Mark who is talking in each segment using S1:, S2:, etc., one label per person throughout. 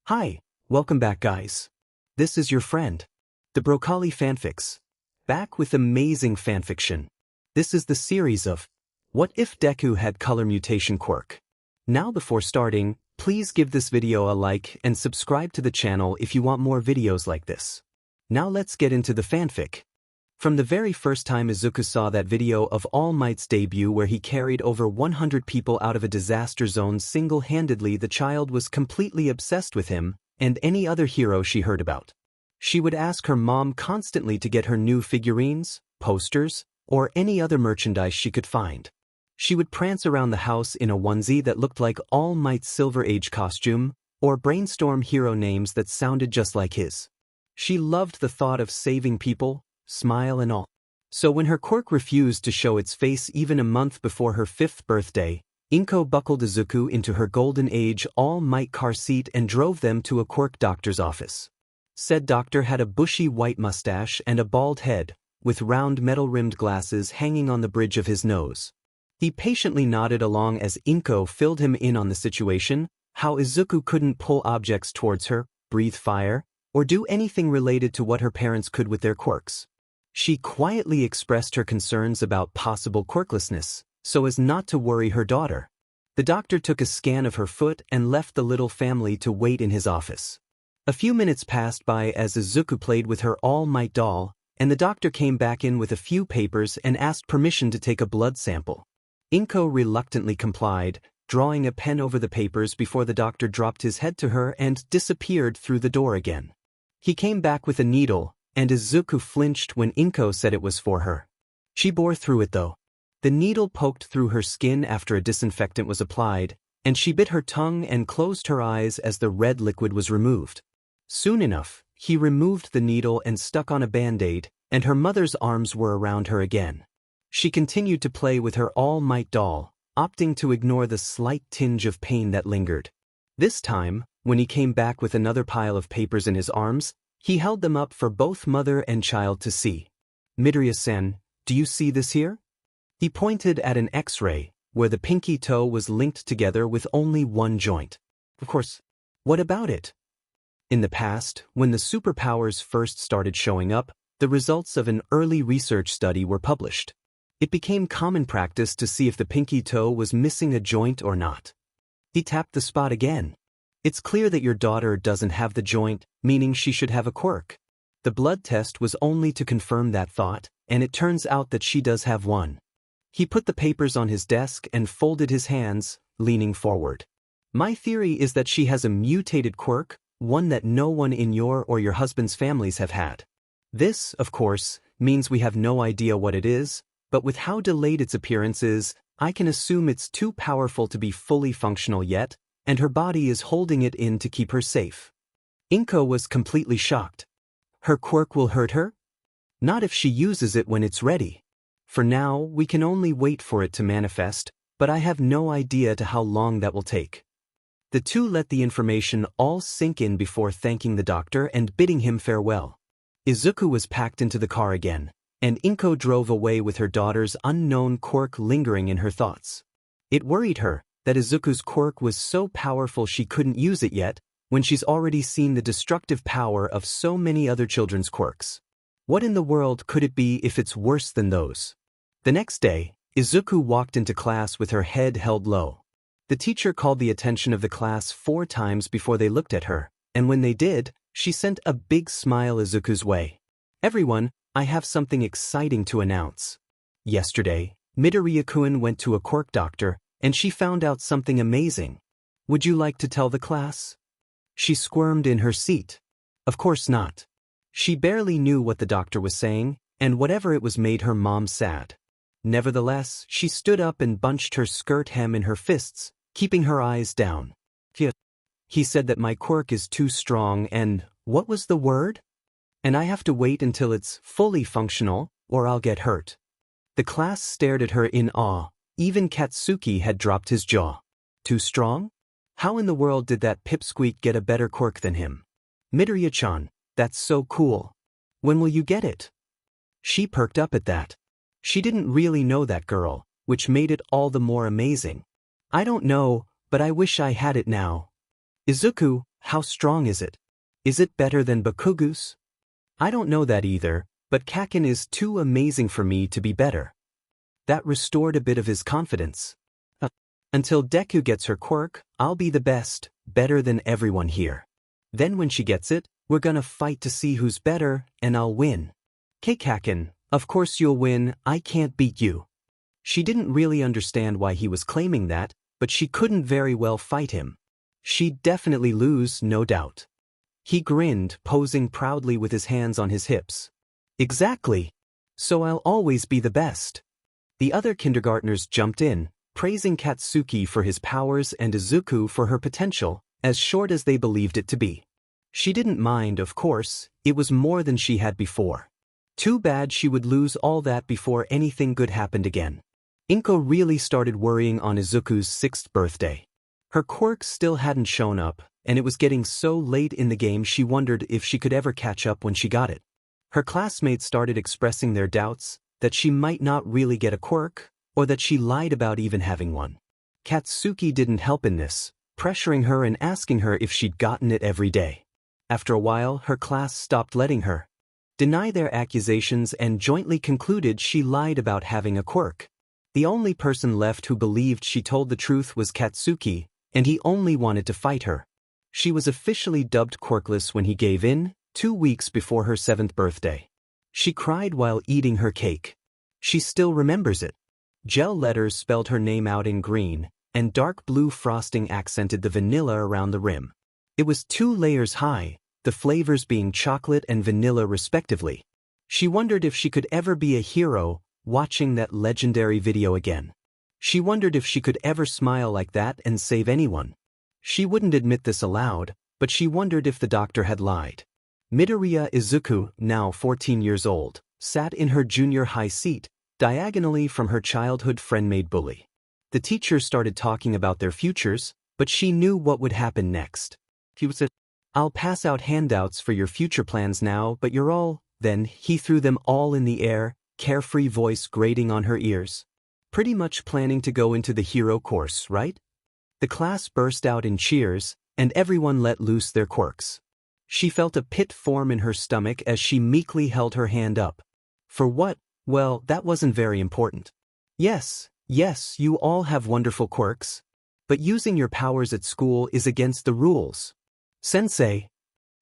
S1: Hi, welcome back guys. This is your friend, the Broccoli Fanfics, back with amazing fanfiction. This is the series of What If Deku Had Color Mutation Quirk. Now before starting, please give this video a like and subscribe to the channel if you want more videos like this. Now let's get into the fanfic. From the very first time Izuku saw that video of All Might's debut where he carried over 100 people out of a disaster zone single-handedly, the child was completely obsessed with him and any other hero she heard about. She would ask her mom constantly to get her new figurines, posters, or any other merchandise she could find. She would prance around the house in a onesie that looked like All Might's Silver Age costume, or brainstorm hero names that sounded just like his. She loved the thought of saving people, smile and all. So when her quirk refused to show its face even a month before her 5th birthday, Inko buckled Izuku into her golden age All Might car seat and drove them to a quirk doctor's office. Said doctor had a bushy white mustache and a bald head, with round metal-rimmed glasses hanging on the bridge of his nose. He patiently nodded along as Inko filled him in on the situation, how Izuku couldn't pull objects towards her, breathe fire, or do anything related to what her parents could with their quirks. She quietly expressed her concerns about possible quirklessness, so as not to worry her daughter. The doctor took a scan of her foot and left the little family to wait in his office. A few minutes passed by as Izuku played with her All Might doll, and the doctor came back in with a few papers and asked permission to take a blood sample. Inko reluctantly complied, drawing a pen over the papers before the doctor dropped his head to her and disappeared through the door again. He came back with a needle, and Izuku flinched when Inko said it was for her. She bore through it though. The needle poked through her skin after a disinfectant was applied, and she bit her tongue and closed her eyes as the red liquid was removed. Soon enough, he removed the needle and stuck on a band-aid, and her mother's arms were around her again. She continued to play with her All Might doll, opting to ignore the slight tinge of pain that lingered. This time, when he came back with another pile of papers in his arms, he held them up for both mother and child to see. "Midoriya-san, do you see this here?" He pointed at an X-ray, where the pinky toe was linked together with only one joint. Of course, what about it? In the past, when the superpowers first started showing up, the results of an early research study were published. It became common practice to see if the pinky toe was missing a joint or not. He tapped the spot again. "It's clear that your daughter doesn't have the joint, meaning she should have a quirk." The blood test was only to confirm that thought, and it turns out that she does have one. He put the papers on his desk and folded his hands, leaning forward. "My theory is that she has a mutated quirk, one that no one in your or your husband's families have had. This, of course, means we have no idea what it is, but with how delayed its appearance is, I can assume it's too powerful to be fully functional yet, and her body is holding it in to keep her safe." Inko was completely shocked. "Her quirk will hurt her?" "Not if she uses it when it's ready. For now, we can only wait for it to manifest, but I have no idea to how long that will take." The two let the information all sink in before thanking the doctor and bidding him farewell. Izuku was packed into the car again, and Inko drove away with her daughter's unknown quirk lingering in her thoughts. It worried her that Izuku's quirk was so powerful she couldn't use it yet, when she's already seen the destructive power of so many other children's quirks. What in the world could it be if it's worse than those? The next day, Izuku walked into class with her head held low. The teacher called the attention of the class 4 times before they looked at her, and when they did, she sent a big smile Izuku's way. "Everyone, I have something exciting to announce. Yesterday, Midoriya-kun went to a quirk doctor, and she found out something amazing. Would you like to tell the class?" She squirmed in her seat. Of course not. She barely knew what the doctor was saying, and whatever it was made her mom sad. Nevertheless, she stood up and bunched her skirt hem in her fists, keeping her eyes down. He said that my quirk is too strong and, what was the word? And I have to wait until it's fully functional, or I'll get hurt. The class stared at her in awe. Even Katsuki had dropped his jaw. Too strong? How in the world did that pipsqueak get a better quirk than him? "Midoriya-chan, that's so cool. When will you get it?" She perked up at that. She didn't really know that girl, which made it all the more amazing. "I don't know, but I wish I had it now." "Izuku, how strong is it? Is it better than Bakugu's? I don't know that either, but Kakin is too amazing for me to be better. That restored a bit of his confidence. Until Deku gets her quirk, I'll be the best, better than everyone here. Then when she gets it, we're gonna fight to see who's better, and I'll win. Kakin, of course you'll win, I can't beat you. She didn't really understand why he was claiming that, but she couldn't very well fight him. She'd definitely lose, no doubt. He grinned, posing proudly with his hands on his hips. Exactly. So I'll always be the best. The other kindergartners jumped in, praising Katsuki for his powers and Izuku for her potential, as short as they believed it to be. She didn't mind, of course, it was more than she had before. Too bad she would lose all that before anything good happened again. Inko really started worrying on Izuku's 6th birthday. Her quirk still hadn't shown up, and it was getting so late in the game she wondered if she could ever catch up when she got it. Her classmates started expressing their doubts that she might not really get a quirk, or that she lied about even having one. Katsuki didn't help in this, pressuring her and asking her if she'd gotten it every day. After a while, her class stopped letting her deny their accusations and jointly concluded she lied about having a quirk. The only person left who believed she told the truth was Katsuki, and he only wanted to fight her. She was officially dubbed quirkless when he gave in, 2 weeks before her 7th birthday. She cried while eating her cake. She still remembers it. Gel letters spelled her name out in green, and dark blue frosting accented the vanilla around the rim. It was 2 layers high, the flavors being chocolate and vanilla respectively. She wondered if she could ever be a hero, watching that legendary video again. She wondered if she could ever smile like that and save anyone. She wouldn't admit this aloud, but she wondered if the doctor had lied. Midoriya Izuku, now 14 years old, sat in her junior high seat, diagonally from her childhood friend-made bully. The teachers started talking about their futures, but she knew what would happen next. He said, "I'll pass out handouts for your future plans now, but you're all..." Then he threw them all in the air, carefree voice grating on her ears. "Pretty much planning to go into the hero course, right?" The class burst out in cheers, and everyone let loose their quirks. She felt a pit form in her stomach as she meekly held her hand up. For what? Well, that wasn't very important. Yes, you all have wonderful quirks. But using your powers at school is against the rules. Sensei.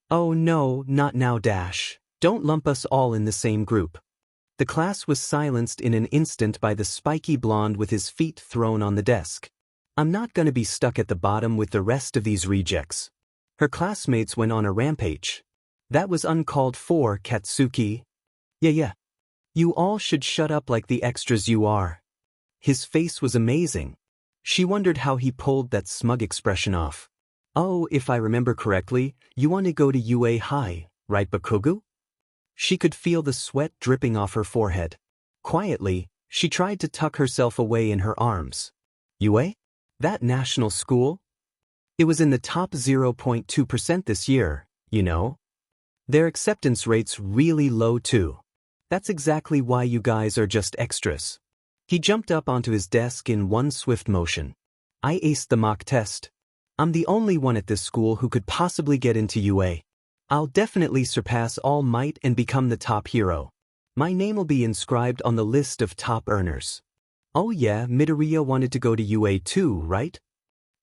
S1: Oh no, not now Dash. Don't lump us all in the same group. The class was silenced in an instant by the spiky blonde with his feet thrown on the desk. I'm not gonna be stuck at the bottom with the rest of these rejects. Her classmates went on a rampage. That was uncalled for, Katsuki. Yeah. You all should shut up like the extras you are. His face was amazing. She wondered how he pulled that smug expression off. Oh, if I remember correctly, you want to go to UA High, right Bakugu? She could feel the sweat dripping off her forehead. Quietly, she tried to tuck herself away in her arms. UA? That national school? It was in the top 0.2% this year, you know. Their acceptance rate's really low too. That's exactly why you guys are just extras. He jumped up onto his desk in one swift motion. I aced the mock test. I'm the only one at this school who could possibly get into UA. I'll definitely surpass All Might and become the top hero. My name will be inscribed on the list of top earners. Oh yeah, Midoriya wanted to go to UA too, right?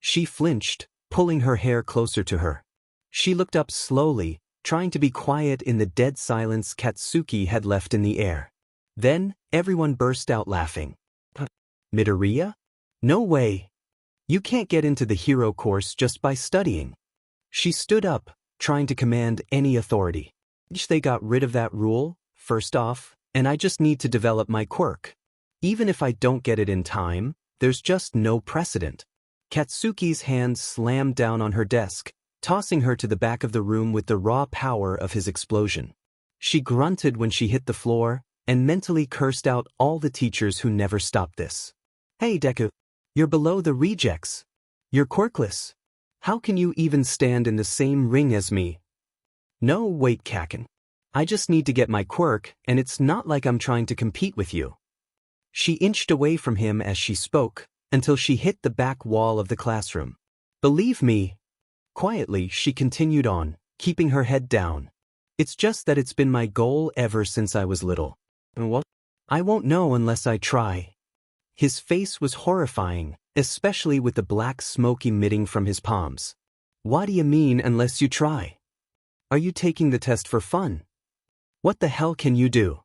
S1: She flinched, pulling her hair closer to her. She looked up slowly, trying to be quiet in the dead silence Katsuki had left in the air. Then, everyone burst out laughing. Midoriya? No way. You can't get into the hero course just by studying. She stood up, trying to command any authority. They got rid of that rule, first off, and I just need to develop my quirk. Even if I don't get it in time, there's just no precedent. Katsuki's hand slammed down on her desk, tossing her to the back of the room with the raw power of his explosion. She grunted when she hit the floor, and mentally cursed out all the teachers who never stopped this. Hey Deku, you're below the rejects. You're quirkless. How can you even stand in the same ring as me? No, wait Kakin. I just need to get my quirk, and it's not like I'm trying to compete with you. She inched away from him as she spoke, until she hit the back wall of the classroom. Believe me, Quietly, she continued on, keeping her head down. It's just that it's been my goal ever since I was little. And what? I won't know unless I try. His face was horrifying, especially with the black smoke emitting from his palms. What do you mean unless you try? Are you taking the test for fun? What the hell can you do?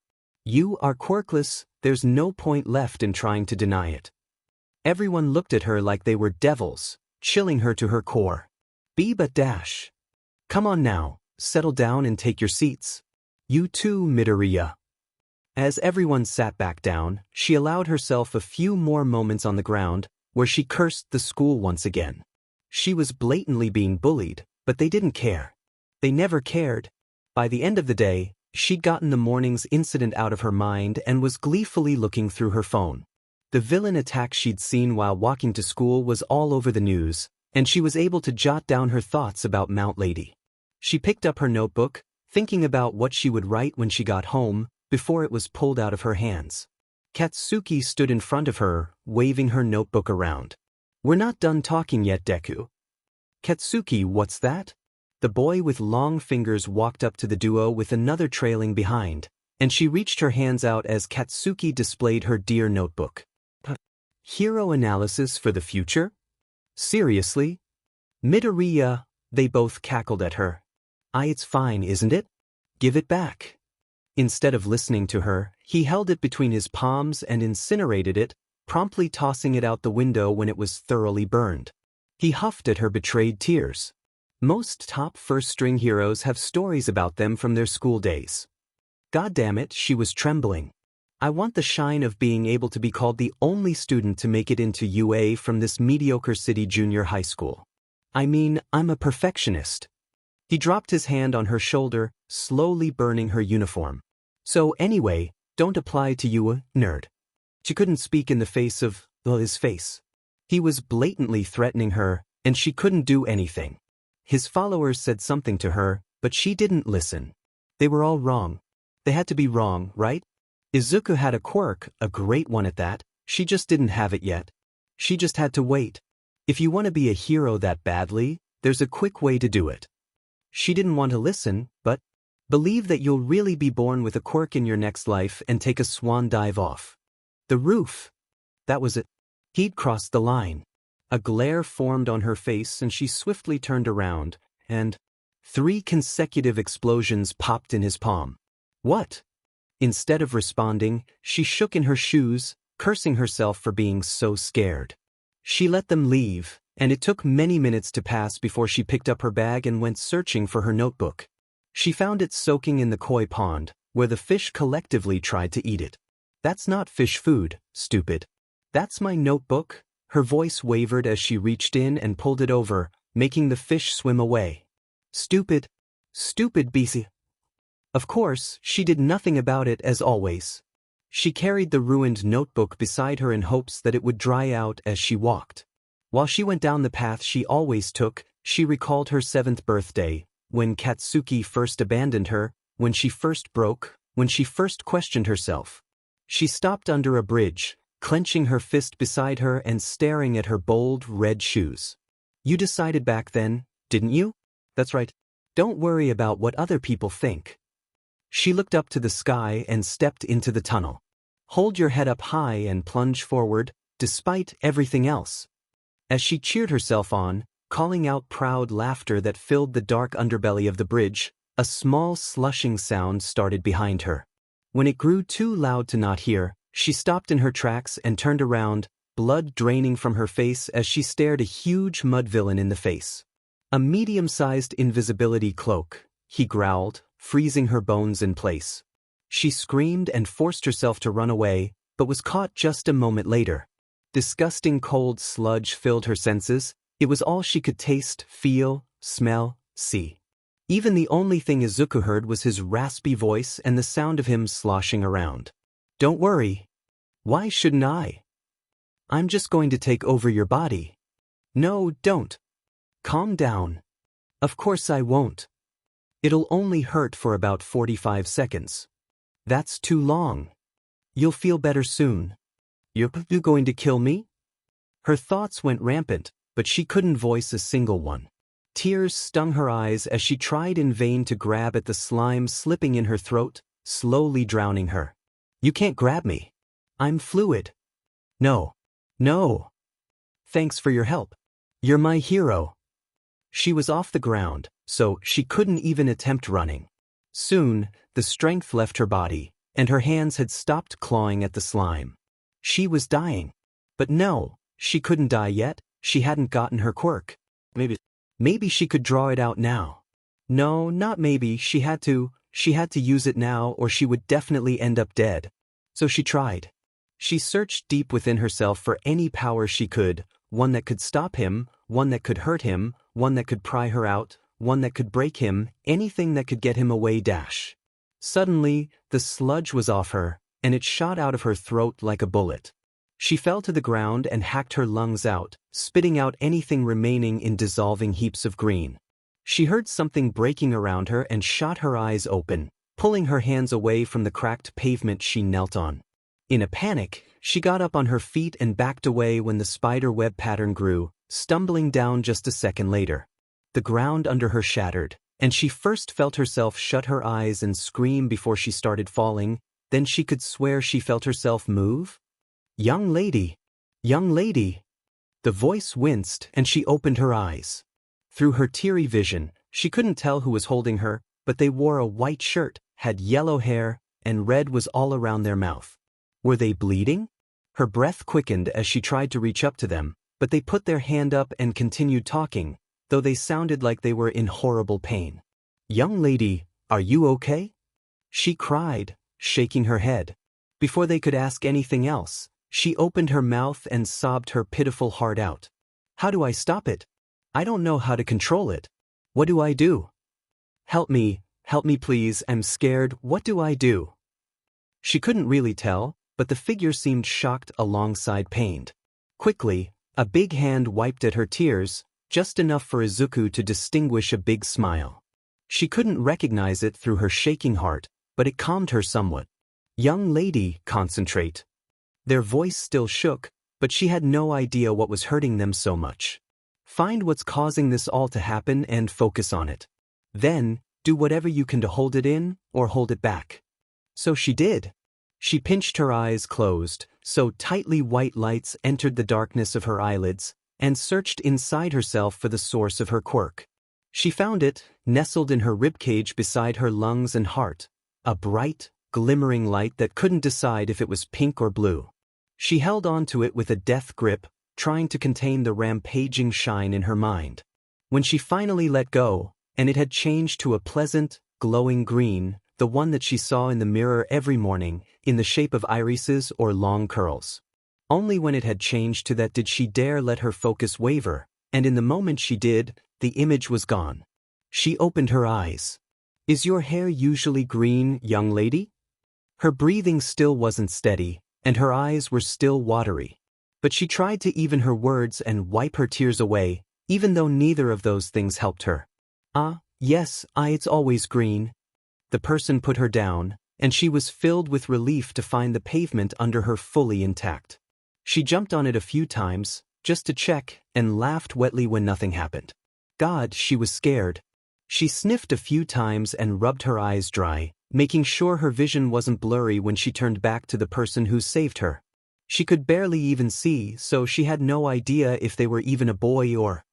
S1: You are quirkless, there's no point left in trying to deny it. Everyone looked at her like they were devils, chilling her to her core. But dash. Come on now, settle down and take your seats. You too, Midoriya. As everyone sat back down, she allowed herself a few more moments on the ground, where she cursed the school once again. She was blatantly being bullied, but they didn't care. They never cared. By the end of the day, she'd gotten the morning's incident out of her mind and was gleefully looking through her phone. The villain attack she'd seen while walking to school was all over the news, and she was able to jot down her thoughts about Mount Lady. She picked up her notebook, thinking about what she would write when she got home, before it was pulled out of her hands. Katsuki stood in front of her, waving her notebook around. We're not done talking yet, Deku. Katsuki, what's that? The boy with long fingers walked up to the duo with another trailing behind, and she reached her hands out as Katsuki displayed her dear notebook. Hero analysis for the future? Seriously? Midoriya, they both cackled at her. It's fine, isn't it? Give it back. Instead of listening to her, he held it between his palms and incinerated it, promptly tossing it out the window when it was thoroughly burned. He huffed at her betrayed tears. Most top first-string heroes have stories about them from their school days. Goddammit, she was trembling. I want the shine of being able to be called the only student to make it into UA from this mediocre city junior high school. I mean, I'm a perfectionist. He dropped his hand on her shoulder, slowly burning her uniform. So anyway, don't apply to you, nerd. She couldn't speak in the face of, his face. He was blatantly threatening her, and she couldn't do anything. His followers said something to her, but she didn't listen. They were all wrong. They had to be wrong, right? Izuku had a quirk, a great one at that. She just didn't have it yet. She just had to wait. If you want to be a hero that badly, there's a quick way to do it. She didn't want to listen, but believe that you'll really be born with a quirk in your next life and take a swan dive off the roof. That was it. He'd crossed the line. A glare formed on her face and she swiftly turned around, and 3 consecutive explosions popped in his palm. What? Instead of responding, she shook in her shoes, cursing herself for being so scared. She let them leave, and it took many minutes to pass before she picked up her bag and went searching for her notebook. She found it soaking in the koi pond, where the fish collectively tried to eat it. That's not fish food, stupid. That's my notebook. Her voice wavered as she reached in and pulled it over, making the fish swim away. Stupid. Stupid beastie. Of course, she did nothing about it as always. She carried the ruined notebook beside her in hopes that it would dry out as she walked. While she went down the path she always took, she recalled her 7th birthday, when Katsuki first abandoned her, when she first broke, when she first questioned herself. She stopped under a bridge, clenching her fist beside her and staring at her bold red shoes. You decided back then, didn't you? That's right. Don't worry about what other people think. She looked up to the sky and stepped into the tunnel. Hold your head up high and plunge forward, despite everything else. As she cheered herself on, calling out proud laughter that filled the dark underbelly of the bridge, a small slushing sound started behind her. When it grew too loud to not hear, she stopped in her tracks and turned around, blood draining from her face as she stared a huge mud villain in the face. A medium-sized invisibility cloak, he growled, freezing her bones in place. She screamed and forced herself to run away, but was caught just a moment later. Disgusting cold sludge filled her senses. It was all she could taste, feel, smell, see. Even the only thing Izuku heard was his raspy voice and the sound of him sloshing around. Don't worry. Why shouldn't I? I'm just going to take over your body. No, don't. Calm down. Of course I won't. It'll only hurt for about 45 seconds. That's too long. You'll feel better soon. You're going to kill me? Her thoughts went rampant, but she couldn't voice a single one. Tears stung her eyes as she tried in vain to grab at the slime slipping in her throat, slowly drowning her. You can't grab me. I'm fluid. No. No. Thanks for your help. You're my hero. She was off the ground, so she couldn't even attempt running. Soon, the strength left her body, and her hands had stopped clawing at the slime. She was dying. But no, she couldn't die yet. She hadn't gotten her quirk. Maybe she could draw it out now. No, not maybe, she had to use it now or she would definitely end up dead. So she tried. She searched deep within herself for any power she could, one that could stop him, one that could hurt him, one that could pry her out, one that could break him, anything that could get him away. Suddenly, the sludge was off her, and it shot out of her throat like a bullet. She fell to the ground and hacked her lungs out, spitting out anything remaining in dissolving heaps of green. She heard something breaking around her and shot her eyes open, pulling her hands away from the cracked pavement she knelt on. In a panic, she got up on her feet and backed away when the spider web pattern grew, stumbling down just a second later. The ground under her shattered, and she first felt herself shut her eyes and scream before she started falling, then she could swear she felt herself move. Young lady! Young lady! The voice winced and she opened her eyes. Through her teary vision, she couldn't tell who was holding her, but they wore a white shirt, had yellow hair, and red was all around their mouth. Were they bleeding? Her breath quickened as she tried to reach up to them, but they put their hand up and continued talking, though they sounded like they were in horrible pain. Young lady, are you okay? She cried, shaking her head. Before they could ask anything else, she opened her mouth and sobbed her pitiful heart out. How do I stop it? I don't know how to control it. What do I do? Help me please, I'm scared, what do I do? She couldn't really tell, but the figure seemed shocked alongside pained. Quickly, a big hand wiped at her tears, just enough for Izuku to distinguish a big smile. She couldn't recognize it through her shaking heart, but it calmed her somewhat. Young lady, concentrate. Their voice still shook, but she had no idea what was hurting them so much. Find what's causing this all to happen and focus on it. Then, do whatever you can to hold it in, or hold it back. So she did. She pinched her eyes closed, so tightly white lights entered the darkness of her eyelids, and searched inside herself for the source of her quirk. She found it, nestled in her ribcage beside her lungs and heart, a bright, glimmering light that couldn't decide if it was pink or blue. She held on to it with a death grip, trying to contain the rampaging shine in her mind. When she finally let go, and it had changed to a pleasant, glowing green, the one that she saw in the mirror every morning, in the shape of irises or long curls. Only when it had changed to that did she dare let her focus waver, and in the moment she did, the image was gone. She opened her eyes. Is your hair usually green, young lady? Her breathing still wasn't steady, and her eyes were still watery. But she tried to even her words and wipe her tears away, even though neither of those things helped her. Yes, it's always green. The person put her down, and she was filled with relief to find the pavement under her fully intact. She jumped on it a few times, just to check, and laughed wetly when nothing happened. God, she was scared. She sniffed a few times and rubbed her eyes dry, making sure her vision wasn't blurry when she turned back to the person who saved her. She could barely even see, so she had no idea if they were even a boy or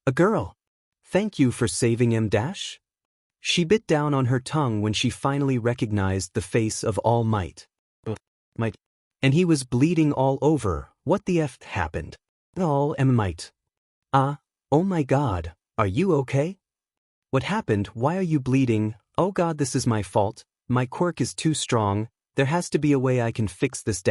S1: a girl. Thank you for saving him. She bit down on her tongue when she finally recognized the face of All Might. And he was bleeding all over. What the F happened? All Might. Oh my God, are you okay? What happened? Why are you bleeding? Oh God, this is my fault. My quirk is too strong. There has to be a way I can fix this.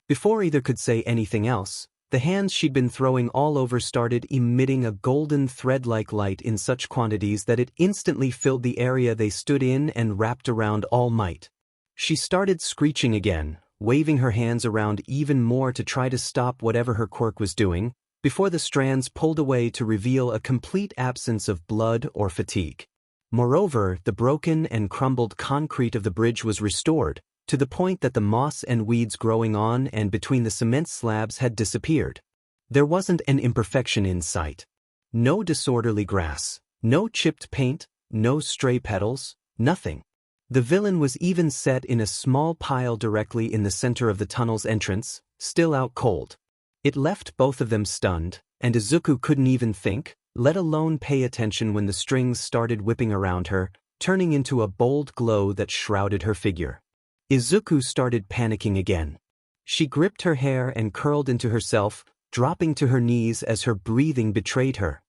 S1: Before either could say anything else, the hands she'd been throwing all over started emitting a golden thread-like light in such quantities that it instantly filled the area they stood in and wrapped around All Might. She started screeching again, waving her hands around even more to try to stop whatever her quirk was doing, before the strands pulled away to reveal a complete absence of blood or fatigue. Moreover, the broken and crumbled concrete of the bridge was restored, to the point that the moss and weeds growing on and between the cement slabs had disappeared. There wasn't an imperfection in sight. No disorderly grass, no chipped paint, no stray petals, nothing. The villain was even set in a small pile directly in the center of the tunnel's entrance, still out cold. It left both of them stunned, and Izuku couldn't even think, let alone pay attention when the strings started whipping around her, turning into a bold glow that shrouded her figure. Izuku started panicking again. She gripped her hair and curled into herself, dropping to her knees as her breathing betrayed her.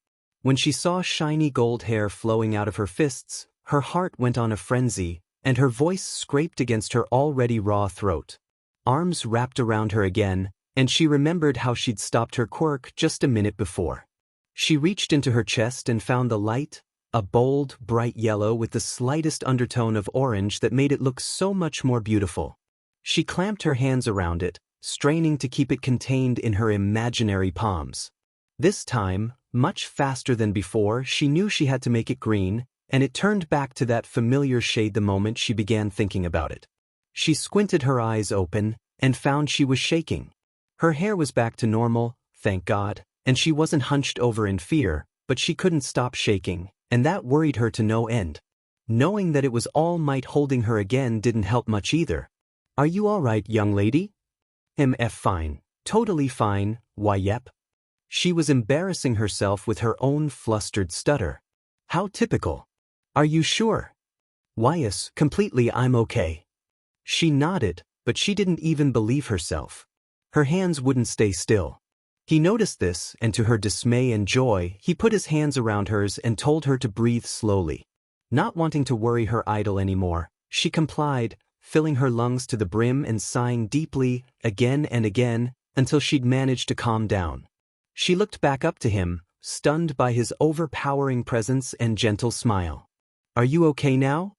S1: When she saw shiny gold hair flowing out of her fists, her heart went on a frenzy, and her voice scraped against her already raw throat. Arms wrapped around her again, and she remembered how she'd stopped her quirk just a minute before. She reached into her chest and found the light, a bold, bright yellow with the slightest undertone of orange that made it look so much more beautiful. She clamped her hands around it, straining to keep it contained in her imaginary palms. This time, much faster than before, she knew she had to make it green, and it turned back to that familiar shade the moment she began thinking about it. She squinted her eyes open, and found she was shaking. Her hair was back to normal, thank God, and she wasn't hunched over in fear, but she couldn't stop shaking, and that worried her to no end. Knowing that it was All Might holding her again didn't help much either. "Are you all right, young lady?" Fine. Totally fine, why yep. She was embarrassing herself with her own flustered stutter. How typical. "Are you sure?" "Why yes, completely I'm okay." She nodded, but she didn't even believe herself. Her hands wouldn't stay still. He noticed this, and to her dismay and joy, he put his hands around hers and told her to breathe slowly. Not wanting to worry her idol anymore, she complied, filling her lungs to the brim and sighing deeply, again and again, until she'd managed to calm down. She looked back up to him, stunned by his overpowering presence and gentle smile. "Are you okay now?"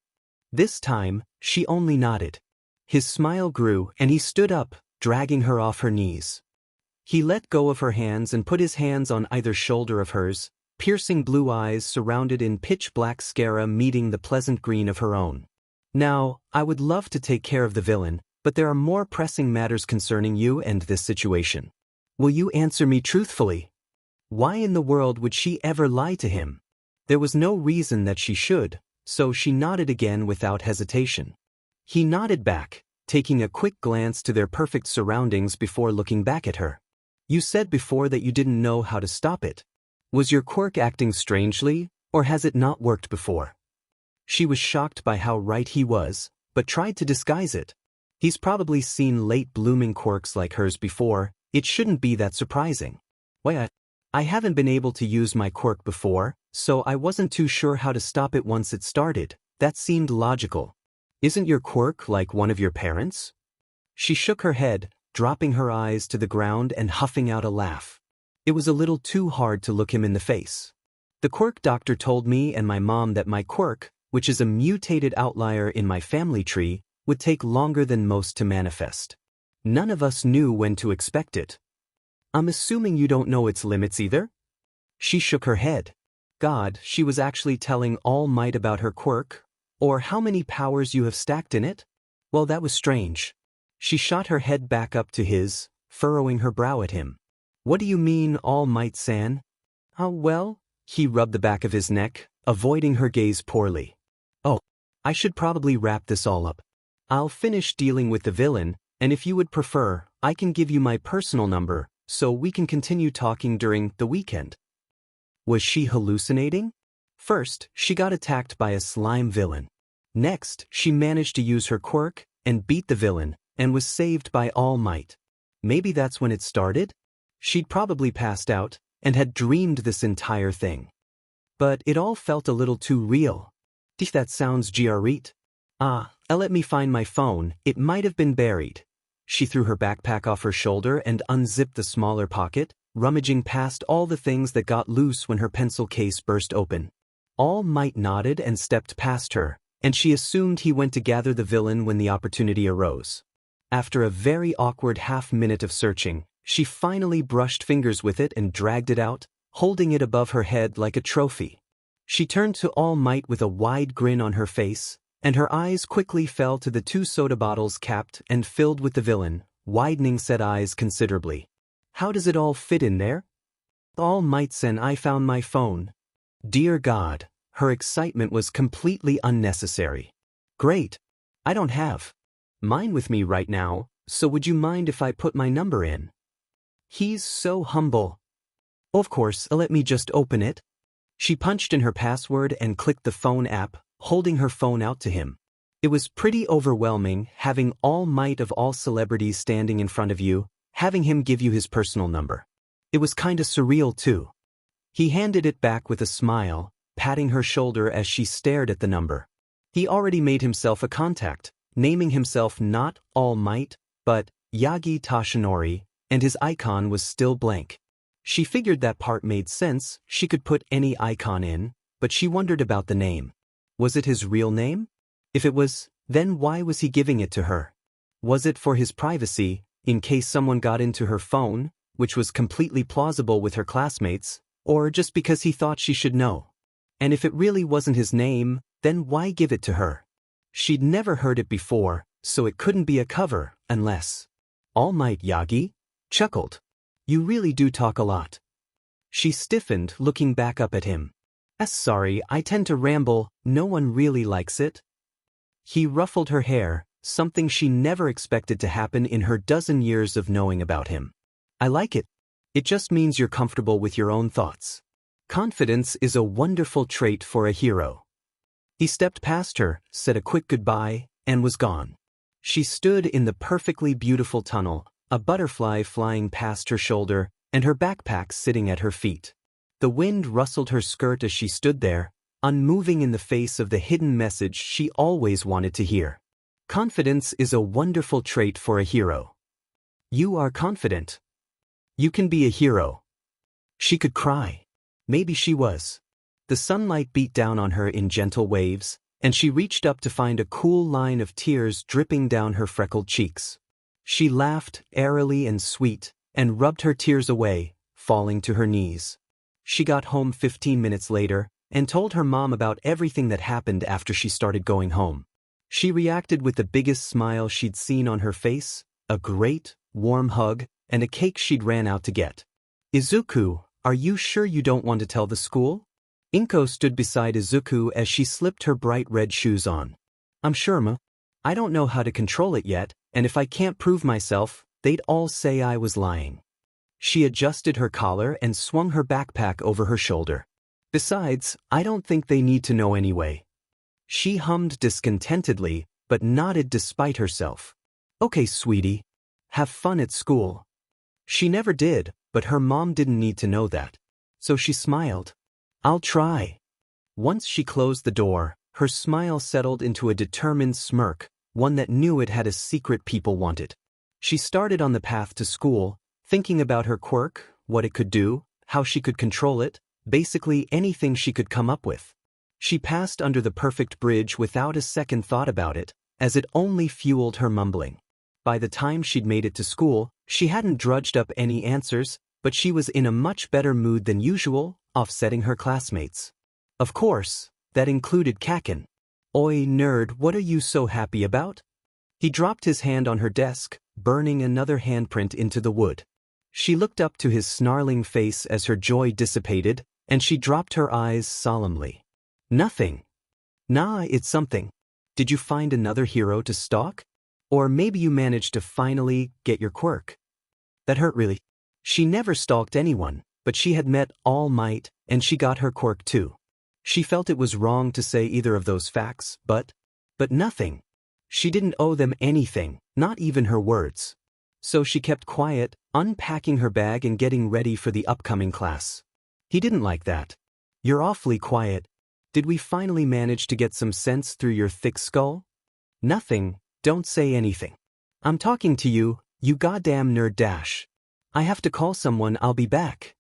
S1: This time, she only nodded. His smile grew, and he stood up, dragging her off her knees. He let go of her hands and put his hands on either shoulder of hers, piercing blue eyes surrounded in pitch-black mascara meeting the pleasant green of her own. "Now, I would love to take care of the villain, but there are more pressing matters concerning you and this situation. Will you answer me truthfully?" Why in the world would she ever lie to him? There was no reason that she should, so she nodded again without hesitation. He nodded back, taking a quick glance to their perfect surroundings before looking back at her. "You said before that you didn't know how to stop it. Was your quirk acting strangely, or has it not worked before?" She was shocked by how right he was, but tried to disguise it. He's probably seen late-blooming quirks like hers before, it shouldn't be that surprising. "Why, I haven't been able to use my quirk before, so I wasn't too sure how to stop it once it started. That seemed logical. Isn't your quirk like one of your parents?" She shook her head, dropping her eyes to the ground and huffing out a laugh. It was a little too hard to look him in the face. "The quirk doctor told me and my mom that my quirk, which is a mutated outlier in my family tree, would take longer than most to manifest. None of us knew when to expect it." "I'm assuming you don't know its limits either?" She shook her head. God, she was actually telling All Might about her quirk, or how many powers you have stacked in it? Well, that was strange. She shot her head back up to his, furrowing her brow at him. "What do you mean, All Might-san?" "Oh, well," he rubbed the back of his neck, avoiding her gaze poorly. "Oh, I should probably wrap this all up. I'll finish dealing with the villain, and if you would prefer, I can give you my personal number, so we can continue talking during the weekend." Was she hallucinating? First, she got attacked by a slime villain. Next, she managed to use her quirk and beat the villain, and was saved by All Might. Maybe that's when it started? She'd probably passed out, and had dreamed this entire thing. But it all felt a little too real. That sounds GREat. Let me find my phone, it might have been buried. She threw her backpack off her shoulder and unzipped the smaller pocket, rummaging past all the things that got loose when her pencil case burst open. All Might nodded and stepped past her, and she assumed he went to gather the villain when the opportunity arose. After a very awkward half-minute of searching, she finally brushed fingers with it and dragged it out, holding it above her head like a trophy. She turned to All Might with a wide grin on her face, and her eyes quickly fell to the 2 soda bottles capped and filled with the villain, widening said eyes considerably. "How does it all fit in there?" All Might-sen, I found my phone. Dear God, her excitement was completely unnecessary. Great. I don't have mine with me right now, so would you mind if I put my number in? He's so humble. Of course, let me just open it. She punched in her password and clicked the phone app, holding her phone out to him. It was pretty overwhelming having All Might of all celebrities standing in front of you, having him give you his personal number. It was kinda surreal too. He handed it back with a smile, patting her shoulder as she stared at the number. He already made himself a contact, naming himself not All Might, but Yagi Tashinori, and his icon was still blank. She figured that part made sense, she could put any icon in, but she wondered about the name. Was it his real name? If it was, then why was he giving it to her? Was it for his privacy, in case someone got into her phone, which was completely plausible with her classmates, or just because he thought she should know? And if it really wasn't his name, then why give it to her? She'd never heard it before, so it couldn't be a cover, unless All Might Yagi chuckled. You really do talk a lot. She stiffened, looking back up at him. Sorry, I tend to ramble, no one really likes it. He ruffled her hair, something she never expected to happen in her dozen years of knowing about him. I like it. It just means you're comfortable with your own thoughts. Confidence is a wonderful trait for a hero. He stepped past her, said a quick goodbye, and was gone. She stood in the perfectly beautiful tunnel, a butterfly flying past her shoulder, and her backpack sitting at her feet. The wind rustled her skirt as she stood there, unmoving in the face of the hidden message she always wanted to hear. Confidence is a wonderful trait for a hero. You are confident. You can be a hero. She could cry. Maybe she was. The sunlight beat down on her in gentle waves, and she reached up to find a cool line of tears dripping down her freckled cheeks. She laughed, airily and sweet, and rubbed her tears away, falling to her knees. She got home 15 minutes later, and told her mom about everything that happened after she started going home. She reacted with the biggest smile she'd seen on her face, a great, warm hug, and a cake she'd ran out to get. Izuku, are you sure you don't want to tell the school? Inko stood beside Izuku as she slipped her bright red shoes on. I'm sure, ma. I don't know how to control it yet, and if I can't prove myself, they'd all say I was lying. She adjusted her collar and swung her backpack over her shoulder. Besides, I don't think they need to know anyway. She hummed discontentedly, but nodded despite herself. Okay, sweetie. Have fun at school. She never did, but her mom didn't need to know that. So she smiled. I'll try. Once she closed the door, her smile settled into a determined smirk, one that knew it had a secret people wanted. She started on the path to school, thinking about her quirk, what it could do, how she could control it, basically anything she could come up with. She passed under the perfect bridge without a second thought about it, as it only fueled her mumbling. By the time she'd made it to school, she hadn't drudged up any answers, but she was in a much better mood than usual, offsetting her classmates. Of course, that included Kakin. Oi, nerd, what are you so happy about? He dropped his hand on her desk, burning another handprint into the wood. She looked up to his snarling face as her joy dissipated, and she dropped her eyes solemnly. Nothing. Nah, it's something. Did you find another hero to stalk? Or maybe you managed to finally get your quirk. That hurt really. She never stalked anyone, but she had met All Might, and she got her quirk too. She felt it was wrong to say either of those facts, but nothing. She didn't owe them anything, not even her words. So she kept quiet, unpacking her bag and getting ready for the upcoming class. He didn't like that. You're awfully quiet. Did we finally manage to get some sense through your thick skull? Nothing, don't say anything. I'm talking to you, you goddamn nerd dash. I have to call someone, I'll be back.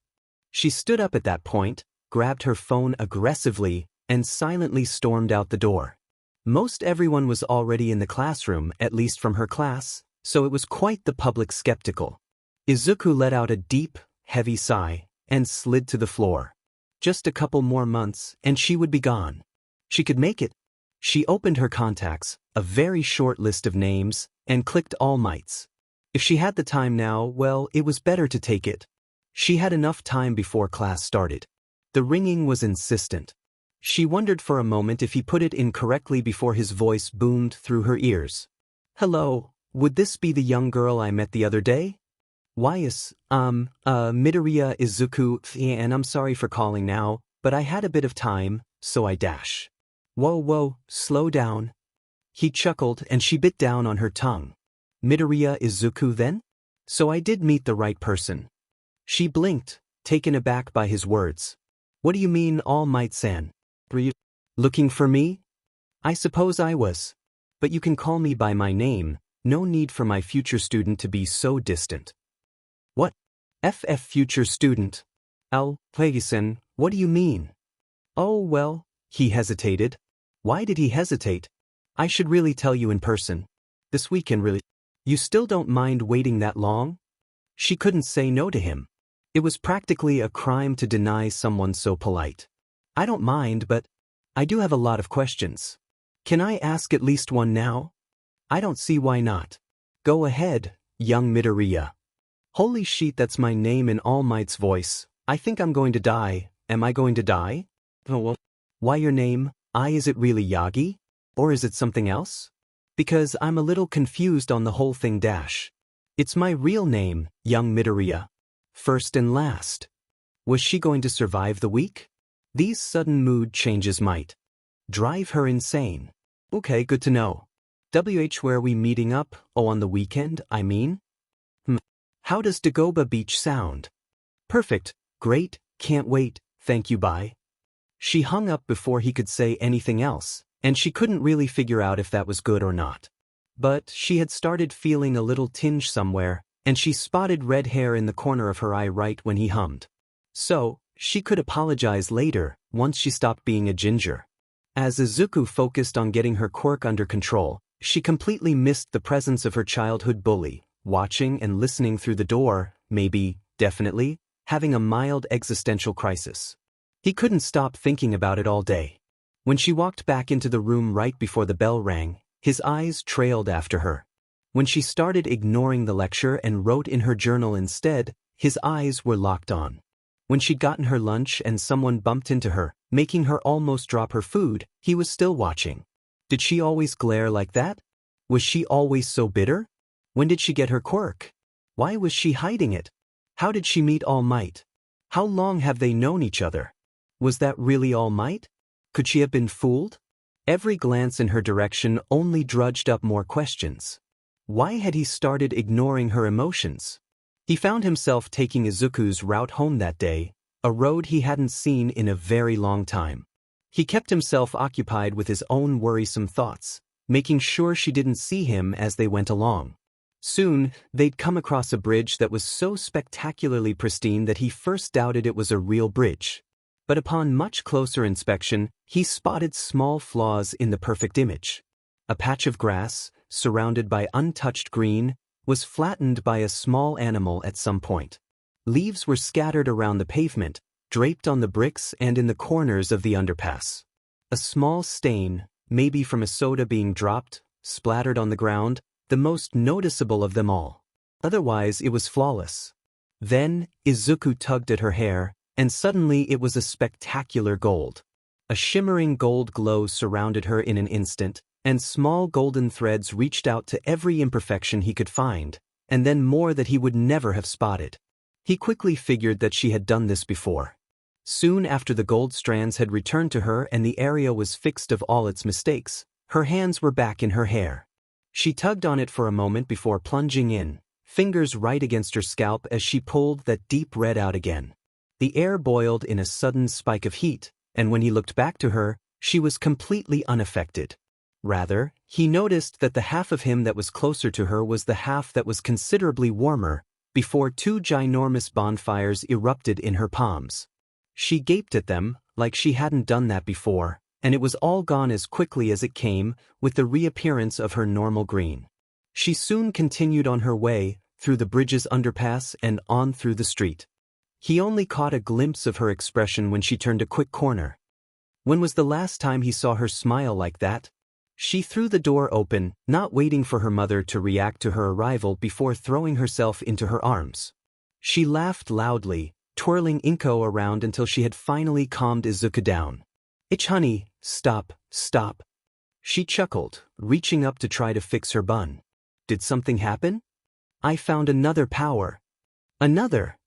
S1: She stood up at that point, grabbed her phone aggressively, and silently stormed out the door. Most everyone was already in the classroom, at least from her class, so it was quite the public spectacle. Izuku let out a deep, heavy sigh, and slid to the floor. Just a couple more months, and she would be gone. She could make it. She opened her contacts, a very short list of names, and clicked All Mights. If she had the time now, well, it was better to take it. She had enough time before class started. The ringing was insistent. She wondered for a moment if he put it in correctly before his voice boomed through her ears. Hello, would this be the young girl I met the other day? Yes, Midoriya Izuku, and I'm sorry for calling now, but I had a bit of time, so I dash. Whoa, slow down. He chuckled and she bit down on her tongue. Midoriya Izuku then? So I did meet the right person. She blinked, taken aback by his words. What do you mean, All Might-san? Were you looking for me? I suppose I was. But you can call me by my name, no need for my future student to be so distant. What? Future student? Plagueson, what do you mean? Oh well, he hesitated. Why did he hesitate? I should really tell you in person. This weekend really. You still don't mind waiting that long? She couldn't say no to him. It was practically a crime to deny someone so polite. I don't mind, but I do have a lot of questions. Can I ask at least one now? I don't see why not. Go ahead, young Midoriya. Holy shit, that's my name in All Might's voice. I think I'm going to die. Am I going to die? Oh well. Why your name? Is it really Yagi? Or is it something else? Because I'm a little confused on the whole thing dash. It's my real name, young Midoriya. First and last. Was she going to survive the week? These sudden mood changes might drive her insane. Okay, good to know. Where we meeting up? Oh, on the weekend, I mean? How does Dagoba Beach sound? Perfect, great, can't wait, thank you, bye. She hung up before he could say anything else, and she couldn't really figure out if that was good or not. But she had started feeling a little tinge somewhere, and she spotted red hair in the corner of her eye right when he hummed. So, she could apologize later, once she stopped being a ginger. As Izuku focused on getting her quirk under control, she completely missed the presence of her childhood bully, watching and listening through the door, maybe, definitely, having a mild existential crisis. He couldn't stop thinking about it all day. When she walked back into the room right before the bell rang, his eyes trailed after her. When she started ignoring the lecture and wrote in her journal instead, his eyes were locked on. When she'd gotten her lunch and someone bumped into her, making her almost drop her food, he was still watching. Did she always glare like that? Was she always so bitter? When did she get her quirk? Why was she hiding it? How did she meet All Might? How long have they known each other? Was that really All Might? Could she have been fooled? Every glance in her direction only drudged up more questions. Why had he started ignoring her emotions? He found himself taking Izuku's route home that day, a road he hadn't seen in a very long time. He kept himself occupied with his own worrisome thoughts, making sure she didn't see him as they went along. Soon, they'd come across a bridge that was so spectacularly pristine that he first doubted it was a real bridge. But upon much closer inspection, he spotted small flaws in the perfect image. A patch of grass, surrounded by untouched green, was flattened by a small animal at some point. Leaves were scattered around the pavement, draped on the bricks and in the corners of the underpass. A small stain, maybe from a soda being dropped, splattered on the ground, the most noticeable of them all. Otherwise, it was flawless. Then, Izuku tugged at her hair, and suddenly it was a spectacular gold. A shimmering gold glow surrounded her in an instant, and small golden threads reached out to every imperfection he could find, and then more that he would never have spotted. He quickly figured that she had done this before. Soon after the gold strands had returned to her and the area was fixed of all its mistakes, her hands were back in her hair. She tugged on it for a moment before plunging in, fingers right against her scalp as she pulled that deep red out again. The air boiled in a sudden spike of heat, and when he looked back to her, she was completely unaffected. Rather, he noticed that the half of him that was closer to her was the half that was considerably warmer, before two ginormous bonfires erupted in her palms. She gaped at them, like she hadn't done that before, and it was all gone as quickly as it came, with the reappearance of her normal green. She soon continued on her way, through the bridge's underpass and on through the street. He only caught a glimpse of her expression when she turned a quick corner. When was the last time he saw her smile like that? She threw the door open, not waiting for her mother to react to her arrival before throwing herself into her arms. She laughed loudly, twirling Inko around until she had finally calmed Izuku down. "Ich honey, stop, stop." She chuckled, reaching up to try to fix her bun. "Did something happen?" "I found another power." "Another?"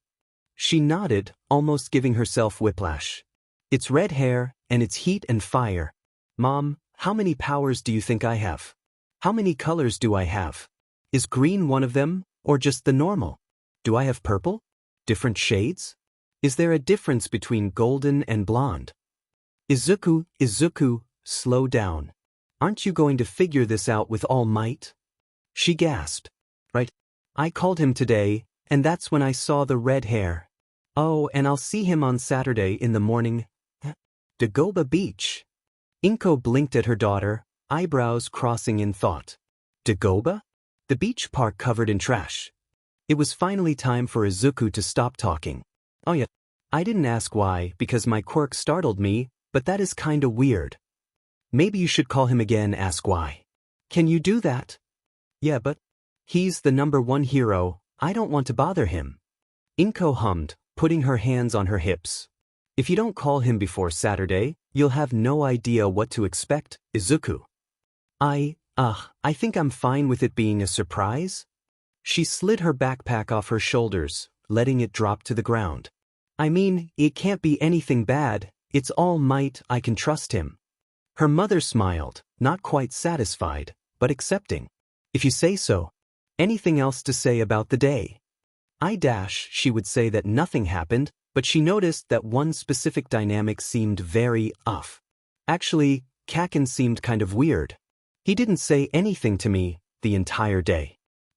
S1: She nodded, almost giving herself whiplash. "It's red hair, and it's heat and fire." "Mom, how many powers do you think I have? How many colors do I have? Is green one of them, or just the normal? Do I have purple? Different shades? Is there a difference between golden and blonde?" Izuku, slow down. "Aren't you going to figure this out with all might?" She gasped. "Right. I called him today, and that's when I saw the red hair. Oh, and I'll see him on Saturday in the morning. Dagoba Beach." Inko blinked at her daughter, eyebrows crossing in thought. Dagoba? The beach park covered in trash. It was finally time for Izuku to stop talking. "Oh yeah, I didn't ask why because my quirk startled me, but that is kinda weird. Maybe you should call him again, ask why." "Can you do that?" "Yeah, but he's the #1 hero, I don't want to bother him." Inko hummed, putting her hands on her hips. "If you don't call him before Saturday, you'll have no idea what to expect, Izuku." I think I'm fine with it being a surprise." She slid her backpack off her shoulders, letting it drop to the ground. "I mean, it can't be anything bad, it's all might, I can trust him." Her mother smiled, not quite satisfied, but accepting. "If you say so. Anything else to say about the day?" She would say that nothing happened, but she noticed that one specific dynamic seemed very off. Actually, Kaken seemed kind of weird. He didn't say anything to me the entire day.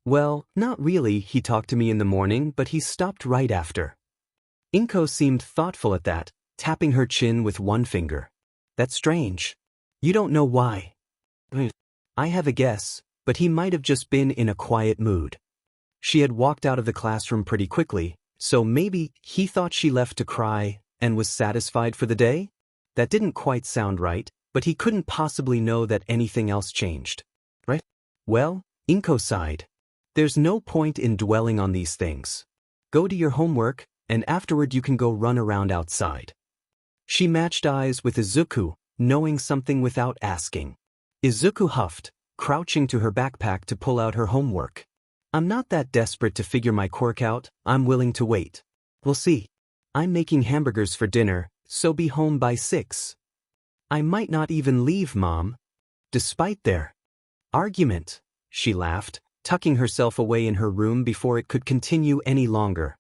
S1: Well, not really, he talked to me in the morning, but he stopped right after. Inko seemed thoughtful at that, tapping her chin with one finger. "That's strange. You don't know why." "I have a guess, but he might have just been in a quiet mood." She had walked out of the classroom pretty quickly, so maybe he thought she left to cry and was satisfied for the day? That didn't quite sound right, but he couldn't possibly know that anything else changed. Right? Well, Inko sighed. "There's no point in dwelling on these things. Go do your homework, and afterward you can go run around outside." She matched eyes with Izuku, knowing something without asking. Izuku huffed, crouching to her backpack to pull out her homework. "I'm not that desperate to figure my quirk out, I'm willing to wait. We'll see. I'm making hamburgers for dinner, so be home by 6. I might not even leave, Mom." Despite their argument, she laughed, tucking herself away in her room before it could continue any longer.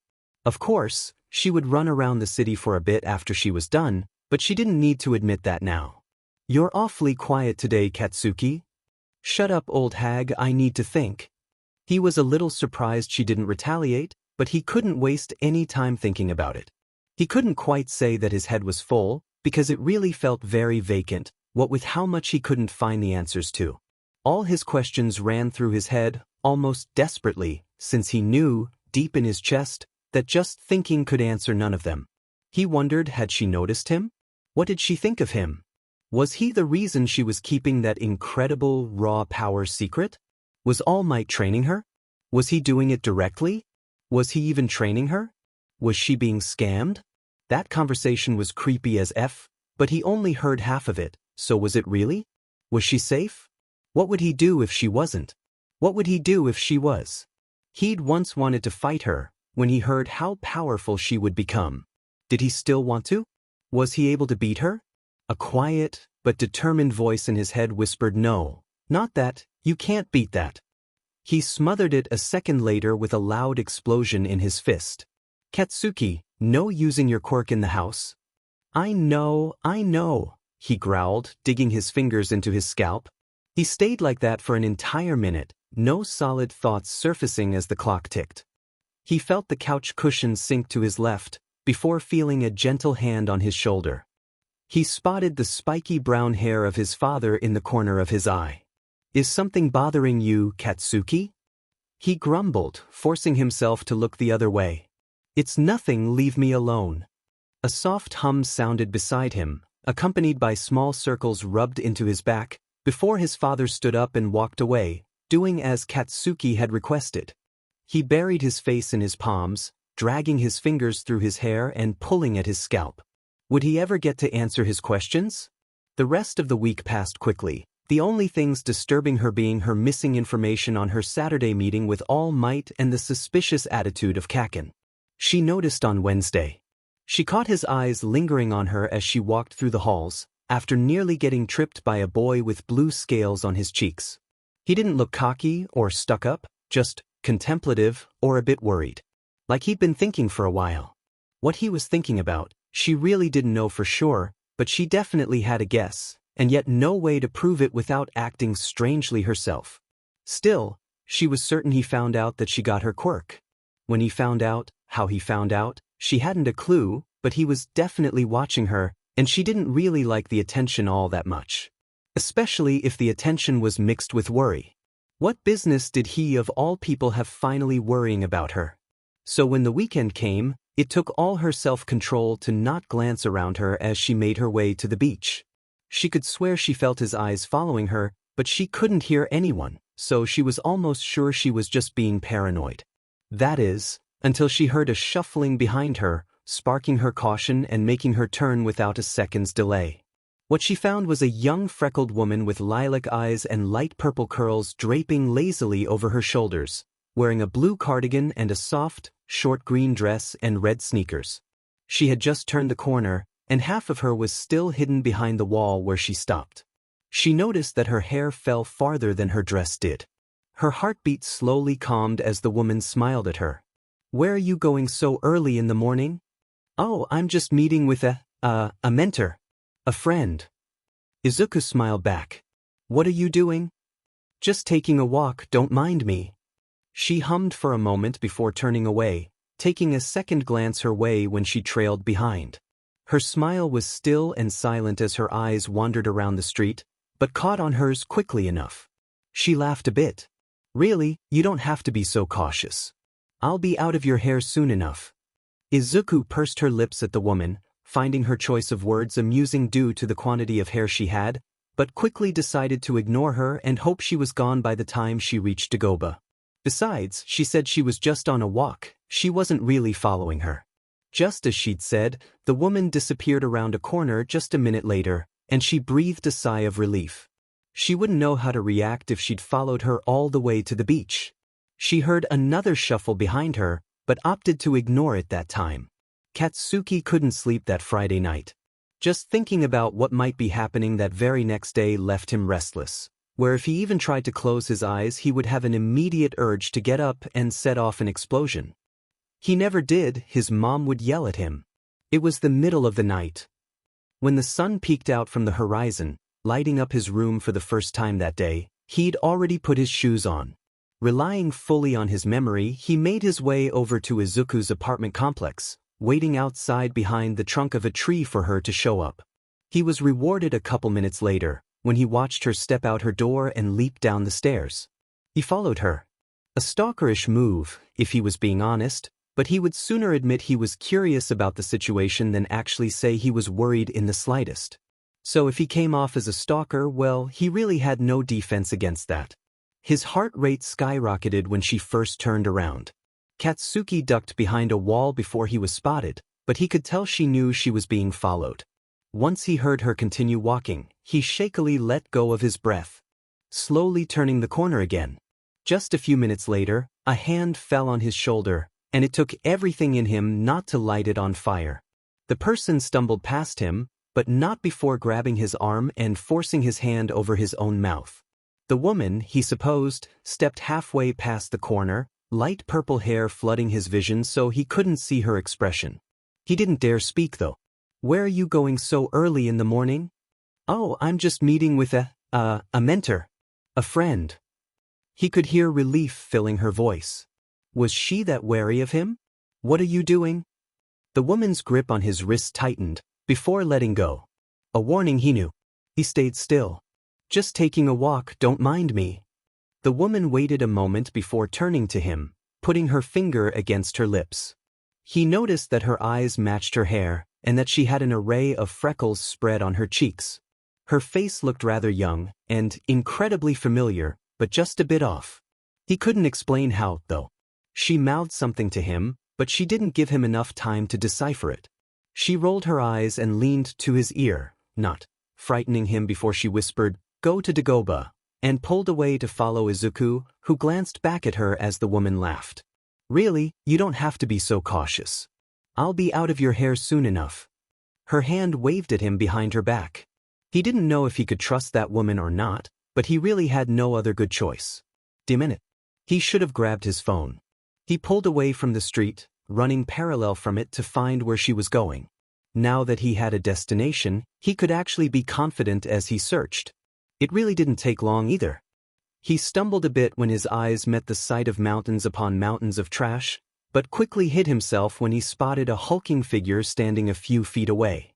S1: Of course, she would run around the city for a bit after she was done, but she didn't need to admit that now. "You're awfully quiet today, Katsuki." "Shut up, old hag, I need to think." He was a little surprised she didn't retaliate, but he couldn't waste any time thinking about it. He couldn't quite say that his head was full, because it really felt very vacant, what with how much he couldn't find the answers to. All his questions ran through his head, almost desperately, since he knew, deep in his chest, that just thinking could answer none of them. He wondered, had she noticed him? What did she think of him? Was he the reason she was keeping that incredible, raw power secret? Was All Might training her? Was he doing it directly? Was he even training her? Was she being scammed? That conversation was creepy as F, but he only heard half of it, so was it really? Was she safe? What would he do if she wasn't? What would he do if she was? He'd once wanted to fight her, when he heard how powerful she would become. Did he still want to? Was he able to beat her? A quiet, but determined voice in his head whispered no, not that, you can't beat that. He smothered it a second later with a loud explosion in his fist. "Katsuki, no using your quirk in the house." I know, he growled, digging his fingers into his scalp. He stayed like that for an entire minute, no solid thoughts surfacing as the clock ticked. He felt the couch cushion sink to his left, before feeling a gentle hand on his shoulder. He spotted the spiky brown hair of his father in the corner of his eye. "Is something bothering you, Katsuki?" He grumbled, forcing himself to look the other way. "It's nothing, leave me alone." A soft hum sounded beside him, accompanied by small circles rubbed into his back, before his father stood up and walked away, doing as Katsuki had requested. He buried his face in his palms, dragging his fingers through his hair and pulling at his scalp. Would he ever get to answer his questions? The rest of the week passed quickly, the only things disturbing her being her missing information on her Saturday meeting with All Might and the suspicious attitude of Kaken. She noticed on Wednesday. She caught his eyes lingering on her as she walked through the halls, after nearly getting tripped by a boy with blue scales on his cheeks. He didn't look cocky or stuck up, just contemplative or a bit worried. Like he'd been thinking for a while. What he was thinking about, she really didn't know for sure, but she definitely had a guess, and yet no way to prove it without acting strangely herself. Still, she was certain he found out that she got her quirk. When he found out, how he found out, she hadn't a clue, but he was definitely watching her, and she didn't really like the attention all that much. Especially if the attention was mixed with worry. What business did he of all people have finally worrying about her? So when the weekend came, it took all her self-control to not glance around her as she made her way to the beach. She could swear she felt his eyes following her, but she couldn't hear anyone, so she was almost sure she was just being paranoid. That is, until she heard a shuffling behind her, sparking her caution and making her turn without a second's delay. What she found was a young freckled woman with lilac eyes and light purple curls draping lazily over her shoulders, wearing a blue cardigan and a soft, short green dress and red sneakers. She had just turned the corner, and half of her was still hidden behind the wall where she stopped. She noticed that her hair fell farther than her dress did. Her heartbeat slowly calmed as the woman smiled at her. "Where are you going so early in the morning?" "Oh, I'm just meeting with a mentor. A friend." Izuku smiled back. "What are you doing?" "Just taking a walk, don't mind me." She hummed for a moment before turning away, taking a second glance her way when she trailed behind. Her smile was still and silent as her eyes wandered around the street, but caught on hers quickly enough. She laughed a bit. "Really, you don't have to be so cautious. I'll be out of your hair soon enough." Izuku pursed her lips at the woman, finding her choice of words amusing due to the quantity of hair she had, but quickly decided to ignore her and hope she was gone by the time she reached Dagoba. Besides, she said she was just on a walk, she wasn't really following her. Just as she'd said, the woman disappeared around a corner just a minute later, and she breathed a sigh of relief. She wouldn't know how to react if she'd followed her all the way to the beach. She heard another shuffle behind her, but opted to ignore it that time. Katsuki couldn't sleep that Friday night. Just thinking about what might be happening that very next day left him restless, where if he even tried to close his eyes he would have an immediate urge to get up and set off an explosion. He never did, his mom would yell at him. It was the middle of the night. When the sun peeked out from the horizon, lighting up his room for the first time that day, he'd already put his shoes on. Relying fully on his memory, he made his way over to Izuku's apartment complex, waiting outside behind the trunk of a tree for her to show up. He was rewarded a couple minutes later, when he watched her step out her door and leap down the stairs. He followed her. A stalkerish move, if he was being honest, but he would sooner admit he was curious about the situation than actually say he was worried in the slightest. So if he came off as a stalker, well, he really had no defense against that. His heart rate skyrocketed when she first turned around. Katsuki ducked behind a wall before he was spotted, but he could tell she knew she was being followed. Once he heard her continue walking, he shakily let go of his breath, slowly turning the corner again. Just a few minutes later, a hand fell on his shoulder, and it took everything in him not to light it on fire. The person stumbled past him, but not before grabbing his arm and forcing his hand over his own mouth. The woman, he supposed, stepped halfway past the corner, light purple hair flooding his vision so he couldn't see her expression. He didn't dare speak though. "Where are you going so early in the morning?" "Oh, I'm just meeting with a mentor. A friend." He could hear relief filling her voice. Was she that wary of him? "What are you doing?" The woman's grip on his wrist tightened, before letting go. A warning he knew. He stayed still. "Just taking a walk, don't mind me." The woman waited a moment before turning to him, putting her finger against her lips. He noticed that her eyes matched her hair, and that she had an array of freckles spread on her cheeks. Her face looked rather young, and incredibly familiar, but just a bit off. He couldn't explain how, though. She mouthed something to him, but she didn't give him enough time to decipher it. She rolled her eyes and leaned to his ear, not frightening him before she whispered, "Go to Dagoba," and pulled away to follow Izuku, who glanced back at her as the woman laughed. "Really, you don't have to be so cautious. I'll be out of your hair soon enough." Her hand waved at him behind her back. He didn't know if he could trust that woman or not, but he really had no other good choice. Damn it. He should have grabbed his phone. He pulled away from the street, running parallel from it to find where she was going. Now that he had a destination, he could actually be confident as he searched. It really didn't take long either. He stumbled a bit when his eyes met the sight of mountains upon mountains of trash, but quickly hid himself when he spotted a hulking figure standing a few feet away.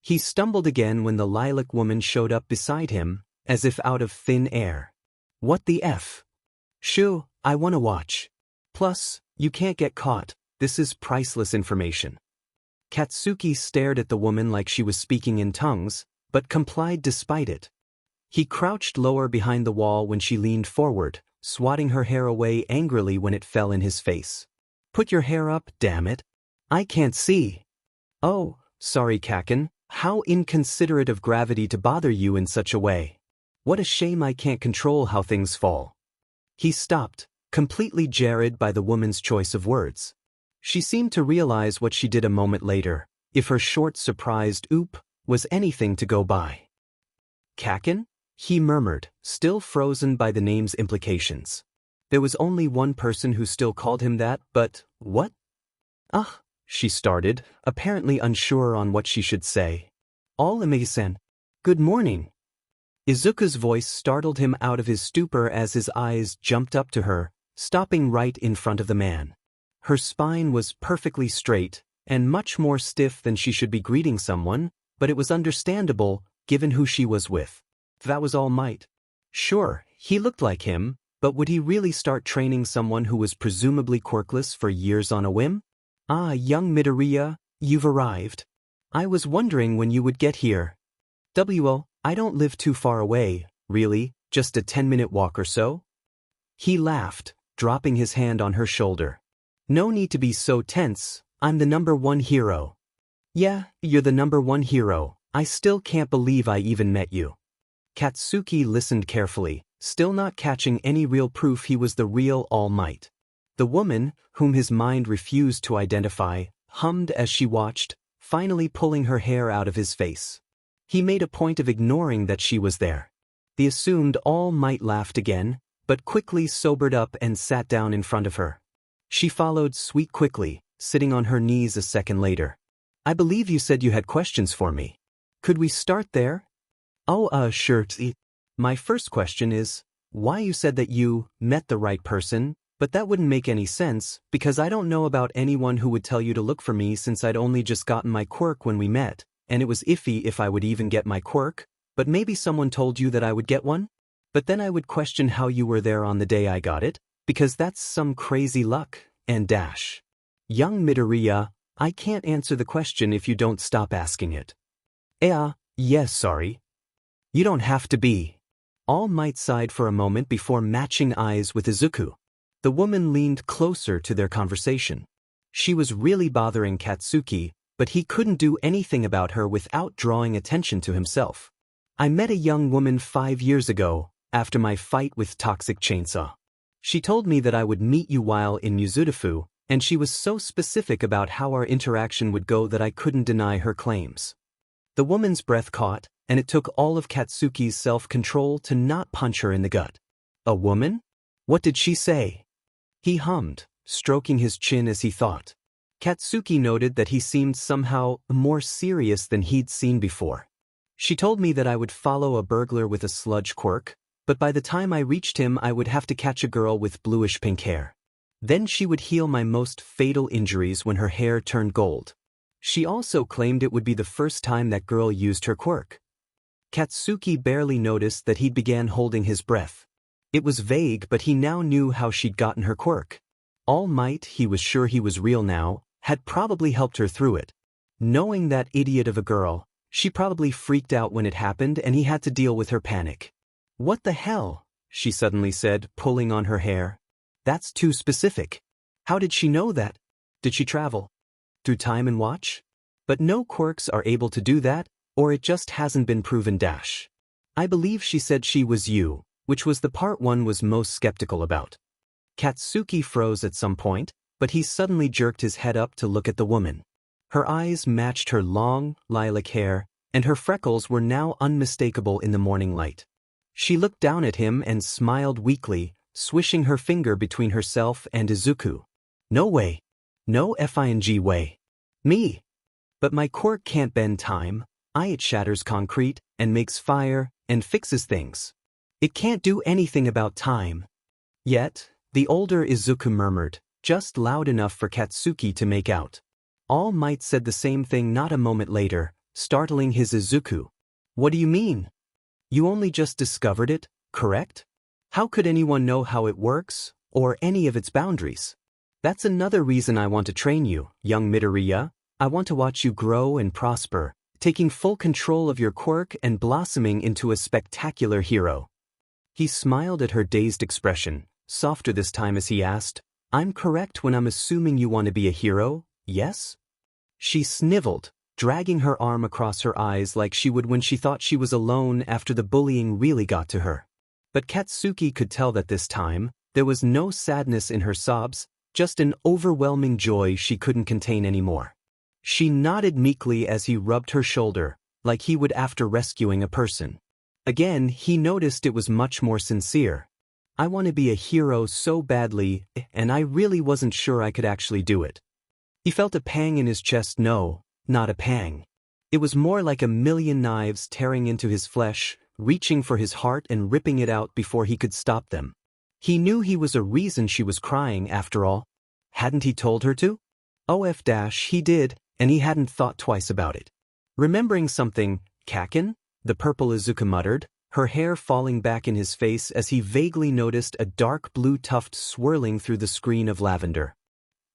S1: He stumbled again when the lilac woman showed up beside him, as if out of thin air. "What the F? Shoo, I wanna watch. Plus, you can't get caught, this is priceless information." Katsuki stared at the woman like she was speaking in tongues, but complied despite it. He crouched lower behind the wall when she leaned forward, swatting her hair away angrily when it fell in his face. "Put your hair up, damn it. I can't see." "Oh, sorry Kaken, how inconsiderate of gravity to bother you in such a way. What a shame I can't control how things fall." He stopped, completely jarred by the woman's choice of words. She seemed to realize what she did a moment later, if her short surprised "oop" was anything to go by. "Kaken?" he murmured, still frozen by the name's implications. There was only one person who still called him that, but what? "Ah," she started, apparently unsure on what she should say. "All amazing. Good morning." Izuku's voice startled him out of his stupor as his eyes jumped up to her, stopping right in front of the man. Her spine was perfectly straight, and much more stiff than she should be greeting someone, but it was understandable, given who she was with. That was All Might. Sure, he looked like him, but would he really start training someone who was presumably quirkless for years on a whim? "Ah, young Midoriya, you've arrived. I was wondering when you would get here. I don't live too far away, really, just a 10-minute walk or so." He laughed, dropping his hand on her shoulder. "No need to be so tense, I'm the #1 hero." "Yeah, you're the #1 hero, I still can't believe I even met you." Katsuki listened carefully, still not catching any real proof he was the real All Might. The woman, whom his mind refused to identify, hummed as she watched, finally pulling her hair out of his face. He made a point of ignoring that she was there. The assumed All Might laughed again, but quickly sobered up and sat down in front of her. She followed suit quickly, sitting on her knees a second later. "I believe you said you had questions for me. Could we start there?" "Oh, sure. My first question is, why you said that you met the right person, but that wouldn't make any sense, because I don't know about anyone who would tell you to look for me since I'd only just gotten my quirk when we met, and it was iffy if I would even get my quirk, but maybe someone told you that I would get one? But then I would question how you were there on the day I got it, because that's some crazy luck, and dash. Young Midoriya, I can't answer the question if you don't stop asking it." Yes, sorry. "You don't have to be." All Might sighed for a moment before matching eyes with Izuku. The woman leaned closer to their conversation. She was really bothering Katsuki, but he couldn't do anything about her without drawing attention to himself. "I met a young woman 5 years ago, after my fight with Toxic Chainsaw. She told me that I would meet you while in Muzutafu, and she was so specific about how our interaction would go that I couldn't deny her claims." The woman's breath caught, and it took all of Katsuki's self-control to not punch her in the gut. "A woman? What did she say?" He hummed, stroking his chin as he thought. Katsuki noted that he seemed somehow more serious than he'd seen before. "She told me that I would follow a burglar with a sludge quirk, but by the time I reached him I would have to catch a girl with bluish-pink hair. Then she would heal my most fatal injuries when her hair turned gold. She also claimed it would be the first time that girl used her quirk." Katsuki barely noticed that he began holding his breath. It was vague, but he now knew how she'd gotten her quirk. All Might, he was sure he was real now, had probably helped her through it. Knowing that idiot of a girl, she probably freaked out when it happened and he had to deal with her panic. "What the hell?" she suddenly said, pulling on her hair. "That's too specific. How did she know that?" Did she travel through time and watch? But no quirks are able to do that, or it just hasn't been proven. I believe she said she was you, which was the part one was most skeptical about. Katsuki froze at some point, but he suddenly jerked his head up to look at the woman. Her eyes matched her long, lilac hair, and her freckles were now unmistakable in the morning light. She looked down at him and smiled weakly, swishing her finger between herself and Izuku. No way. No fing way. Me. But my quirk can't bend time. It shatters concrete, and makes fire, and fixes things. It can't do anything about time. Yet, the older Izuku murmured, just loud enough for Katsuki to make out. All Might said the same thing not a moment later, startling his Izuku. What do you mean? You only just discovered it, correct? How could anyone know how it works, or any of its boundaries? That's another reason I want to train you, young Midoriya. I want to watch you grow and prosper, taking full control of your quirk and blossoming into a spectacular hero. He smiled at her dazed expression, softer this time as he asked, I'm correct when I'm assuming you want to be a hero, yes? She sniveled, dragging her arm across her eyes like she would when she thought she was alone after the bullying really got to her. But Katsuki could tell that this time, there was no sadness in her sobs, just an overwhelming joy she couldn't contain anymore. She nodded meekly as he rubbed her shoulder, like he would after rescuing a person. Again, he noticed it was much more sincere. I want to be a hero so badly, and I really wasn't sure I could actually do it. He felt a pang in his chest. No, not a pang. It was more like a million knives tearing into his flesh, reaching for his heart and ripping it out before he could stop them. He knew he was a reason she was crying after all. Hadn't he told her to? He did, and he hadn't thought twice about it. Remembering something, Kakin? The purple Izuku muttered, her hair falling back in his face as he vaguely noticed a dark blue tuft swirling through the screen of lavender.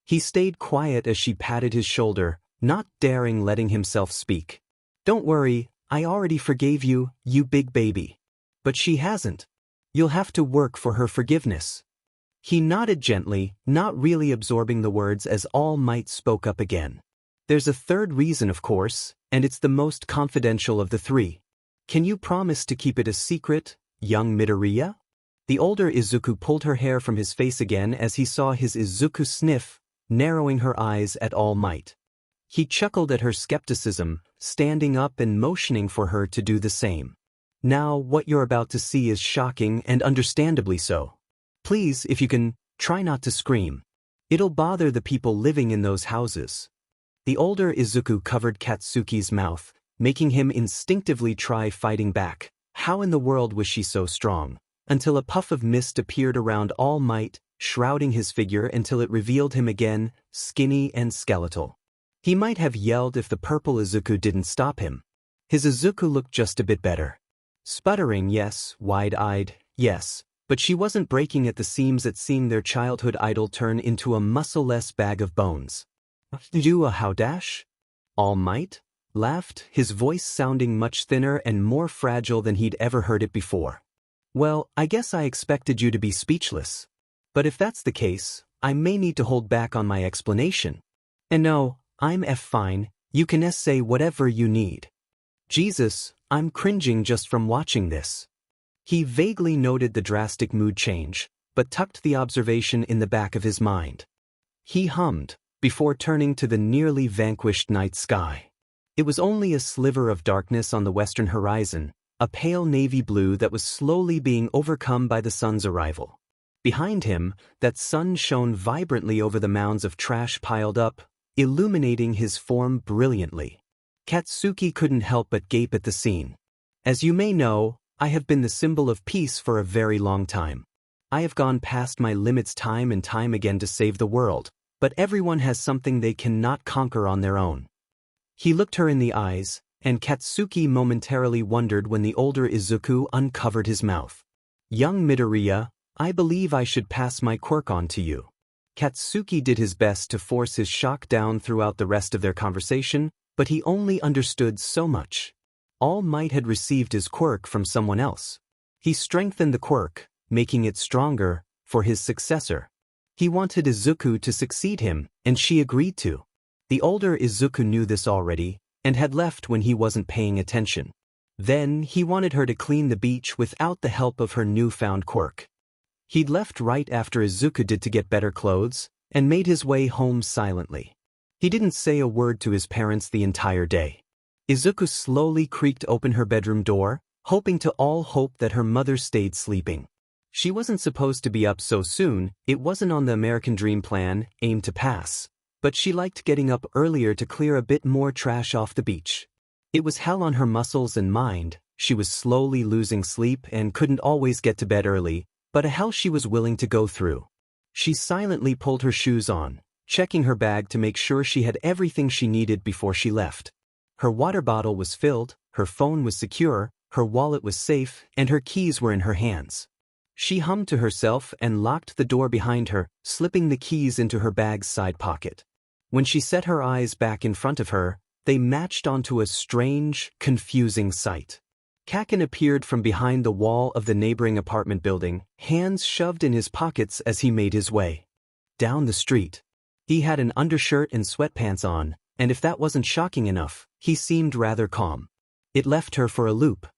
S1: He stayed quiet as she patted his shoulder, not daring letting himself speak. Don't worry, I already forgave you, you big baby. But she hasn't. You'll have to work for her forgiveness. He nodded gently, not really absorbing the words as All Might spoke up again. There's a third reason, of course, and it's the most confidential of the three. Can you promise to keep it a secret, young Midoriya? The older Izuku pulled her hair from his face again as he saw his Izuku sniff, narrowing her eyes at All Might. He chuckled at her skepticism, standing up and motioning for her to do the same. Now, what you're about to see is shocking and understandably so. Please, if you can, try not to scream. It'll bother the people living in those houses. The older Izuku covered Katsuki's mouth, making him instinctively try fighting back. How in the world was she so strong? Until a puff of mist appeared around All Might, shrouding his figure until it revealed him again, skinny and skeletal. He might have yelled if the purple Izuku didn't stop him. His Izuku looked just a bit better. Sputtering, yes, wide-eyed, yes, but she wasn't breaking at the seams at seeing their childhood idol turn into a muscle-less bag of bones. Do a how dash? All Might laughed, his voice sounding much thinner and more fragile than he'd ever heard it before. Well, I guess I expected you to be speechless. But if that's the case, I may need to hold back on my explanation. And no, I'm fine, you can say whatever you need. Jesus, I'm cringing just from watching this. He vaguely noted the drastic mood change, but tucked the observation in the back of his mind. He hummed, before turning to the nearly vanquished night sky. It was only a sliver of darkness on the western horizon, a pale navy blue that was slowly being overcome by the sun's arrival. Behind him, that sun shone vibrantly over the mounds of trash piled up, illuminating his form brilliantly. Katsuki couldn't help but gape at the scene. As you may know, I have been the symbol of peace for a very long time. I have gone past my limits time and time again to save the world, but everyone has something they cannot conquer on their own. He looked her in the eyes, and Katsuki momentarily wondered when the older Izuku uncovered his mouth. Young Midoriya, I believe I should pass my quirk on to you. Katsuki did his best to force his shock down throughout the rest of their conversation, but he only understood so much. All Might had received his quirk from someone else. He strengthened the quirk, making it stronger, for his successor. He wanted Izuku to succeed him, and she agreed to. The older Izuku knew this already, and had left when he wasn't paying attention. Then, he wanted her to clean the beach without the help of her newfound quirk. He'd left right after Izuku did to get better clothes, and made his way home silently. He didn't say a word to his parents the entire day. Izuku slowly creaked open her bedroom door, hoping to all hope that her mother stayed sleeping. She wasn't supposed to be up so soon, it wasn't on the American Dream plan, aimed to pass. But she liked getting up earlier to clear a bit more trash off the beach. It was hell on her muscles and mind, she was slowly losing sleep and couldn't always get to bed early, but a hell she was willing to go through. She silently pulled her shoes on, checking her bag to make sure she had everything she needed before she left. Her water bottle was filled, her phone was secure, her wallet was safe, and her keys were in her hands. She hummed to herself and locked the door behind her, slipping the keys into her bag's side pocket. When she set her eyes back in front of her, they matched onto a strange, confusing sight. Kaken appeared from behind the wall of the neighboring apartment building, hands shoved in his pockets as he made his way down the street. He had an undershirt and sweatpants on, and if that wasn't shocking enough, he seemed rather calm. It left her for a loop.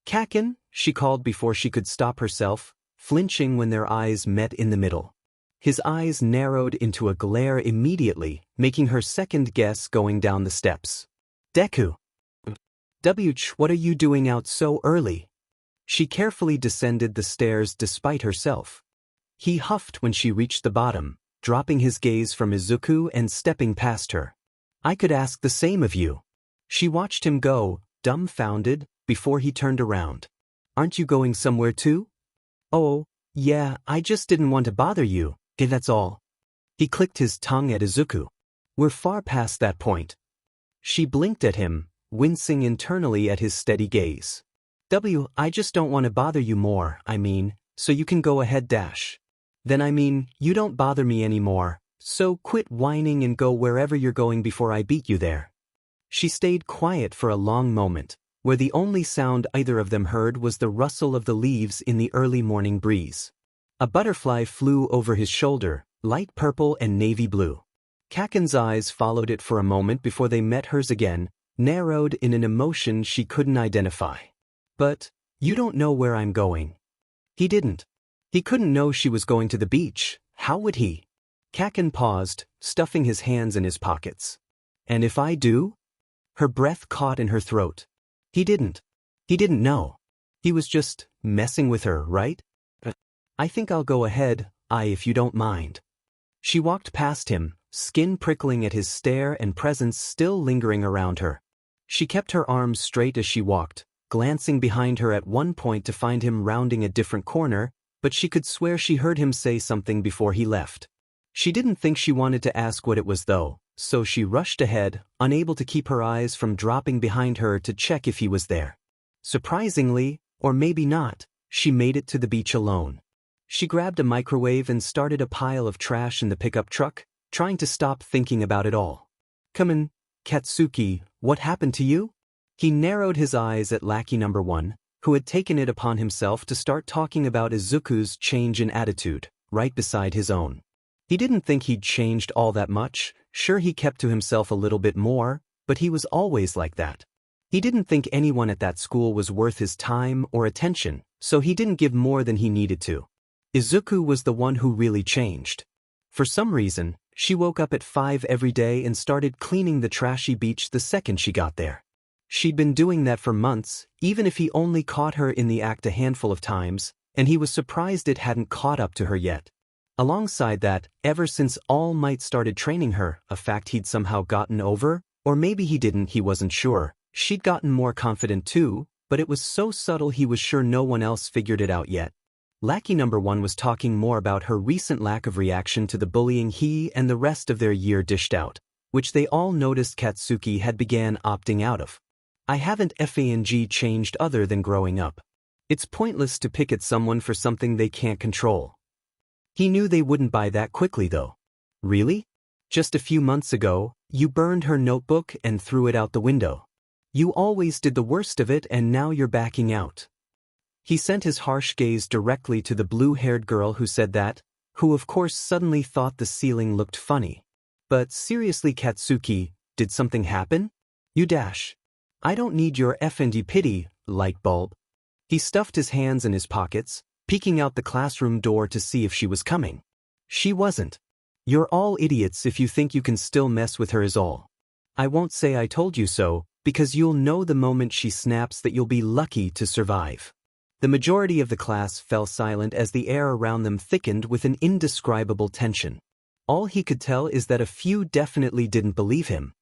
S1: "Kaken," she called before she could stop herself, flinching when their eyes met in the middle. His eyes narrowed into a glare immediately, making her second guess going down the steps. "Deku. What are you doing out so early?" She carefully descended the stairs despite herself. He huffed when she reached the bottom, dropping his gaze from Izuku and stepping past her. "I could ask the same of you." She watched him go, dumbfounded, before he turned around. "Aren't you going somewhere too?" "Oh, yeah, I just didn't want to bother you, that's all." He clicked his tongue at Izuku. "We're far past that point." She blinked at him, wincing internally at his steady gaze. I just don't want to bother you more, so you can go ahead dash. Then you don't bother me anymore, so quit whining and go wherever you're going before I beat you there." She stayed quiet for a long moment, where the only sound either of them heard was the rustle of the leaves in the early morning breeze. A butterfly flew over his shoulder, light purple and navy blue. Kaken's eyes followed it for a moment before they met hers again, narrowed in an emotion she couldn't identify. "But, you don't know where I'm going." He didn't. He couldn't know she was going to the beach, how would he? Kaken paused, stuffing his hands in his pockets. "And if I do?" Her breath caught in her throat. He didn't. He didn't know. He was just messing with her, right? "I think I'll go ahead, if you don't mind." She walked past him, skin prickling at his stare and presence still lingering around her. She kept her arms straight as she walked, glancing behind her at one point to find him rounding a different corner, but she could swear she heard him say something before he left. She didn't think she wanted to ask what it was though, so she rushed ahead, unable to keep her eyes from dropping behind her to check if he was there. Surprisingly, or maybe not, she made it to the beach alone. She grabbed a microwave and started a pile of trash in the pickup truck, trying to stop thinking about it all. "Come on, Katsuki, what happened to you?" He narrowed his eyes at lackey number 1, who had taken it upon himself to start talking about Izuku's change in attitude, right beside his own. He didn't think he'd changed all that much, sure he kept to himself a little bit more, but he was always like that. He didn't think anyone at that school was worth his time or attention, so he didn't give more than he needed to. Izuku was the one who really changed. For some reason, she woke up at 5 every day and started cleaning the trashy beach the second she got there. She'd been doing that for months, even if he only caught her in the act a handful of times, and he was surprised it hadn't caught up to her yet. Alongside that, ever since All Might started training her, a fact he'd somehow gotten over, or maybe he didn't, he wasn't sure, she'd gotten more confident too, but it was so subtle he was sure no one else figured it out yet. Lackey number 1 was talking more about her recent lack of reaction to the bullying he and the rest of their year dished out, which they all noticed Katsuki had began opting out of. "I haven't changed other than growing up. It's pointless to pick at someone for something they can't control." He knew they wouldn't buy that quickly though. "Really? Just a few months ago, you burned her notebook and threw it out the window. You always did the worst of it and now you're backing out." He sent his harsh gaze directly to the blue-haired girl who said that, who of course suddenly thought the ceiling looked funny. But seriously, Katsuki, did something happen? You dash. I don't need your F&D pity, light bulb. He stuffed his hands in his pockets, peeking out the classroom door to see if she was coming. She wasn't. You're all idiots if you think you can still mess with her is all. I won't say I told you so, because you'll know the moment she snaps that you'll be lucky to survive. The majority of the class fell silent as the air around them thickened with an indescribable tension. All he could tell is that a few definitely didn't believe him.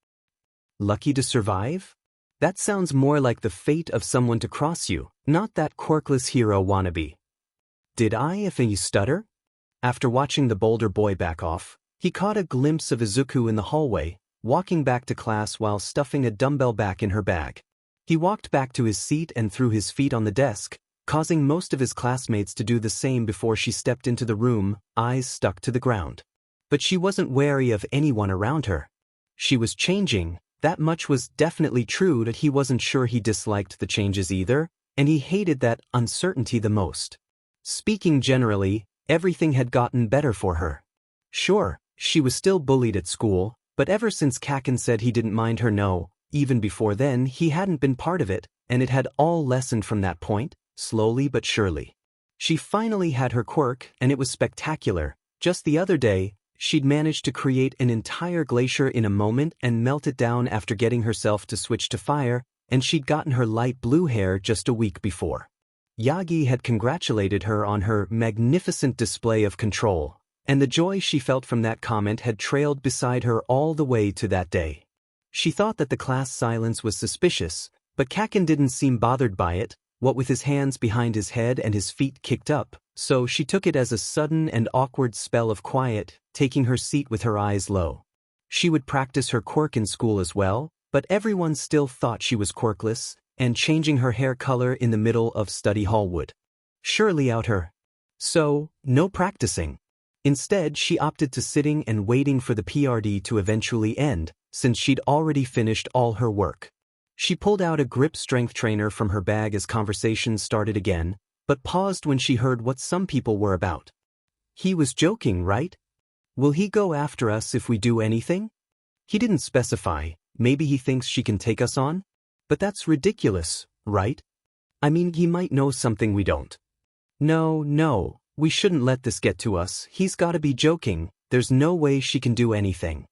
S1: Lucky to survive? That sounds more like the fate of someone to cross you, not that quirkless hero wannabe. Did I if you stutter? After watching the boulder boy back off, he caught a glimpse of Izuku in the hallway, walking back to class while stuffing a dumbbell back in her bag. He walked back to his seat and threw his feet on the desk, causing most of his classmates to do the same before she stepped into the room, eyes stuck to the ground. But she wasn't wary of anyone around her. She was changing. That much was definitely true, that he wasn't sure he disliked the changes either, and he hated that uncertainty the most. Speaking generally, everything had gotten better for her. Sure, she was still bullied at school, but ever since Kaken said he didn't mind her even before then he hadn't been part of it, and it had all lessened from that point, slowly but surely. She finally had her quirk, and it was spectacular. Just the other day, she'd managed to create an entire glacier in a moment and melt it down after getting herself to switch to fire, and she'd gotten her light blue hair just a week before. Yagi had congratulated her on her magnificent display of control, and the joy she felt from that comment had trailed beside her all the way to that day. She thought that the class silence was suspicious, but Kaken didn't seem bothered by it, what with his hands behind his head and his feet kicked up, so she took it as a sudden and awkward spell of quiet, taking her seat with her eyes low. She would practice her quirk in school as well, but everyone still thought she was quirkless, and changing her hair color in the middle of study hall would surely out her. So, no practicing. Instead, she opted to sitting and waiting for the PRD to eventually end, since she'd already finished all her work. She pulled out a grip strength trainer from her bag as conversations started again, but paused when she heard what some people were about. He was joking, right? Will he go after us if we do anything? He didn't specify. Maybe he thinks she can take us on? But that's ridiculous, right? I mean, he might know something we don't. No, we shouldn't let this get to us. He's gotta be joking. There's no way she can do anything.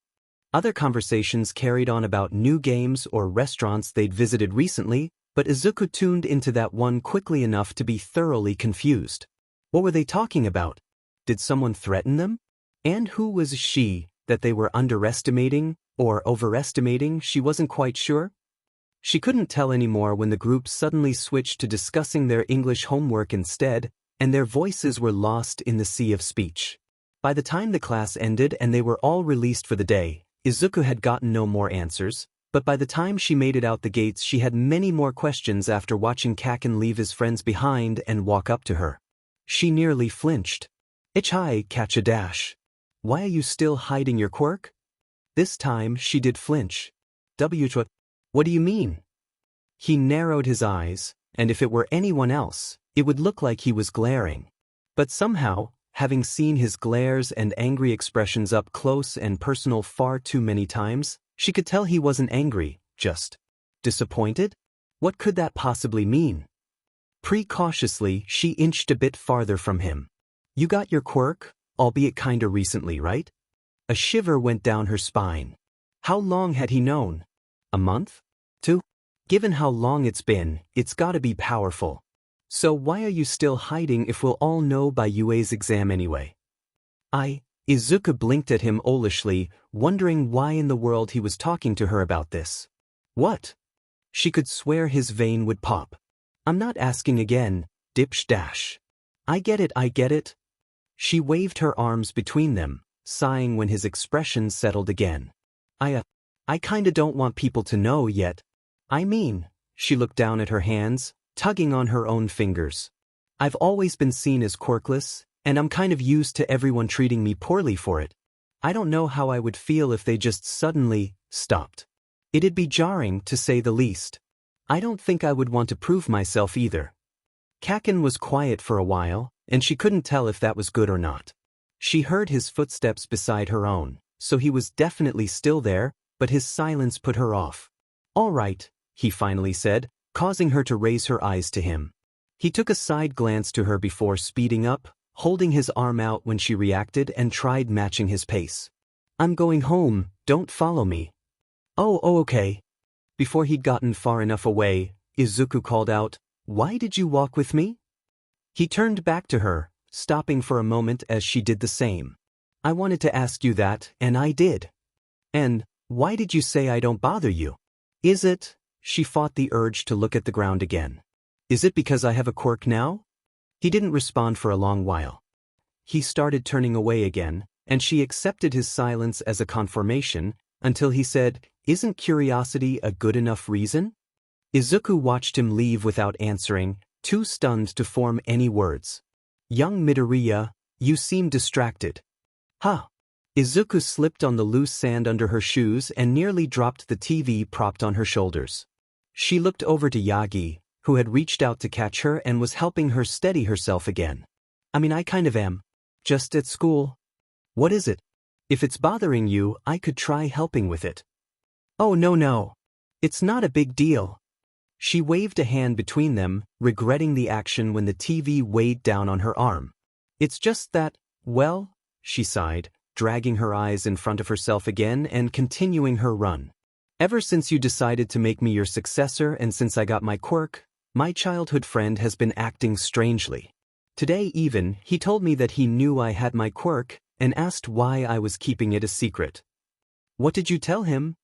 S1: Other conversations carried on about new games or restaurants they'd visited recently, but Izuku tuned into that one quickly enough to be thoroughly confused. What were they talking about? Did someone threaten them? And who was she that they were underestimating or overestimating? She wasn't quite sure. She couldn't tell anymore when the group suddenly switched to discussing their English homework instead, and their voices were lost in the sea of speech. By the time the class ended and they were all released for the day, Izuku had gotten no more answers, but by the time she made it out the gates she had many more questions after watching Kaken leave his friends behind and walk up to her. She nearly flinched. "Ichai, catch a dash. Why are you still hiding your quirk?" This time she did flinch. What do you mean?" He narrowed his eyes, and if it were anyone else, it would look like he was glaring. But somehow, having seen his glares and angry expressions up close and personal far too many times, she could tell he wasn't angry, just disappointed? What could that possibly mean? Precautiously, she inched a bit farther from him. "You got your quirk, albeit kinda recently, right?" A shiver went down her spine. How long had he known? A month? 2? Given how long it's been, it's gotta be powerful. So why are you still hiding if we'll all know by UA's exam anyway? Izuku blinked at him owlishly, wondering why in the world he was talking to her about this. What? She could swear his vein would pop. "I'm not asking again, dipsh dash. I get it. She waved her arms between them, sighing when his expression settled again. I kinda don't want people to know yet. I mean," she looked down at her hands, tugging on her own fingers. "I've always been seen as quirkless, and I'm kind of used to everyone treating me poorly for it. I don't know how I would feel if they just suddenly stopped. It'd be jarring, to say the least. I don't think I would want to prove myself either." Kaken was quiet for a while, and she couldn't tell if that was good or not. She heard his footsteps beside her own, so he was definitely still there, but his silence put her off. "All right," he finally said, causing her to raise her eyes to him. He took a side glance to her before speeding up, holding his arm out when she reacted and tried matching his pace. "I'm going home, don't follow me." Oh, okay." Before he'd gotten far enough away, Izuku called out, "Why did you walk with me?" He turned back to her, stopping for a moment as she did the same. "I wanted to ask you that, and I did." "And why did you say I don't bother you?" "Is it?" She fought the urge to look at the ground again. "Is it because I have a quirk now?" He didn't respond for a long while. He started turning away again, and she accepted his silence as a confirmation, until he said, "Isn't curiosity a good enough reason?" Izuku watched him leave without answering, too stunned to form any words. "Young Midoriya, you seem distracted." "Huh." Izuku slipped on the loose sand under her shoes and nearly dropped the TV propped on her shoulders. She looked over to Yagi, who had reached out to catch her and was helping her steady herself again. "I mean, I kind of am. Just at school." "What is it? If it's bothering you, I could try helping with it." "Oh no. It's not a big deal." She waved a hand between them, regretting the action when the TV weighed down on her arm. "It's just that, well," she sighed, dragging her eyes in front of herself again and continuing her run. "Ever since you decided to make me your successor and since I got my quirk, my childhood friend has been acting strangely. Today even, he told me that he knew I had my quirk and asked why I was keeping it a secret." "What did you tell him?"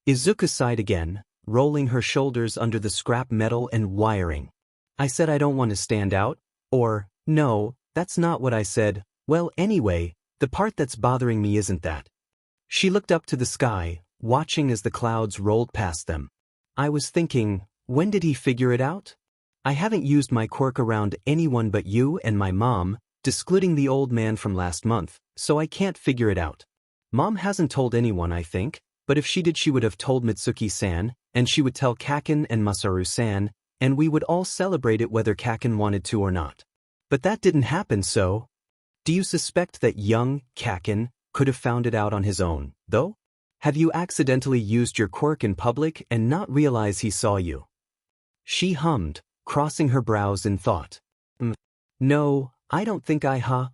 S1: Izuku sighed again, rolling her shoulders under the scrap metal and wiring. "I said I don't want to stand out, or, no, that's not what I said. Well, anyway, the part that's bothering me isn't that." She looked up to the sky, watching as the clouds rolled past them. "I was thinking, when did he figure it out? I haven't used my quirk around anyone but you and my mom, excluding the old man from last month, so I can't figure it out. Mom hasn't told anyone, I think, but if she did she would have told Mitsuki-san, and she would tell Kaken and Masaru-san, and we would all celebrate it whether Kaken wanted to or not. But that didn't happen, so... Do you suspect that young Kaken could have found it out on his own, though? Have you accidentally used your quirk in public and not realize he saw you?" She hummed, crossing her brows in thought. No, I don't think I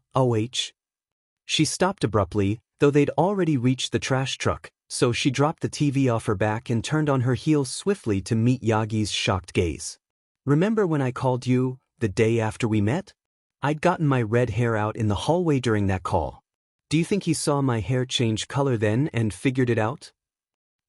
S1: She stopped abruptly, though they'd already reached the trash truck, so she dropped the TV off her back and turned on her heels swiftly to meet Yagi's shocked gaze. "Remember when I called you, the day after we met? I'd gotten my red hair out in the hallway during that call. Do you think he saw my hair change color then and figured it out?"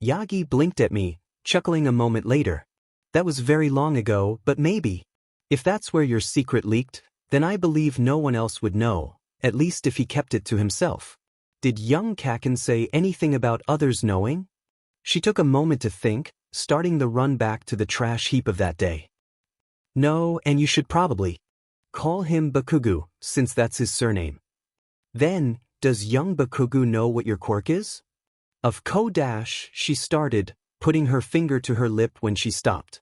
S1: Yagi blinked at me, chuckling a moment later. "That was very long ago, but maybe. If that's where your secret leaked, then I believe no one else would know, at least if he kept it to himself. Did young Kaken say anything about others knowing?" She took a moment to think, starting the run back to the trash heap of that day. "No, and you should probably call him Bakugu, since that's his surname." "Then, does young Bakugu know what your quirk is?" "Of Kodash," she started, putting her finger to her lip when she stopped.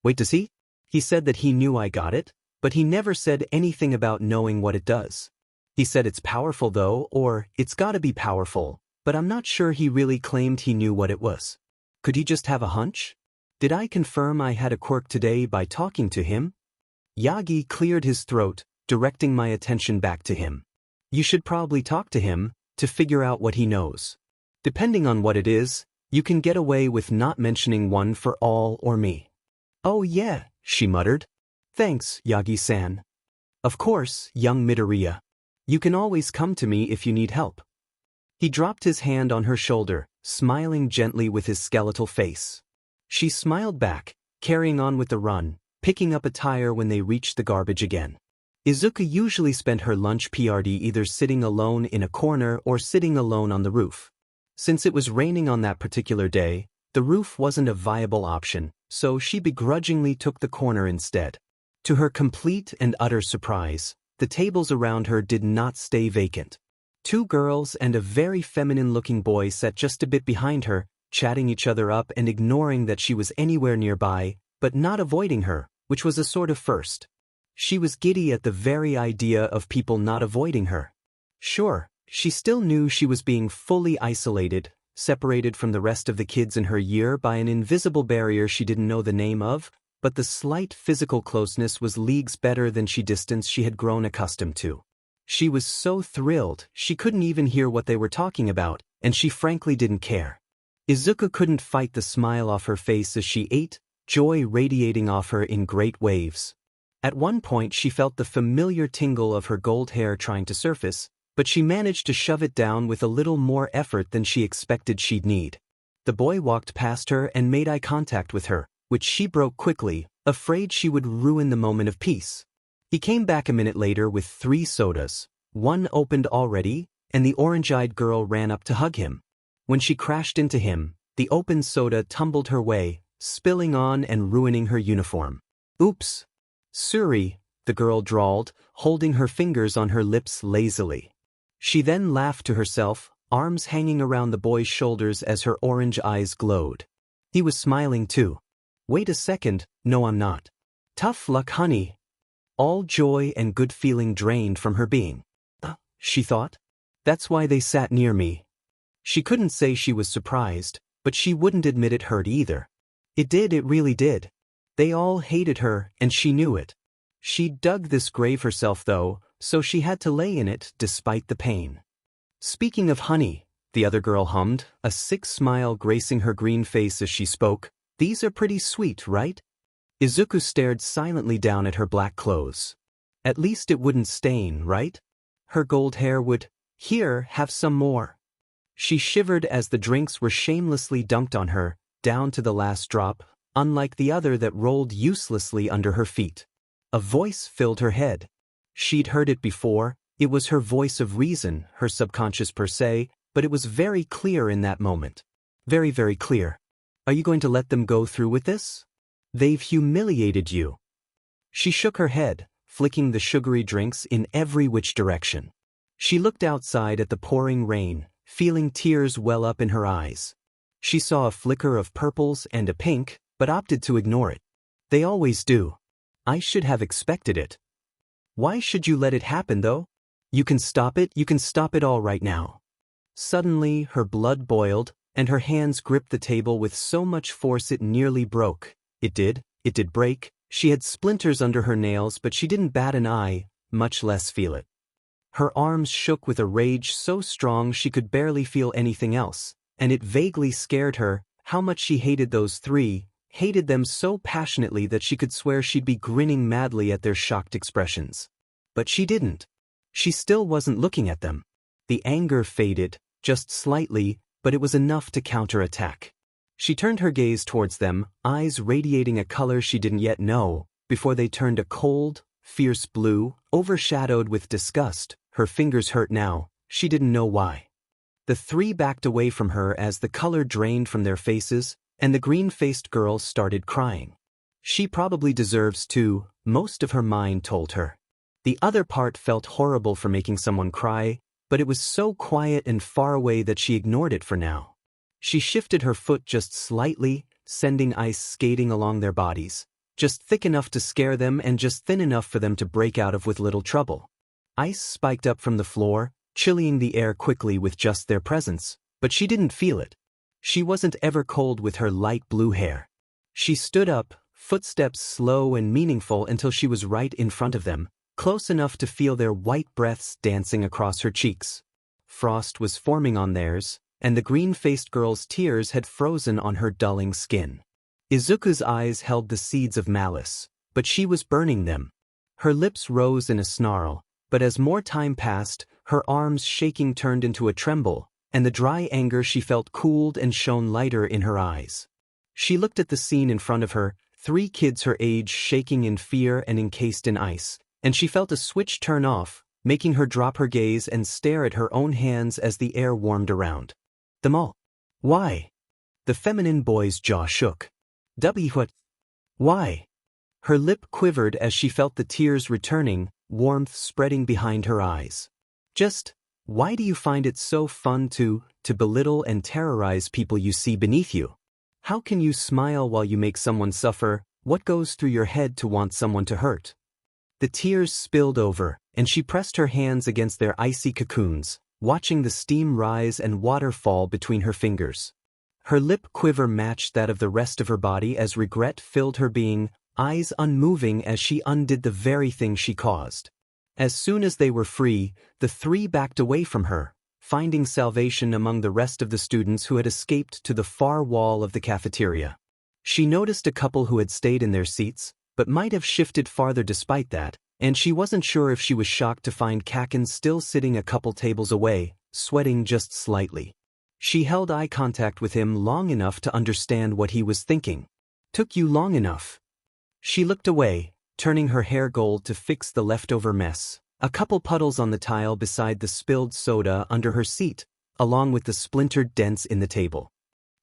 S1: "Wait, does he?" "He said that he knew I got it, but he never said anything about knowing what it does. He said it's powerful though, or it's gotta be powerful, but I'm not sure he really claimed he knew what it was. Could he just have a hunch? Did I confirm I had a quirk today by talking to him?" Yagi cleared his throat, directing my attention back to him. "You should probably talk to him, to figure out what he knows. Depending on what it is, you can get away with not mentioning one for all or me." "Oh yeah," she muttered. "Thanks, Yagi-san." "Of course, young Midoriya. You can always come to me if you need help." He dropped his hand on her shoulder, smiling gently with his skeletal face. She smiled back, carrying on with the run, picking up a tire when they reached the garbage again. Izuku usually spent her lunch PRD either sitting alone in a corner or sitting alone on the roof. Since it was raining on that particular day, the roof wasn't a viable option, so she begrudgingly took the corner instead. To her complete and utter surprise, the tables around her did not stay vacant. 2 girls and a very feminine-looking boy sat just a bit behind her, chatting each other up and ignoring that she was anywhere nearby, but not avoiding her, which was a sort of first. She was giddy at the very idea of people not avoiding her. Sure, she still knew she was being fully isolated, separated from the rest of the kids in her year by an invisible barrier she didn't know the name of, but the slight physical closeness was leagues better than distance she had grown accustomed to. She was so thrilled, she couldn't even hear what they were talking about, and she frankly didn't care. Izuku couldn't fight the smile off her face as she ate, joy radiating off her in great waves. At one point she felt the familiar tingle of her gold hair trying to surface, but she managed to shove it down with a little more effort than she expected she'd need. The boy walked past her and made eye contact with her, which she broke quickly, afraid she would ruin the moment of peace. He came back a minute later with 3 sodas, one opened already, and the orange-eyed girl ran up to hug him. When she crashed into him, the open soda tumbled her way, spilling on and ruining her uniform. Oops. Sorry, the girl drawled, holding her fingers on her lips lazily. She then laughed to herself, arms hanging around the boy's shoulders as her orange eyes glowed. He was smiling too. Wait a second, no I'm not. Tough luck, honey. All joy and good feeling drained from her being. She thought. That's why they sat near me. She couldn't say she was surprised, but she wouldn't admit it hurt either. It really did. They all hated her, and she knew it. She dug this grave herself though, so she had to lay in it despite the pain. Speaking of honey, the other girl hummed, a sick smile gracing her green face as she spoke, these are pretty sweet, right? Izuku stared silently down at her black clothes. At least it wouldn't stain, right? Her gold hair would. Here, have some more. She shivered as the drinks were shamelessly dunked on her, down to the last drop, unlike the other that rolled uselessly under her feet. A voice filled her head. She'd heard it before, it was her voice of reason, her subconscious per se, but it was very clear in that moment. Very, very clear. Are you going to let them go through with this? They've humiliated you. She shook her head, flicking the sugary drinks in every which direction. She looked outside at the pouring rain, feeling tears well up in her eyes. She saw a flicker of purples and a pink, but opted to ignore it. They always do. I should have expected it. Why should you let it happen though? You can stop it all right now. Suddenly her blood boiled, and her hands gripped the table with so much force it nearly broke. It did break. She had splinters under her nails, but she didn't bat an eye, much less feel it. Her arms shook with a rage so strong she could barely feel anything else, and it vaguely scared her how much she hated those 3, hated them so passionately that she could swear she'd be grinning madly at their shocked expressions. But she didn't. She still wasn't looking at them. The anger faded, just slightly, but it was enough to counterattack. She turned her gaze towards them, eyes radiating a color she didn't yet know, before they turned a cold, fierce blue, overshadowed with disgust. Her fingers hurt now, she didn't know why. The 3 backed away from her as the color drained from their faces, and the green-faced girl started crying. She probably deserves to, most of her mind told her. The other part felt horrible for making someone cry, but it was so quiet and far away that she ignored it for now. She shifted her foot just slightly, sending ice skating along their bodies, just thick enough to scare them and just thin enough for them to break out of with little trouble. Ice spiked up from the floor, chilling the air quickly with just their presence, but she didn't feel it. She wasn't ever cold with her light blue hair. She stood up, footsteps slow and meaningful until she was right in front of them, close enough to feel their white breaths dancing across her cheeks. Frost was forming on theirs, and the green-faced girl's tears had frozen on her dulling skin. Izuku's eyes held the seeds of malice, but she was burning them. Her lips rose in a snarl, but as more time passed, her arms shaking turned into a tremble, and the dry anger she felt cooled and shone lighter in her eyes. She looked at the scene in front of her, 3 kids her age shaking in fear and encased in ice, and she felt a switch turn off, making her drop her gaze and stare at her own hands as the air warmed around. Them all. Why? The feminine boy's jaw shook. What? Why? Her lip quivered as she felt the tears returning, warmth spreading behind her eyes. Just, why do you find it so fun to belittle and terrorize people you see beneath you? How can you smile while you make someone suffer? What goes through your head to want someone to hurt? The tears spilled over, and she pressed her hands against their icy cocoons, watching the steam rise and water fall between her fingers. Her lip quiver matched that of the rest of her body as regret filled her being, eyes unmoving as she undid the very thing she caused. As soon as they were free, the three backed away from her, finding salvation among the rest of the students who had escaped to the far wall of the cafeteria. She noticed a couple who had stayed in their seats, but might have shifted farther despite that, and she wasn't sure if she was shocked to find Kaken still sitting a couple tables away, sweating just slightly. She held eye contact with him long enough to understand what he was thinking. "Took you long enough." She looked away, turning her hair gold to fix the leftover mess. A couple puddles on the tile beside the spilled soda under her seat, along with the splintered dents in the table.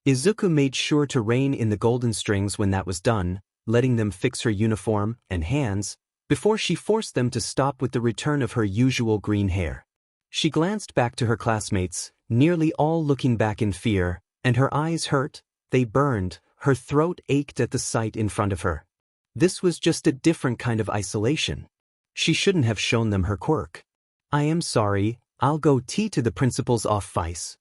S1: Izuku made sure to rein in the golden strings when that was done, letting them fix her uniform and hands, before she forced them to stop with the return of her usual green hair. She glanced back to her classmates, nearly all looking back in fear, and her eyes hurt, they burned, her throat ached at the sight in front of her. This was just a different kind of isolation. She shouldn't have shown them her quirk. "I am sorry, I'll go tea to the principal's office."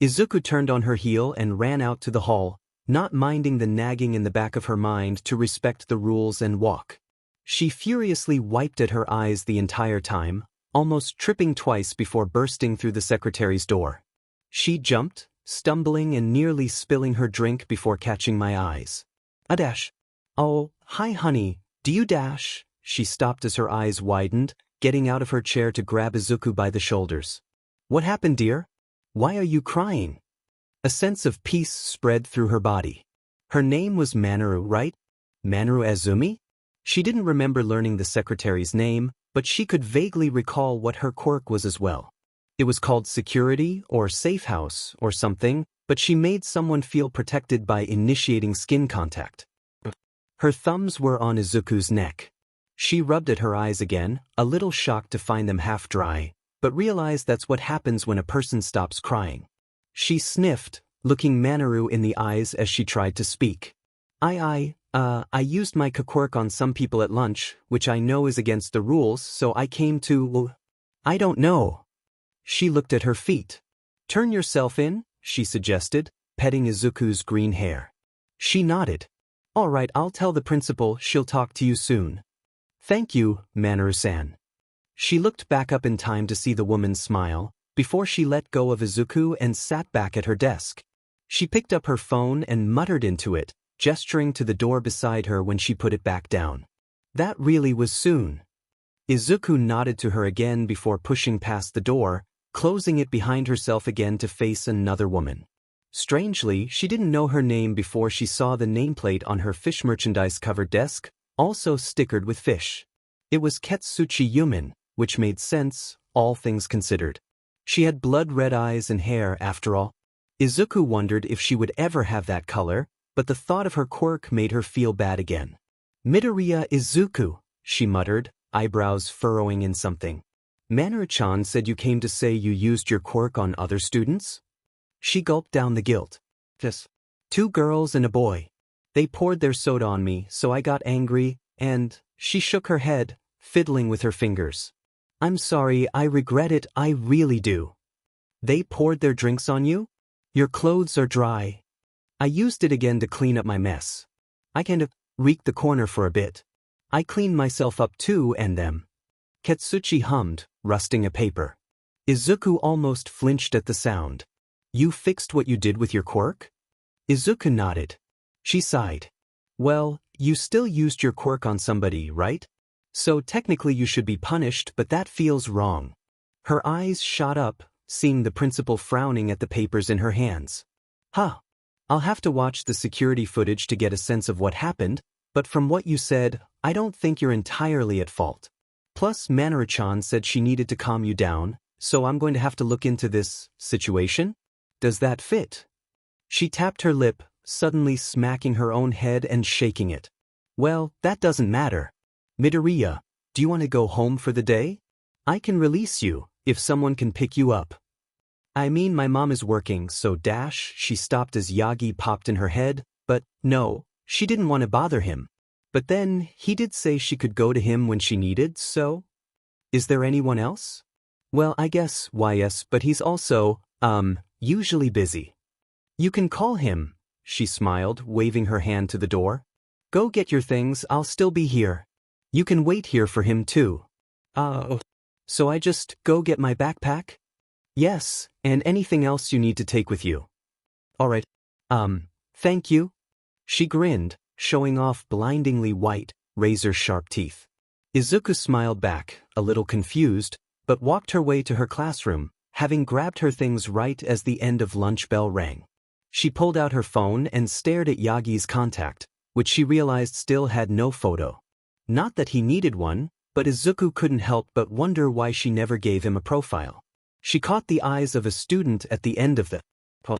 S1: Izuku turned on her heel and ran out to the hall, not minding the nagging in the back of her mind to respect the rules and walk. She furiously wiped at her eyes the entire time, almost tripping twice before bursting through the secretary's door. She jumped, stumbling and nearly spilling her drink before catching my eyes. "A dash." "Oh, hi honey, do you dash?" She stopped as her eyes widened, getting out of her chair to grab Izuku by the shoulders. "What happened, dear? Why are you crying?" A sense of peace spread through her body. Her name was Manoru, right? Manoru Azumi? She didn't remember learning the secretary's name, but she could vaguely recall what her quirk was as well. It was called security or safe house or something, but she made someone feel protected by initiating skin contact. Her thumbs were on Izuku's neck. She rubbed at her eyes again, a little shocked to find them half dry, but realized that's what happens when a person stops crying. She sniffed, looking Manoru in the eyes as she tried to speak. I used my quirk on some people at lunch, which I know is against the rules, so I came to... I don't know." She looked at her feet. "Turn yourself in," she suggested, petting Izuku's green hair. She nodded. "All right, I'll tell the principal, she'll talk to you soon." "Thank you, Manoru-san." She looked back up in time to see the woman smile, before she let go of Izuku and sat back at her desk. She picked up her phone and muttered into it, gesturing to the door beside her when she put it back down. That really was soon. Izuku nodded to her again before pushing past the door, closing it behind herself again to face another woman. Strangely, she didn't know her name before she saw the nameplate on her fish merchandise-covered desk, also stickered with fish. It was Katsuki Yumin, which made sense, all things considered. She had blood-red eyes and hair, after all. Izuku wondered if she would ever have that color, but the thought of her quirk made her feel bad again. "Midoriya Izuku," she muttered, eyebrows furrowing in something. "Manoru-chan said you came to say you used your quirk on other students?" She gulped down the guilt. "Just 2 girls and a boy. They poured their soda on me, so I got angry, and..." She shook her head, fiddling with her fingers. "I'm sorry, I regret it, I really do." "They poured their drinks on you? Your clothes are dry." "I used it again to clean up my mess. I kind of reeked the corner for a bit. I cleaned myself up too and them." Katsuki hummed, rusting a paper. Izuku almost flinched at the sound. "You fixed what you did with your quirk?" Izuku nodded. She sighed. "Well, you still used your quirk on somebody, right? So technically you should be punished, but that feels wrong." Her eyes shot up, seeing the principal frowning at the papers in her hands. "Huh. I'll have to watch the security footage to get a sense of what happened, but from what you said, I don't think you're entirely at fault. Plus, Manoru-chan said she needed to calm you down, so I'm going to have to look into this situation. Does that fit?" She tapped her lip, suddenly smacking her own head and shaking it. "Well, that doesn't matter. Midoriya, do you want to go home for the day? I can release you, if someone can pick you up." "I mean, my mom is working, so dash." She stopped as Yagi popped in her head, but no, she didn't want to bother him. But then, he did say she could go to him when she needed, so? Is there anyone else? Well, I guess, yes, but he's also, usually busy. You can call him, she smiled, waving her hand to the door. Go get your things, I'll still be here. You can wait here for him too. Oh. So I just go get my backpack? Yes, and anything else you need to take with you. Alright. Thank you. She grinned, showing off blindingly white, razor-sharp teeth. Izuku smiled back, a little confused, but walked her way to her classroom, having grabbed her things right as the end of lunch bell rang. She pulled out her phone and stared at Yagi's contact, which she realized still had no photo. Not that he needed one, but Izuku couldn't help but wonder why she never gave him a profile. She caught the eyes of a student at the end of the pole.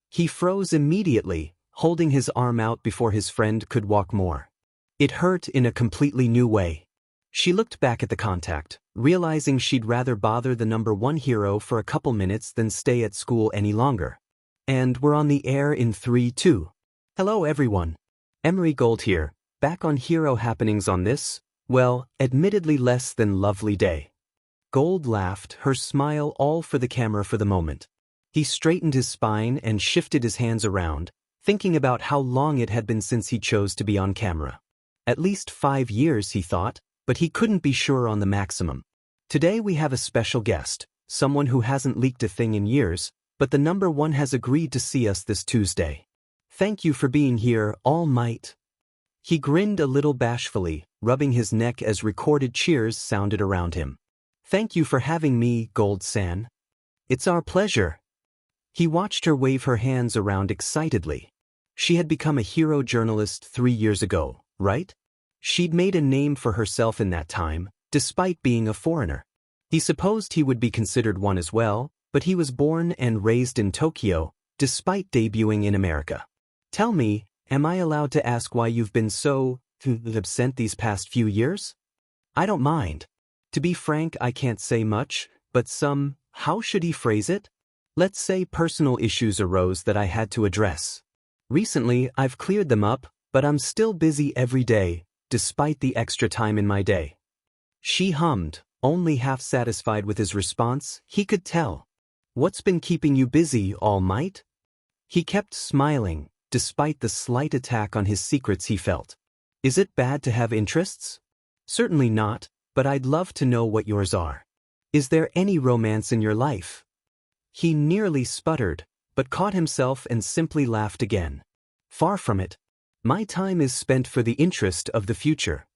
S1: He froze immediately, holding his arm out before his friend could walk more. It hurt in a completely new way. She looked back at the contact, realizing she'd rather bother the number one hero for a couple minutes than stay at school any longer. And we're on the air in 3, 2. Hello everyone. Emery Gold here, back on Hero Happenings on this, well, admittedly less than lovely day. Gold laughed, her smile all for the camera for the moment. He straightened his spine and shifted his hands around, thinking about how long it had been since he chose to be on camera. At least 5 years, he thought, but he couldn't be sure on the maximum. Today we have a special guest, someone who hasn't leaked a thing in years, but the number one has agreed to see us this Tuesday. Thank you for being here, All Might. He grinned a little bashfully, rubbing his neck as recorded cheers sounded around him. Thank you for having me, Gold-san. It's our pleasure. He watched her wave her hands around excitedly. She had become a hero journalist 3 years ago, right? She'd made a name for herself in that time, despite being a foreigner. He supposed he would be considered one as well, but he was born and raised in Tokyo, despite debuting in America. Tell me, am I allowed to ask why you've been so absent these past few years? I don't mind. To be frank, I can't say much, but how should he phrase it? Let's say personal issues arose that I had to address. Recently, I've cleared them up, but I'm still busy every day, despite the extra time in my day. She hummed, only half satisfied with his response, he could tell. What's been keeping you busy, All Might? He kept smiling, despite the slight attack on his secrets he felt. Is it bad to have interests? Certainly not, but I'd love to know what yours are. Is there any romance in your life? He nearly sputtered, but caught himself and simply laughed again. Far from it. My time is spent for the interest of the future.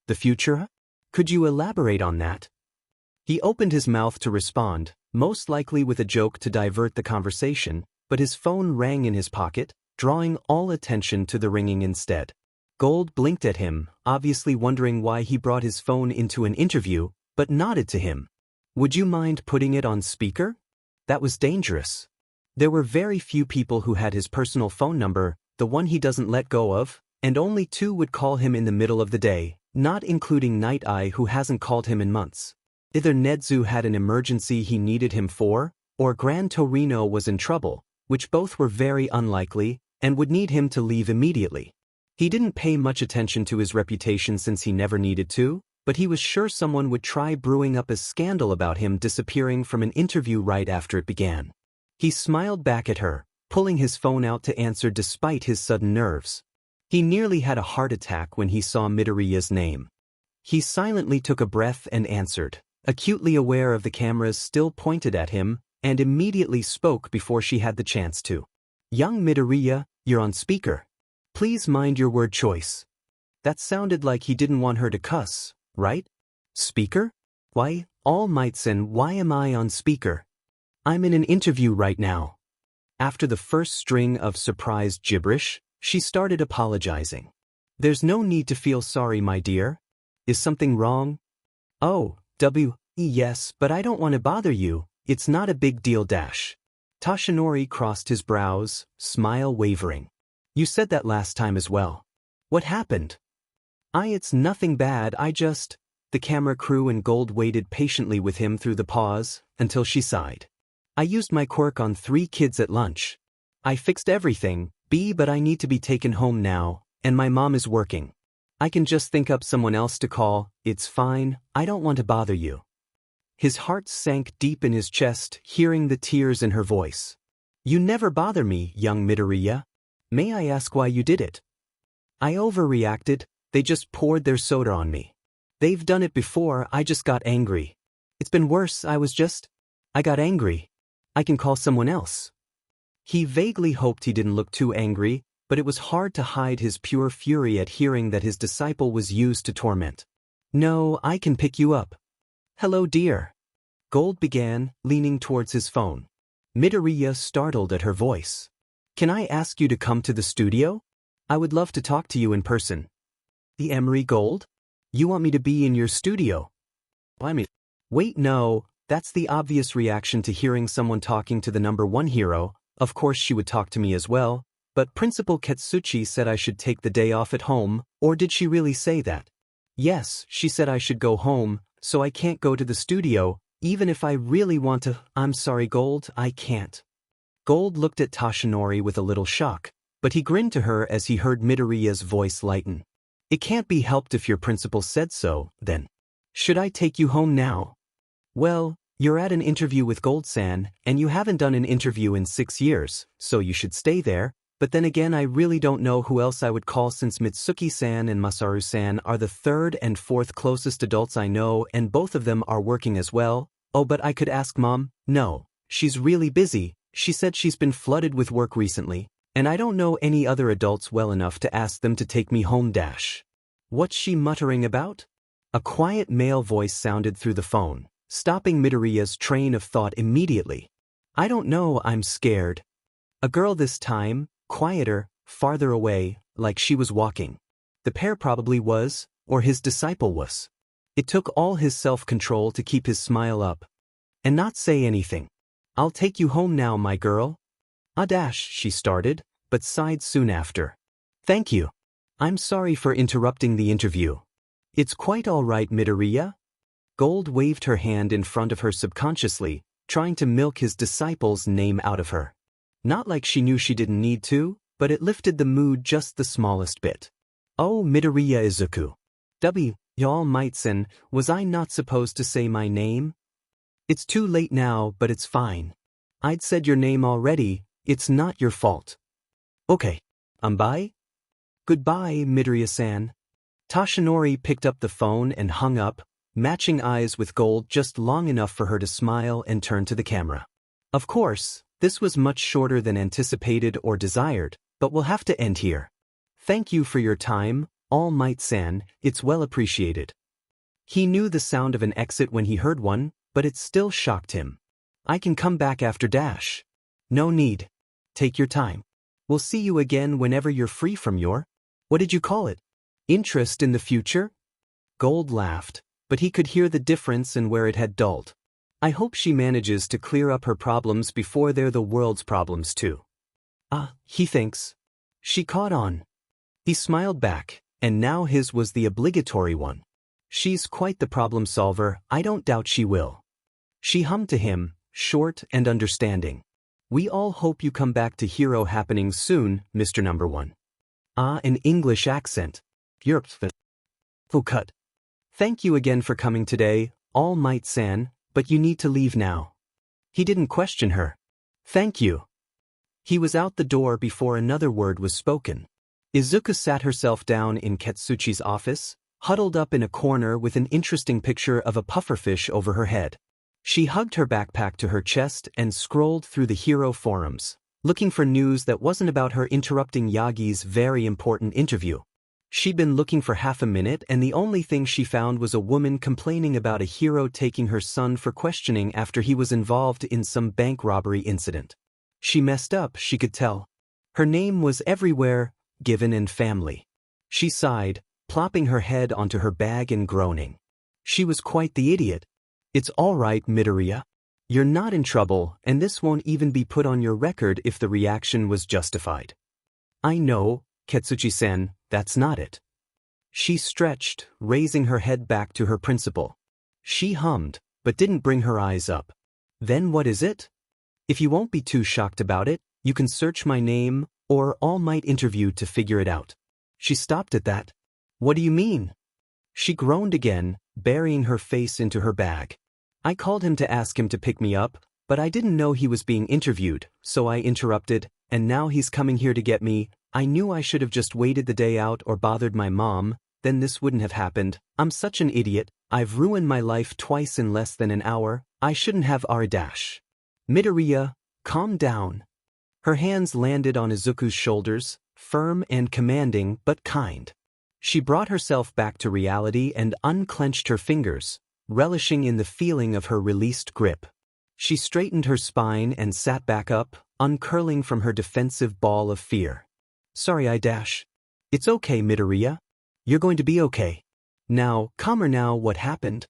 S1: The future? Could you elaborate on that? He opened his mouth to respond, most likely with a joke to divert the conversation, but his phone rang in his pocket, drawing all attention to the ringing instead. Gold blinked at him, obviously wondering why he brought his phone into an interview, but nodded to him. Would you mind putting it on speaker? That was dangerous. There were very few people who had his personal phone number, the one he doesn't let go of, and only 2 would call him in the middle of the day, not including Night Eye who hasn't called him in months. Either Nedzu had an emergency he needed him for, or Gran Torino was in trouble, which both were very unlikely, and would need him to leave immediately. He didn't pay much attention to his reputation since he never needed to, but he was sure someone would try brewing up a scandal about him disappearing from an interview right after it began. He smiled back at her, pulling his phone out to answer despite his sudden nerves. He nearly had a heart attack when he saw Midoriya's name. He silently took a breath and answered, acutely aware of the cameras still pointed at him, and immediately spoke before she had the chance to. Young Midoriya, you're on speaker. Please mind your word choice. That sounded like he didn't want her to cuss, right? Speaker? Why, All Might-san, why am I on speaker? I'm in an interview right now. After the first string of surprised gibberish, she started apologizing. There's no need to feel sorry, my dear. Is something wrong? Oh, yes, but I don't want to bother you, it's not a big deal dash. Toshinori crossed his brows, smile wavering. You said that last time as well. What happened? It's nothing bad, The camera crew and Gold waited patiently with him through the pause, until she sighed. I used my quirk on 3 kids at lunch. I fixed everything, but I need to be taken home now, and my mom is working. I can just think up someone else to call. It's fine, I don't want to bother you. His heart sank deep in his chest, hearing the tears in her voice. You never bother me, young Midoriya. May I ask why you did it? I overreacted, they just poured their soda on me. They've done it before, I just got angry. It's been worse, I got angry. I can call someone else. He vaguely hoped he didn't look too angry, but it was hard to hide his pure fury at hearing that his disciple was used to torment. No, I can pick you up. Hello, dear. Gold began, leaning towards his phone. Midoriya startled at her voice. Can I ask you to come to the studio? I would love to talk to you in person. The Emery Gold? You want me to be in your studio? Wait, no, that's the obvious reaction to hearing someone talking to the #1 hero. Of course she would talk to me as well, but Principal Katsuki said I should take the day off at home, or did she really say that? Yes, she said I should go home, so I can't go to the studio, even if I really want to. I'm sorry, Gold, I can't. Gold looked at Toshinori with a little shock, but he grinned to her as he heard Midoriya's voice lighten. It can't be helped if your principal said so, then. Should I take you home now? Well, you're at an interview with Gold-san, and you haven't done an interview in 6 years, so you should stay there, but then again I really don't know who else I would call since Mitsuki-san and Masaru-san are the 3rd and 4th closest adults I know and both of them are working as well. Oh, but I could ask Mom. No, she's really busy, she said she's been flooded with work recently, and I don't know any other adults well enough to ask them to take me home. What's she muttering about? A quiet male voice sounded through the phone, stopping Midoriya's train of thought immediately. I don't know, I'm scared. A girl this time, quieter, farther away, like she was walking. The pair probably was, or his disciple was. It took all his self-control to keep his smile up. And not say anything. I'll take you home now, my girl. She started, but sighed soon after. Thank you. I'm sorry for interrupting the interview. It's quite all right, Midoriya. Gold waved her hand in front of her subconsciously, trying to milk his disciple's name out of her. Not like she knew she didn't need to, but it lifted the mood just the smallest bit. Oh, Midoriya Izuku. Y'all mightsen, was I not supposed to say my name? It's too late now, but it's fine. I'd said your name already, it's not your fault. Okay. Bye? Goodbye, Midoriya-san. Toshinori picked up the phone and hung up, matching eyes with Gold just long enough for her to smile and turn to the camera. Of course, this was much shorter than anticipated or desired, but we'll have to end here. Thank you for your time, All Might-san, it's well appreciated. He knew the sound of an exit when he heard one, but it still shocked him. I can come back after Dash. No need. Take your time. We'll see you again whenever you're free from your, what did you call it? Interest in the future? Gold laughed, but he could hear the difference and where it had dulled. I hope she manages to clear up her problems before they're the world's problems too. He thinks. She caught on. He smiled back, and now his was the obligatory one. She's quite the problem solver, I don't doubt she will. She hummed to him, short and understanding. We all hope you come back to Hero Happenings soon, Mr. #1. An English accent. Full cut. Thank you again for coming today, All Might-san, but you need to leave now. He didn't question her. Thank you. He was out the door before another word was spoken. Izuku sat herself down in Katsuchi's office, huddled up in a corner with an interesting picture of a pufferfish over her head. She hugged her backpack to her chest and scrolled through the hero forums, looking for news that wasn't about her interrupting Yagi's very important interview. She'd been looking for half a minute and the only thing she found was a woman complaining about a hero taking her son for questioning after he was involved in some bank robbery incident. She messed up, she could tell. Her name was everywhere, given and family. She sighed, plopping her head onto her bag and groaning. She was quite the idiot. It's all right, Midoriya. You're not in trouble, and this won't even be put on your record if the reaction was justified. I know, Katsuki-san, that's not it. She stretched, raising her head back to her principal. She hummed, but didn't bring her eyes up. Then what is it? If you won't be too shocked about it, you can search my name, or All Might interview to figure it out. She stopped at that. What do you mean? She groaned again, burying her face into her bag. I called him to ask him to pick me up, but I didn't know he was being interviewed, so I interrupted, and now he's coming here to get me. I knew I should have just waited the day out or bothered my mom, then this wouldn't have happened. I'm such an idiot. I've ruined my life twice in less than an hour. I shouldn't have r-dash. Midoriya, calm down. Her hands landed on Izuku's shoulders, firm and commanding but kind. She brought herself back to reality and unclenched her fingers, relishing in the feeling of her released grip. She straightened her spine and sat back up, uncurling from her defensive ball of fear. Sorry I-dash. It's okay, Midoriya. You're going to be okay. Now, calmer now, what happened?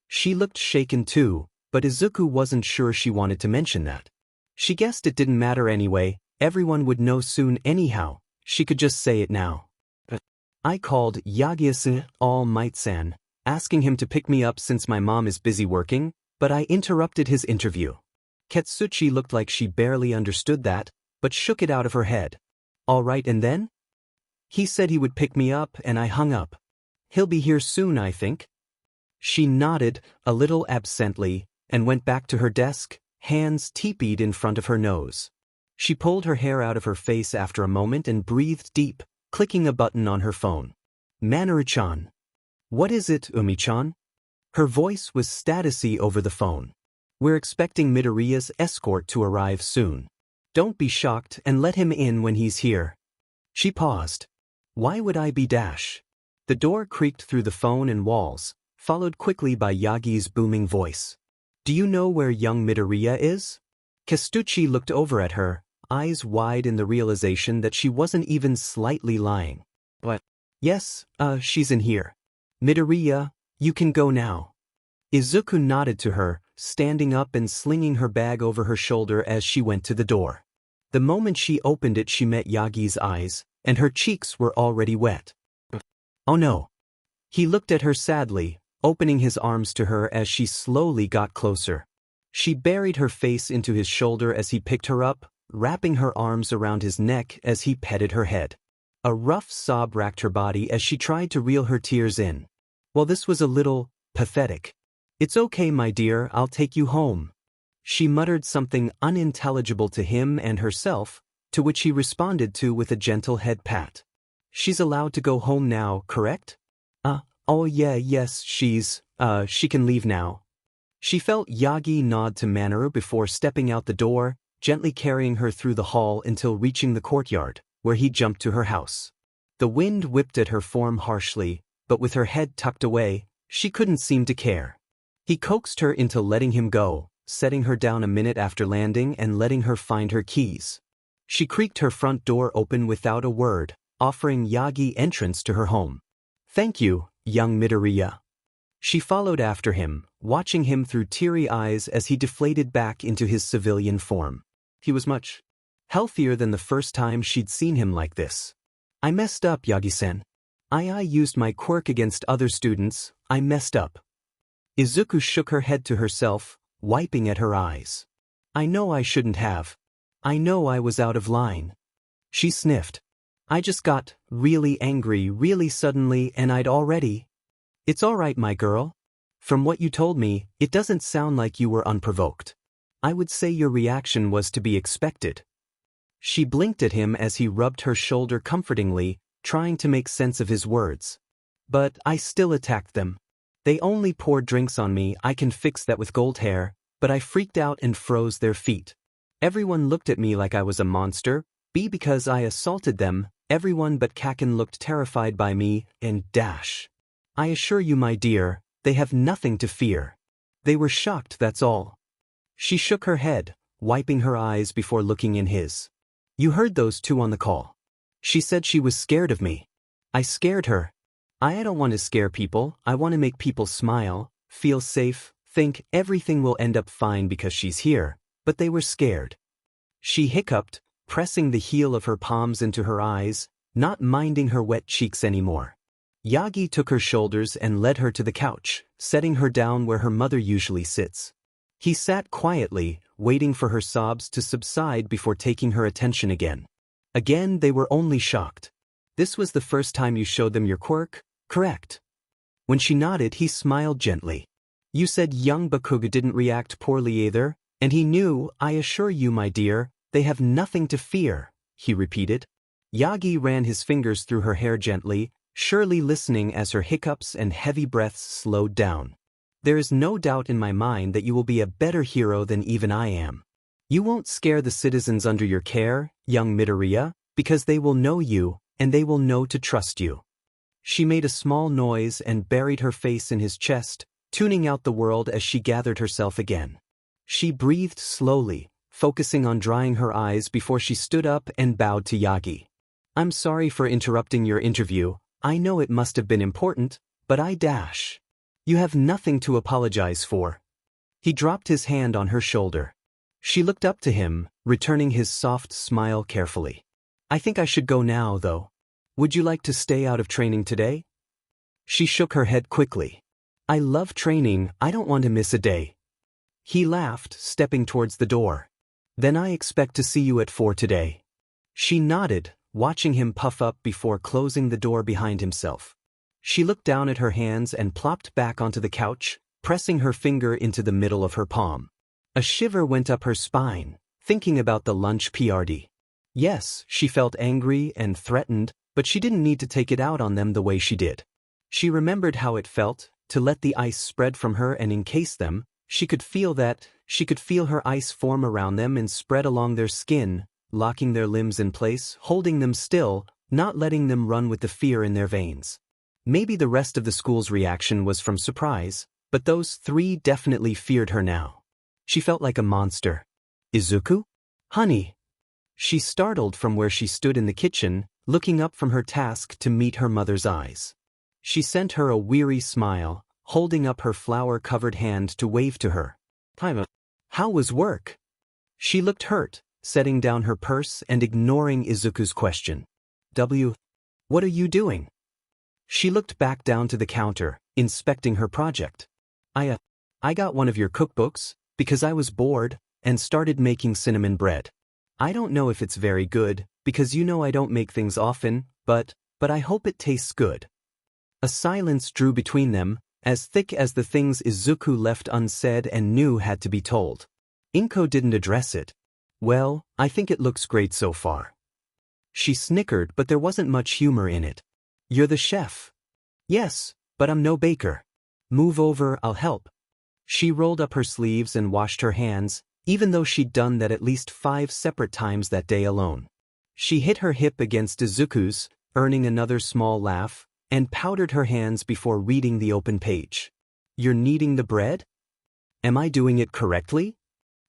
S1: She looked shaken too, but Izuku wasn't sure she wanted to mention that. She guessed it didn't matter anyway, everyone would know soon anyhow, she could just say it now. I called Yagyu-san, All Might-san, asking him to pick me up since my mom is busy working, but I interrupted his interview. Katsuki looked like she barely understood that, but shook it out of her head. All right, and then? He said he would pick me up and I hung up. He'll be here soon, I think. She nodded, a little absently, and went back to her desk, hands teepeed in front of her nose. She pulled her hair out of her face after a moment and breathed deep, clicking a button on her phone. Manaru-chan. What is it, Umi-chan? Her voice was statusy over the phone. We're expecting Midoriya's escort to arrive soon. Don't be shocked and let him in when he's here. She paused. Why would I be dash? The door creaked through the phone and walls, followed quickly by Yagi's booming voice. Do you know where young Midoriya is? Katsuki looked over at her, eyes wide in the realization that she wasn't even slightly lying. What? Yes, she's in here. Midoriya, you can go now. Izuku nodded to her, standing up and slinging her bag over her shoulder as she went to the door. The moment she opened it, she met Yagi's eyes, and her cheeks were already wet. Oh no. He looked at her sadly, opening his arms to her as she slowly got closer. She buried her face into his shoulder as he picked her up, wrapping her arms around his neck as he petted her head. A rough sob racked her body as she tried to reel her tears in. Well, this was a little pathetic. It's okay, my dear, I'll take you home. She muttered something unintelligible to him and herself, to which he responded to with a gentle head pat. She's allowed to go home now, correct? Oh yeah, yes, she can leave now. She felt Yagi nod to Manaru before stepping out the door, gently carrying her through the hall until reaching the courtyard, where he jumped to her house. The wind whipped at her form harshly, but with her head tucked away, she couldn't seem to care. He coaxed her into letting him go, setting her down a minute after landing and letting her find her keys. She creaked her front door open without a word, offering Yagi entrance to her home. Thank you, young Midoriya. She followed after him, watching him through teary eyes as he deflated back into his civilian form. He was much healthier than the first time she'd seen him like this. I messed up, Yagi-san. I used my quirk against other students, I messed up. Izuku shook her head to herself, wiping at her eyes. I know I shouldn't have. I know I was out of line. She sniffed. I just got really angry really suddenly and I'd already. It's all right, my girl. From what you told me, it doesn't sound like you were unprovoked. I would say your reaction was to be expected. She blinked at him as he rubbed her shoulder comfortingly, trying to make sense of his words. But I still attacked them. They only poured drinks on me, I can fix that with gold hair, but I freaked out and froze their feet. Everyone looked at me like I was a monster, because I assaulted them, everyone but Kaken looked terrified by me, and dash. I assure you, my dear, they have nothing to fear. They were shocked, that's all. She shook her head, wiping her eyes before looking in his. You heard those two on the call. She said she was scared of me. I scared her. I don't want to scare people, I want to make people smile, feel safe, think everything will end up fine because she's here, but they were scared. She hiccuped, pressing the heel of her palms into her eyes, not minding her wet cheeks anymore. Yagi took her shoulders and led her to the couch, setting her down where her mother usually sits. He sat quietly, waiting for her sobs to subside before taking her attention again. Again they were only shocked. This was the first time you showed them your quirk, correct? When she nodded, he smiled gently. You said young Bakuga didn't react poorly either, and he knew, I assure you my dear, they have nothing to fear, he repeated. Yagi ran his fingers through her hair gently, surely listening as her hiccups and heavy breaths slowed down. There is no doubt in my mind that you will be a better hero than even I am. You won't scare the citizens under your care, young Midoriya, because they will know you, and they will know to trust you. She made a small noise and buried her face in his chest, tuning out the world as she gathered herself again. She breathed slowly, focusing on drying her eyes before she stood up and bowed to Yagi. I'm sorry for interrupting your interview. I know it must have been important, but You have nothing to apologize for. He dropped his hand on her shoulder. She looked up to him, returning his soft smile carefully. I think I should go now, though. Would you like to stay out of training today? She shook her head quickly. I love training, I don't want to miss a day. He laughed, stepping towards the door. Then I expect to see you at 4 today. She nodded, watching him puff up before closing the door behind himself. She looked down at her hands and plopped back onto the couch, pressing her finger into the middle of her palm. A shiver went up her spine, thinking about the lunch party. Yes, she felt angry and threatened, but she didn't need to take it out on them the way she did. She remembered how it felt to let the ice spread from her and encase them. She could feel her ice form around them and spread along their skin, locking their limbs in place, holding them still, not letting them run with the fear in their veins. Maybe the rest of the school's reaction was from surprise, but those 3 definitely feared her now. She felt like a monster. Izuku? Honey. She startled from where she stood in the kitchen, looking up from her task to meet her mother's eyes. She sent her a weary smile, holding up her flour-covered hand to wave to her. How was work? She looked hurt, setting down her purse and ignoring Izuku's question. What are you doing? She looked back down to the counter, inspecting her project. I got one of your cookbooks, because I was bored, and started making cinnamon bread. I don't know if it's very good, because you know I don't make things often, but I hope it tastes good. A silence drew between them, as thick as the things Izuku left unsaid and knew had to be told. Inko didn't address it. Well, I think it looks great so far. She snickered, but there wasn't much humor in it. You're the chef. Yes, but I'm no baker. Move over, I'll help. She rolled up her sleeves and washed her hands, even though she'd done that at least 5 separate times that day alone. She hit her hip against Izuku's, earning another small laugh, and powdered her hands before reading the open page. You're kneading the bread? Am I doing it correctly?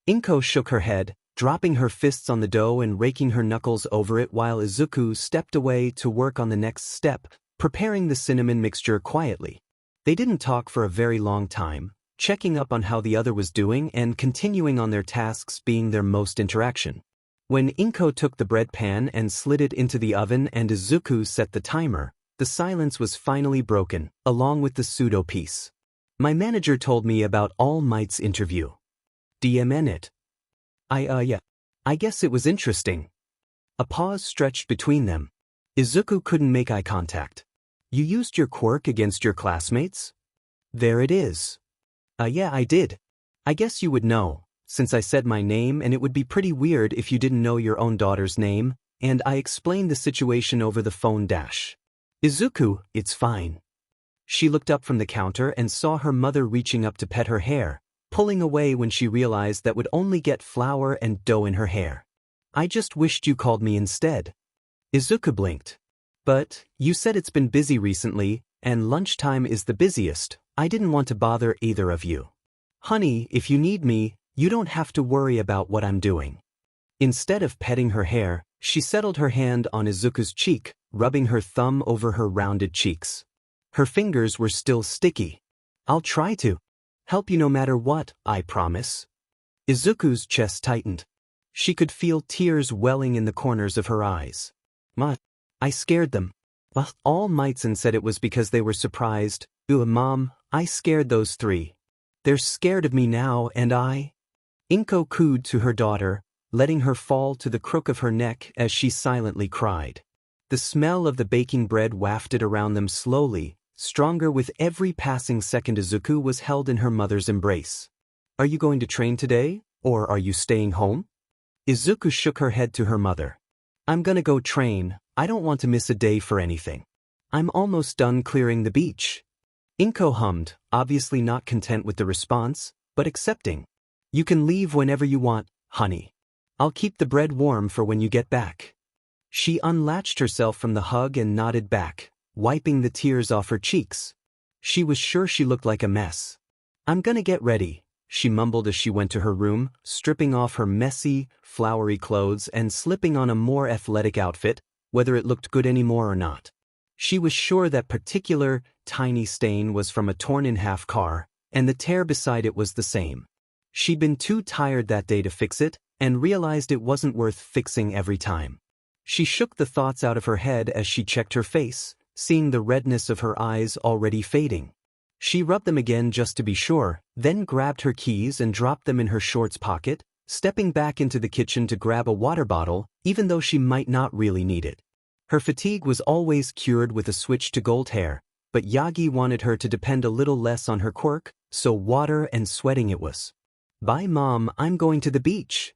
S1: Inko shook her head, dropping her fists on the dough and raking her knuckles over it while Izuku stepped away to work on the next step, preparing the cinnamon mixture quietly. They didn't talk for a very long time, checking up on how the other was doing and continuing on their tasks being their most interaction. When Inko took the bread pan and slid it into the oven and Izuku set the timer, the silence was finally broken, along with the pseudo piece. My manager told me about All Might's interview. DMN it. I guess it was interesting. A pause stretched between them. Izuku couldn't make eye contact. You used your quirk against your classmates? There it is. Yeah, I did. I guess you would know, since I said my name, and it would be pretty weird if you didn't know your own daughter's name, and I explained the situation over the phone dash. Izuku, it's fine. She looked up from the counter and saw her mother reaching up to pet her hair, pulling away when she realized that would only get flour and dough in her hair. I just wished you called me instead. Izuku blinked. But, you said it's been busy recently, and lunchtime is the busiest. I didn't want to bother either of you. Honey, if you need me, you don't have to worry about what I'm doing. Instead of petting her hair, she settled her hand on Izuku's cheek, rubbing her thumb over her rounded cheeks. Her fingers were still sticky. I'll try to help you no matter what, I promise. Izuku's chest tightened. She could feel tears welling in the corners of her eyes. I scared them. All Mightson said it was because they were surprised. Mom, I scared those 3. They're scared of me now and I... Inko cooed to her daughter, letting her fall to the crook of her neck as she silently cried. The smell of the baking bread wafted around them slowly, stronger with every passing second. Izuku was held in her mother's embrace. Are you going to train today, or are you staying home? Izuku shook her head to her mother. I'm gonna go train, I don't want to miss a day for anything. I'm almost done clearing the beach. Inko hummed, obviously not content with the response, but accepting. You can leave whenever you want, honey. I'll keep the bread warm for when you get back. She unlatched herself from the hug and nodded back, wiping the tears off her cheeks. She was sure she looked like a mess. I'm gonna get ready, she mumbled as she went to her room, stripping off her messy, flowery clothes and slipping on a more athletic outfit, whether it looked good anymore or not. She was sure that particular, tiny stain was from a torn-in-half car, and the tear beside it was the same. She'd been too tired that day to fix it, and realized it wasn't worth fixing every time. She shook the thoughts out of her head as she checked her face, seeing the redness of her eyes already fading. She rubbed them again just to be sure, then grabbed her keys and dropped them in her shorts pocket, stepping back into the kitchen to grab a water bottle, even though she might not really need it. Her fatigue was always cured with a switch to gold hair, but Yagi wanted her to depend a little less on her quirk, so water and sweating it was. Bye Mom, I'm going to the beach.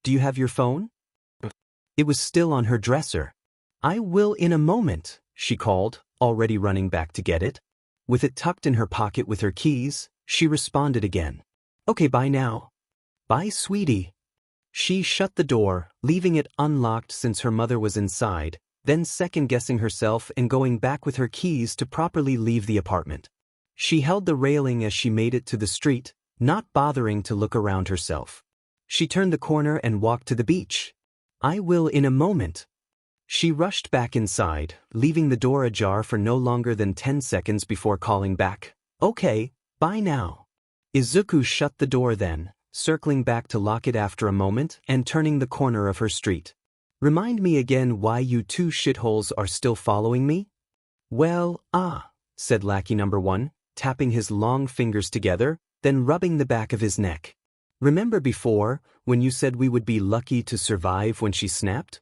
S1: Do you have your phone? It was still on her dresser. I will in a moment, she called, already running back to get it. With it tucked in her pocket with her keys, she responded again. Okay, bye now. Bye, sweetie. She shut the door, leaving it unlocked since her mother was inside, then second-guessing herself and going back with her keys to properly leave the apartment. She held the railing as she made it to the street, not bothering to look around herself. She turned the corner and walked to the beach. I will in a moment. She rushed back inside, leaving the door ajar for no longer than 10 seconds before calling back. Okay, bye now. Izuku shut the door then, circling back to lock it after a moment and turning the corner of her street. Remind me again why you two shitholes are still following me? Well, said lackey number 1, tapping his long fingers together, then rubbing the back of his neck. Remember before, when you said we would be lucky to survive when she snapped?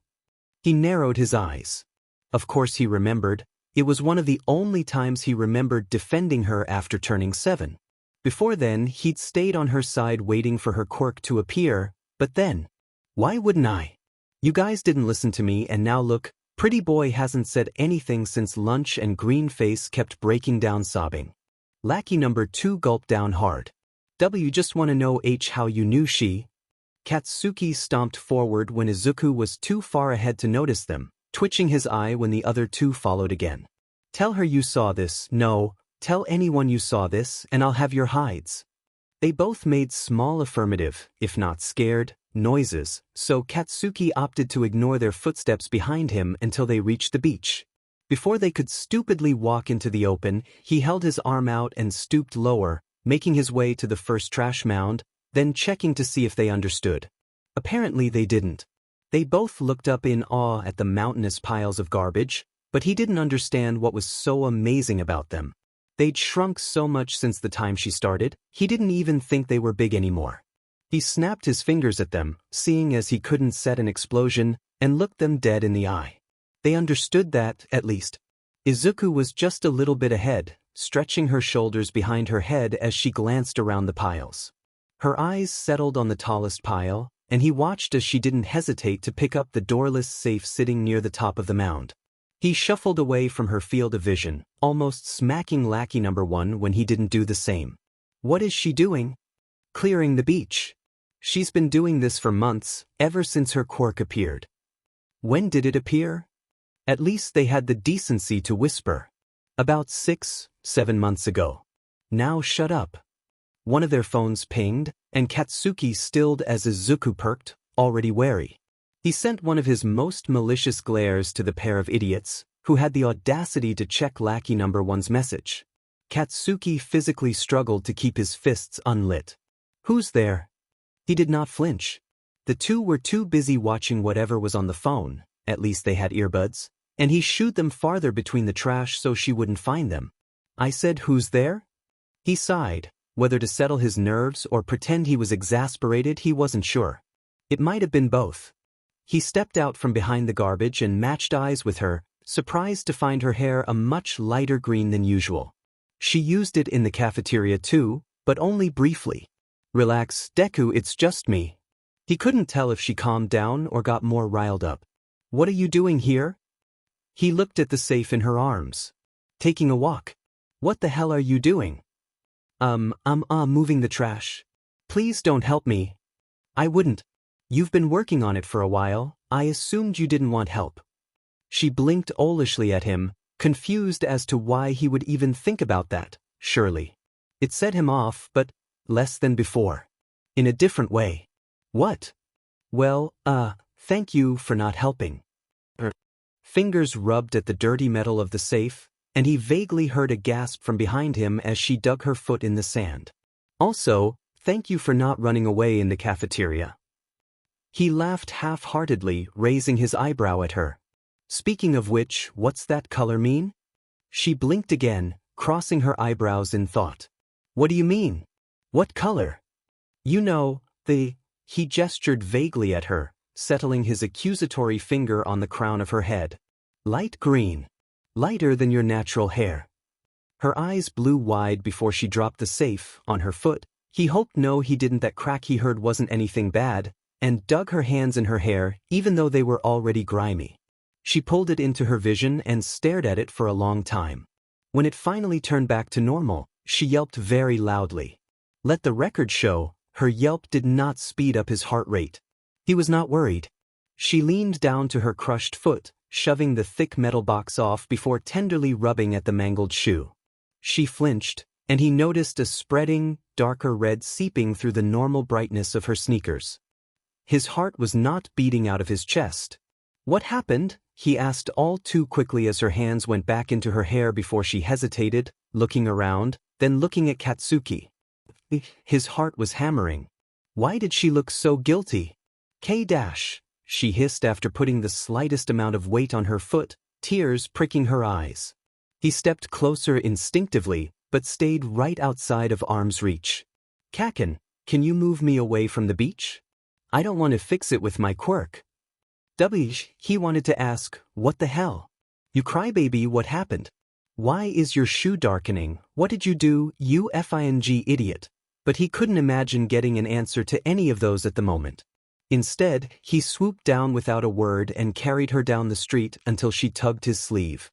S1: He narrowed his eyes. Of course he remembered. It was one of the only times he remembered defending her after turning 7. Before then, he'd stayed on her side waiting for her quirk to appear, but then, why wouldn't I? You guys didn't listen to me and now look, pretty boy hasn't said anything since lunch and green face kept breaking down sobbing. Lackey number 2 gulped down hard. W just wanna know how you knew she. Katsuki stomped forward when Izuku was too far ahead to notice them, twitching his eye when the other two followed again. Tell her you saw this, no, tell anyone you saw this and I'll have your hides. They both made small affirmative, if not scared, noises, so Katsuki opted to ignore their footsteps behind him until they reached the beach. Before they could stupidly walk into the open, he held his arm out and stooped lower, making his way to the first trash mound, then checking to see if they understood. Apparently they didn't. They both looked up in awe at the mountainous piles of garbage, but he didn't understand what was so amazing about them. They'd shrunk so much since the time she started, he didn't even think they were big anymore. He snapped his fingers at them, seeing as he couldn't set an explosion, and looked them dead in the eye. They understood that, at least. Izuku was just a little bit ahead, stretching her shoulders behind her head as she glanced around the piles. Her eyes settled on the tallest pile, and he watched as she didn't hesitate to pick up the doorless safe sitting near the top of the mound. He shuffled away from her field of vision, almost smacking lackey number 1 when he didn't do the same. What is she doing? Clearing the beach. She's been doing this for months, ever since her quirk appeared. When did it appear? At least they had the decency to whisper. About 6, 7 months ago. Now shut up. One of their phones pinged, and Katsuki stilled as Izuku perked, already wary. He sent one of his most malicious glares to the pair of idiots, who had the audacity to check lackey number 1's message. Katsuki physically struggled to keep his fists unlit. Who's there? He did not flinch. The two were too busy watching whatever was on the phone, at least they had earbuds, and he shooed them farther between the trash so she wouldn't find them. I said, who's there? He sighed. Whether to settle his nerves or pretend he was exasperated, he wasn't sure. It might have been both. He stepped out from behind the garbage and matched eyes with her, surprised to find her hair a much lighter green than usual. She used it in the cafeteria too, but only briefly. Relax, Deku, it's just me. He couldn't tell if she calmed down or got more riled up. What are you doing here? He looked at the safe in her arms. Taking a walk. What the hell are you doing? Moving the trash. Please don't help me. I wouldn't. You've been working on it for a while, I assumed you didn't want help. She blinked owlishly at him, confused as to why he would even think about that, surely. It set him off, but less than before. In a different way. What? Well, thank you for not helping. Her fingers rubbed at the dirty metal of the safe, and he vaguely heard a gasp from behind him as she dug her foot in the sand. Also, thank you for not running away in the cafeteria. He laughed half-heartedly, raising his eyebrow at her. Speaking of which, what's that color mean? She blinked again, crossing her eyebrows in thought. What do you mean? What color? You know, he gestured vaguely at her, settling his accusatory finger on the crown of her head. Light green. Lighter than your natural hair. Her eyes blew wide before she dropped the safe on her foot. He hoped no he didn't that crack he heard wasn't anything bad, and dug her hands in her hair even though they were already grimy. She pulled it into her vision and stared at it for a long time. When it finally turned back to normal, she yelped very loudly. Let the record show, her yelp did not speed up his heart rate. He was not worried. She leaned down to her crushed foot, shoving the thick metal box off before tenderly rubbing at the mangled shoe. She flinched, and he noticed a spreading, darker red seeping through the normal brightness of her sneakers. His heart was not beating out of his chest. What happened? He asked all too quickly as her hands went back into her hair before she hesitated, looking around, then looking at Katsuki. His heart was hammering. Why did she look so guilty? She hissed after putting the slightest amount of weight on her foot, tears pricking her eyes. He stepped closer instinctively, but stayed right outside of arm's reach. Kaken, can you move me away from the beach? I don't want to fix it with my quirk. He wanted to ask, what the hell? You crybaby, what happened? Why is your shoe darkening? What did you do, you FING idiot? But he couldn't imagine getting an answer to any of those at the moment. Instead, he swooped down without a word and carried her down the street until she tugged his sleeve.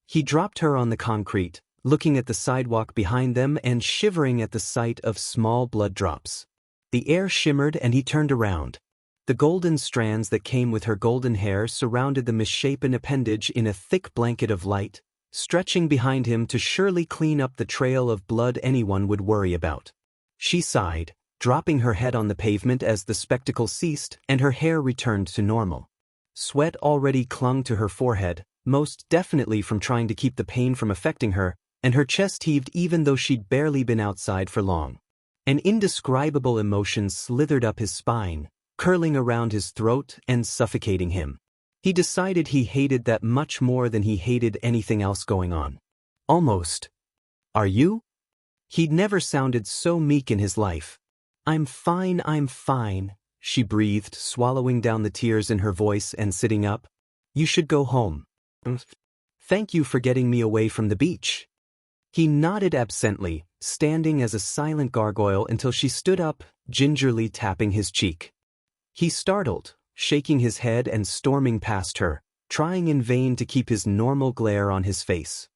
S1: He dropped her on the concrete, looking at the sidewalk behind them and shivering at the sight of small blood drops. The air shimmered and he turned around. The golden strands that came with her golden hair surrounded the misshapen appendage in a thick blanket of light, stretching behind him to surely clean up the trail of blood anyone would worry about. She sighed, dropping her head on the pavement as the spectacle ceased and her hair returned to normal. Sweat already clung to her forehead, most definitely from trying to keep the pain from affecting her, and her chest heaved even though she'd barely been outside for long. An indescribable emotion slithered up his spine, curling around his throat and suffocating him. He decided he hated that much more than he hated anything else going on. Almost. Are you? He'd never sounded so meek in his life. I'm fine, she breathed, swallowing down the tears in her voice and sitting up. You should go home. Thank you for getting me away from the beach. He nodded absently, standing as a silent gargoyle until she stood up, gingerly tapping his cheek. He startled, shaking his head and storming past her, trying in vain to keep his normal glare on his face.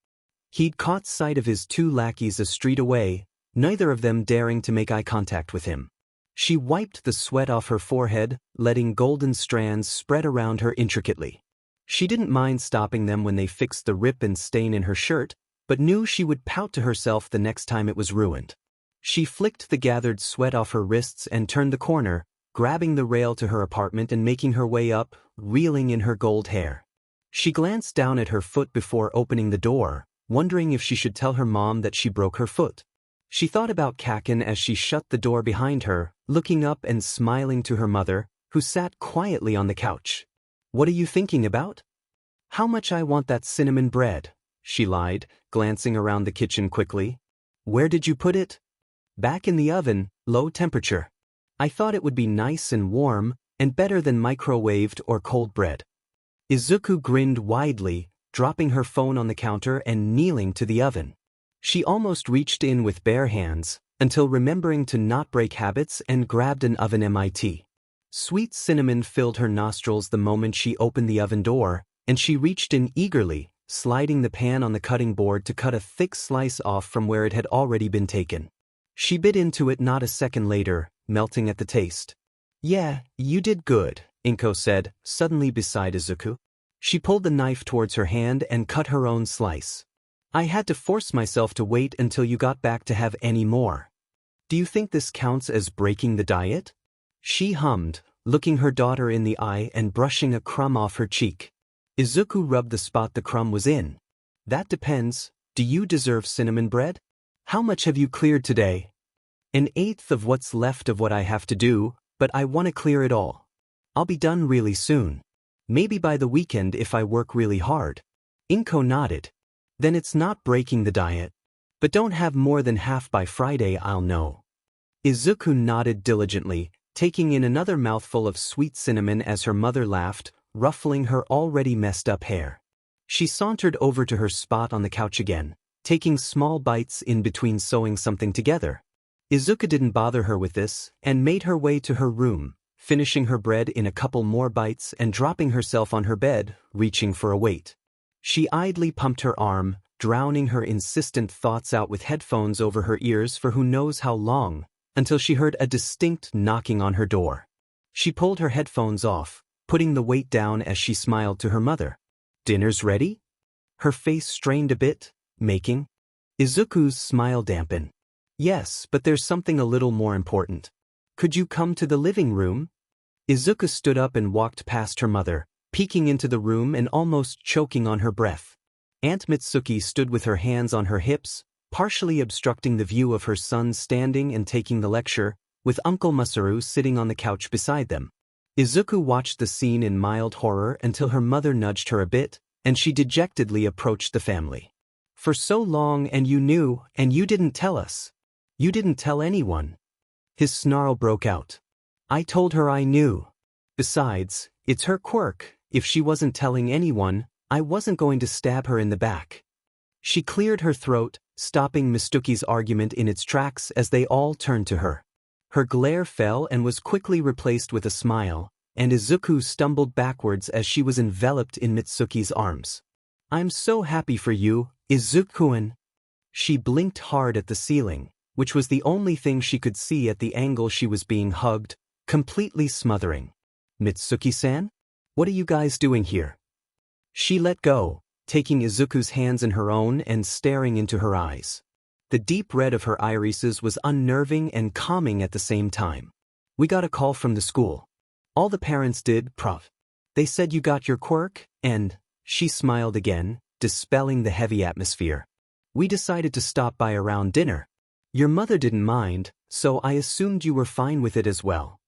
S1: He'd caught sight of his two lackeys a street away, neither of them daring to make eye contact with him. She wiped the sweat off her forehead, letting golden strands spread around her intricately. She didn't mind stopping them when they fixed the rip and stain in her shirt, but knew she would pout to herself the next time it was ruined. She flicked the gathered sweat off her wrists and turned the corner, grabbing the rail to her apartment and making her way up, reeling in her gold hair. She glanced down at her foot before opening the door, wondering if she should tell her mom that she broke her foot. She thought about Kaken as she shut the door behind her, looking up and smiling to her mother, who sat quietly on the couch. What are you thinking about? How much I want that cinnamon bread, she lied, glancing around the kitchen quickly. Where did you put it? Back in the oven, low temperature. I thought it would be nice and warm, and better than microwaved or cold bread. Izuku grinned widely, dropping her phone on the counter and kneeling to the oven. She almost reached in with bare hands, until remembering to not break habits and grabbed an oven mitt. Sweet cinnamon filled her nostrils the moment she opened the oven door, and she reached in eagerly, sliding the pan on the cutting board to cut a thick slice off from where it had already been taken. She bit into it not a second later, melting at the taste. "Yeah, you did good," Inko said, suddenly beside Izuku. She pulled the knife towards her hand and cut her own slice. "I had to force myself to wait until you got back to have any more. Do you think this counts as breaking the diet?" She hummed, looking her daughter in the eye and brushing a crumb off her cheek. Izuku rubbed the spot the crumb was in. "That depends. Do you deserve cinnamon bread? How much have you cleared today?" "1/8 of what's left of what I have to do, but I want to clear it all. I'll be done really soon. Maybe by the weekend if I work really hard." Inko nodded. "Then it's not breaking the diet. But don't have more than half by Friday, I'll know." Izuku nodded diligently, taking in another mouthful of sweet cinnamon as her mother laughed, ruffling her already messed up hair. She sauntered over to her spot on the couch again, taking small bites in between sewing something together. Izuku didn't bother her with this, and made her way to her room, finishing her bread in a couple more bites and dropping herself on her bed, reaching for a weight. She idly pumped her arm, drowning her insistent thoughts out with headphones over her ears for who knows how long, until she heard a distinct knocking on her door. She pulled her headphones off, putting the weight down as she smiled to her mother. "Dinner's ready?" Her face strained a bit, making Izuku's smile dampen. "Yes, but there's something a little more important. Could you come to the living room?" Izuku stood up and walked past her mother, peeking into the room and almost choking on her breath. Aunt Mitsuki stood with her hands on her hips, partially obstructing the view of her son standing and taking the lecture, with Uncle Masaru sitting on the couch beside them. Izuku watched the scene in mild horror until her mother nudged her a bit, and she dejectedly approached the family. "For so long and you knew, and you didn't tell us. You didn't tell anyone." His snarl broke out. "I told her I knew. Besides, it's her quirk. If she wasn't telling anyone, I wasn't going to stab her in the back." She cleared her throat, stopping Mitsuki's argument in its tracks as they all turned to her. Her glare fell and was quickly replaced with a smile, and Izuku stumbled backwards as she was enveloped in Mitsuki's arms. "I'm so happy for you, Izuku-an." She blinked hard at the ceiling, which was the only thing she could see at the angle she was being hugged, completely smothering. "Mitsuki-san? What are you guys doing here?" She let go, taking Izuku's hands in her own and staring into her eyes. The deep red of her irises was unnerving and calming at the same time. "We got a call from the school. All the parents did, Prof. They said you got your quirk, and..." She smiled again, dispelling the heavy atmosphere. "We decided to stop by around dinner. Your mother didn't mind, so I assumed you were fine with it as well."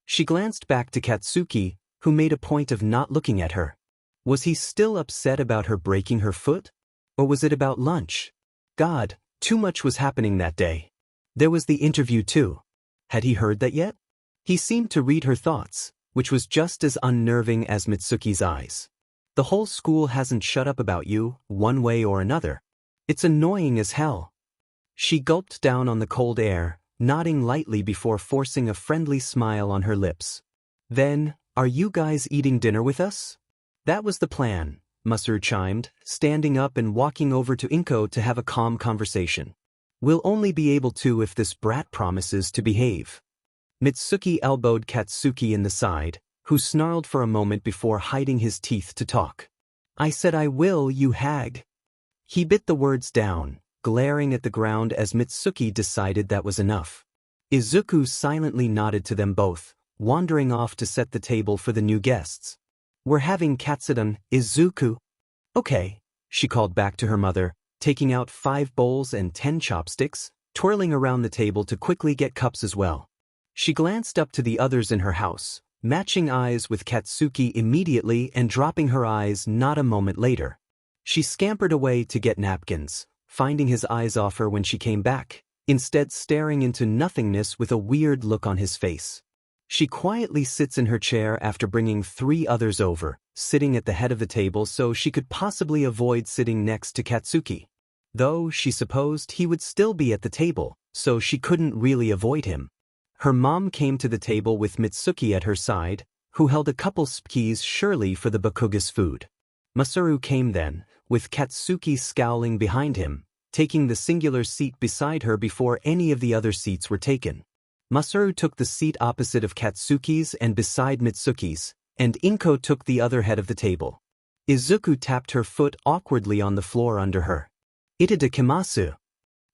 S1: She glanced back to Katsuki, who made a point of not looking at her. Was he still upset about her breaking her foot? Or was it about lunch? God, too much was happening that day. There was the interview too. Had he heard that yet? He seemed to read her thoughts, which was just as unnerving as Mitsuki's eyes. "The whole school hasn't shut up about you, one way or another. It's annoying as hell." She gulped down on the cold air, nodding lightly before forcing a friendly smile on her lips. "Then, are you guys eating dinner with us?" "That was the plan," Masaru chimed, standing up and walking over to Inko to have a calm conversation. "We'll only be able to if this brat promises to behave." Mitsuki elbowed Katsuki in the side, who snarled for a moment before hiding his teeth to talk. "I said I will, you hag." He bit the words down, glaring at the ground as Mitsuki decided that was enough. Izuku silently nodded to them both, wandering off to set the table for the new guests. "We're having katsudon, Izuku." "Okay," she called back to her mother, taking out 5 bowls and 10 chopsticks, twirling around the table to quickly get cups as well. She glanced up to the others in her house, matching eyes with Katsuki immediately and dropping her eyes not a moment later. She scampered away to get napkins, finding his eyes off her when she came back, instead staring into nothingness with a weird look on his face. She quietly sits in her chair after bringing 3 others over, sitting at the head of the table so she could possibly avoid sitting next to Katsuki. Though she supposed he would still be at the table, so she couldn't really avoid him. Her mom came to the table with Mitsuki at her side, who held a couple skis surely for the Bakuga's food. Masaru came then, with Katsuki scowling behind him, taking the singular seat beside her before any of the other seats were taken. Masaru took the seat opposite of Katsuki's and beside Mitsuki's, and Inko took the other head of the table. Izuku tapped her foot awkwardly on the floor under her. Itadakimasu.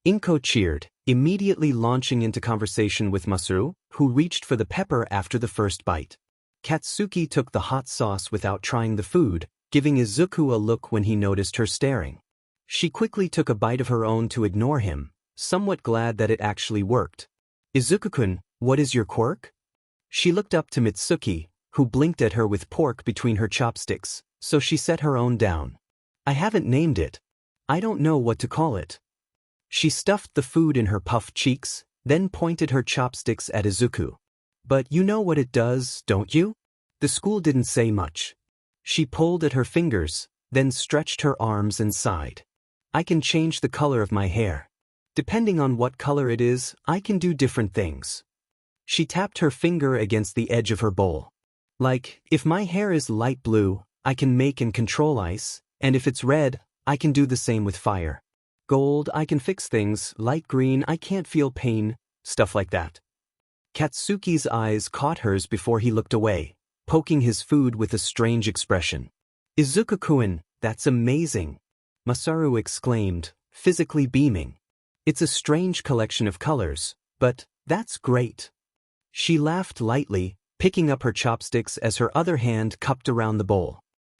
S1: Inko cheered, immediately launching into conversation with Masaru, who reached for the pepper after the first bite. Katsuki took the hot sauce without trying the food, giving Izuku a look when he noticed her staring. She quickly took a bite of her own to ignore him, somewhat glad that it actually worked. Izuku-kun, what is your quirk? She looked up to Mitsuki, who blinked at her with pork between her chopsticks, so she set her own down. I haven't named it. I don't know what to call it. She stuffed the food in her puffed cheeks, then pointed her chopsticks at Izuku. But you know what it does, don't you? The school didn't say much. She pulled at her fingers, then stretched her arms and sighed. I can change the color of my hair. Depending on what color it is, I can do different things. She tapped her finger against the edge of her bowl. Like, if my hair is light blue, I can make and control ice, and if it's red, I can do the same with fire. Gold, I can fix things, light green, I can't feel pain, stuff like that. Katsuki's eyes caught hers before he looked away, poking his food with a strange expression. Izuku-kun, that's amazing, Masaru exclaimed, physically beaming. It's a strange collection of colors, but that's great. She laughed lightly, picking up her chopsticks as her other hand cupped around the bowl.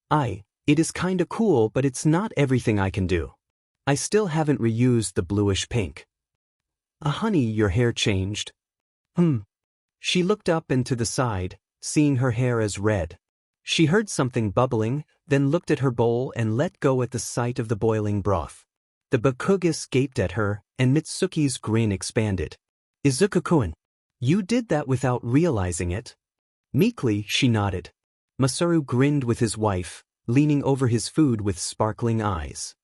S1: It is kinda cool, but it's not everything I can do. I still haven't reused the bluish pink. Honey, your hair changed. She looked up and to the side, seeing her hair as red. She heard something bubbling, then looked at her bowl and let go at the sight of the boiling broth. The Bakugas gaped at her, and Mitsuki's grin expanded. Izuku-kun, you did that without realizing it? Meekly, she nodded. Masaru grinned with his wife, leaning over his food with sparkling eyes.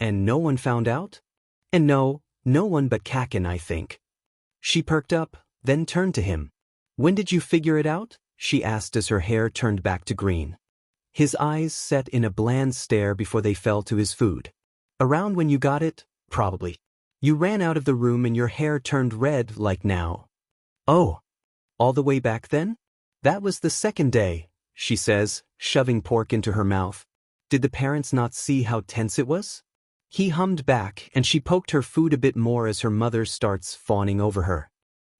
S1: And no one found out? And no one but Kaken, I think. She perked up, then turned to him. When did you figure it out? She asked as her hair turned back to green. His eyes set in a bland stare before they fell to his food. Around when you got it, probably. You ran out of the room and your hair turned red like now. Oh, all the way back then? That was the second day, she says, shoving pork into her mouth. Did the parents not see how tense it was? He hummed back and she poked her food a bit more as her mother starts fawning over her.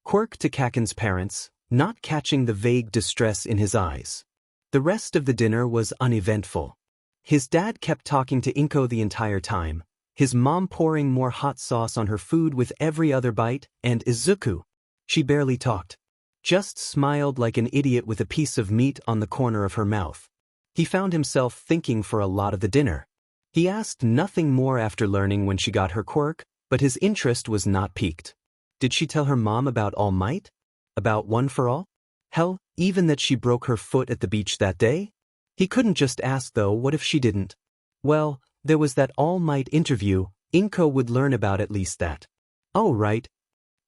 S1: Quirk to Kaken's parents, not catching the vague distress in his eyes. The rest of the dinner was uneventful. His dad kept talking to Inko the entire time, his mom pouring more hot sauce on her food with every other bite, and Izuku. She barely talked. Just smiled like an idiot with a piece of meat on the corner of her mouth. He found himself thinking for a lot of the dinner. He asked nothing more after learning when she got her quirk, but his interest was not piqued. Did she tell her mom about All Might? About One for All? Hell, even that she broke her foot at the beach that day? He couldn't just ask though, what if she didn't? Well, there was that All Might interview, Inko would learn about at least that. Oh right.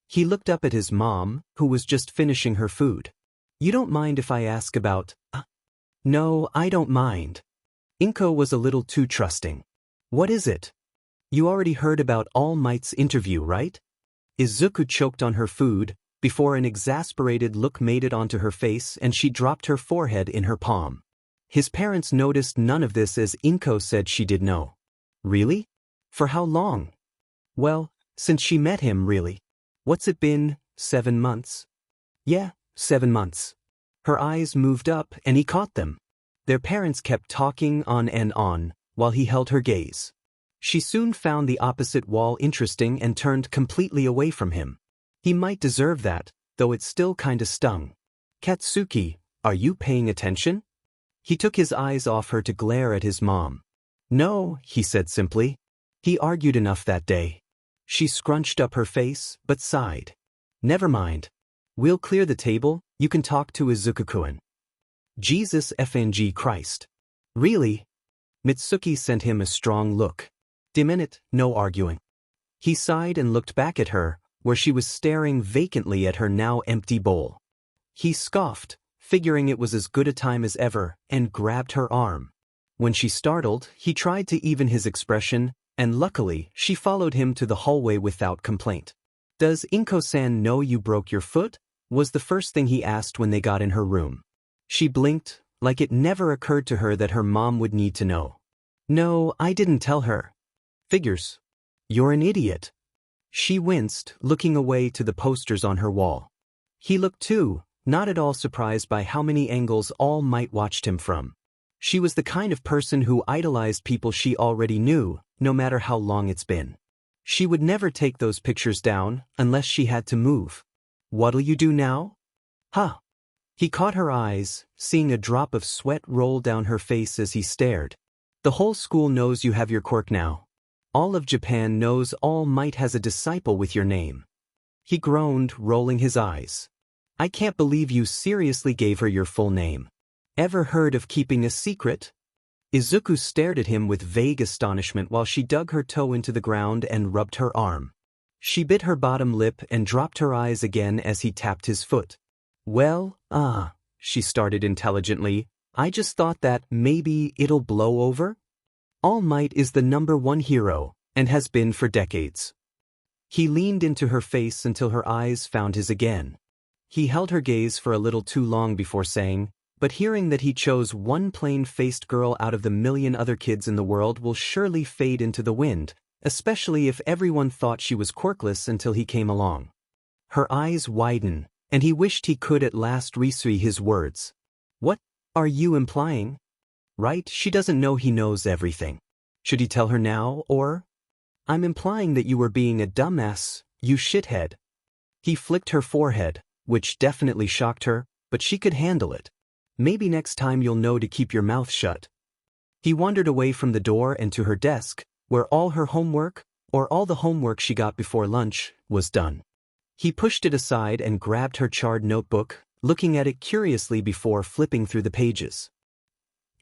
S1: He looked up at his mom, who was just finishing her food. You don't mind if I ask about, No, I don't mind. Inko was a little too trusting. What is it? You already heard about All Might's interview, right? Izuku choked on her food, before an exasperated look made it onto her face and she dropped her forehead in her palm. His parents noticed none of this as Inko said she did know. Really? For how long? Well, since she met him, really. What's it been, 7 months? Yeah, 7 months. Her eyes moved up and he caught them. Their parents kept talking on and on, while he held her gaze. She soon found the opposite wall interesting and turned completely away from him. He might deserve that, though it still kinda stung. Katsuki, are you paying attention? He took his eyes off her to glare at his mom. No, he said simply. He argued enough that day. She scrunched up her face, but sighed. Never mind. We'll clear the table, you can talk to Izuku-kun. Jesus FNG Christ. Really? Mitsuki sent him a strong look. Minute, no arguing. He sighed and looked back at her, where she was staring vacantly at her now empty bowl. He scoffed, figuring it was as good a time as ever, and grabbed her arm. When she startled, he tried to even his expression, and luckily, she followed him to the hallway without complaint. Does Inko-san know you broke your foot? Was the first thing he asked when they got in her room. She blinked, like it never occurred to her that her mom would need to know. No, I didn't tell her. Figures. You're an idiot. She winced, looking away to the posters on her wall. He looked too, not at all surprised by how many angles All Might watched him from. She was the kind of person who idolized people she already knew, no matter how long it's been. She would never take those pictures down, unless she had to move. What'll you do now? Huh. He caught her eyes, seeing a drop of sweat roll down her face as he stared. The whole school knows you have your quirk now. All of Japan knows All Might has a disciple with your name. He groaned, rolling his eyes. I can't believe you seriously gave her your full name. Ever heard of keeping a secret? Izuku stared at him with vague astonishment while she dug her toe into the ground and rubbed her arm. She bit her bottom lip and dropped her eyes again as he tapped his foot. Well, she started intelligently, I just thought that maybe it'll blow over? All Might is the #1 hero, and has been for decades. He leaned into her face until her eyes found his again. He held her gaze for a little too long before saying, but hearing that he chose one plain-faced girl out of the million other kids in the world will surely fade into the wind, especially if everyone thought she was quirkless until he came along. Her eyes widened, and he wished he could at last re-say his words. What are you implying? Right, she doesn't know he knows everything. Should he tell her now, or? I'm implying that you were being a dumbass, you shithead. He flicked her forehead, which definitely shocked her, but she could handle it. Maybe next time you'll know to keep your mouth shut. He wandered away from the door and to her desk, where all her homework, or all the homework she got before lunch, was done. He pushed it aside and grabbed her charred notebook, looking at it curiously before flipping through the pages.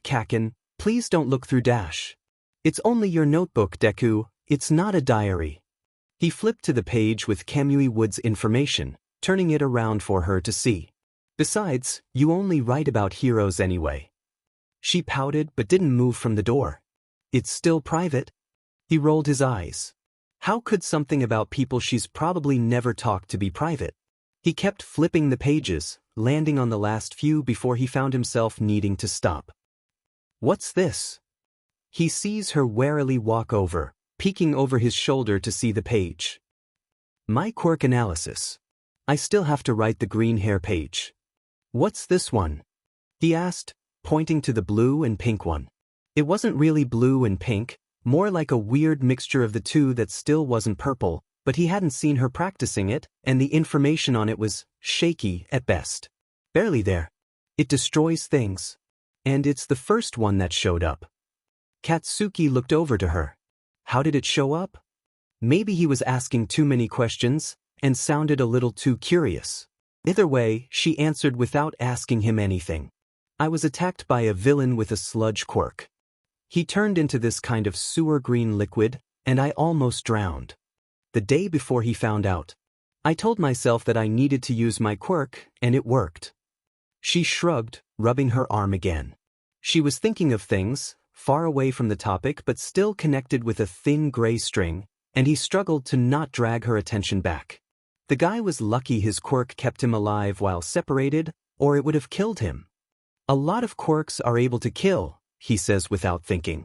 S1: Kaken, please don't look through dash. It's only your notebook, Deku, it's not a diary. He flipped to the page with Kamui Wood's information, turning it around for her to see. Besides, you only write about heroes anyway. She pouted but didn't move from the door. It's still private. He rolled his eyes. How could something about people she's probably never talked to be private? He kept flipping the pages, landing on the last few before he found himself needing to stop. What's this? He sees her warily walk over, peeking over his shoulder to see the page. My quirk analysis. I still have to write the green hair page. What's this one? He asked, pointing to the blue and pink one. It wasn't really blue and pink, more like a weird mixture of the two that still wasn't purple, but he hadn't seen her practicing it, and the information on it was shaky at best. Barely there. It destroys things. And it's the first one that showed up. Katsuki looked over to her. How did it show up? Maybe he was asking too many questions, and sounded a little too curious. Either way, she answered without asking him anything. I was attacked by a villain with a sludge quirk. He turned into this kind of sewer green liquid, and I almost drowned. The day before he found out. I told myself that I needed to use my quirk, and it worked. She shrugged, rubbing her arm again. She was thinking of things, far away from the topic but still connected with a thin gray string, and he struggled to not drag her attention back. The guy was lucky his quirk kept him alive while separated, or it would have killed him. A lot of quirks are able to kill, he says without thinking.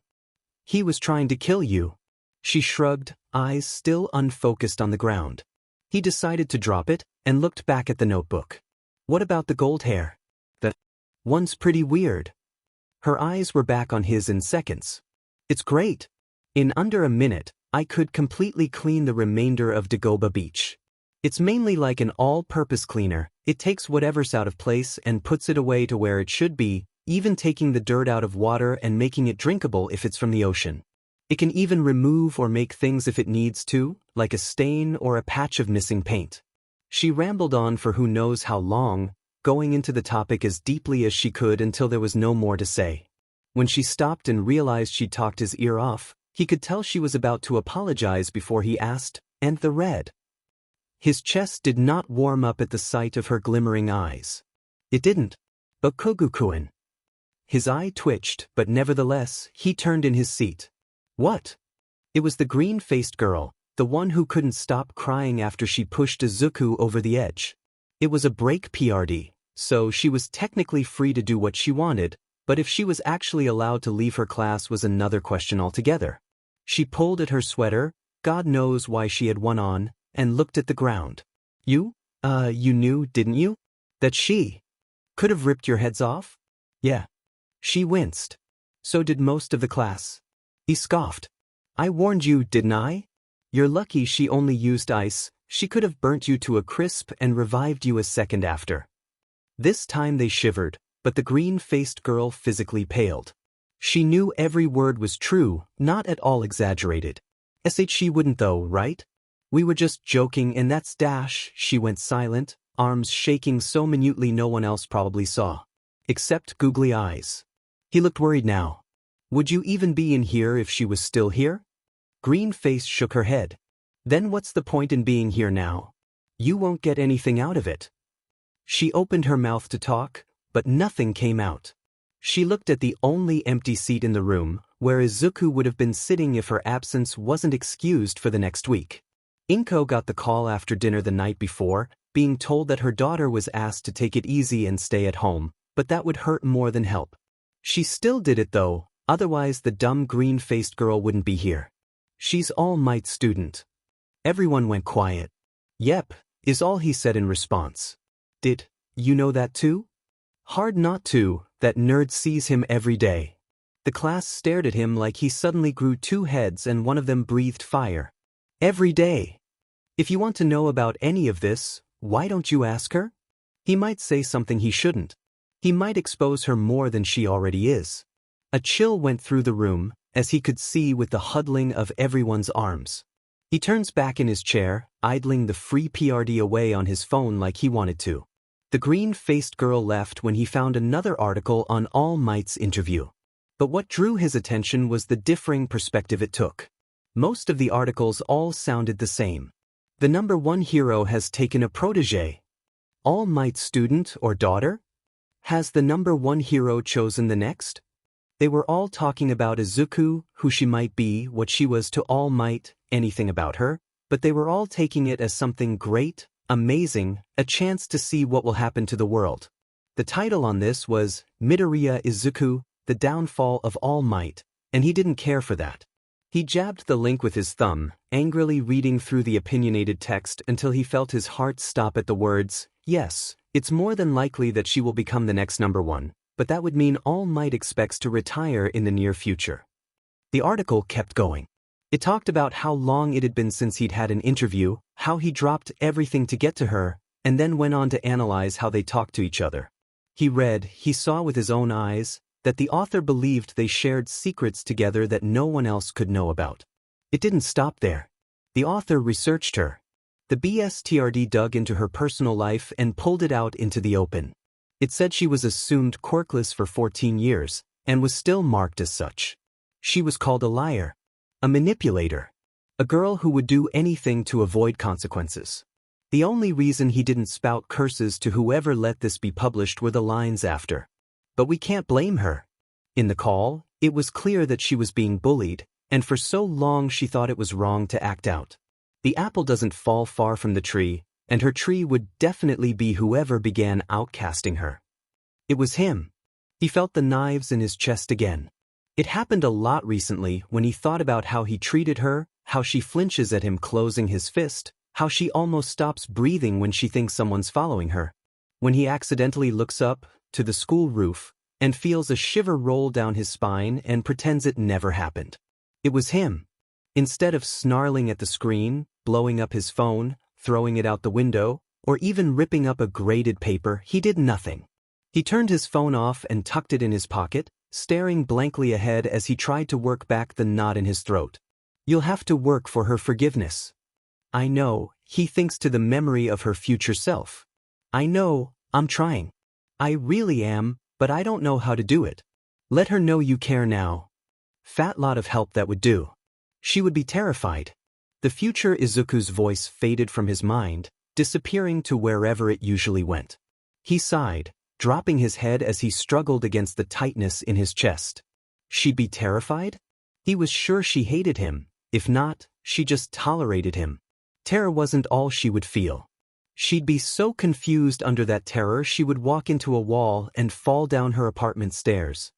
S1: He was trying to kill you. She shrugged, eyes still unfocused on the ground. He decided to drop it, and looked back at the notebook. What about the gold hair? That one's pretty weird. Her eyes were back on his in seconds. It's great. In under a minute, I could completely clean the remainder of Dagoba Beach. It's mainly like an all-purpose cleaner. It takes whatever's out of place and puts it away to where it should be, even taking the dirt out of water and making it drinkable if it's from the ocean. It can even remove or make things if it needs to, like a stain or a patch of missing paint. She rambled on for who knows how long, going into the topic as deeply as she could until there was no more to say. When she stopped and realized she'd talked his ear off, he could tell she was about to apologize before he asked, "And the red?" His chest did not warm up at the sight of her glimmering eyes. It didn't. But Kogukuin. His eye twitched, but nevertheless, he turned in his seat. What? It was the green-faced girl, the one who couldn't stop crying after she pushed Izuku over the edge. It was a break PRD, so she was technically free to do what she wanted, but if she was actually allowed to leave her class was another question altogether. She pulled at her sweater, God knows why she had one on, and looked at the ground. You knew, didn't you? That she could have ripped your heads off? Yeah. She winced. So did most of the class. He scoffed. I warned you, didn't I? You're lucky she only used ice. She could have burnt you to a crisp and revived you a second after. This time they shivered, but the green-faced girl physically paled. She knew every word was true, not at all exaggerated. She wouldn't though, right? We were just joking and that's dash. She went silent, arms shaking so minutely no one else probably saw. Except googly eyes. He looked worried now. Would you even be in here if she was still here? Green Face shook her head. Then what's the point in being here now? You won't get anything out of it. She opened her mouth to talk, but nothing came out. She looked at the only empty seat in the room, where Izuku would have been sitting if her absence wasn't excused for the next week. Inko got the call after dinner the night before, being told that her daughter was asked to take it easy and stay at home, but that would hurt more than help. She still did it though, otherwise the dumb green-faced girl wouldn't be here. She's All Might's student. Everyone went quiet. Yep, is all he said in response. Did you know that too? Hard not to, that nerd sees him every day. The class stared at him like he suddenly grew two heads and one of them breathed fire. Every day. If you want to know about any of this, why don't you ask her? He might say something he shouldn't. He might expose her more than she already is. A chill went through the room, as he could see with the huddling of everyone's arms. He turns back in his chair, idling the free PRD away on his phone like he wanted to. The green-faced girl left when he found another article on All Might's interview. But what drew his attention was the differing perspective it took. Most of the articles all sounded the same. The number one hero has taken a protege. All Might's student or daughter? Has the number one hero chosen the next? They were all talking about Izuku, who she might be, what she was to All Might, anything about her, but they were all taking it as something great, amazing, a chance to see what will happen to the world. The title on this was Midoriya Izuku, The Downfall of All Might, and he didn't care for that. He jabbed the link with his thumb, angrily reading through the opinionated text until he felt his heart stop at the words, yes, it's more than likely that she will become the next number one, but that would mean All Might expects to retire in the near future. The article kept going. It talked about how long it had been since he'd had an interview, how he dropped everything to get to her, and then went on to analyze how they talked to each other. He saw with his own eyes, that the author believed they shared secrets together that no one else could know about. It didn't stop there. The author researched her. The BSTRD dug into her personal life and pulled it out into the open. It said she was assumed quirkless for 14 years, and was still marked as such. She was called a liar, a manipulator, a girl who would do anything to avoid consequences. The only reason he didn't spout curses to whoever let this be published were the lines after. But we can't blame her. In the call, it was clear that she was being bullied, and for so long she thought it was wrong to act out. The apple doesn't fall far from the tree, and her tree would definitely be whoever began outcasting her. It was him. He felt the knives in his chest again. It happened a lot recently when he thought about how he treated her, how she flinches at him closing his fist, how she almost stops breathing when she thinks someone's following her. When he accidentally looks up to the school roof and feels a shiver roll down his spine and pretends it never happened. It was him. Instead of snarling at the screen, blowing up his phone, throwing it out the window, or even ripping up a graded paper, he did nothing. He turned his phone off and tucked it in his pocket, staring blankly ahead as he tried to work back the knot in his throat. You'll have to work for her forgiveness. I know, he thinks to the memory of her future self. I know, I'm trying. I really am, but I don't know how to do it. Let her know you care now. Fat lot of help that would do. She would be terrified. The future Izuku's voice faded from his mind, disappearing to wherever it usually went. He sighed, dropping his head as he struggled against the tightness in his chest. She'd be terrified? He was sure she hated him. If not, she just tolerated him. Terror wasn't all she would feel. She'd be so confused under that terror she would walk into a wall and fall down her apartment stairs.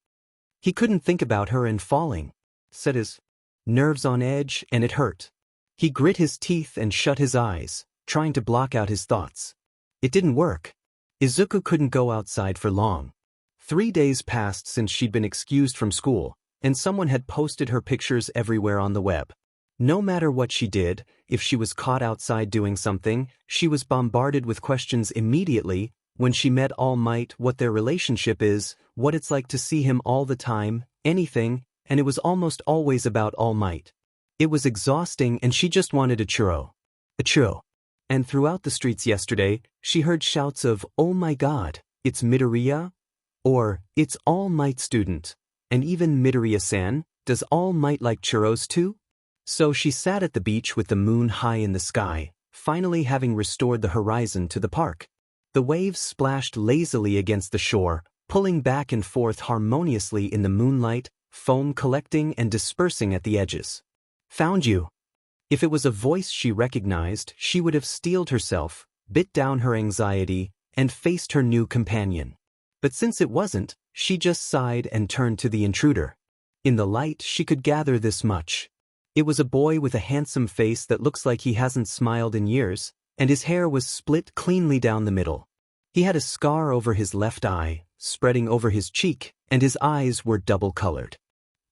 S1: He couldn't think about her and falling. Set his nerves on edge, and it hurt. He grit his teeth and shut his eyes, trying to block out his thoughts. It didn't work. Izuku couldn't go outside for long. 3 days passed since she'd been excused from school, and someone had posted her pictures everywhere on the web. No matter what she did, if she was caught outside doing something, she was bombarded with questions immediately. When she met All Might, what their relationship is, what it's like to see him all the time, anything, and it was almost always about All Might. It was exhausting and she just wanted a churro. A churro. And throughout the streets yesterday, she heard shouts of, "Oh my god, it's Midoriya?" Or, "It's All Might student." And even Midoriya-san, does All Might like churros too? So she sat at the beach with the moon high in the sky, finally having restored the horizon to the park. The waves splashed lazily against the shore, pulling back and forth harmoniously in the moonlight, foam collecting and dispersing at the edges. "Found you." If it was a voice she recognized, she would have steeled herself, bit down her anxiety, and faced her new companion. But since it wasn't, she just sighed and turned to the intruder. In the light, she could gather this much. It was a boy with a handsome face that looks like he hasn't smiled in years, and his hair was split cleanly down the middle. He had a scar over his left eye, spreading over his cheek, and his eyes were double-colored.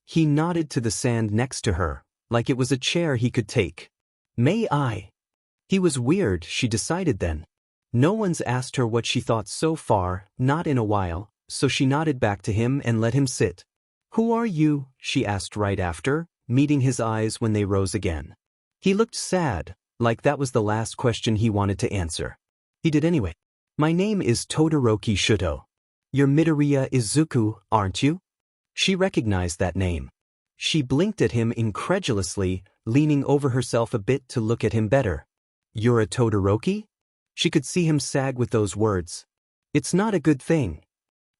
S1: He nodded to the sand next to her, like it was a chair he could take. "May I?" He was weird, she decided then. No one's asked her what she thought so far, not in a while, so she nodded back to him and let him sit. "Who are you?" she asked right after, meeting his eyes when they rose again. He looked sad, like that was the last question he wanted to answer. He did anyway. "My name is Todoroki Shuto. You're Midoriya Izuku, aren't you?" She recognized that name. She blinked at him incredulously, leaning over herself a bit to look at him better. "You're a Todoroki?" She could see him sag with those words. "It's not a good thing."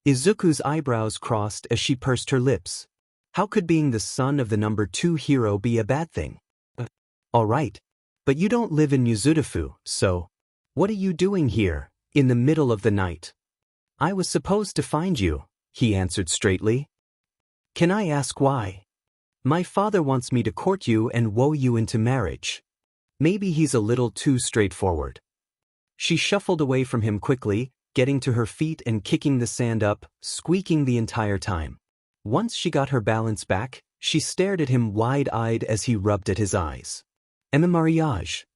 S1: Izuku's eyebrows crossed as she pursed her lips. How could being the son of the number 2 hero be a bad thing? All right. But you don't live in Mizudafu, so... What are you doing here, in the middle of the night? "I was supposed to find you," he answered straightly. "Can I ask why?" "My father wants me to court you and woo you into marriage." Maybe he's a little too straightforward. She shuffled away from him quickly, getting to her feet and kicking the sand up, squeaking the entire time. Once she got her balance back, she stared at him wide-eyed as he rubbed at his eyes. "I'm a mariage.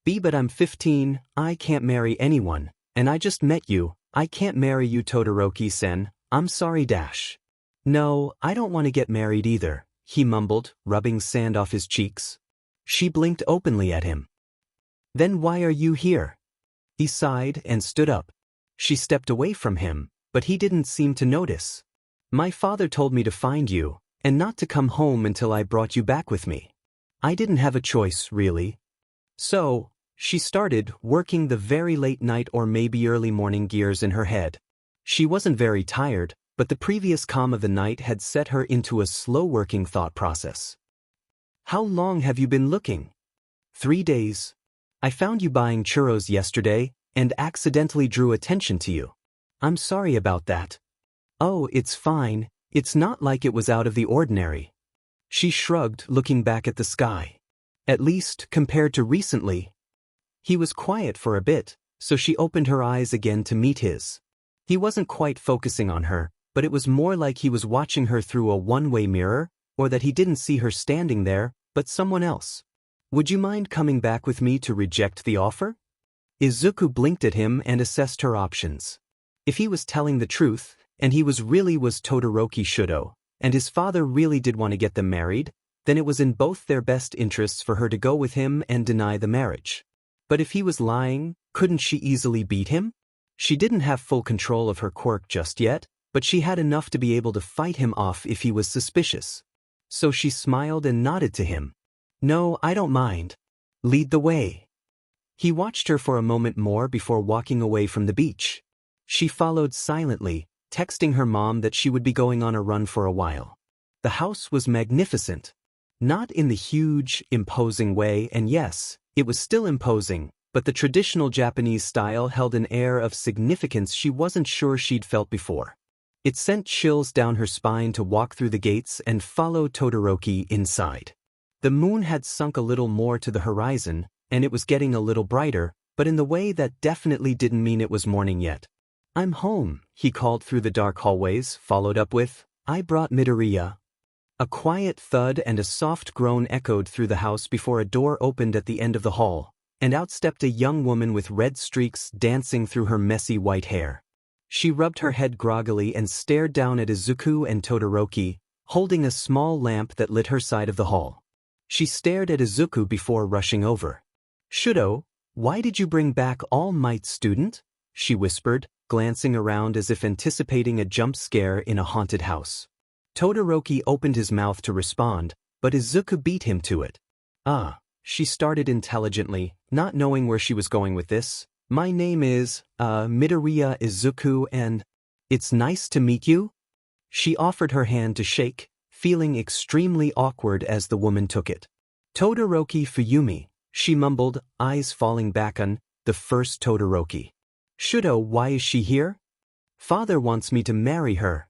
S1: But I'm 15, I can't marry anyone, and I just met you, I can't marry you Todoroki-sen, I'm sorry dash." "No, I don't want to get married either," he mumbled, rubbing sand off his cheeks. She blinked openly at him. "Then why are you here?" He sighed and stood up. She stepped away from him, but he didn't seem to notice. "My father told me to find you, and not to come home until I brought you back with me. I didn't have a choice, really." So, she started working the very late night or maybe early morning gears in her head. She wasn't very tired, but the previous calm of the night had set her into a slow-working thought process. "How long have you been looking?" 3 days. "I found you buying churros yesterday, and accidentally drew attention to you. I'm sorry about that." "Oh, it's fine, it's not like it was out of the ordinary." She shrugged, looking back at the sky. "At least, compared to recently." He was quiet for a bit, so she opened her eyes again to meet his. He wasn't quite focusing on her, but it was more like he was watching her through a one-way mirror, or that he didn't see her standing there, but someone else. "Would you mind coming back with me to reject the offer?" Izuku blinked at him and assessed her options. If he was telling the truth, and he was Todoroki Shuto, and his father really did want to get them married, then it was in both their best interests for her to go with him and deny the marriage. But if he was lying, couldn't she easily beat him? She didn't have full control of her quirk just yet, but she had enough to be able to fight him off if he was suspicious. So she smiled and nodded to him. "No, I don't mind. Lead the way." He watched her for a moment more before walking away from the beach. She followed silently, texting her mom that she would be going on a run for a while. The house was magnificent. Not in the huge, imposing way, and yes, it was still imposing, but the traditional Japanese style held an air of significance she wasn't sure she'd felt before. It sent chills down her spine to walk through the gates and follow Todoroki inside. The moon had sunk a little more to the horizon, and it was getting a little brighter, but in the way that definitely didn't mean it was morning yet. "I'm home," he called through the dark hallways, followed up with, "I brought Midoriya." A quiet thud and a soft groan echoed through the house before a door opened at the end of the hall, and out stepped a young woman with red streaks dancing through her messy white hair. She rubbed her head groggily and stared down at Izuku and Todoroki, holding a small lamp that lit her side of the hall. She stared at Izuku before rushing over. "Shudo, why did you bring back All Might, student?" she whispered, glancing around as if anticipating a jump scare in a haunted house. Todoroki opened his mouth to respond, but Izuku beat him to it. She started intelligently, not knowing where she was going with this. "My name is, Midoriya Izuku and it's nice to meet you." She offered her hand to shake, feeling extremely awkward as the woman took it. "Todoroki Fuyumi," she mumbled, eyes falling back on the first Todoroki. "Shudo, why is she here?" "Father wants me to marry her."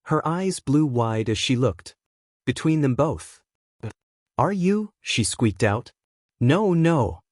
S1: Her eyes blew wide as she looked. Between them both. "Are you?" she squeaked out. No.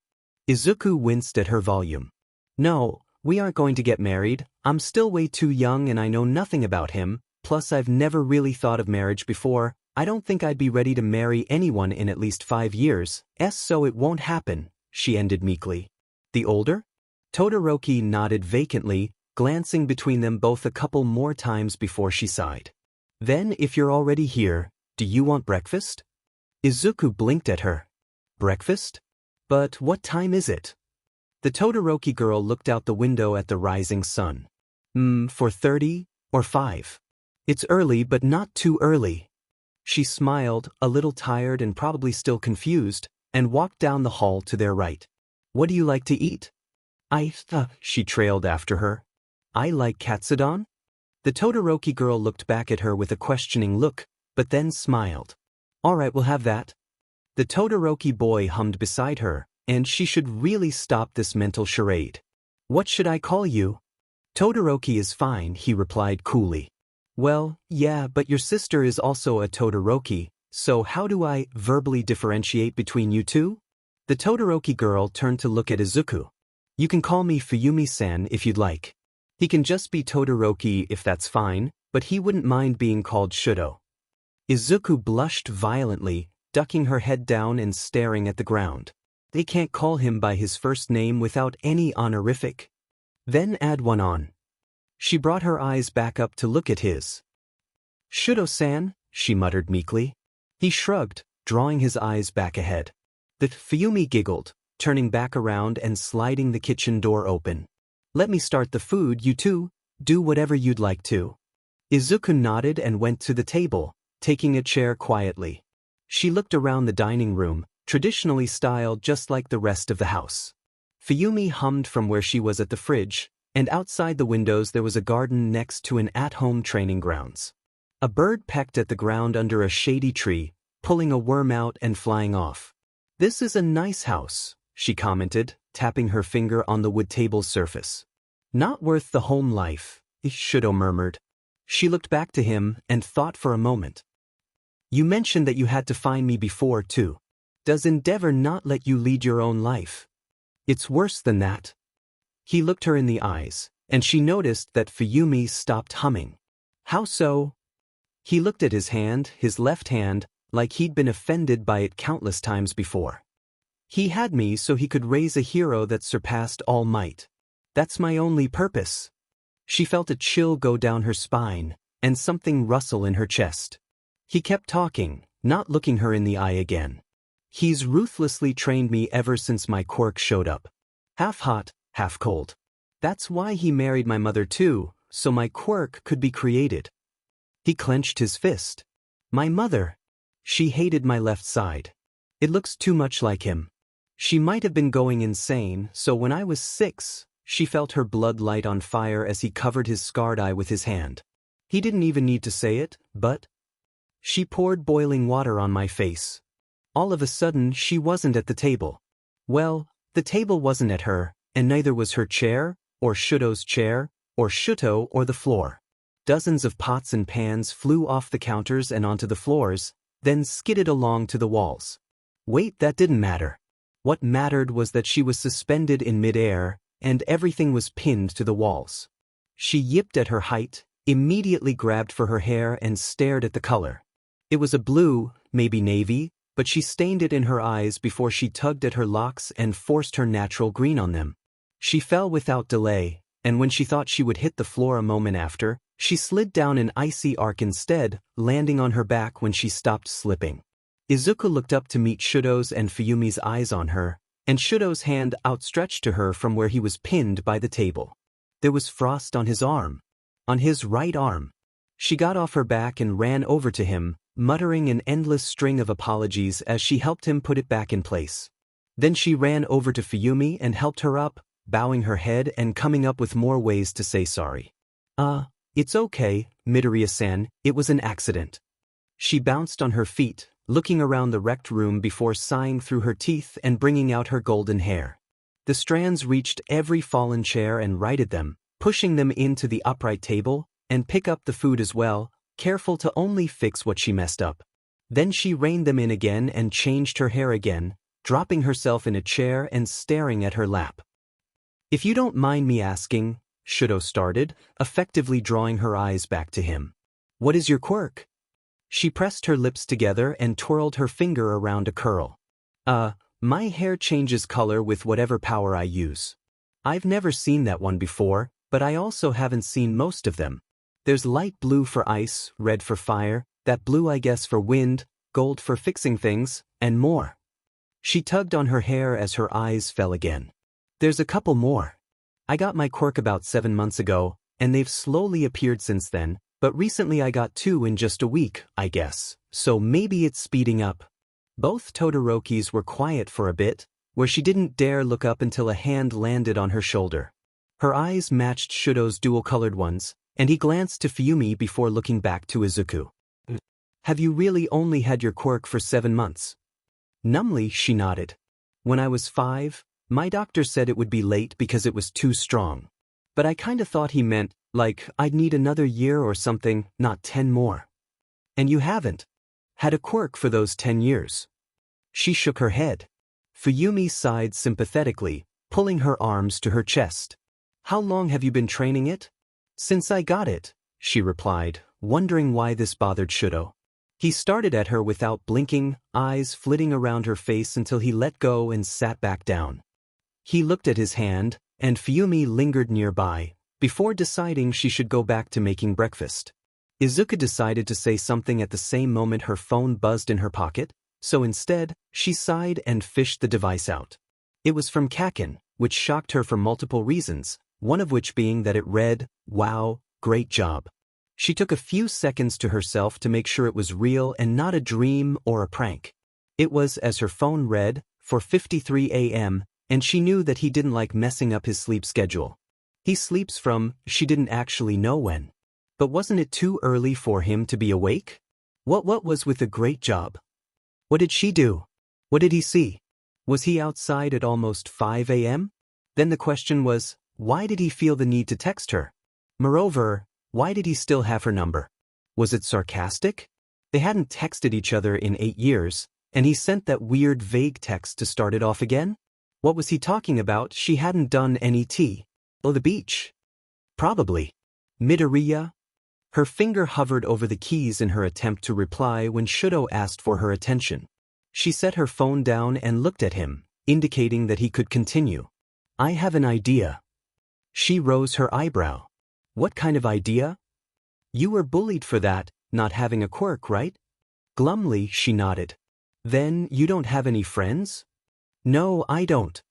S1: Izuku winced at her volume. "No, we aren't going to get married. I'm still way too young and I know nothing about him, plus I've never really thought of marriage before. I don't think I'd be ready to marry anyone in at least 5 years, so it won't happen," she ended meekly. "The older?" Todoroki nodded vacantly, glancing between them both a couple more times before she sighed. "Then if you're already here, do you want breakfast?" Izuku blinked at her. "Breakfast? But what time is it?" The Todoroki girl looked out the window at the rising sun. 4:30 or 5. It's early but not too early." She smiled, a little tired and probably still confused, and walked down the hall to their right. "What do you like to eat?" She trailed after her. "I like katsudon." The Todoroki girl looked back at her with a questioning look, but then smiled. "All right, we'll have that." The Todoroki boy hummed beside her, and she should really stop this mental charade. "What should I call you?" "Todoroki is fine," he replied coolly. "Well, yeah, but your sister is also a Todoroki, so how do I verbally differentiate between you two?" The Todoroki girl turned to look at Izuku. "You can call me Fuyumi-san if you'd like. He can just be Todoroki if that's fine, but he wouldn't mind being called Shudo." Izuku blushed violently, ducking her head down and staring at the ground. They can't call him by his first name without any honorific. Then add one on. She brought her eyes back up to look at his. "Shudo-san," she muttered meekly. He shrugged, drawing his eyes back ahead. The Fuyumi giggled, turning back around and sliding the kitchen door open. "Let me start the food, you two. Do whatever you'd like to." Izuku nodded and went to the table, taking a chair quietly. She looked around the dining room, traditionally styled just like the rest of the house. Fuyumi hummed from where she was at the fridge, and outside the windows there was a garden next to an at-home training grounds. A bird pecked at the ground under a shady tree, pulling a worm out and flying off. "This is a nice house," she commented, tapping her finger on the wood table's surface. "Not worth the home life," Shudo murmured. She looked back to him and thought for a moment. "You mentioned that you had to find me before, too. Does Endeavor not let you lead your own life?" "It's worse than that." He looked her in the eyes, and she noticed that Fuyumi stopped humming. "How so?" He looked at his hand, his left hand, like he'd been offended by it countless times before. "He had me so he could raise a hero that surpassed All Might. That's my only purpose." She felt a chill go down her spine, and something rustle in her chest. He kept talking, not looking her in the eye again. He's ruthlessly trained me ever since my quirk showed up. Half hot, half cold. That's why he married my mother too, so my quirk could be created. He clenched his fist. My mother. She hated my left side. It looks too much like him. She might have been going insane, so when I was 6, she felt her blood light on fire as he covered his scarred eye with his hand. He didn't even need to say it, but she poured boiling water on my face. All of a sudden, she wasn't at the table. Well, the table wasn't at her, and neither was her chair, or Shuto's chair, or Shuto or the floor. Dozens of pots and pans flew off the counters and onto the floors, then skidded along to the walls. Wait, that didn't matter. What mattered was that she was suspended in midair, and everything was pinned to the walls. She yipped at her height, immediately grabbed for her hair and stared at the color. It was a blue, maybe navy, but she stained it in her eyes before she tugged at her locks and forced her natural green on them. She fell without delay, and when she thought she would hit the floor a moment after, she slid down an icy arc instead, landing on her back when she stopped slipping. Izuku looked up to meet Shuto's and Fuyumi's eyes on her, and Shuto's hand outstretched to her from where he was pinned by the table. There was frost on his arm. On his right arm. She got off her back and ran over to him, muttering an endless string of apologies as she helped him put it back in place. Then she ran over to Fuyumi and helped her up, bowing her head and coming up with more ways to say sorry. It's okay, Midoriya-san, it was an accident. She bounced on her feet, looking around the wrecked room before sighing through her teeth and bringing out her golden hair. The strands reached every fallen chair and righted them, pushing them into the upright table, and pick up the food as well, careful to only fix what she messed up. Then she reined them in again and changed her hair again, dropping herself in a chair and staring at her lap. If you don't mind me asking, Shuto started, effectively drawing her eyes back to him. What is your quirk? She pressed her lips together and twirled her finger around a curl. My hair changes color with whatever power I use. I've never seen that one before, but I also haven't seen most of them. There's light blue for ice, red for fire, that blue I guess for wind, gold for fixing things, and more. She tugged on her hair as her eyes fell again. There's a couple more. I got my quirk about 7 months ago, and they've slowly appeared since then, but recently I got 2 in just a week, I guess, so maybe it's speeding up. Both Todorokis were quiet for a bit, where she didn't dare look up until a hand landed on her shoulder. Her eyes matched Shuto's dual-colored ones, and he glanced to Fuyumi before looking back to Izuku. Have you really only had your quirk for 7 months? Numbly, she nodded. When I was 5, my doctor said it would be late because it was too strong. But I kinda thought he meant, like, I'd need another year or something, not 10 more. And you haven't had a quirk for those 10 years. She shook her head. Fuyumi sighed sympathetically, pulling her arms to her chest. How long have you been training it? Since I got it, she replied, wondering why this bothered Shuto. He started at her without blinking, eyes flitting around her face until he let go and sat back down. He looked at his hand, and Fuyumi lingered nearby, before deciding she should go back to making breakfast. Izuku decided to say something at the same moment her phone buzzed in her pocket, so instead, she sighed and fished the device out. It was from Kaken, which shocked her for multiple reasons, one of which being that it read, "Wow, great job." She took a few seconds to herself to make sure it was real and not a dream or a prank. It was, as her phone read, for 53 a.m., and she knew that he didn't like messing up his sleep schedule. He sleeps from, she didn't actually know when. But wasn't it too early for him to be awake? What was with the great job? What did she do? What did he see? Was he outside at almost 5 a.m.? Then the question was, why did he feel the need to text her? Moreover, why did he still have her number? Was it sarcastic? They hadn't texted each other in 8 years, and he sent that weird vague text to start it off again? What was he talking about? She hadn't done any tea. Oh, the beach. Probably. Midoriya? Her finger hovered over the keys in her attempt to reply when Shuto asked for her attention. She set her phone down and looked at him, indicating that he could continue. I have an idea. She rose her eyebrow. What kind of idea? You were bullied for that, not having a quirk, right? Glumly, she nodded. Then, you don't have any friends? No, I don't.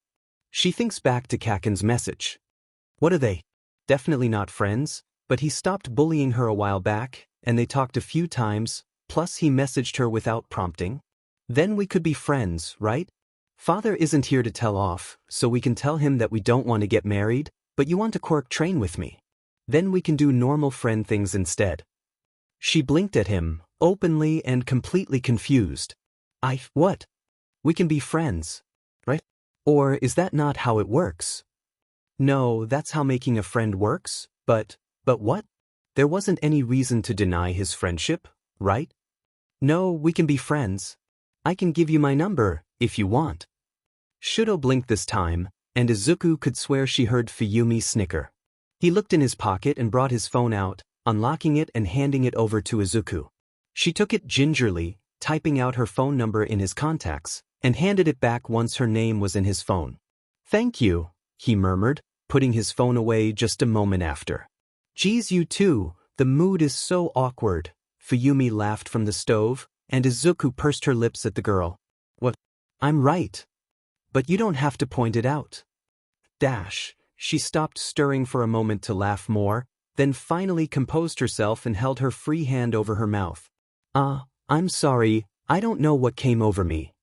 S1: She thinks back to Kaken's message. What are they? Definitely not friends, but he stopped bullying her a while back, and they talked a few times, plus he messaged her without prompting. Then we could be friends, right? Father isn't here to tell off, so we can tell him that we don't want to get married, but you want to quirk train with me. Then we can do normal friend things instead. She blinked at him, openly and completely confused. What? We can be friends, right? Or is that not how it works? No, that's how making a friend works, but what? There wasn't any reason to deny his friendship, right? No, we can be friends. I can give you my number, if you want. Shudo blinked this time, and Izuku could swear she heard Fuyumi snicker. He looked in his pocket and brought his phone out, unlocking it and handing it over to Izuku. She took it gingerly, typing out her phone number in his contacts, and handed it back once her name was in his phone. Thank you, he murmured, putting his phone away just a moment after. Geez, you too, the mood is so awkward, Fuyumi laughed from the stove, and Izuku pursed her lips at the girl. What? I'm right. But you don't have to point it out. She stopped stirring for a moment to laugh more, then finally composed herself and held her free hand over her mouth. I'm sorry, I don't know what came over me.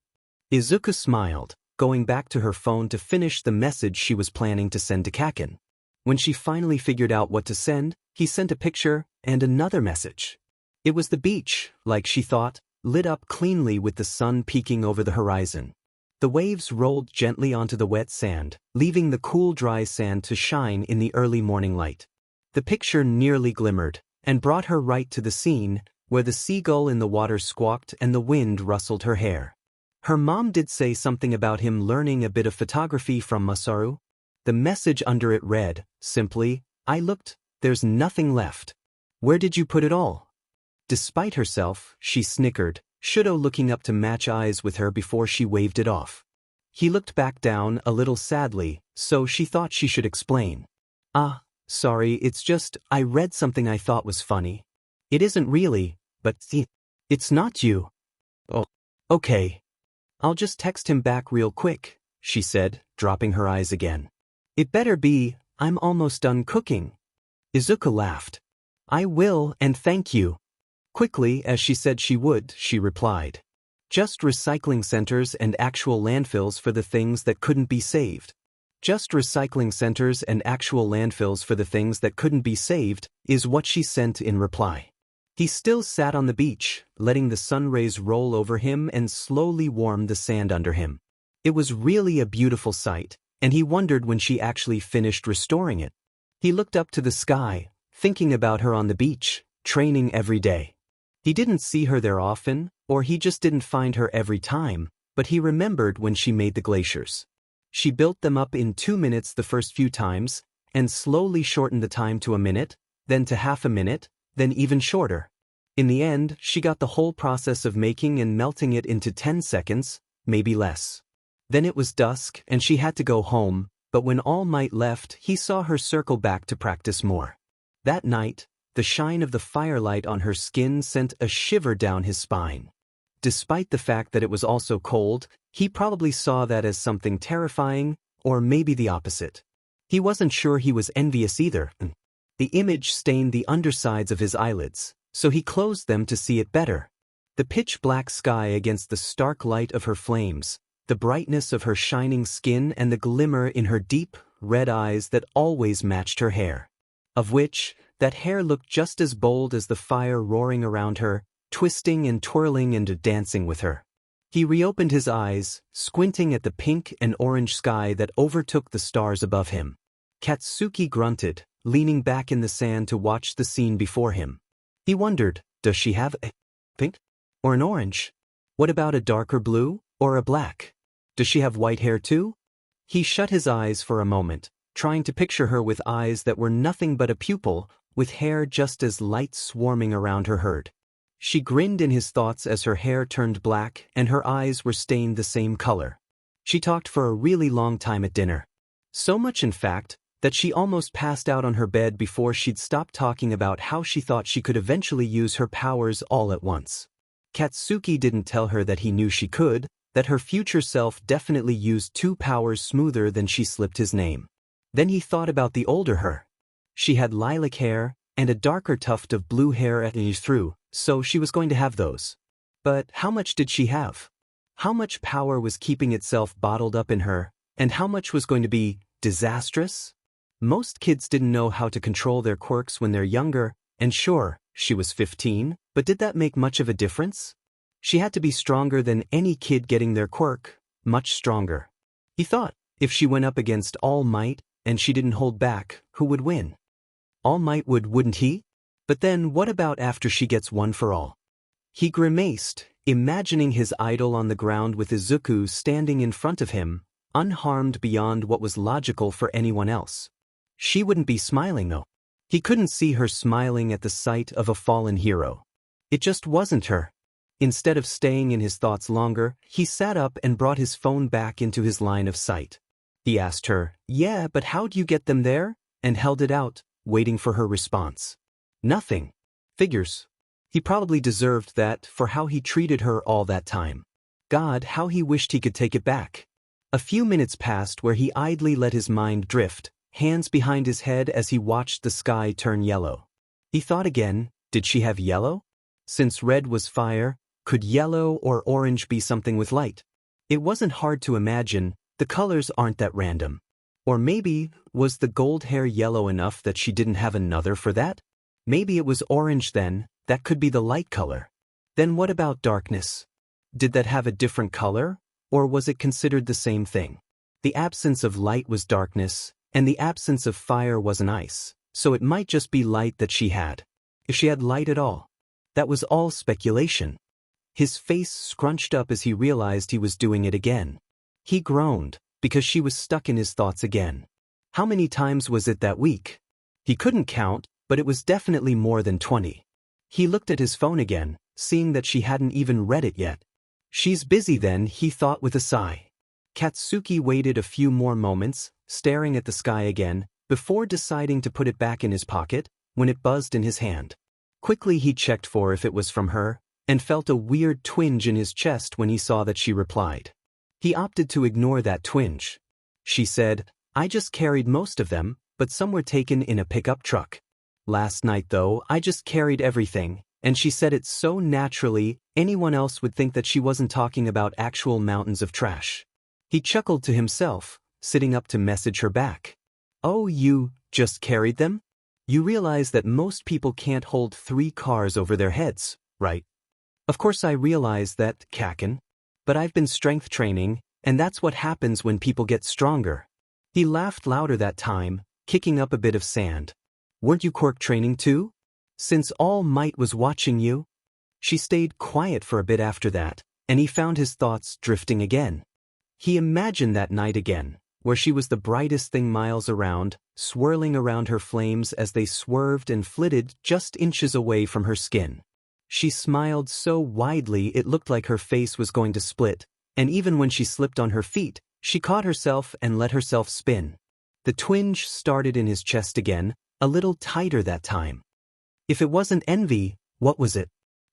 S1: Izuku smiled, going back to her phone to finish the message she was planning to send to Kaken. When she finally figured out what to send, he sent a picture and another message. It was the beach, like she thought, lit up cleanly with the sun peeking over the horizon. The waves rolled gently onto the wet sand, leaving the cool dry sand to shine in the early morning light. The picture nearly glimmered, and brought her right to the scene, where the seagull in the water squawked and the wind rustled her hair. Her mom did say something about him learning a bit of photography from Masaru. The message under it read, simply, I looked, there's nothing left. Where did you put it all? Despite herself, she snickered, Shudo looking up to match eyes with her before she waved it off. He looked back down a little sadly, so she thought she should explain. Sorry, it's just, I read something I thought was funny. It isn't really, but it's not you. Oh, okay. I'll just text him back real quick, she said, dropping her eyes again. It better be, I'm almost done cooking. Izuku laughed. I will, and thank you. Quickly, as she said she would, she replied. Just recycling centers and actual landfills for the things that couldn't be saved. Just recycling centers and actual landfills for the things that couldn't be saved, is what she sent in reply. He still sat on the beach, letting the sun rays roll over him and slowly warm the sand under him. It was really a beautiful sight, and he wondered when she actually finished restoring it. He looked up to the sky, thinking about her on the beach, training every day. He didn't see her there often, or he just didn't find her every time, but he remembered when she made the glaciers. She built them up in 2 minutes the first few times, and slowly shortened the time to a minute, then to half a minute, then even shorter. In the end, she got the whole process of making and melting it into 10 seconds, maybe less. Then it was dusk and she had to go home, but when All Might left, he saw her circle back to practice more. That night, the shine of the firelight on her skin sent a shiver down his spine. Despite the fact that it was also cold, he probably saw that as something terrifying, or maybe the opposite. He wasn't sure he was envious either. The image stained the undersides of his eyelids, so he closed them to see it better. The pitch-black sky against the stark light of her flames, the brightness of her shining skin and the glimmer in her deep, red eyes that always matched her hair. Of which, that hair looked just as bold as the fire roaring around her, twisting and twirling and dancing with her. He reopened his eyes, squinting at the pink and orange sky that overtook the stars above him. Katsuki grunted, leaning back in the sand to watch the scene before him. He wondered, does she have a pink? Or an orange? What about a darker blue, or a black? Does she have white hair too? He shut his eyes for a moment, trying to picture her with eyes that were nothing but a pupil, with hair just as light swarming around her head. She grinned in his thoughts as her hair turned black and her eyes were stained the same color. She talked for a really long time at dinner. So much in fact, that she almost passed out on her bed before she'd stopped talking about how she thought she could eventually use her powers all at once. Katsuki didn't tell her that he knew she could, that her future self definitely used 2 powers smoother than she slipped his name. Then he thought about the older her. She had lilac hair, and a darker tuft of blue hair at each through, so she was going to have those. But how much did she have? How much power was keeping itself bottled up in her, and how much was going to be disastrous? Most kids didn't know how to control their quirks when they're younger, and sure, she was 15, but did that make much of a difference? She had to be stronger than any kid getting their quirk, much stronger. He thought, if she went up against All Might, and she didn't hold back, who would win? All Might would, wouldn't he? But then what about after she gets one for all? He grimaced, imagining his idol on the ground with Izuku standing in front of him, unharmed beyond what was logical for anyone else. She wouldn't be smiling though. He couldn't see her smiling at the sight of a fallen hero. It just wasn't her. Instead of staying in his thoughts longer, he sat up and brought his phone back into his line of sight. He asked her, "Yeah, but how'd you get them there?" and held it out, waiting for her response. Nothing. Figures. He probably deserved that for how he treated her all that time. God, how he wished he could take it back. A few minutes passed where he idly let his mind drift, hands behind his head as he watched the sky turn yellow. He thought again, did she have yellow? Since red was fire, could yellow or orange be something with light? It wasn't hard to imagine, the colors aren't that random. Or maybe, was the gold hair yellow enough that she didn't have another for that? Maybe it was orange then, that could be the light color. Then what about darkness? Did that have a different color, or was it considered the same thing? The absence of light was darkness, and the absence of fire was an ice, so it might just be light that she had. If she had light at all. That was all speculation. His face scrunched up as he realized he was doing it again. He groaned, because she was stuck in his thoughts again. How many times was it that week? He couldn't count, but it was definitely more than 20. He looked at his phone again, seeing that she hadn't even read it yet. She's busy then, he thought with a sigh. Katsuki waited a few more moments, staring at the sky again, before deciding to put it back in his pocket, when it buzzed in his hand. Quickly he checked for if it was from her, and felt a weird twinge in his chest when he saw that she replied. He opted to ignore that twinge. She said, "I just carried most of them, but some were taken in a pickup truck. Last night though, I just carried everything," and she said it so naturally, anyone else would think that she wasn't talking about actual mountains of trash. He chuckled to himself, sitting up to message her back. "Oh, you just carried them? You realize that most people can't hold 3 cars over their heads, right?" "Of course I realize that, Kaken. But I've been strength training, and that's what happens when people get stronger." He laughed louder that time, kicking up a bit of sand. "Weren't you quirk training too? Since All Might was watching you?" She stayed quiet for a bit after that, and he found his thoughts drifting again. He imagined that night again, where she was the brightest thing miles around, swirling around her flames as they swerved and flitted just inches away from her skin. She smiled so widely it looked like her face was going to split, and even when she slipped on her feet, she caught herself and let herself spin. The twinge started in his chest again, a little tighter that time. If it wasn't envy, what was it?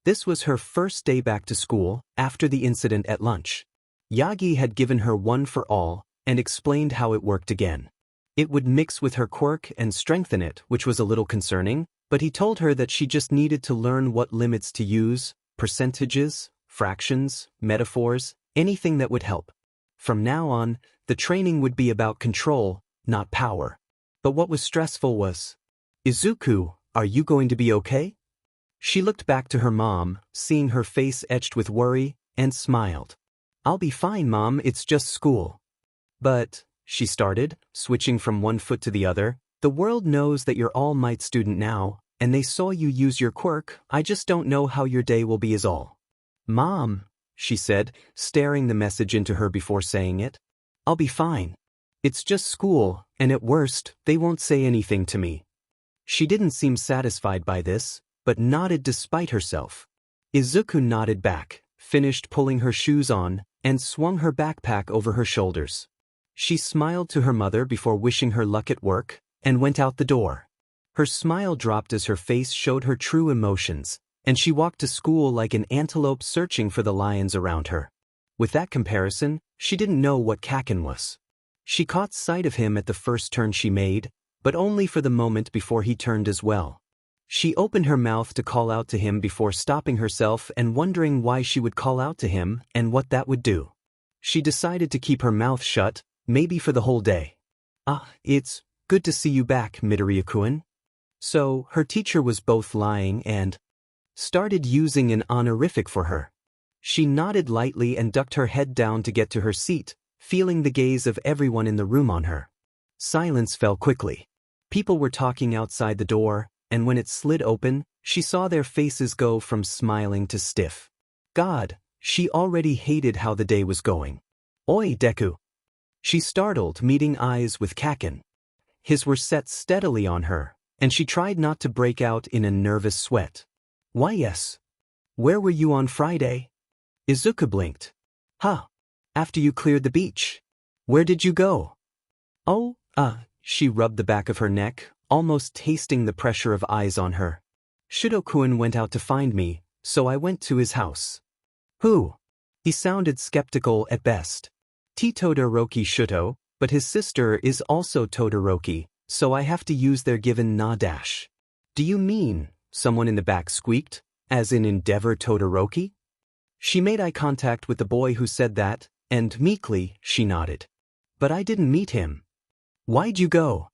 S1: This was her first day back to school, after the incident at lunch. Yagi had given her one for all, and explained how it worked again. It would mix with her quirk and strengthen it, which was a little concerning, but he told her that she just needed to learn what limits to use, percentages, fractions, metaphors, anything that would help. From now on, the training would be about control, not power. But what was stressful was, "Izuku, are you going to be okay?" She looked back to her mom, seeing her face etched with worry, and smiled. "I'll be fine, Mom, it's just school." "But," she started, switching from one foot to the other, "the world knows that you're All Might student now, and they saw you use your quirk, I just don't know how your day will be is all." "Mom," she said, staring the message into her before saying it. "I'll be fine. It's just school, and at worst, they won't say anything to me." She didn't seem satisfied by this, but nodded despite herself. Izuku nodded back, finished pulling her shoes on, and swung her backpack over her shoulders. She smiled to her mother before wishing her luck at work, and went out the door. Her smile dropped as her face showed her true emotions, and she walked to school like an antelope searching for the lions around her. With that comparison, she didn't know what Kaken was. She caught sight of him at the first turn she made, but only for the moment before he turned as well. She opened her mouth to call out to him before stopping herself and wondering why she would call out to him and what that would do. She decided to keep her mouth shut, maybe for the whole day. It's good to see you back, Midoriya-kun. So, her teacher was both lying and started using an honorific for her. She nodded lightly and ducked her head down to get to her seat, feeling the gaze of everyone in the room on her. Silence fell quickly. People were talking outside the door, and when it slid open, she saw their faces go from smiling to stiff. God, she already hated how the day was going. Oi, Deku. She startled, meeting eyes with Kaken. His were set steadily on her, and she tried not to break out in a nervous sweat. Why yes. Where were you on Friday? Izuku blinked. After you cleared the beach. Where did you go? She rubbed the back of her neck, almost tasting the pressure of eyes on her. Shido-kun went out to find me, so I went to his house. Who? He sounded skeptical at best. Todoroki Shuto, but his sister is also Todoroki, so I have to use their given na dash. Do you mean, someone in the back squeaked, as in Endeavor Todoroki? She made eye contact with the boy who said that, and meekly, she nodded. But I didn't meet him. Why'd you go?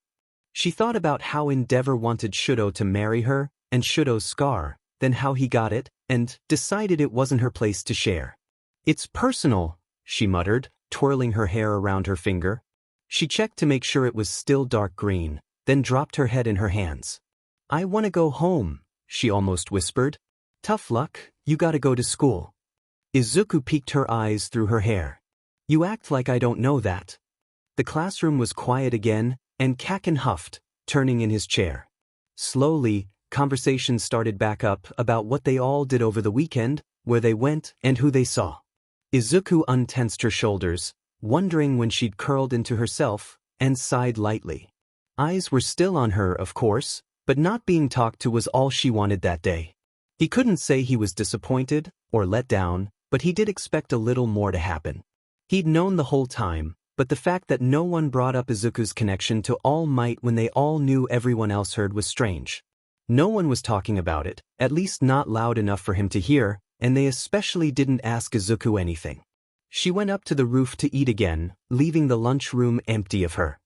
S1: She thought about how Endeavor wanted Shudo to marry her, and Shudo's scar, then how he got it, and decided it wasn't her place to share. It's personal, she muttered, twirling her hair around her finger. She checked to make sure it was still dark green, then dropped her head in her hands. I want to go home, she almost whispered. Tough luck, you gotta go to school. Izuku peeked her eyes through her hair. You act like I don't know that. The classroom was quiet again, and Kaken huffed, turning in his chair. Slowly, conversation started back up about what they all did over the weekend, where they went, and who they saw. Izuku untensed her shoulders, wondering when she'd curled into herself, and sighed lightly. Eyes were still on her, of course, but not being talked to was all she wanted that day. He couldn't say he was disappointed or let down, but he did expect a little more to happen. He'd known the whole time, but the fact that no one brought up Izuku's connection to All Might when they all knew everyone else heard was strange. No one was talking about it, at least not loud enough for him to hear, and they especially didn't ask Izuku anything. She went up to the roof to eat again, leaving the lunchroom empty of her.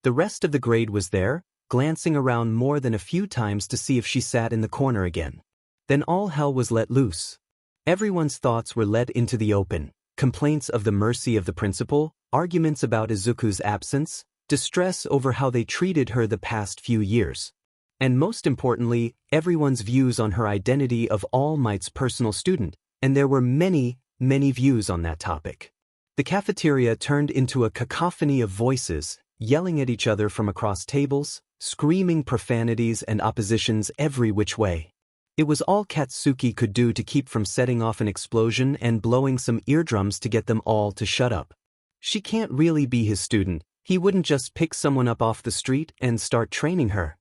S1: The rest of the grade was there, glancing around more than a few times to see if she sat in the corner again. Then all hell was let loose. Everyone's thoughts were led into the open. Complaints of the mercy of the principal, arguments about Izuku's absence, distress over how they treated her the past few years. And most importantly, everyone's views on her identity of All Might's personal student, and there were many, many views on that topic. The cafeteria turned into a cacophony of voices, yelling at each other from across tables, screaming profanities and oppositions every which way. It was all Katsuki could do to keep from setting off an explosion and blowing some eardrums to get them all to shut up. She can't really be his student. He wouldn't just pick someone up off the street and start training her.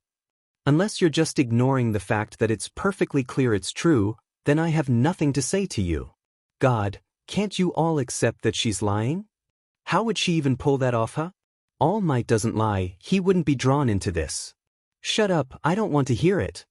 S1: Unless you're just ignoring the fact that it's perfectly clear it's true, then I have nothing to say to you. God, can't you all accept that she's lying? How would she even pull that off, huh? All Might doesn't lie, he wouldn't be drawn into this. Shut up, I don't want to hear it.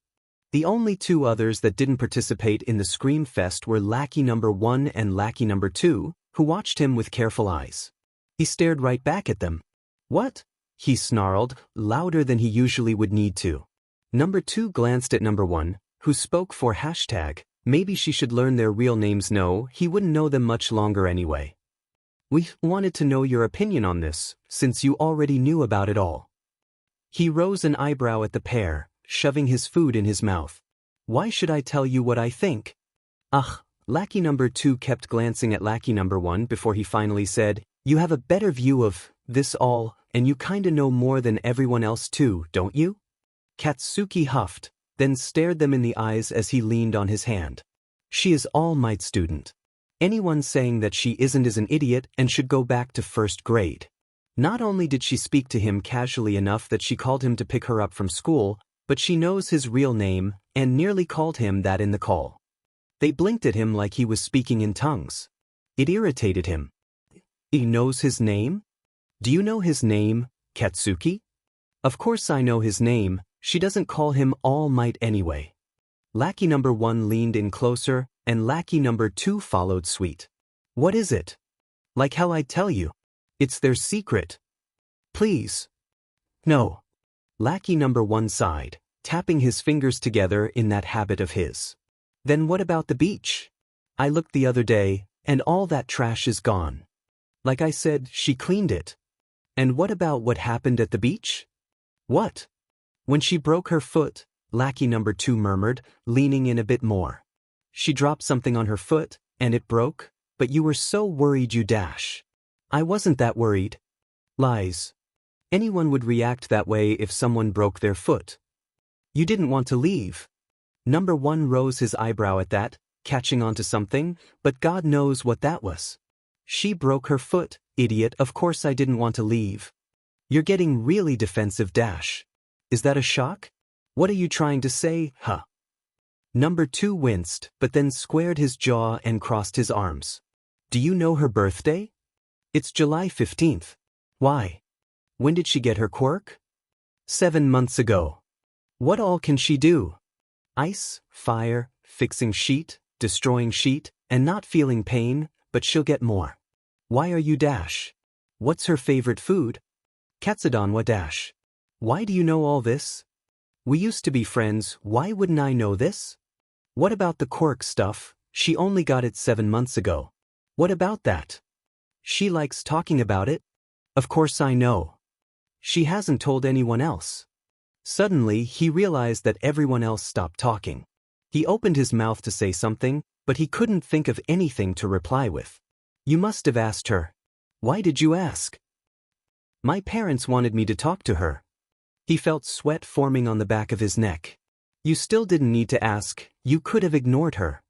S1: The only two others that didn't participate in the Scream Fest were Lackey Number 1 and Lackey Number 2, who watched him with careful eyes. He stared right back at them. What? He snarled, louder than he usually would need to. Number 2 glanced at Number 1, who spoke for hashtag, maybe she should learn their real names. No, he wouldn't know them much longer anyway. We wanted to know your opinion on this, since you already knew about it all. He rose an eyebrow at the pair, shoving his food in his mouth. Why should I tell you what I think? Lackey Number 2 kept glancing at Lackey Number 1 before he finally said, you have a better view of this all, and you kinda know more than everyone else too, don't you? Katsuki huffed, then stared them in the eyes as he leaned on his hand. She is All Might's student. Anyone saying that she isn't is an idiot and should go back to first grade. Not only did she speak to him casually enough that she called him to pick her up from school, but she knows his real name and nearly called him that in the call. They blinked at him like he was speaking in tongues. It irritated him. He knows his name? Do you know his name, Katsuki? Of course I know his name, she doesn't call him All Might anyway. Lackey number 1 leaned in closer, and lackey number 2 followed suit. What is it? Like hell I'd tell you. It's their secret. Please. No. Lackey number 1 sighed, tapping his fingers together in that habit of his. Then what about the beach? I looked the other day, and all that trash is gone. Like I said, she cleaned it. And what about what happened at the beach? What? When she broke her foot, lackey number 2 murmured, leaning in a bit more. She dropped something on her foot, and it broke, but you were so worried you dash. I wasn't that worried. Lies. Anyone would react that way if someone broke their foot. You didn't want to leave. Number 1 rose his eyebrow at that, catching onto something, but God knows what that was. She broke her foot, idiot, of course I didn't want to leave. You're getting really defensive dash. Is that a shock? What are you trying to say, huh? Number 2 winced, but then squared his jaw and crossed his arms. Do you know her birthday? It's July 15th. Why? When did she get her quirk? 7 months ago. What all can she do? Ice, fire, fixing sheet, destroying sheet, and not feeling pain, but she'll get more. Why are you dash? What's her favorite food? Katsudanwa dash. Why do you know all this? We used to be friends, why wouldn't I know this? What about the quirk stuff? She only got it 7 months ago. What about that? She likes talking about it. Of course I know. She hasn't told anyone else. Suddenly, he realized that everyone else stopped talking. He opened his mouth to say something, but he couldn't think of anything to reply with. You must have asked her. Why did you ask? My parents wanted me to talk to her. He felt sweat forming on the back of his neck. You still didn't need to ask, you could have ignored her.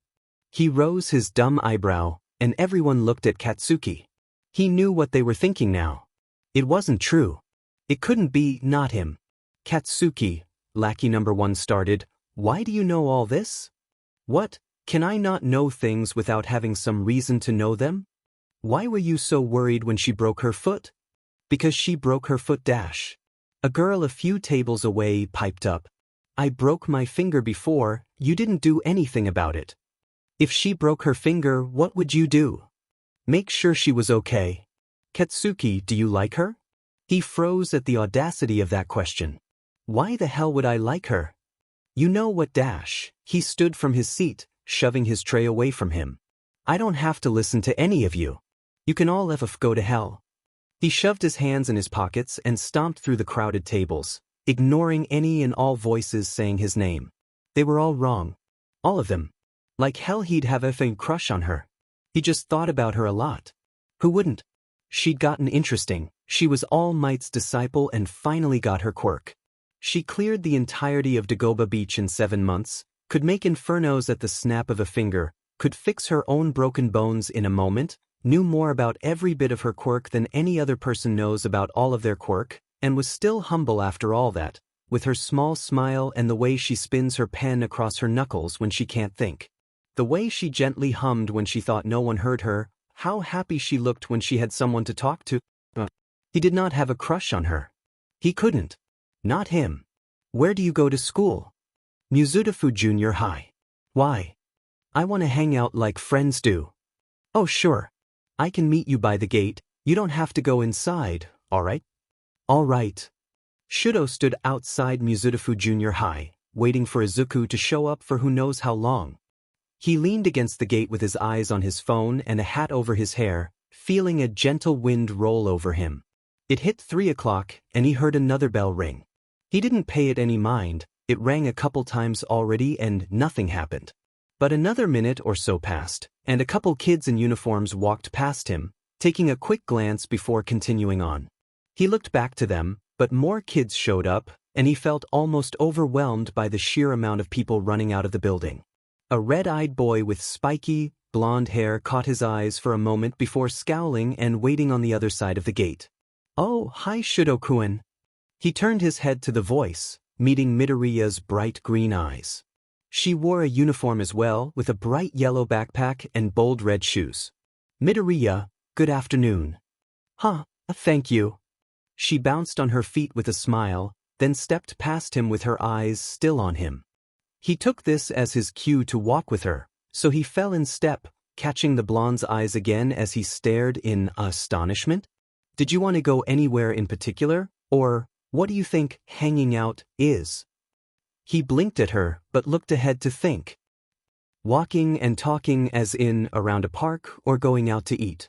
S1: He rose his dumb eyebrow, and everyone looked at Katsuki. He knew what they were thinking now. It wasn't true. It couldn't be, not him. Katsuki, lackey number 1 started, why do you know all this? What, can I not know things without having some reason to know them? Why were you so worried when she broke her foot? Because she broke her foot dash. A girl a few tables away piped up. I broke my finger before, you didn't do anything about it. If she broke her finger, what would you do? Make sure she was okay. Katsuki, do you like her? He froze at the audacity of that question. Why the hell would I like her? You know what dash? He stood from his seat, shoving his tray away from him. I don't have to listen to any of you. You can all go to hell. He shoved his hands in his pockets and stomped through the crowded tables, ignoring any and all voices saying his name. They were all wrong. All of them. Like hell he'd have a crush on her. He just thought about her a lot. Who wouldn't? She'd gotten interesting. She was All Might's disciple and finally got her quirk. She cleared the entirety of Dagoba Beach in 7 months, could make infernos at the snap of a finger, could fix her own broken bones in a moment, knew more about every bit of her quirk than any other person knows about all of their quirk, and was still humble after all that, with her small smile and the way she spins her pen across her knuckles when she can't think. The way she gently hummed when she thought no one heard her, how happy she looked when she had someone to talk to. He did not have a crush on her. He couldn't. Not him. Where do you go to school? Muzutafu Junior High. Why? I want to hang out like friends do. Oh sure. I can meet you by the gate, you don't have to go inside, alright? Alright. Shudo stood outside Muzutafu Junior High, waiting for Izuku to show up for who knows how long. He leaned against the gate with his eyes on his phone and a hat over his hair, feeling a gentle wind roll over him. It hit 3 o'clock, and he heard another bell ring. He didn't pay it any mind, it rang a couple times already and nothing happened. But another minute or so passed, and a couple kids in uniforms walked past him, taking a quick glance before continuing on. He looked back to them, but more kids showed up, and he felt almost overwhelmed by the sheer amount of people running out of the building. A red-eyed boy with spiky, blonde hair caught his eyes for a moment before scowling and waiting on the other side of the gate. Oh, hi Shudo-kun. He turned his head to the voice, meeting Midoriya's bright green eyes. She wore a uniform as well, with a bright yellow backpack and bold red shoes. Midoriya, good afternoon. Huh, thank you. She bounced on her feet with a smile, then stepped past him with her eyes still on him. He took this as his cue to walk with her, so he fell in step, catching the blonde's eyes again as he stared in astonishment. Did you want to go anywhere in particular, or what do you think hanging out is? He blinked at her, but looked ahead to think. Walking and talking, as in around a park or going out to eat.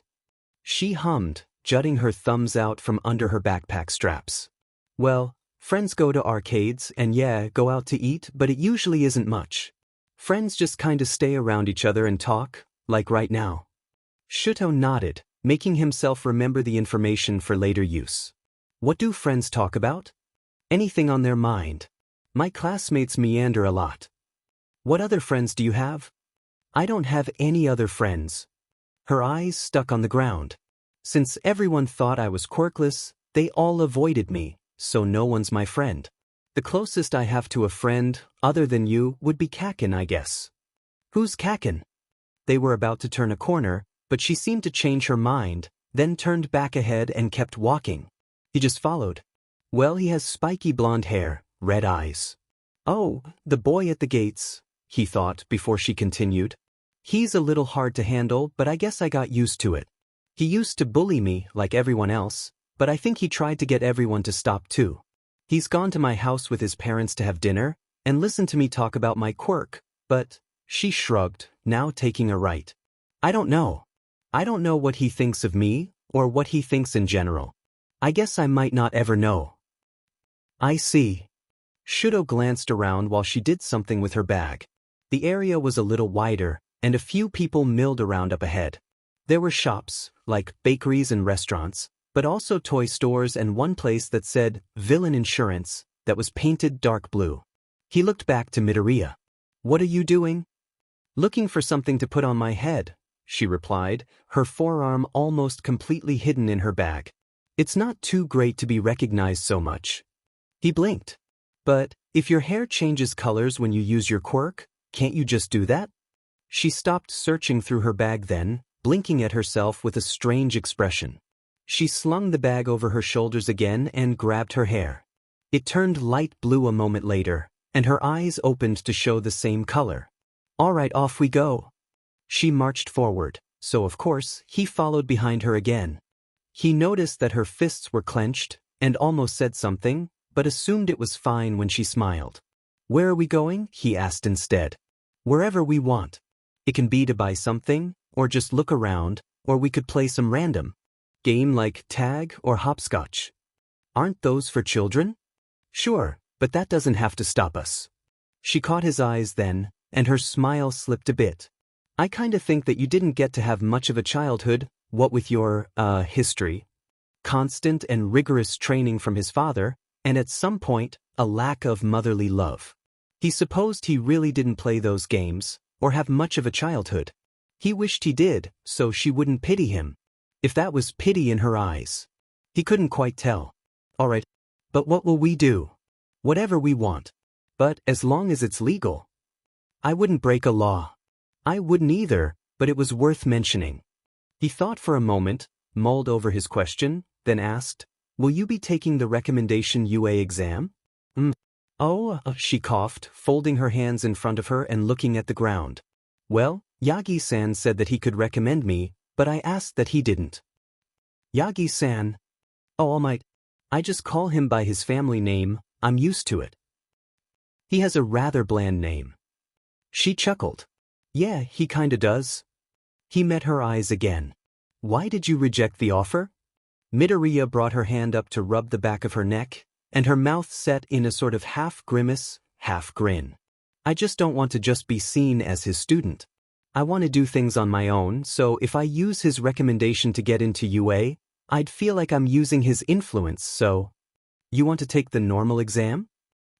S1: She hummed, jutting her thumbs out from under her backpack straps. Well, friends go to arcades and yeah, go out to eat, but it usually isn't much. Friends just kinda stay around each other and talk, like right now. Shuto nodded, making himself remember the information for later use. What do friends talk about? Anything on their mind. My classmates meander a lot. What other friends do you have? I don't have any other friends. Her eyes stuck on the ground. Since everyone thought I was quirkless, they all avoided me, so no one's my friend. The closest I have to a friend, other than you, would be Kakin, I guess. Who's Kakin? They were about to turn a corner, but she seemed to change her mind, then turned back ahead and kept walking. He just followed. Well, he has spiky blonde hair, red eyes. Oh, the boy at the gates, he thought before she continued. He's a little hard to handle, but I guess I got used to it. He used to bully me like everyone else, but I think he tried to get everyone to stop too. He's gone to my house with his parents to have dinner, and listened to me talk about my quirk, but, she shrugged, now taking a right. I don't know. I don't know what he thinks of me, or what he thinks in general. I guess I might not ever know. I see. Shuto glanced around while she did something with her bag. The area was a little wider, and a few people milled around up ahead. There were shops, like bakeries and restaurants, but also toy stores and one place that said, Villain Insurance, that was painted dark blue. He looked back to Midoriya. What are you doing? Looking for something to put on my head, she replied, her forearm almost completely hidden in her bag. It's not too great to be recognized so much. He blinked. But, if your hair changes colors when you use your quirk, can't you just do that? She stopped searching through her bag then, blinking at herself with a strange expression. She slung the bag over her shoulders again and grabbed her hair. It turned light blue a moment later, and her eyes opened to show the same color. All right, off we go. She marched forward, so of course, he followed behind her again. He noticed that her fists were clenched, and almost said something, but assumed it was fine when she smiled. Where are we going? He asked instead. Wherever we want. It can be to buy something, or just look around, or we could play some random game like tag or hopscotch. Aren't those for children? Sure, but that doesn't have to stop us. She caught his eyes then, and her smile slipped a bit. I kinda think that you didn't get to have much of a childhood, what with your, history. Constant and rigorous training from his father, and at some point, a lack of motherly love. He supposed he really didn't play those games, or have much of a childhood. He wished he did, so she wouldn't pity him. If that was pity in her eyes. He couldn't quite tell. All right, but what will we do? Whatever we want. But as long as it's legal. I wouldn't break a law. I wouldn't either, but it was worth mentioning. He thought for a moment, mulled over his question, then asked, will you be taking the recommendation UA exam? Oh, she coughed, folding her hands in front of her and looking at the ground. Well, Yagi-san said that he could recommend me, but I asked that he didn't. Yagi-san. Oh, all might. I just call him by his family name, I'm used to it. He has a rather bland name. She chuckled. Yeah, he kinda does. He met her eyes again. Why did you reject the offer? Midoriya brought her hand up to rub the back of her neck, and her mouth set in a sort of half grimace, half grin. I just don't want to just be seen as his student. I want to do things on my own, so if I use his recommendation to get into UA, I'd feel like I'm using his influence, so... You want to take the normal exam?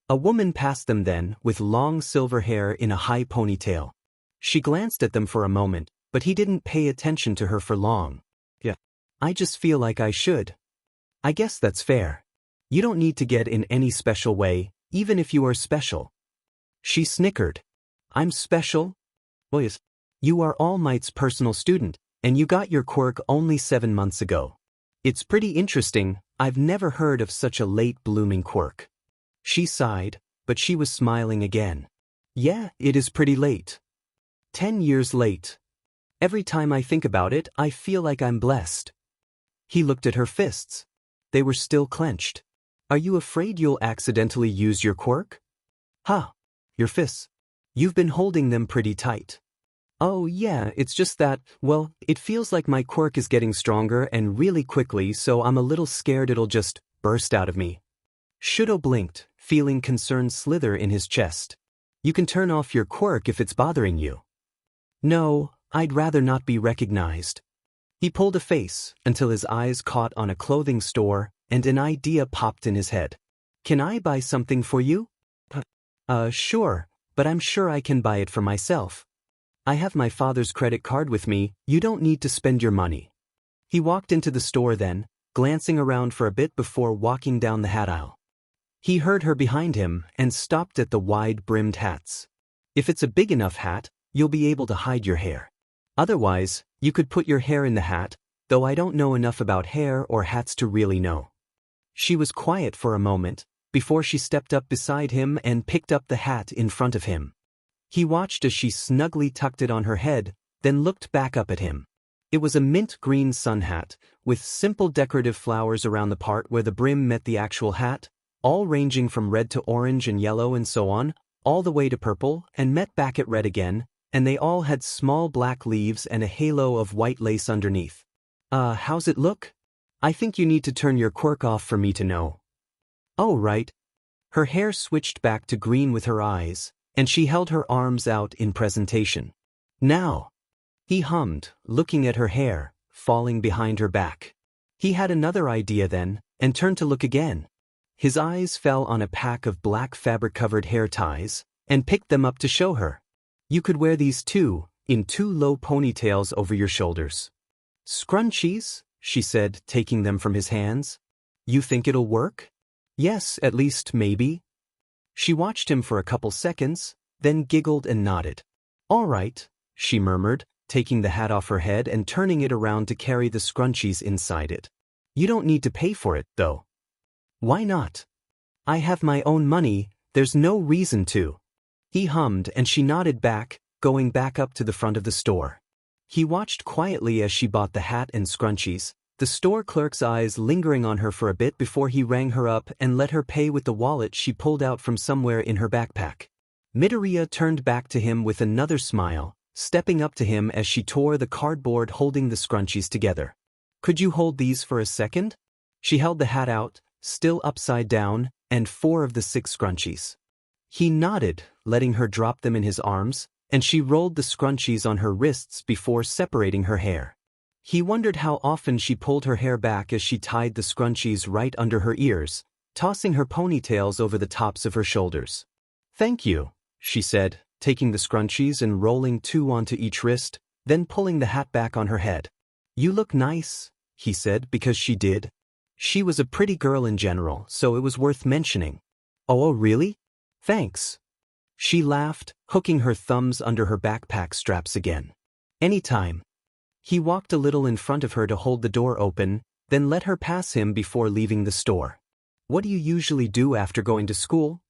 S1: A woman passed them then, with long silver hair in a high ponytail. She glanced at them for a moment, but he didn't pay attention to her for long. Yeah. I just feel like I should. I guess that's fair. You don't need to get in any special way, even if you are special. She snickered. I'm special? Oh yes. You are All Might's personal student, and you got your quirk only 7 months ago. It's pretty interesting, I've never heard of such a late-blooming quirk. She sighed, but she was smiling again. Yeah, it is pretty late. 10 years late. Every time I think about it, I feel like I'm blessed. He looked at her fists. They were still clenched. Are you afraid you'll accidentally use your quirk? Huh. Your fists. You've been holding them pretty tight. Oh yeah, it's just that, well, it feels like my quirk is getting stronger and really quickly, so I'm a little scared it'll just burst out of me. Shuto blinked, feeling concern slither in his chest. You can turn off your quirk if it's bothering you. No, I'd rather not be recognized. He pulled a face until his eyes caught on a clothing store and an idea popped in his head. Can I buy something for you? Sure, but I'm sure I can buy it for myself. I have my father's credit card with me, you don't need to spend your money. He walked into the store then, glancing around for a bit before walking down the hat aisle. He heard her behind him and stopped at the wide-brimmed hats. If it's a big enough hat, you'll be able to hide your hair. Otherwise, you could put your hair in the hat, though I don't know enough about hair or hats to really know. She was quiet for a moment, before she stepped up beside him and picked up the hat in front of him. He watched as she snugly tucked it on her head, then looked back up at him. It was a mint green sun hat, with simple decorative flowers around the part where the brim met the actual hat, all ranging from red to orange and yellow and so on, all the way to purple, and met back at red again, and they all had small black leaves and a halo of white lace underneath. How's it look? I think you need to turn your quirk off for me to know. Oh, right. Her hair switched back to green with her eyes, and she held her arms out in presentation. Now. He hummed, looking at her hair, falling behind her back. He had another idea then, and turned to look again. His eyes fell on a pack of black fabric-covered hair ties, and picked them up to show her. You could wear these too, in 2 low ponytails over your shoulders. Scrunchies, she said, taking them from his hands. You think it'll work? Yes, at least maybe. She watched him for a couple seconds, then giggled and nodded. All right, she murmured, taking the hat off her head and turning it around to carry the scrunchies inside it. You don't need to pay for it, though. Why not? I have my own money, there's no reason to. He hummed and she nodded back, going back up to the front of the store. He watched quietly as she bought the hat and scrunchies, the store clerk's eyes lingering on her for a bit before he rang her up and let her pay with the wallet she pulled out from somewhere in her backpack. Midoriya turned back to him with another smile, stepping up to him as she tore the cardboard holding the scrunchies together. Could you hold these for a second? She held the hat out, still upside down, and 4 of the 6 scrunchies. He nodded, letting her drop them in his arms, and she rolled the scrunchies on her wrists before separating her hair. He wondered how often she pulled her hair back as she tied the scrunchies right under her ears, tossing her ponytails over the tops of her shoulders. Thank you, she said, taking the scrunchies and rolling 2 onto each wrist, then pulling the hat back on her head. You look nice, he said, because she did. She was a pretty girl in general, so it was worth mentioning. Oh, really? Thanks. She laughed, hooking her thumbs under her backpack straps again. Anytime. He walked a little in front of her to hold the door open, then let her pass him before leaving the store. What do you usually do after going to school?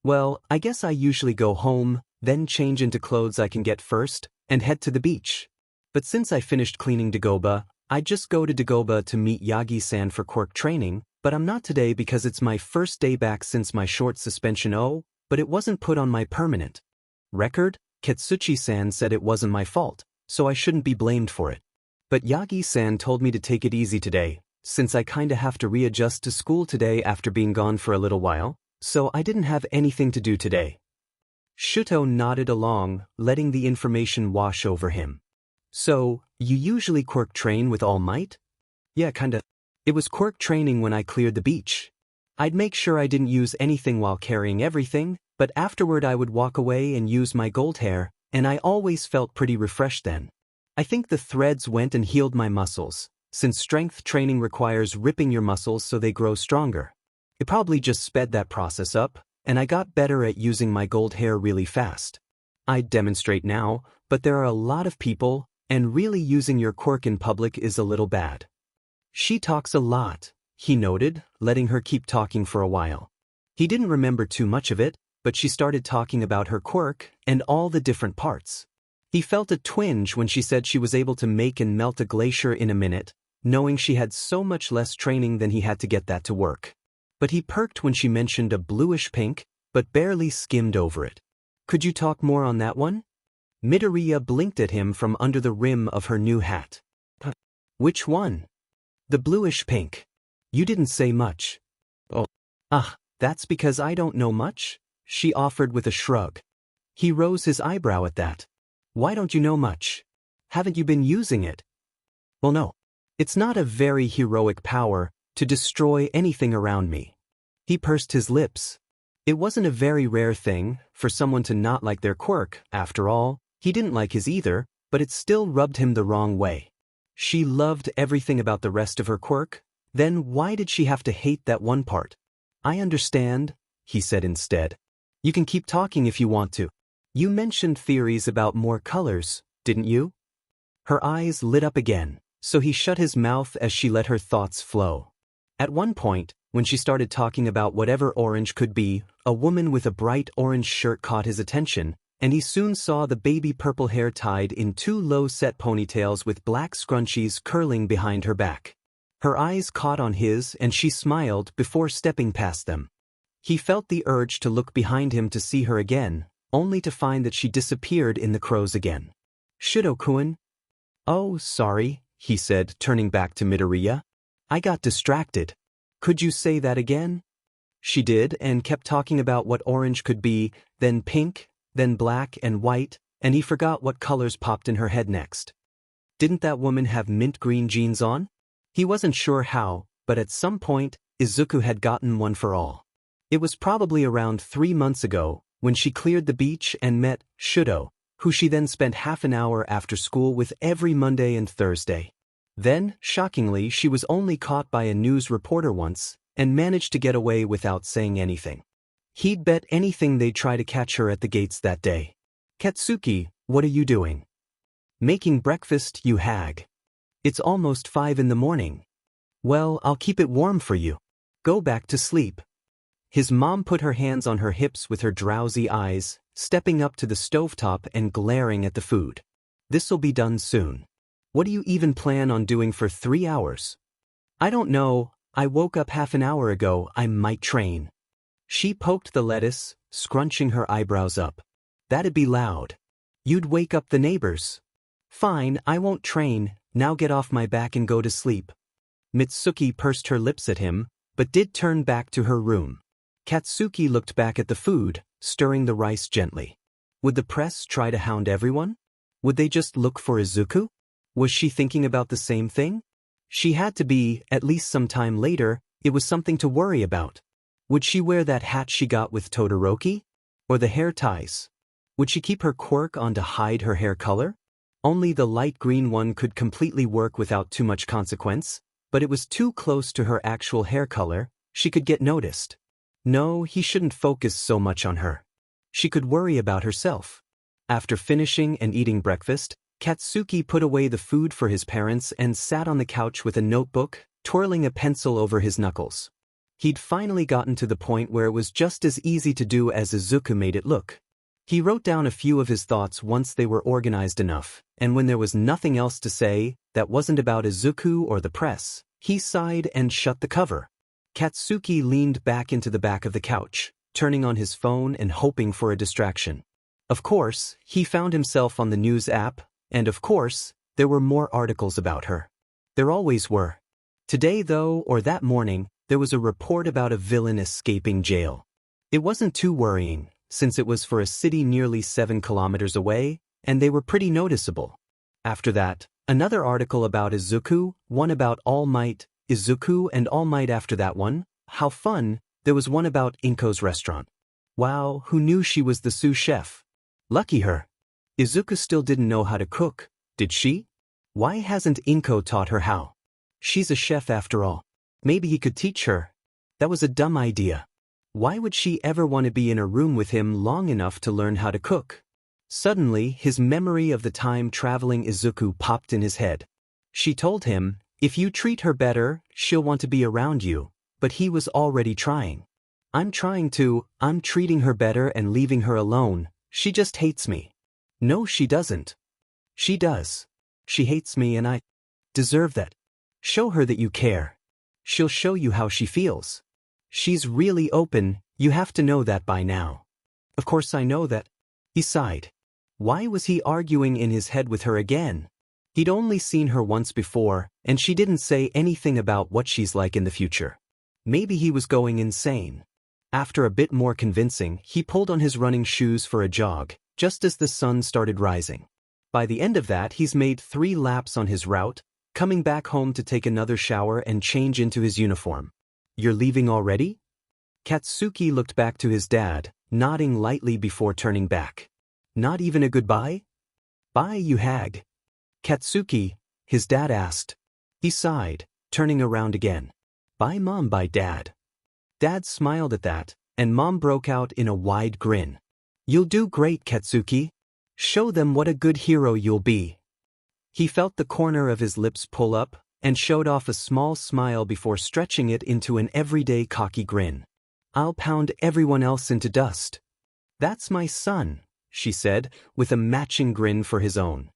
S1: Well, I guess I usually go home, then change into clothes I can get first, and head to the beach. But since I finished cleaning Dagoba, I'd just go to Dagoba to meet Yagi-san for quirk training, but I'm not today because it's my first day back since my short suspension. Oh, but it wasn't put on my permanent record. Katsuki-san said it wasn't my fault, so I shouldn't be blamed for it. But Yagi-san told me to take it easy today, since I kinda have to readjust to school today after being gone for a little while, so I didn't have anything to do today. Shuto nodded along, letting the information wash over him. So, you usually quirk train with All Might? Yeah, kinda. It was quirk training when I cleared the beach. I'd make sure I didn't use anything while carrying everything, but afterward I would walk away and use my gold hair, and I always felt pretty refreshed then. I think the threads went and healed my muscles, since strength training requires ripping your muscles so they grow stronger. It probably just sped that process up, and I got better at using my gold hair really fast. I'd demonstrate now, but there are a lot of people, and really using your quirk in public is a little bad. She talks a lot, he noted, letting her keep talking for a while. He didn't remember too much of it, but she started talking about her quirk and all the different parts. He felt a twinge when she said she was able to make and melt a glacier in a minute, knowing she had so much less training than he had to get that to work. But he perked when she mentioned a bluish pink, but barely skimmed over it. Could you talk more on that one? Midoriya blinked at him from under the rim of her new hat. Which one? The bluish pink. You didn't say much. Oh. That's because I don't know much, she offered with a shrug. He rose his eyebrow at that. Why don't you know much? Haven't you been using it? Well, no. It's not a very heroic power to destroy anything around me. He pursed his lips. It wasn't a very rare thing for someone to not like their quirk, after all. He didn't like his either, but it still rubbed him the wrong way. She loved everything about the rest of her quirk. Then why did she have to hate that one part? I understand, he said instead. You can keep talking if you want to. You mentioned theories about more colors, didn't you? Her eyes lit up again, so he shut his mouth as she let her thoughts flow. At one point, when she started talking about whatever orange could be, a woman with a bright orange shirt caught his attention, and he soon saw the baby purple hair tied in two low-set ponytails with black scrunchies curling behind her back. Her eyes caught on his and she smiled before stepping past them. He felt the urge to look behind him to see her again, only to find that she disappeared in the crows again. Shido-kun? Oh, sorry, he said, turning back to Midoriya. I got distracted. Could you say that again? She did and kept talking about what orange could be, then pink, then black and white, and he forgot what colors popped in her head next. Didn't that woman have mint green jeans on? He wasn't sure how, but at some point, Izuku had gotten one for all. It was probably around 3 months ago, when she cleared the beach and met Shudo, who she then spent half an hour after school with every Monday and Thursday. Then, shockingly, she was only caught by a news reporter once, and managed to get away without saying anything. He'd bet anything they'd try to catch her at the gates that day. Katsuki, what are you doing? Making breakfast, you hag. It's almost 5 in the morning. Well, I'll keep it warm for you. Go back to sleep. His mom put her hands on her hips with her drowsy eyes, stepping up to the stovetop and glaring at the food. This'll be done soon. What do you even plan on doing for 3 hours? I don't know, I woke up half an hour ago, I might train. She poked the lettuce, scrunching her eyebrows up. That'd be loud. You'd wake up the neighbors. Fine, I won't train, now get off my back and go to sleep. Mitsuki pursed her lips at him, but did turn back to her room. Katsuki looked back at the food, stirring the rice gently. Would the press try to hound everyone? Would they just look for Izuku? Was she thinking about the same thing? She had to be, at least some time later, it was something to worry about. Would she wear that hat she got with Todoroki? Or the hair ties? Would she keep her quirk on to hide her hair color? Only the light green one could completely work without too much consequence, but it was too close to her actual hair color, she could get noticed. No, he shouldn't focus so much on her. She could worry about herself. After finishing and eating breakfast, Katsuki put away the food for his parents and sat on the couch with a notebook, twirling a pencil over his knuckles. He'd finally gotten to the point where it was just as easy to do as Izuku made it look. He wrote down a few of his thoughts once they were organized enough, and when there was nothing else to say that wasn't about Izuku or the press, he sighed and shut the cover. Katsuki leaned back into the back of the couch, turning on his phone and hoping for a distraction. Of course, he found himself on the news app, and of course, there were more articles about her. There always were. Today though, or that morning, there was a report about a villain escaping jail. It wasn't too worrying, since it was for a city nearly 7 kilometers away, and they were pretty noticeable. After that, another article about Izuku, one about All Might, Izuku and All Might after that one. How fun, there was one about Inko's restaurant. Wow, who knew she was the sous chef? Lucky her. Izuku still didn't know how to cook, did she? Why hasn't Inko taught her how? She's a chef after all. Maybe he could teach her. That was a dumb idea. Why would she ever want to be in a room with him long enough to learn how to cook? Suddenly, his memory of the time-traveling Izuku popped in his head. She told him, if you treat her better, she'll want to be around you, but he was already trying. I'm treating her better and leaving her alone, she just hates me. No, she doesn't. She does. She hates me and I deserve that. Show her that you care. She'll show you how she feels. She's really open, you have to know that by now. Of course I know that. He sighed. Why was he arguing in his head with her again? He'd only seen her once before, and she didn't say anything about what she's like in the future. Maybe he was going insane. After a bit more convincing, he pulled on his running shoes for a jog, just as the sun started rising. By the end of that, he's made 3 laps on his route, coming back home to take another shower and change into his uniform. You're leaving already? Katsuki looked back to his dad, nodding lightly before turning back. Not even a goodbye? Bye, you hag. Katsuki, his dad asked. He sighed, turning around again. Bye mom, bye dad. Dad smiled at that, and mom broke out in a wide grin. You'll do great, Katsuki. Show them what a good hero you'll be. He felt the corner of his lips pull up, and showed off a small smile before stretching it into an everyday cocky grin. I'll pound everyone else into dust. That's my son, she said, with a matching grin for his own.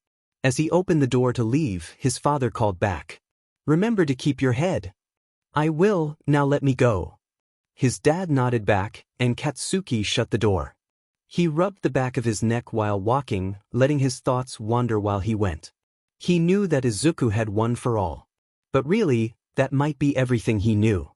S1: As he opened the door to leave, his father called back. Remember to keep your head. I will, now let me go. His dad nodded back, and Katsuki shut the door. He rubbed the back of his neck while walking, letting his thoughts wander while he went. He knew that Izuku had won for all. But really, that might be everything he knew.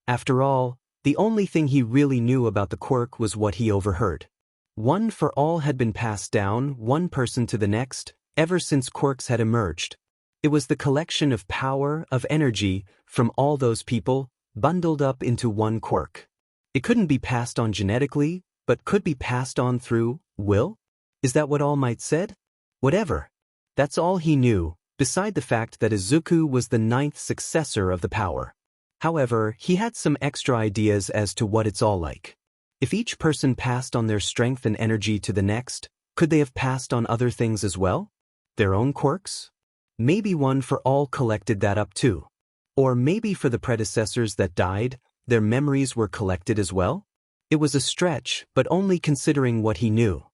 S1: After all, the only thing he really knew about the quirk was what he overheard. One for all had been passed down, one person to the next, ever since quirks had emerged. It was the collection of power, of energy, from all those people, bundled up into one quirk. It couldn't be passed on genetically, but could be passed on through will? Is that what All Might said? Whatever. That's all he knew, beside the fact that Izuku was the 9th successor of the power. However, he had some extra ideas as to what it's all like. If each person passed on their strength and energy to the next, could they have passed on other things as well? Their own quirks? Maybe one for all collected that up too. Or maybe for the predecessors that died, their memories were collected as well? It was a stretch, but only considering what he knew.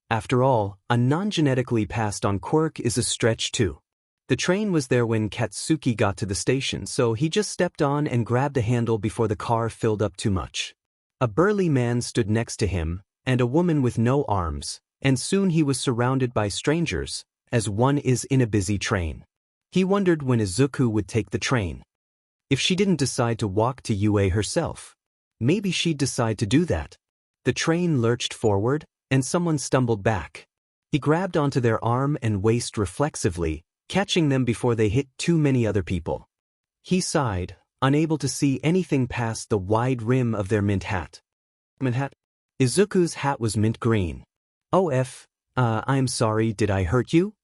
S1: After all, a non-genetically passed-on quirk is a stretch too. The train was there when Katsuki got to the station, so he just stepped on and grabbed a handle before the car filled up too much. A burly man stood next to him, and a woman with no arms, and soon he was surrounded by strangers, as one is in a busy train. He wondered when Izuku would take the train. If she didn't decide to walk to UA herself, maybe she'd decide to do that. The train lurched forward, and someone stumbled back. He grabbed onto their arm and waist reflexively, catching them before they hit too many other people. He sighed, unable to see anything past the wide rim of their mint hat. Mint hat? Izuku's hat was mint green. I'm sorry, did I hurt you?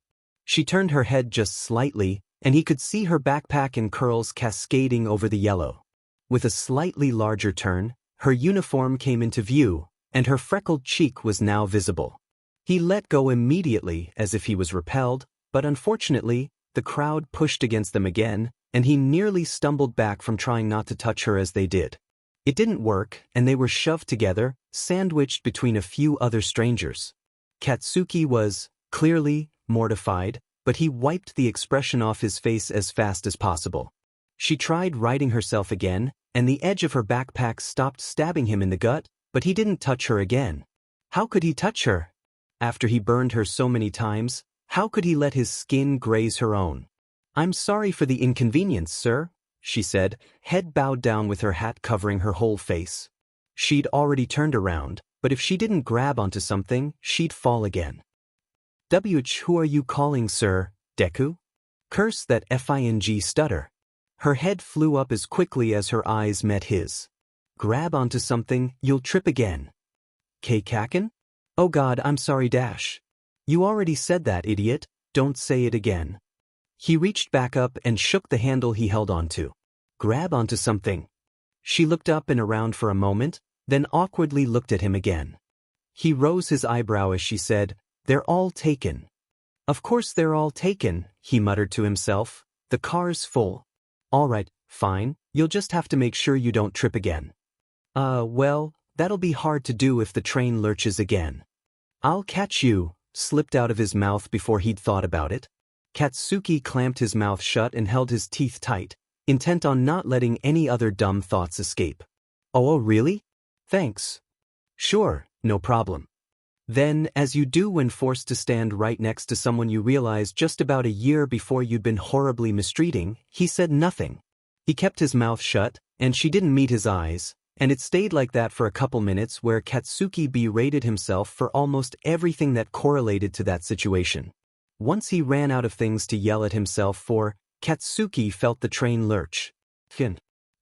S1: She turned her head just slightly, and he could see her backpack and curls cascading over the yellow. With a slightly larger turn, her uniform came into view, and her freckled cheek was now visible. He let go immediately as if he was repelled, but unfortunately, the crowd pushed against them again, and he nearly stumbled back from trying not to touch her as they did. It didn't work, and they were shoved together, sandwiched between a few other strangers. Katsuki was, clearly, mortified, but he wiped the expression off his face as fast as possible. She tried righting herself again, and the edge of her backpack stopped stabbing him in the gut, but he didn't touch her again. How could he touch her? After he burned her so many times, how could he let his skin graze her own? I'm sorry for the inconvenience, sir, she said, head bowed down with her hat covering her whole face. She'd already turned around, but if she didn't grab onto something, she'd fall again. Who are you calling, sir, Deku? Curse that FING stutter. Her head flew up as quickly as her eyes met his. Grab onto something, you'll trip again. Kaken? Oh God, I'm sorry dash. You already said that, idiot, don't say it again. He reached back up and shook the handle he held onto. Grab onto something. She looked up and around for a moment, then awkwardly looked at him again. He rose his eyebrow as she said, They're all taken. Of course they're all taken, he muttered to himself. The car's full. All right, fine, you'll just have to make sure you don't trip again. Well, that'll be hard to do if the train lurches again. I'll catch you, slipped out of his mouth before he'd thought about it. Katsuki clamped his mouth shut and held his teeth tight, intent on not letting any other dumb thoughts escape. Oh, really? Thanks. Sure, no problem. Then, as you do when forced to stand right next to someone you realize just about a year before you'd been horribly mistreating, he said nothing. He kept his mouth shut, and she didn't meet his eyes, and it stayed like that for a couple minutes where Katsuki berated himself for almost everything that correlated to that situation. Once he ran out of things to yell at himself for, Katsuki felt the train lurch.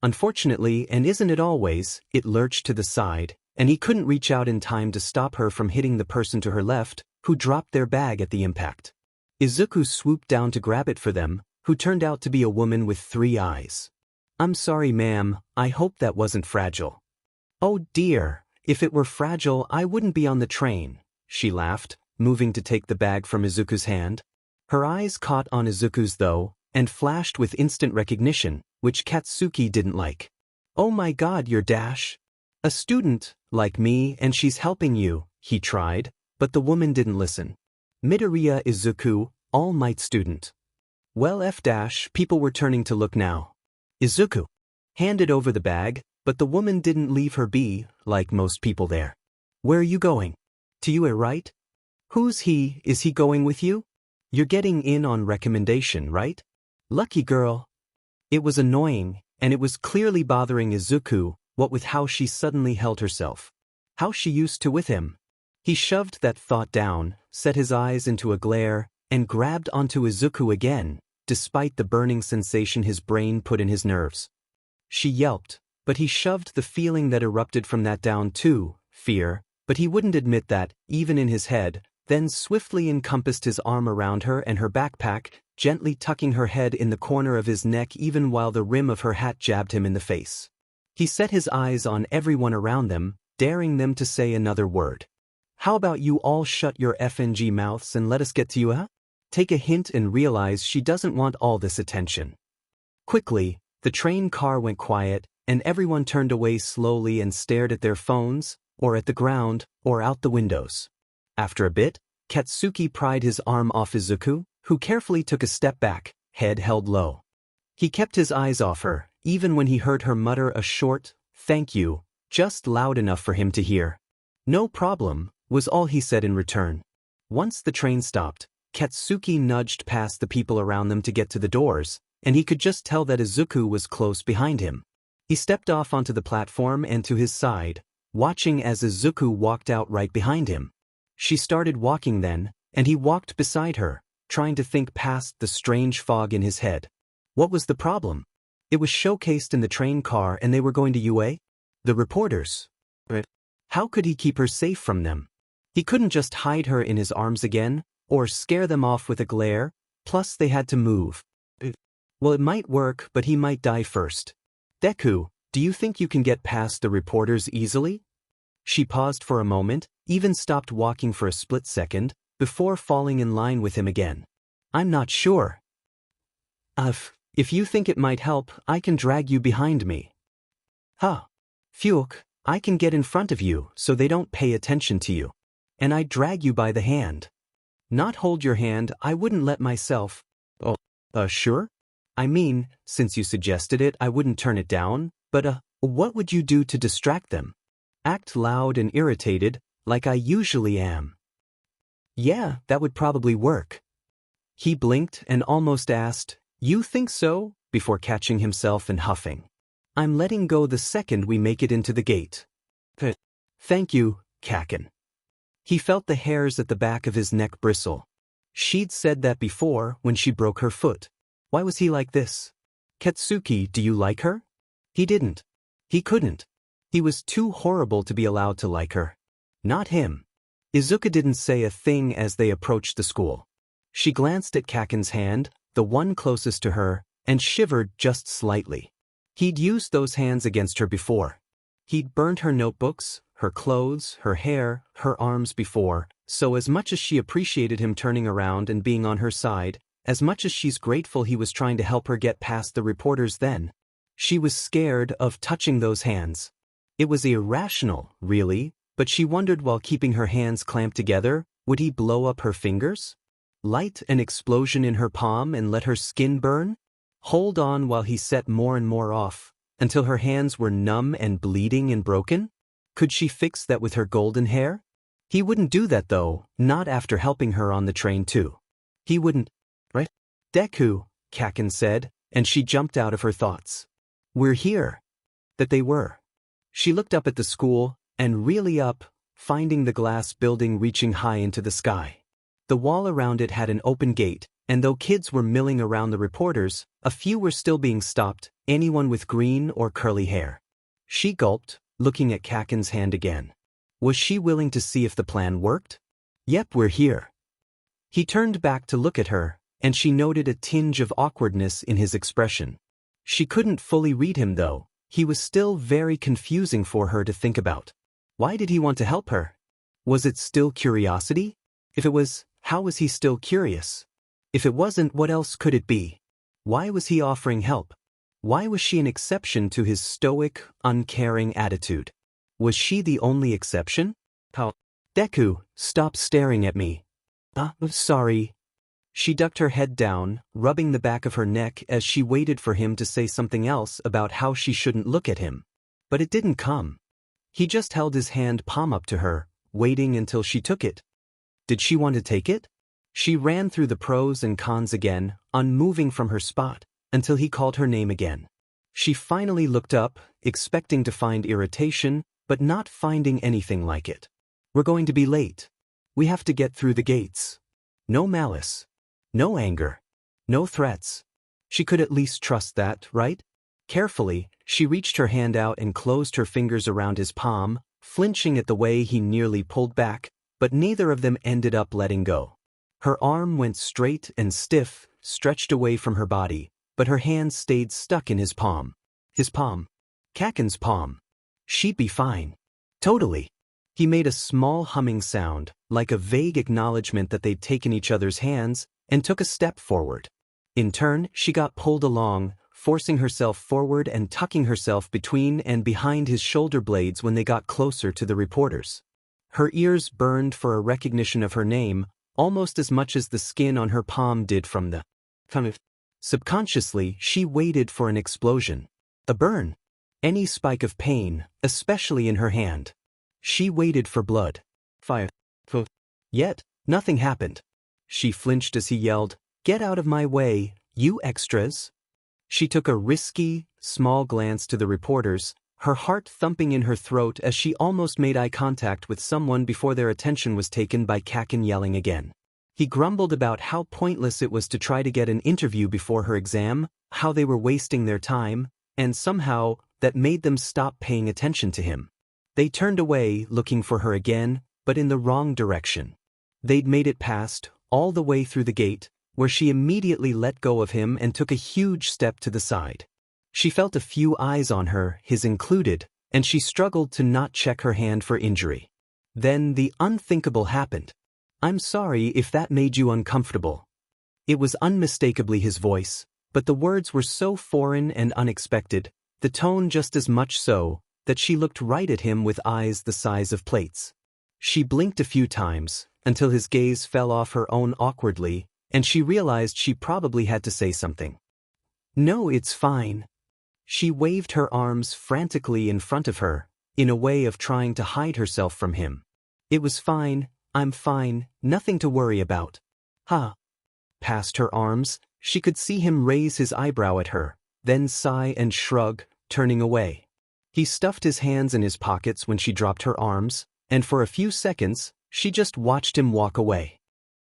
S1: Unfortunately, and isn't it always, it lurched to the side, and he couldn't reach out in time to stop her from hitting the person to her left, who dropped their bag at the impact. Izuku swooped down to grab it for them, who turned out to be a woman with 3 eyes. I'm sorry, ma'am, I hope that wasn't fragile. Oh dear, if it were fragile I wouldn't be on the train, she laughed, moving to take the bag from Izuku's hand. Her eyes caught on Izuku's though, and flashed with instant recognition, which Katsuki didn't like. Oh my god, you're Dash. A student, like me, and she's helping you, he tried, but the woman didn't listen. Midoriya Izuku, All Might student. Well F-, people were turning to look now. Izuku handed over the bag, but the woman didn't leave her be, like most people there. Where are you going? To UA, right? Who's he? Is he going with you? You're getting in on recommendation, right? Lucky girl. It was annoying, and it was clearly bothering Izuku, what with how she suddenly held herself. How she used to with him. He shoved that thought down, set his eyes into a glare, and grabbed onto Izuku again, despite the burning sensation his brain put in his nerves. She yelped, but he shoved the feeling that erupted from that down too, fear, but he wouldn't admit that, even in his head, then swiftly encompassed his arm around her and her backpack, gently tucking her head in the corner of his neck even while the rim of her hat jabbed him in the face. He set his eyes on everyone around them, daring them to say another word. How about you all shut your FNG mouths and let us get to you, huh? Take a hint and realize she doesn't want all this attention. Quickly, the train car went quiet, and everyone turned away slowly and stared at their phones, or at the ground, or out the windows. After a bit, Katsuki pried his arm off Izuku, who carefully took a step back, head held low. He kept his eyes off her, even when he heard her mutter a short, "Thank you," just loud enough for him to hear. "No problem," was all he said in return. Once the train stopped, Katsuki nudged past the people around them to get to the doors, and he could just tell that Izuku was close behind him. He stepped off onto the platform and to his side, watching as Izuku walked out right behind him. She started walking then, and he walked beside her, trying to think past the strange fog in his head. What was the problem? It was showcased in the train car and they were going to UA? The reporters. But how could he keep her safe from them? He couldn't just hide her in his arms again, or scare them off with a glare, plus they had to move. Well, it might work, but he might die first. Deku, do you think you can get past the reporters easily? She paused for a moment, even stopped walking for a split second, before falling in line with him again. I'm not sure. If you think it might help, I can drag you behind me. Huh. Phew, I can get in front of you so they don't pay attention to you. And I drag you by the hand. Not hold your hand, I wouldn't let myself. Oh, sure? I mean, since you suggested it, I wouldn't turn it down, but what would you do to distract them? Act loud and irritated, like I usually am. Yeah, that would probably work. He blinked and almost asked, "You think so?" before catching himself and huffing. "I'm letting go the second we make it into the gate." Thank you, Kaken. He felt the hairs at the back of his neck bristle. She'd said that before when she broke her foot. Why was he like this? Katsuki, do you like her? He didn't. He couldn't. He was too horrible to be allowed to like her. Not him. Izuku didn't say a thing as they approached the school. She glanced at Kaken's hand, the one closest to her, and shivered just slightly. He'd used those hands against her before. He'd burned her notebooks, her clothes, her hair, her arms before, so as much as she appreciated him turning around and being on her side, as much as she's grateful he was trying to help her get past the reporters then, she was scared of touching those hands. It was irrational, really, but she wondered while keeping her hands clamped together, would he blow up her fingers? Light an explosion in her palm and let her skin burn? Hold on while he set more and more off, until her hands were numb and bleeding and broken? Could she fix that with her golden hair? He wouldn't do that though, not after helping her on the train too. He wouldn't, right? Deku, Kaken said, and she jumped out of her thoughts. We're here. That they were. She looked up at the school, and really up, finding the glass building reaching high into the sky. The wall around it had an open gate, and though kids were milling around the reporters, a few were still being stopped, anyone with green or curly hair. She gulped, looking at Kaken's hand again. Was she willing to see if the plan worked? Yep, we're here. He turned back to look at her, and she noted a tinge of awkwardness in his expression. She couldn't fully read him though. He was still very confusing for her to think about. Why did he want to help her? Was it still curiosity? If it was, how was he still curious? If it wasn't, what else could it be? Why was he offering help? Why was she an exception to his stoic, uncaring attitude? Was she the only exception? How? Deku, stop staring at me. Sorry. She ducked her head down, rubbing the back of her neck as she waited for him to say something else about how she shouldn't look at him. But it didn't come. He just held his hand palm up to her, waiting until she took it. Did she want to take it? She ran through the pros and cons again, unmoving from her spot, until he called her name again. She finally looked up, expecting to find irritation, but not finding anything like it. We're going to be late. We have to get through the gates. No malice. No anger. No threats. She could at least trust that, right? Carefully, she reached her hand out and closed her fingers around his palm, flinching at the way he nearly pulled back, but neither of them ended up letting go. Her arm went straight and stiff, stretched away from her body, but her hand stayed stuck in his palm. His palm. Kaken's palm. She'd be fine. Totally. He made a small humming sound, like a vague acknowledgement that they'd taken each other's hands, and took a step forward. In turn, she got pulled along, forcing herself forward and tucking herself between and behind his shoulder blades when they got closer to the reporters. Her ears burned for a recognition of her name, almost as much as the skin on her palm did from the Subconsciously, she waited for an explosion. A burn. Any spike of pain, especially in her hand. She waited for blood. Fire. Yet, nothing happened. She flinched as he yelled, "Get out of my way, you extras!" She took a risky, small glance to the reporters, her heart thumping in her throat as she almost made eye contact with someone before their attention was taken by Kaken yelling again. He grumbled about how pointless it was to try to get an interview before her exam, how they were wasting their time, and somehow, that made them stop paying attention to him. They turned away, looking for her again, but in the wrong direction. They'd made it past, all the way through the gate, where she immediately let go of him and took a huge step to the side. She felt a few eyes on her, his included, and she struggled to not check her hand for injury. Then the unthinkable happened. "I'm sorry if that made you uncomfortable." It was unmistakably his voice, but the words were so foreign and unexpected, the tone just as much so, that she looked right at him with eyes the size of plates. She blinked a few times, until his gaze fell off her own awkwardly, and she realized she probably had to say something. "No, it's fine." She waved her arms frantically in front of her, in a way of trying to hide herself from him. "It was fine, I'm fine, nothing to worry about." "Huh." Past her arms, she could see him raise his eyebrow at her, then sigh and shrug, turning away. He stuffed his hands in his pockets when she dropped her arms, and for a few seconds, she just watched him walk away.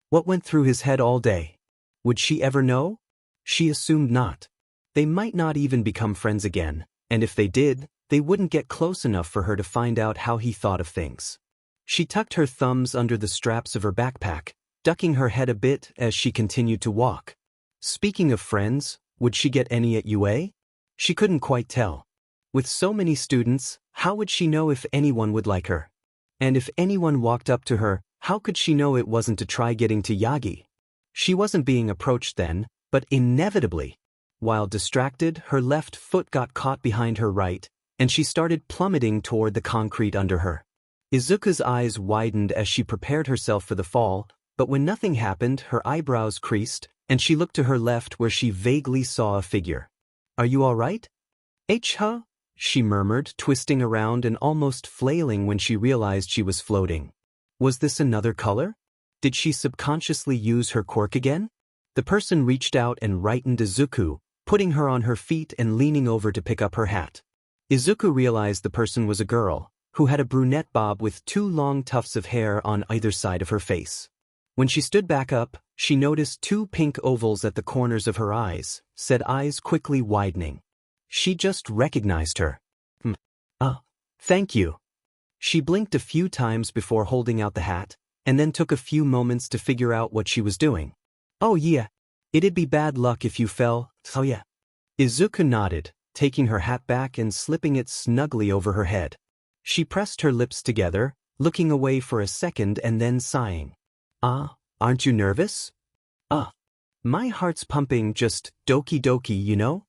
S1: What went through his head all day? Would she ever know? She assumed not. They might not even become friends again, and if they did, they wouldn't get close enough for her to find out how he thought of things. She tucked her thumbs under the straps of her backpack, ducking her head a bit as she continued to walk. Speaking of friends, would she get any at UA? She couldn't quite tell. With so many students, How would she know if anyone would like her? And if anyone walked up to her, how could she know it wasn't to try getting to Yagi? She wasn't being approached then, but inevitably. While distracted, her left foot got caught behind her right, and she started plummeting toward the concrete under her. Izuku's eyes widened as she prepared herself for the fall, but when nothing happened, her eyebrows creased, and she looked to her left where she vaguely saw a figure. "Are you all right?" "Huh?" she murmured, twisting around and almost flailing when she realized she was floating. Was this another color? Did she subconsciously use her quirk again? The person reached out and rightened Izuku, putting her on her feet and leaning over to pick up her hat. Izuku realized the person was a girl, who had a brunette bob with 2 long tufts of hair on either side of her face. When she stood back up, she noticed 2 pink ovals at the corners of her eyes, said eyes quickly widening. She just recognized her. Thank you." She blinked a few times before holding out the hat, and then took a few moments to figure out what she was doing. "Oh yeah, it'd be bad luck if you fell, so yeah." Izuku nodded, taking her hat back and slipping it snugly over her head. She pressed her lips together, looking away for a second and then sighing. Aren't you nervous?" My heart's pumping, just doki doki, you know?"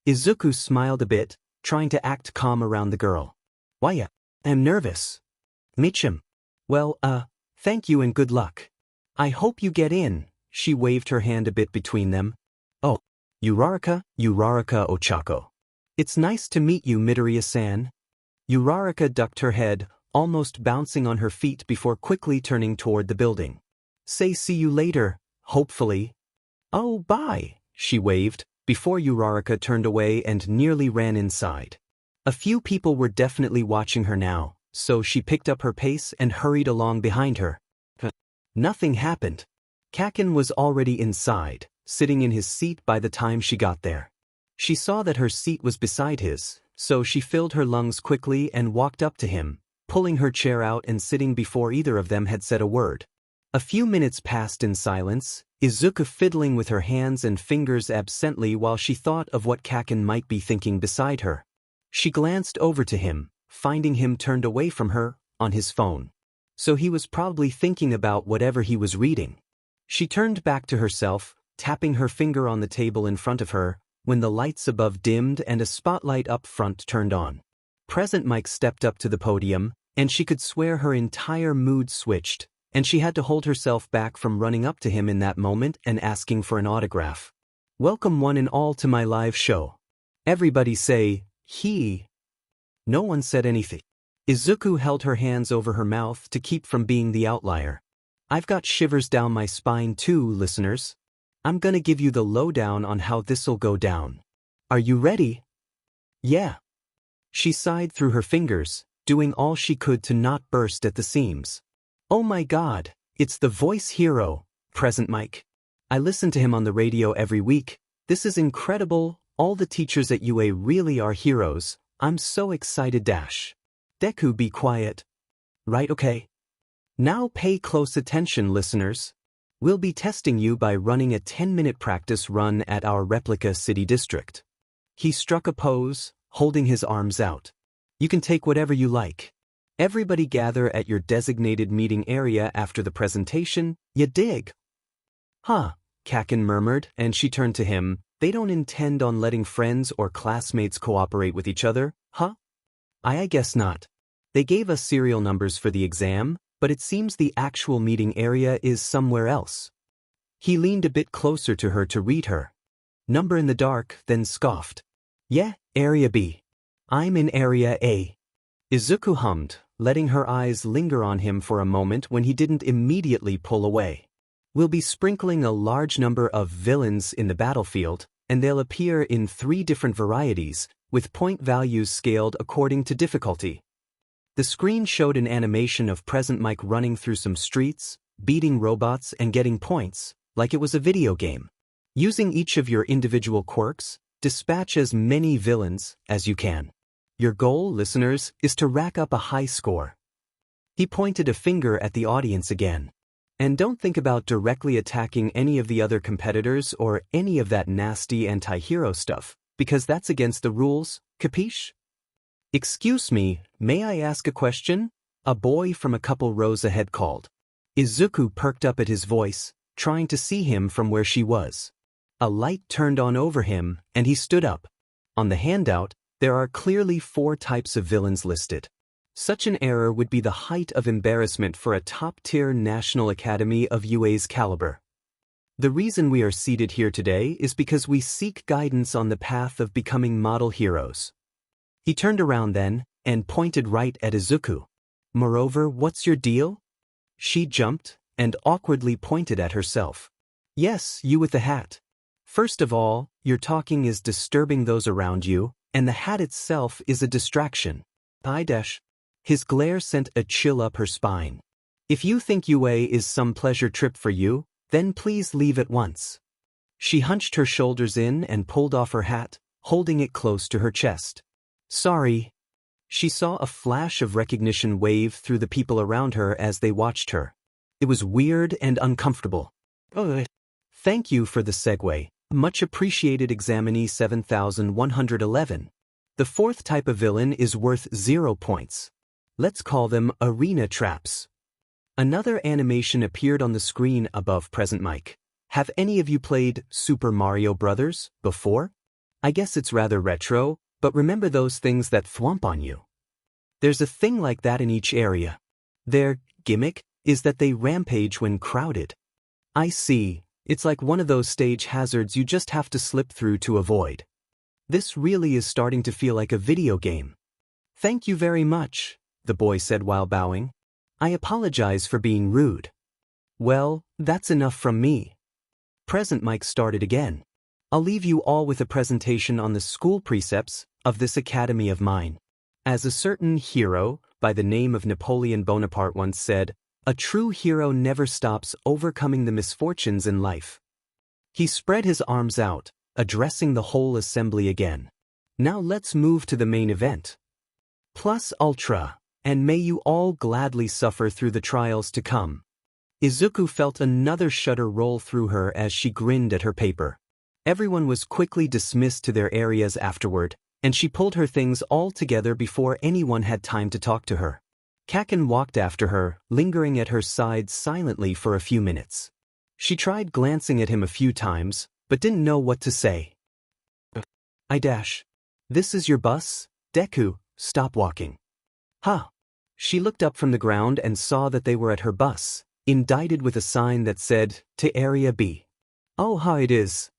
S1: Izuku smiled a bit, trying to act calm around the girl. "Why, I'm nervous." "Michim. Well, thank you and good luck. I hope you get in." She waved her hand a bit between them. "Oh, Uraraka Ochako. It's nice to meet you, Midoriya-san." Uraraka ducked her head, almost bouncing on her feet before quickly turning toward the building. "Say see you later, hopefully." "Oh, bye," she waved, before Uraraka turned away and nearly ran inside. A few people were definitely watching her now, so she picked up her pace and hurried along behind her. Nothing happened. Kaken was already inside, sitting in his seat by the time she got there. She saw that her seat was beside his, so she filled her lungs quickly and walked up to him, pulling her chair out and sitting before either of them had said a word. A few minutes passed in silence, Izuku fiddling with her hands and fingers absently while she thought of what Kaken might be thinking beside her. She glanced over to him, finding him turned away from her, on his phone. So he was probably thinking about whatever he was reading. She turned back to herself, tapping her finger on the table in front of her, when the lights above dimmed and a spotlight up front turned on. Present Mike stepped up to the podium, and she could swear her entire mood switched, and she had to hold herself back from running up to him in that moment and asking for an autograph. "Welcome one and all to my live show. Everybody say, he." No one said anything. Izuku held her hands over her mouth to keep from being the outlier. "I've got shivers down my spine too, listeners. I'm gonna give you the lowdown on how this'll go down. Are you ready?" "Yeah." She sighed through her fingers, doing all she could to not burst at the seams. "Oh my God, it's the voice hero, Present Mike. I listen to him on the radio every week. This is incredible. All the teachers at UA really are heroes. I'm so excited. Deku, be quiet. Right, okay. Now pay close attention, listeners. We'll be testing you by running a 10-minute practice run at our replica city district." He struck a pose, holding his arms out. "You can take whatever you like. Everybody gather at your designated meeting area after the presentation, you dig?" "Huh," Kaken murmured, and she turned to him. "They don't intend on letting friends or classmates cooperate with each other, huh?" I guess not. They gave us serial numbers for the exam, but it seems the actual meeting area is somewhere else." He leaned a bit closer to her to read her number in the dark, then scoffed. "Yeah, Area B. I'm in Area A." Izuku hummed, letting her eyes linger on him for a moment when he didn't immediately pull away. "We'll be sprinkling a large number of villains in the battlefield, and they'll appear in 3 different varieties, with point values scaled according to difficulty." The screen showed an animation of Present Mike running through some streets, beating robots and getting points, like it was a video game. Using each of your individual quirks, dispatch as many villains as you can. Your goal, listeners, is to rack up a high score. He pointed a finger at the audience again. "And don't think about directly attacking any of the other competitors or any of that nasty anti-hero stuff, because that's against the rules, capiche?" "Excuse me, may I ask a question?" a boy from a couple rows ahead called. Izuku perked up at his voice, trying to see him from where she was. A light turned on over him, and he stood up. On the handout, there are clearly 4 types of villains listed. Such an error would be the height of embarrassment for a top-tier National Academy of UA's caliber. The reason we are seated here today is because we seek guidance on the path of becoming model heroes. He turned around then, and pointed right at Izuku. "Moreover, what's your deal?" She jumped, and awkwardly pointed at herself. "Yes, you with the hat. First of all, your talking is disturbing those around you, and the hat itself is a distraction." His glare sent a chill up her spine. "If you think UA is some pleasure trip for you, then please leave at once." She hunched her shoulders in and pulled off her hat, holding it close to her chest. "Sorry." She saw a flash of recognition wave through the people around her as they watched her. It was weird and uncomfortable. "Thank you for the segue. Much appreciated, examinee 7111. The 4th type of villain is worth 0 points. Let's call them arena traps." Another animation appeared on the screen above present mic. Have any of you played Super Mario Bros. Before? I guess it's rather retro, but remember those things that thwomp on you? There's a thing like that in each area. Their gimmick is that they rampage when crowded. I see, it's like one of those stage hazards you just have to slip through to avoid. This really is starting to feel like a video game. "Thank you very much," the boy said while bowing. "I apologize for being rude." "Well, that's enough from me." Present mic started again. "I'll leave you all with a presentation on the school precepts of this academy of mine. As a certain hero, by the name of Napoleon Bonaparte once said, a true hero never stops overcoming the misfortunes in life." He spread his arms out, addressing the whole assembly again. "Now let's move to the main event. Plus Ultra. And may you all gladly suffer through the trials to come." Izuku felt another shudder roll through her as she grinned at her paper. Everyone was quickly dismissed to their areas afterward, and she pulled her things all together before anyone had time to talk to her. Kaken walked after her, lingering at her side silently for a few minutes. She tried glancing at him a few times, but didn't know what to say. "This is your bus? Deku, stop walking." "Huh." She looked up from the ground and saw that they were at her bus, indicted with a sign that said, "To Area B." "Oh, how it is."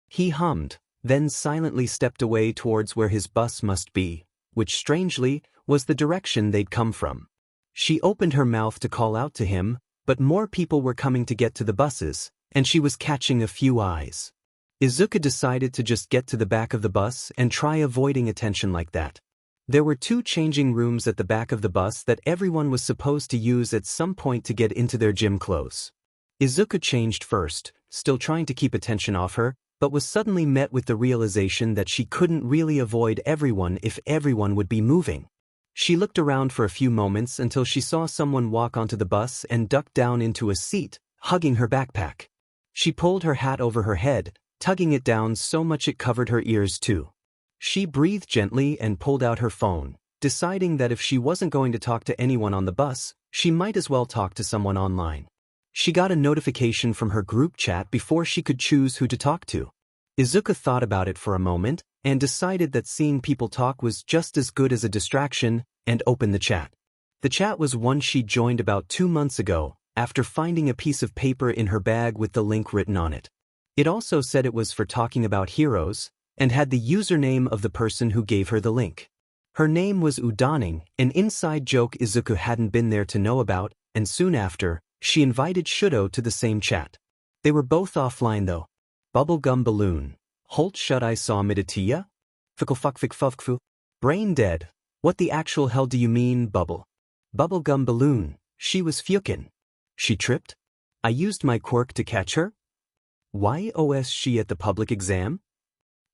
S1: He hummed, then silently stepped away towards where his bus must be, which strangely was the direction they'd come from. She opened her mouth to call out to him, but more people were coming to get to the buses, and she was catching a few eyes. Izuku decided to just get to the back of the bus and try avoiding attention like that. There were 2 changing rooms at the back of the bus that everyone was supposed to use at some point to get into their gym clothes. Izuku changed first, still trying to keep attention off her, but was suddenly met with the realization that she couldn't really avoid everyone if everyone would be moving. She looked around for a few moments until she saw someone walk onto the bus and duck down into a seat, hugging her backpack. She pulled her hat over her head, tugging it down so much it covered her ears too. She breathed gently and pulled out her phone, deciding that if she wasn't going to talk to anyone on the bus, she might as well talk to someone online. She got a notification from her group chat before she could choose who to talk to. Izuku thought about it for a moment, and decided that seeing people talk was just as good as a distraction, and opened the chat. The chat was one she joined about 2 months ago, after finding a piece of paper in her bag with the link written on it. It also said it was for talking about heroes, and had the username of the person who gave her the link. Her name was Udaning, an inside joke Izuku hadn't been there to know about, and soon after, she invited Shudo to the same chat. They were both offline though. Bubblegum balloon. Holt shut I saw Midatiya? Ficklefuckfickfuckfu. Brain dead. What the actual hell do you mean, Bubble? Bubblegum balloon. She was fukin'. She tripped? I used my quirk to catch her? Why was she at the public exam?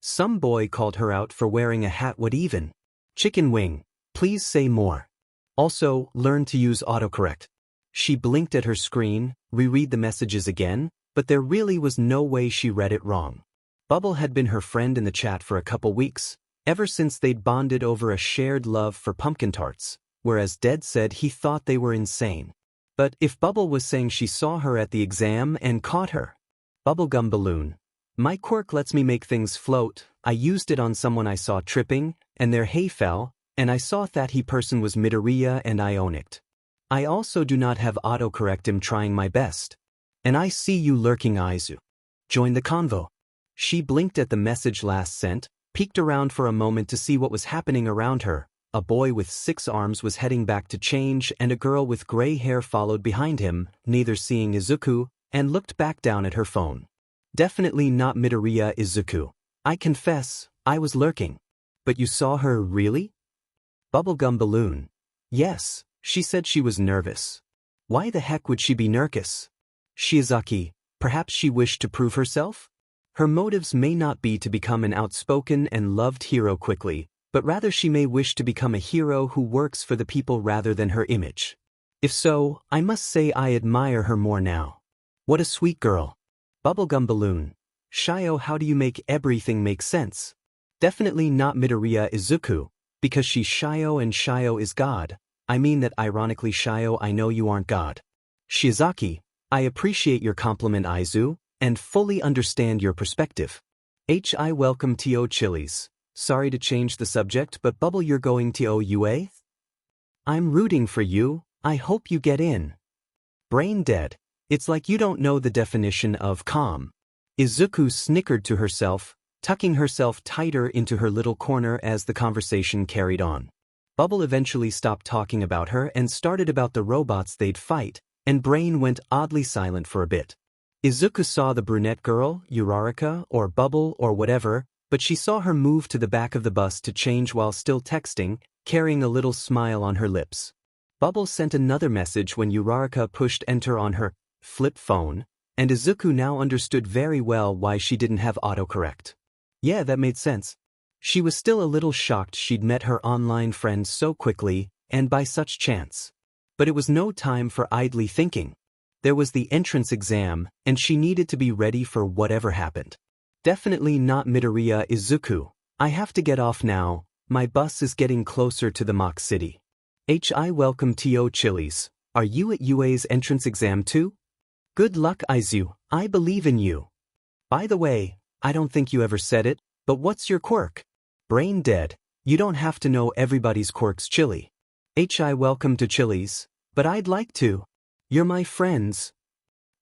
S1: Some boy called her out for wearing a hat. What even? Chicken wing. Please say more. Also, learn to use autocorrect. She blinked at her screen, reread the messages again, but there really was no way she read it wrong. Bubble had been her friend in the chat for a couple weeks, Ever since they'd bonded over a shared love for pumpkin tarts, whereas Dead said he thought they were insane. But if Bubble was saying she saw her at the exam and caught her. Bubblegum balloon. My quirk lets me make things float. I used it on someone I saw tripping, and their hay fell, and I saw that he person was Midoriya and I own it. I also do not have autocorrect. I'm trying my best. And I see you lurking, Aizu. Join the convo. She blinked at the message last sent, peeked around for a moment to see what was happening around her. A boy with 6 arms was heading back to change, and a girl with gray hair followed behind him, neither seeing Izuku, and looked back down at her phone. Definitely not Midoriya Izuku. I confess, I was lurking. But you saw her, really? Bubblegum balloon. Yes, she said she was nervous. Why the heck would she be nervous? Shiozaki, perhaps she wished to prove herself? Her motives may not be to become an outspoken and loved hero quickly, but rather she may wish to become a hero who works for the people rather than her image. If so, I must say I admire her more now. What a sweet girl. Bubblegum balloon. Shio, how do you make everything make sense? Definitely not Midoriya Izuku, because she's Shio and Shio is God. I mean that ironically, Shio, I know you aren't God. Shiozaki, I appreciate your compliment, Aizu, and fully understand your perspective. Hi, welcome to Chili's. Sorry to change the subject, but Bubble, you're going to OUA? I'm rooting for you. I hope you get in. Brain dead. It's like you don't know the definition of calm. Izuku snickered to herself, tucking herself tighter into her little corner as the conversation carried on. Bubble eventually stopped talking about her and started about the robots they'd fight, and Brain went oddly silent for a bit. Izuku saw the brunette girl, Uraraka, or Bubble, or whatever, but she saw her move to the back of the bus to change while still texting, carrying a little smile on her lips. Bubble sent another message when Uraraka pushed enter on her flip phone, and Izuku now understood very well why she didn't have autocorrect. Yeah, that made sense. She was still a little shocked she'd met her online friend so quickly, and by such chance. But it was no time for idly thinking. There was the entrance exam, and she needed to be ready for whatever happened. Definitely not Midoriya Izuku. I have to get off now. My bus is getting closer to the Mach City. Hi, welcome to Chili's. Are you at UA's entrance exam too? Good luck, Aizu. I believe in you. By the way, I don't think you ever said it, but what's your quirk? Brain dead. You don't have to know everybody's quirks, Chili. Hi, welcome to Chili's. But I'd like to. You're my friends.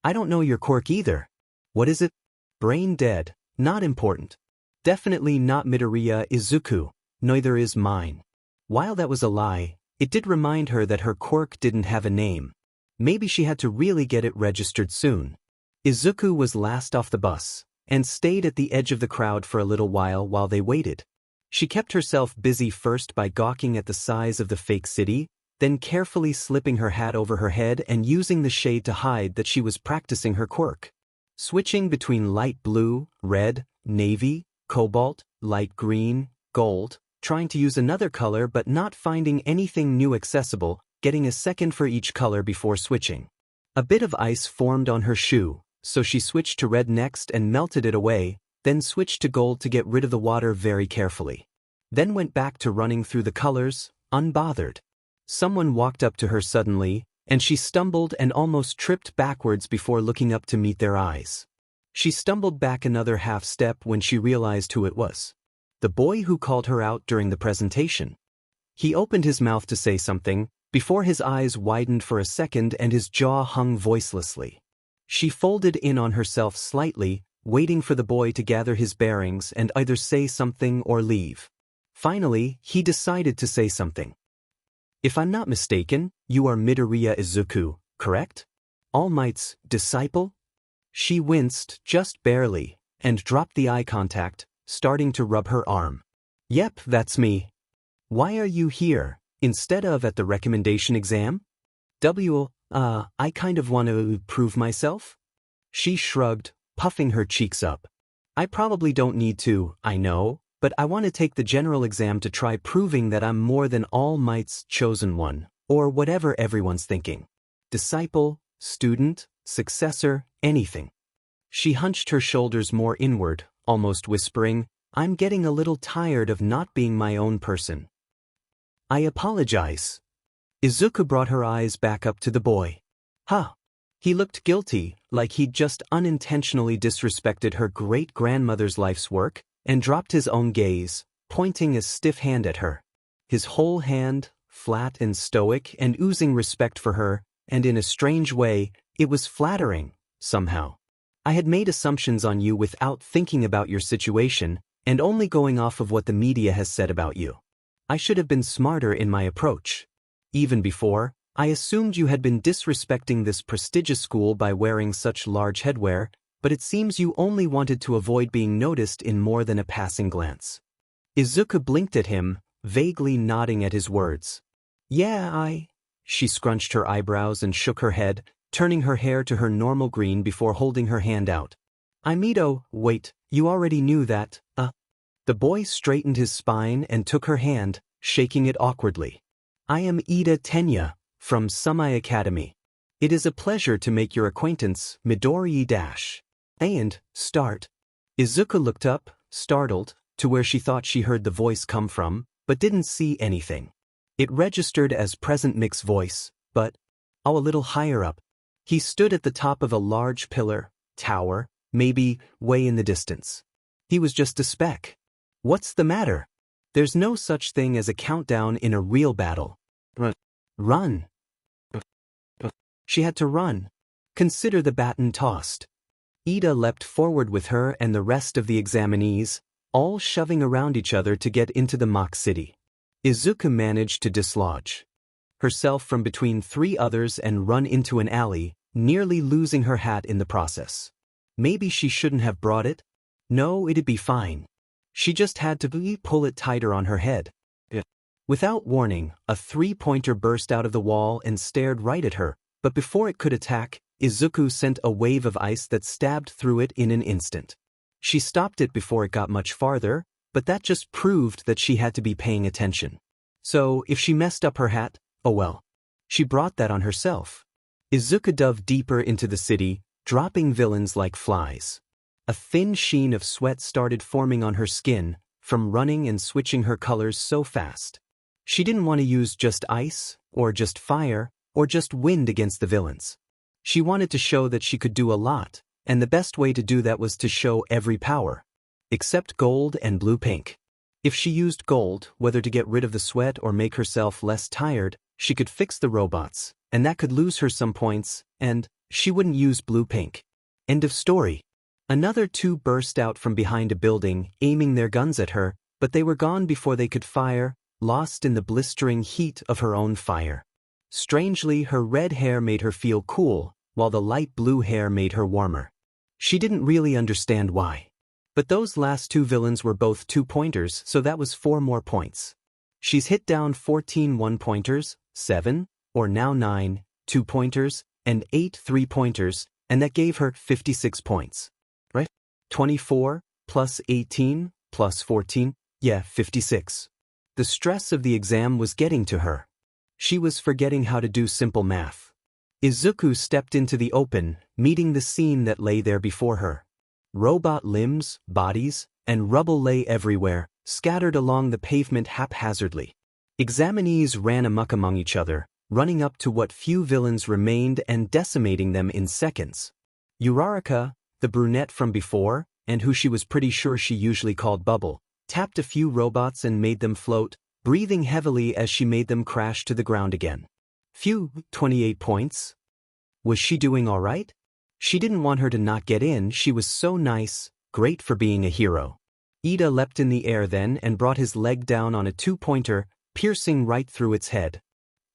S1: I don't know your quirk either. What is it? Brain dead. Not important. Definitely not Midoriya Izuku. Neither is mine. While that was a lie, it did remind her that her quirk didn't have a name. Maybe she had to really get it registered soon. Izuku was last off the bus, and stayed at the edge of the crowd for a little while they waited. She kept herself busy first by gawking at the size of the fake city, then carefully slipping her hat over her head and using the shade to hide that she was practicing her quirk. Switching between light blue, red, navy, cobalt, light green, gold, trying to use another color but not finding anything new accessible, getting a second for each color before switching. A bit of ice formed on her shoe, so she switched to red next and melted it away, then switched to gold to get rid of the water very carefully. Then went back to running through the colors, unbothered. Someone walked up to her suddenly, and she stumbled and almost tripped backwards before looking up to meet their eyes. She stumbled back another half step when she realized who it was. The boy who called her out during the presentation. He opened his mouth to say something, before his eyes widened for a second and his jaw hung voicelessly. She folded in on herself slightly, waiting for the boy to gather his bearings and either say something or leave. Finally, he decided to say something. If I'm not mistaken, you are Midoriya Izuku, correct? All Might's disciple? She winced, just barely, and dropped the eye contact, starting to rub her arm. Yep, that's me. Why are you here, instead of at the recommendation exam? I kind of want to prove myself? She shrugged, puffing her cheeks up. I probably don't need to, I know, but I want to take the general exam to try proving that I'm more than All Might's chosen one, or whatever everyone's thinking. Disciple, student, successor, anything. She hunched her shoulders more inward, almost whispering, I'm getting a little tired of not being my own person. I apologize. Izuku brought her eyes back up to the boy. Huh. He looked guilty, like he'd just unintentionally disrespected her great-grandmother's life's work, and dropped his own gaze, pointing a stiff hand at her. His whole hand, flat and stoic and oozing respect for her, and in a strange way, it was flattering, somehow. I had made assumptions on you without thinking about your situation, and only going off of what the media has said about you. I should have been smarter in my approach. Even before, I assumed you had been disrespecting this prestigious school by wearing such large headwear, but it seems you only wanted to avoid being noticed in more than a passing glance. Izuku blinked at him, vaguely nodding at his words. Yeah, She scrunched her eyebrows and shook her head, turning her hair to her normal green before holding her hand out. Wait, you already knew that, The boy straightened his spine and took her hand, shaking it awkwardly. I am Ida Tenya, from Sumai Academy. It is a pleasure to make your acquaintance, Midori-. And, start. Izuku looked up, startled, to where she thought she heard the voice come from, but didn't see anything. It registered as present Mick's voice, but, a little higher up. He stood at the top of a large pillar, tower, maybe way in the distance. He was just a speck. What's the matter? There's no such thing as a countdown in a real battle. Run. She had to run. Consider the baton tossed. Ida leapt forward with her and the rest of the examinees, all shoving around each other to get into the mock city. Izuku managed to dislodge herself from between three others and run into an alley, nearly losing her hat in the process. Maybe she shouldn't have brought it? No, it'd be fine. She just had to pull it tighter on her head. Without warning, a three-pointer burst out of the wall and stared right at her, but before it could attack, Izuku sent a wave of ice that stabbed through it in an instant. She stopped it before it got much farther, but that just proved that she had to be paying attention. So, if she messed up her hat, oh well. She brought that on herself. Izuku dove deeper into the city, dropping villains like flies. A thin sheen of sweat started forming on her skin, from running and switching her colors so fast. She didn't want to use just ice, or just fire, or just wind against the villains. She wanted to show that she could do a lot, and the best way to do that was to show every power. Except gold and blue-pink. If she used gold, whether to get rid of the sweat or make herself less tired, she could fix the robots, and that could lose her some points, and she wouldn't use blue-pink. End of story. Another two burst out from behind a building, aiming their guns at her, but they were gone before they could fire, lost in the blistering heat of her own fire. Strangely, her red hair made her feel cool, while the light blue hair made her warmer. She didn't really understand why. But those last two villains were both 2-pointers, so that was 4 more points. She's hit down 14 1-pointers, 7, or now 9, 2-pointers, and 8 3-pointers, and that gave her 56 points. Right? 24, plus 18, plus 14, 56. The stress of the exam was getting to her. She was forgetting how to do simple math. Izuku stepped into the open, meeting the scene that lay there before her. Robot limbs, bodies, and rubble lay everywhere, scattered along the pavement haphazardly. Examinees ran amok among each other, running up to what few villains remained and decimating them in seconds. Uraraka, the brunette from before, and who she was pretty sure she usually called Bubble, tapped a few robots and made them float, breathing heavily as she made them crash to the ground again. 28 points. Was she doing all right? She didn't want her to not get in, she was so nice, great for being a hero. Ida leapt in the air then and brought his leg down on a 2-pointer, piercing right through its head.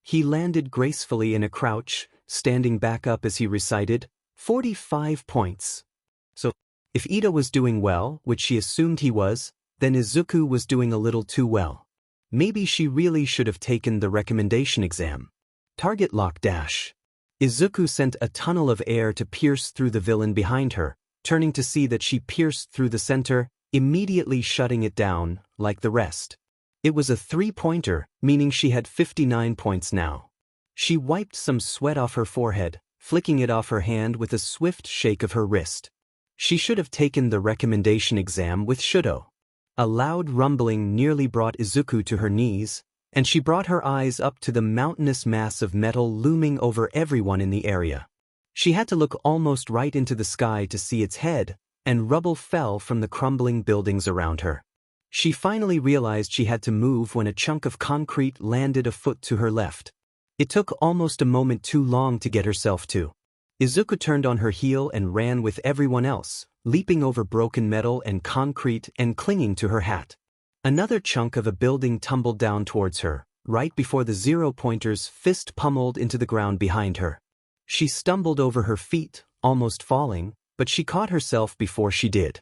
S1: He landed gracefully in a crouch, standing back up as he recited, 45 points. So, if Ida was doing well, which she assumed he was, then Izuku was doing a little too well. Maybe she really should have taken the recommendation exam. Target lock dash. Izuku sent a tunnel of air to pierce through the villain behind her, turning to see that she pierced through the center, immediately shutting it down, like the rest. It was a 3-pointer, meaning she had 59 points now. She wiped some sweat off her forehead, flicking it off her hand with a swift shake of her wrist. She should have taken the recommendation exam with Shudo. A loud rumbling nearly brought Izuku to her knees, and she brought her eyes up to the mountainous mass of metal looming over everyone in the area. She had to look almost right into the sky to see its head, and rubble fell from the crumbling buildings around her. She finally realized she had to move when a chunk of concrete landed a foot to her left. It took almost a moment too long to get herself to. Izuku turned on her heel and ran with everyone else, leaping over broken metal and concrete and clinging to her hat. Another chunk of a building tumbled down towards her, right before the zero-pointer's fist pummeled into the ground behind her. She stumbled over her feet, almost falling, but she caught herself before she did.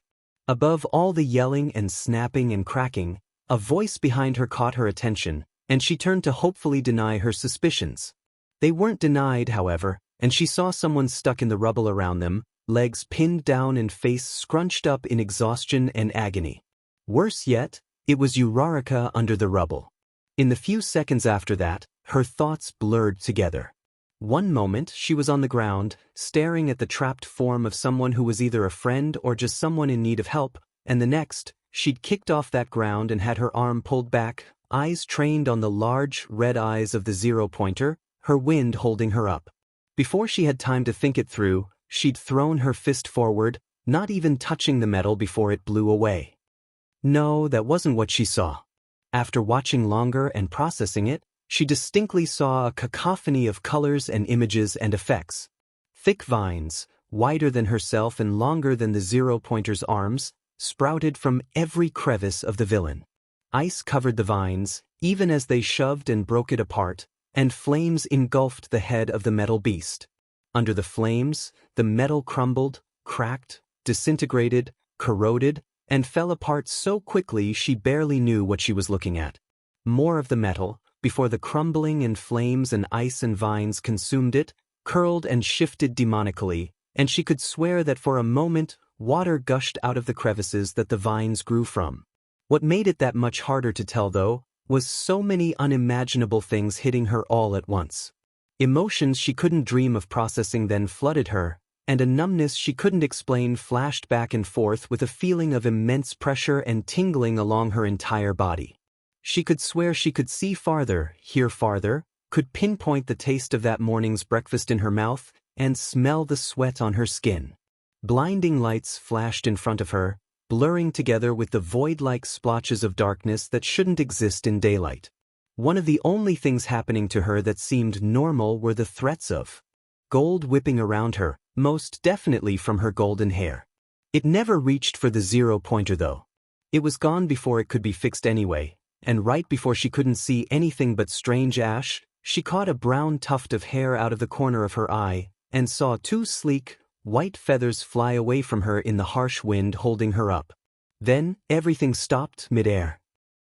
S1: Above all the yelling and snapping and cracking, a voice behind her caught her attention, and she turned to hopefully deny her suspicions. They weren't denied, however, and she saw someone stuck in the rubble around them, legs pinned down and face scrunched up in exhaustion and agony. Worse yet, it was Uraraka under the rubble. In the few seconds after that, her thoughts blurred together. One moment she was on the ground, staring at the trapped form of someone who was either a friend or just someone in need of help, and the next, she'd kicked off that ground and had her arm pulled back, eyes trained on the large, red eyes of the zero-pointer, her wind holding her up. Before she had time to think it through, she'd thrown her fist forward, not even touching the metal before it blew away. No, that wasn't what she saw. After watching longer and processing it, she distinctly saw a cacophony of colors and images and effects. Thick vines, wider than herself and longer than the zero-pointer's arms, sprouted from every crevice of the villain. Ice covered the vines, even as they shoved and broke it apart, and flames engulfed the head of the metal beast. Under the flames, the metal crumbled, cracked, disintegrated, corroded, and fell apart so quickly she barely knew what she was looking at. More of the metal, before the crumbling and flames and ice and vines consumed it, curled and shifted demonically, and she could swear that for a moment water gushed out of the crevices that the vines grew from. What made it that much harder to tell, though, was so many unimaginable things hitting her all at once. Emotions she couldn't dream of processing then flooded her, and a numbness she couldn't explain flashed back and forth with a feeling of immense pressure and tingling along her entire body. She could swear she could see farther, hear farther, could pinpoint the taste of that morning's breakfast in her mouth, and smell the sweat on her skin. Blinding lights flashed in front of her, blurring together with the void-like splotches of darkness that shouldn't exist in daylight. One of the only things happening to her that seemed normal were the threats of gold whipping around her, most definitely from her golden hair. It never reached for the zero-pointer though. It was gone before it could be fixed anyway, and right before she couldn't see anything but strange ash, she caught a brown tuft of hair out of the corner of her eye, and saw two sleek, white feathers fly away from her in the harsh wind holding her up. Then, everything stopped mid-air.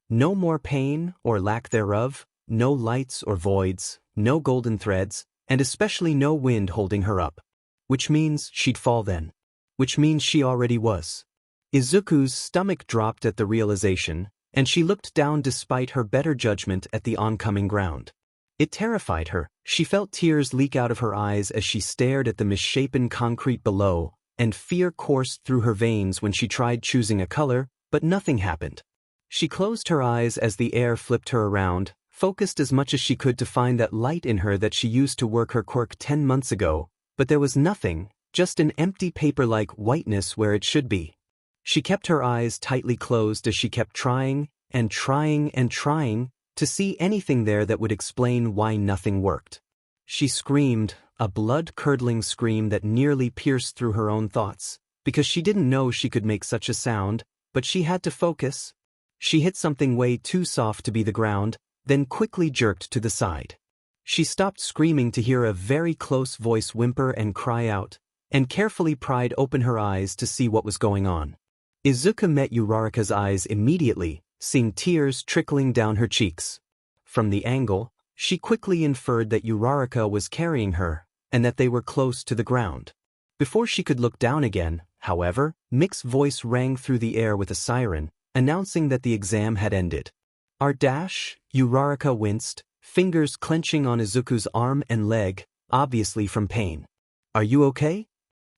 S1: No more pain, or lack thereof, no lights or voids, no golden threads, and especially no wind holding her up. Which means she'd fall then. Which means she already was. Izuku's stomach dropped at the realization, and she looked down despite her better judgment at the oncoming ground. It terrified her. She felt tears leak out of her eyes as she stared at the misshapen concrete below, and fear coursed through her veins when she tried choosing a color, but nothing happened. She closed her eyes as the air flipped her around, focused as much as she could to find that light in her that she used to work her quirk 10 months ago, but there was nothing, just an empty paper-like whiteness where it should be. She kept her eyes tightly closed as she kept trying and trying and trying to see anything there that would explain why nothing worked. She screamed, a blood-curdling scream that nearly pierced through her own thoughts, because she didn't know she could make such a sound, but she had to focus. She hit something way too soft to be the ground, then quickly jerked to the side. She stopped screaming to hear a very close voice whimper and cry out, and carefully pried open her eyes to see what was going on. Izuku met Uraraka's eyes immediately, seeing tears trickling down her cheeks. From the angle, she quickly inferred that Uraraka was carrying her, and that they were close to the ground. Before she could look down again, however, Mick's voice rang through the air with a siren, announcing that the exam had ended. Uraraka winced, fingers clenching on Izuku's arm and leg, obviously from pain. Are you okay?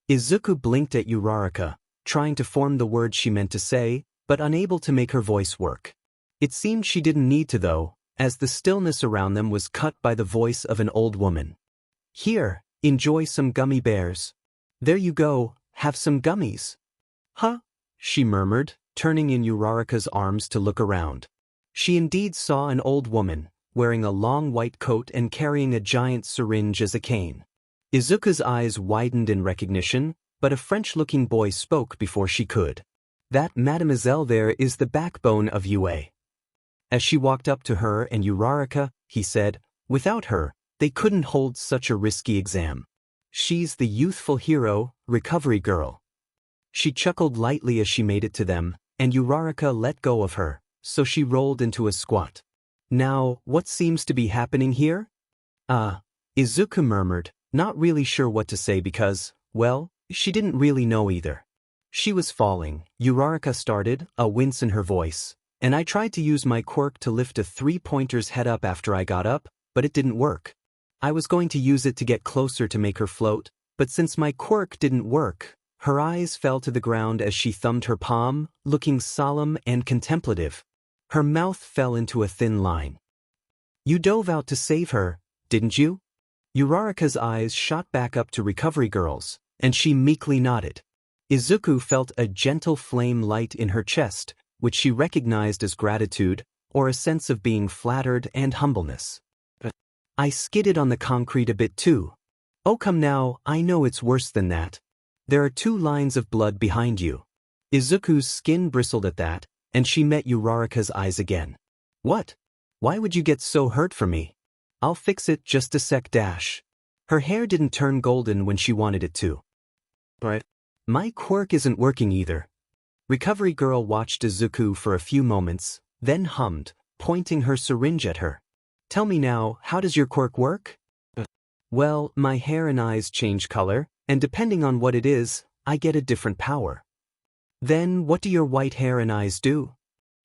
S1: Izuku blinked at Uraraka, trying to form the words she meant to say, but unable to make her voice work. It seemed she didn't need to though, as the stillness around them was cut by the voice of an old woman. "Here, enjoy some gummy bears. There you go, have some gummies." "Huh?" she murmured, turning in Uraraka's arms to look around. She indeed saw an old woman, wearing a long white coat and carrying a giant syringe as a cane. Izuku's eyes widened in recognition, but a French-looking boy spoke before she could. "That mademoiselle there is the backbone of UA." As she walked up to her and Uraraka, he said, "Without her, they couldn't hold such a risky exam. She's the youthful hero, recovery girl." She chuckled lightly as she made it to them, and Uraraka let go of her, so she rolled into a squat. "Now, what seems to be happening here?" Izuku murmured, not really sure what to say because, well, she didn't really know either. "She was falling," Uraraka started, a wince in her voice, "and I tried to use my quirk to lift a three-pointer's head up after I got up, but it didn't work. I was going to use it to get closer to make her float, but since my quirk didn't work," her eyes fell to the ground as she thumbed her palm, looking solemn and contemplative. Her mouth fell into a thin line. "You dove out to save her, didn't you?" Uraraka's eyes shot back up to Recovery Girl's, and she meekly nodded. Izuku felt a gentle flame light in her chest, which she recognized as gratitude, or a sense of being flattered and humbleness. "I skidded on the concrete a bit too." "Oh come now, I know it's worse than that. There are 2 lines of blood behind you." Izuku's skin bristled at that, and she met Uraraka's eyes again. "What? Why would you get so hurt for me?" "I'll fix it, just a sec dash." Her hair didn't turn golden when she wanted it to. "But my quirk isn't working either." Recovery Girl watched Izuku for a few moments, then hummed, pointing her syringe at her. "Tell me now, how does your quirk work?" "Well, my hair and eyes change color, and depending on what it is, I get a different power." "Then what do your white hair and eyes do?"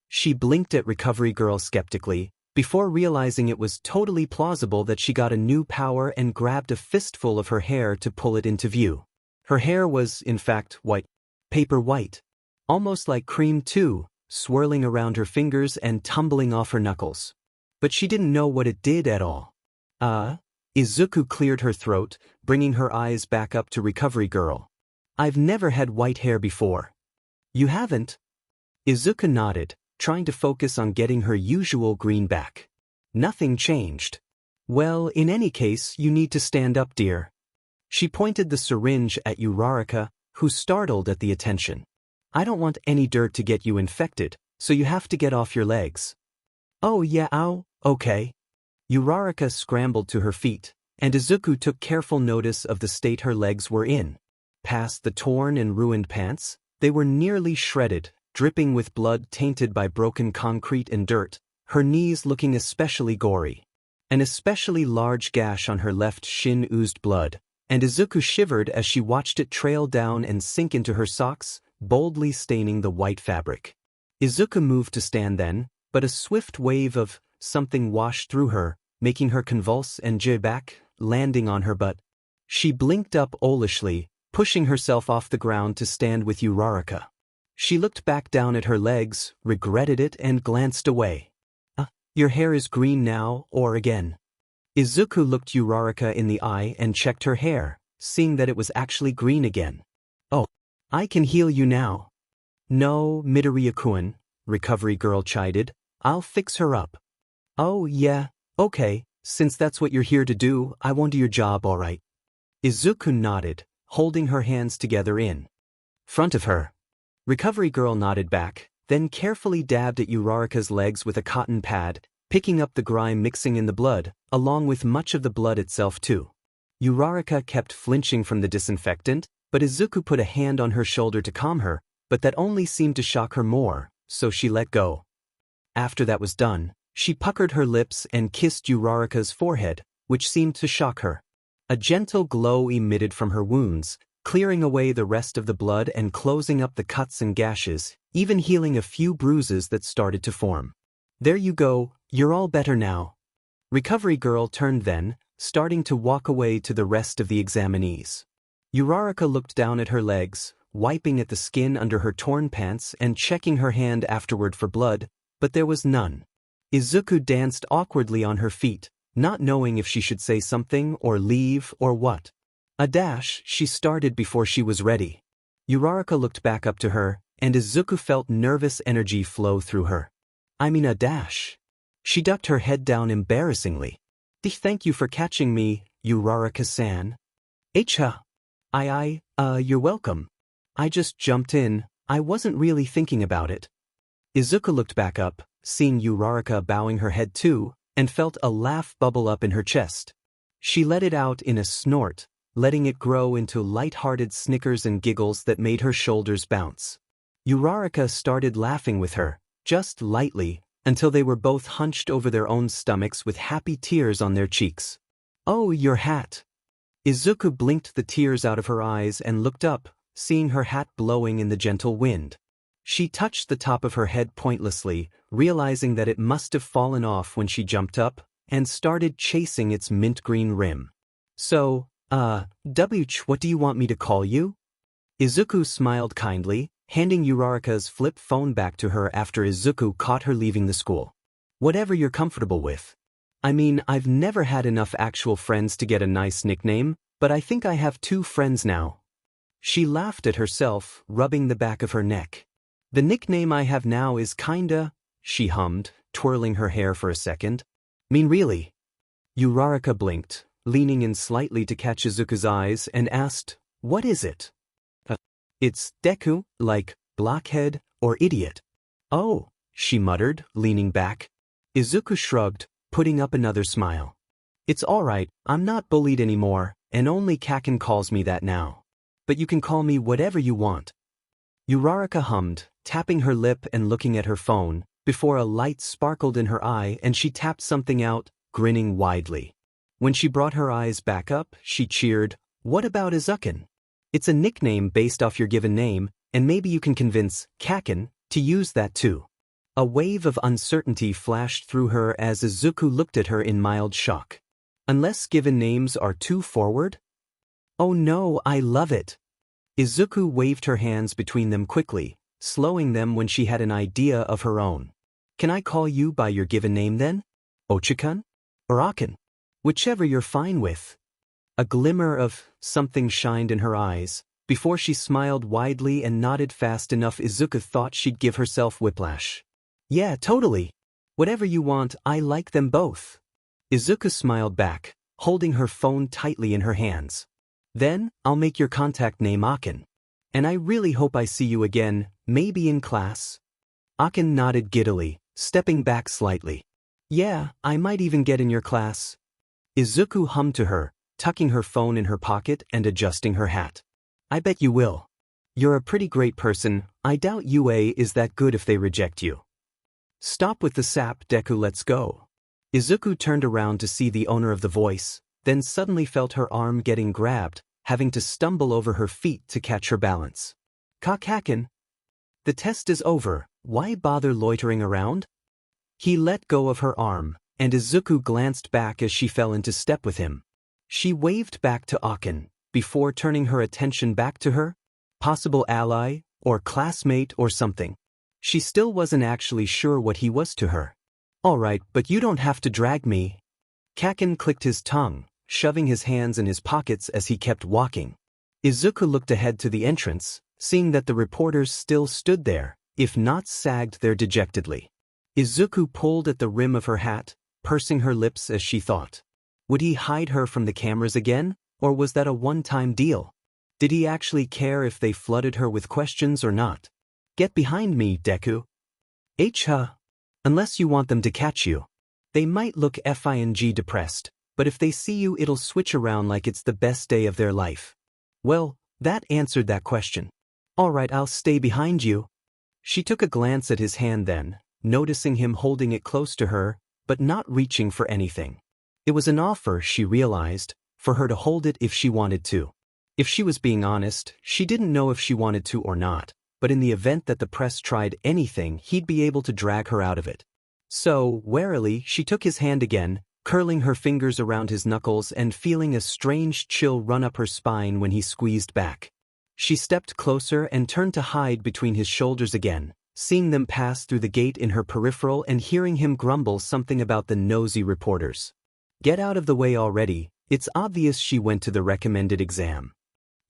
S1: She blinked at Recovery Girl skeptically, before realizing it was totally plausible that she got a new power and grabbed a fistful of her hair to pull it into view. Her hair was, in fact, white. Paper white. Almost like cream too, swirling around her fingers and tumbling off her knuckles. But she didn't know what it did at all. Izuku cleared her throat, bringing her eyes back up to Recovery Girl. "I've never had white hair before." "You haven't?" Izuku nodded, trying to focus on getting her usual green back. "Nothing changed." "Well, in any case, you need to stand up, dear." She pointed the syringe at Uraraka, who startled at the attention. "I don't want any dirt to get you infected, so you have to get off your legs." "Oh yeah, ow, okay." Uraraka scrambled to her feet, and Izuku took careful notice of the state her legs were in. Past the torn and ruined pants, they were nearly shredded, dripping with blood tainted by broken concrete and dirt, her knees looking especially gory. An especially large gash on her left shin oozed blood, and Izuku shivered as she watched it trail down and sink into her socks, boldly staining the white fabric. Izuku moved to stand then, but a swift wave of something washed through her, making her convulse and jib back, landing on her butt. She blinked up owlishly, pushing herself off the ground to stand with Uraraka. She looked back down at her legs, regretted it and glanced away. Your hair is green now, or again." Izuku looked Uraraka in the eye and checked her hair, seeing that it was actually green again. "Oh, I can heal you now." "No, Midoriya-kun," Recovery Girl chided. "I'll fix her up." "Oh yeah, okay, since that's what you're here to do, I won't do your job all right." Izuku nodded, holding her hands together in front of her. Recovery Girl nodded back, then carefully dabbed at Uraraka's legs with a cotton pad, picking up the grime mixing in the blood, along with much of the blood itself too. Uraraka kept flinching from the disinfectant, but Izuku put a hand on her shoulder to calm her, but that only seemed to shock her more, so she let go. After that was done, she puckered her lips and kissed Uraraka's forehead, which seemed to shock her. A gentle glow emitted from her wounds, clearing away the rest of the blood and closing up the cuts and gashes, even healing a few bruises that started to form. "There you go, you're all better now." Recovery Girl turned then, starting to walk away to the rest of the examinees. Uraraka looked down at her legs, wiping at the skin under her torn pants and checking her hand afterward for blood, but there was none. Izuku danced awkwardly on her feet, not knowing if she should say something or leave or what. A dash, she started before she was ready. Uraraka looked back up to her, and Izuku felt nervous energy flow through her. I mean a dash. She ducked her head down embarrassingly. Thank you for catching me, Uraraka-san. You're welcome. I just jumped in, I wasn't really thinking about it. Izuku looked back up, seeing Uraraka bowing her head too, and felt a laugh bubble up in her chest. She let it out in a snort, letting it grow into light-hearted snickers and giggles that made her shoulders bounce. Uraraka started laughing with her, just lightly, until they were both hunched over their own stomachs with happy tears on their cheeks. Oh, your hat. Izuku blinked the tears out of her eyes and looked up, seeing her hat blowing in the gentle wind. She touched the top of her head pointlessly, realizing that it must have fallen off when she jumped up, and started chasing its mint green rim. So, what do you want me to call you? Izuku smiled kindly, handing Uraraka's flip phone back to her after Izuku caught her leaving the school. Whatever you're comfortable with. I mean, I've never had enough actual friends to get a nice nickname, but I think I have 2 friends now. She laughed at herself, rubbing the back of her neck. The nickname I have now is kinda, she hummed, twirling her hair for a second. Mean really? Uraraka blinked, leaning in slightly to catch Izuku's eyes, and asked, what is it? It's Deku, like blockhead or idiot. Oh, she muttered, leaning back. Izuku shrugged, putting up another smile. It's all right, I'm not bullied anymore, and only Kaken calls me that now. But you can call me whatever you want. Uraraka hummed, tapping her lip and looking at her phone, before a light sparkled in her eye and she tapped something out, grinning widely. When she brought her eyes back up, she cheered, what about Izuken? It's a nickname based off your given name, and maybe you can convince Kaken to use that too. A wave of uncertainty flashed through her as Izuku looked at her in mild shock. Unless given names are too forward? Oh no, I love it. Izuku waved her hands between them quickly, slowing them when she had an idea of her own. Can I call you by your given name then? Ochikun? Or Aken? Whichever you're fine with. A glimmer of something shined in her eyes, before she smiled widely and nodded fast enough Izuku thought she'd give herself whiplash. Yeah, totally. Whatever you want, I like them both. Izuku smiled back, holding her phone tightly in her hands. Then, I'll make your contact name Aken. And I really hope I see you again, maybe in class. Aken nodded giddily, stepping back slightly. Yeah, I might even get in your class. Izuku hummed to her, tucking her phone in her pocket and adjusting her hat. I bet you will. You're a pretty great person, I doubt UA is that good if they reject you. Stop with the sap, Deku, let's go. Izuku turned around to see the owner of the voice, then suddenly felt her arm getting grabbed, having to stumble over her feet to catch her balance. Kaken. The test is over, why bother loitering around? He let go of her arm, and Izuku glanced back as she fell into step with him. She waved back to Aken, before turning her attention back to her. Possible ally, or classmate or something. She still wasn't actually sure what he was to her. All right, but you don't have to drag me. Kaken clicked his tongue, shoving his hands in his pockets as he kept walking. Izuku looked ahead to the entrance, seeing that the reporters still stood there, if not sagged there dejectedly. Izuku pulled at the rim of her hat, pursing her lips as she thought. Would he hide her from the cameras again, or was that a one-time deal? Did he actually care if they flooded her with questions or not? Get behind me, Deku. Unless you want them to catch you. They might look fing depressed, but if they see you it'll switch around like it's the best day of their life. Well, that answered that question. All right, I'll stay behind you. She took a glance at his hand then, noticing him holding it close to her, but not reaching for anything. It was an offer, she realized, for her to hold it if she wanted to. If she was being honest, she didn't know if she wanted to or not, but in the event that the press tried anything, he'd be able to drag her out of it. So, warily, she took his hand again, curling her fingers around his knuckles and feeling a strange chill run up her spine when he squeezed back. She stepped closer and turned to hide between his shoulders again, seeing them pass through the gate in her peripheral and hearing him grumble something about the nosy reporters. Get out of the way already, it's obvious she went to the recommended exam.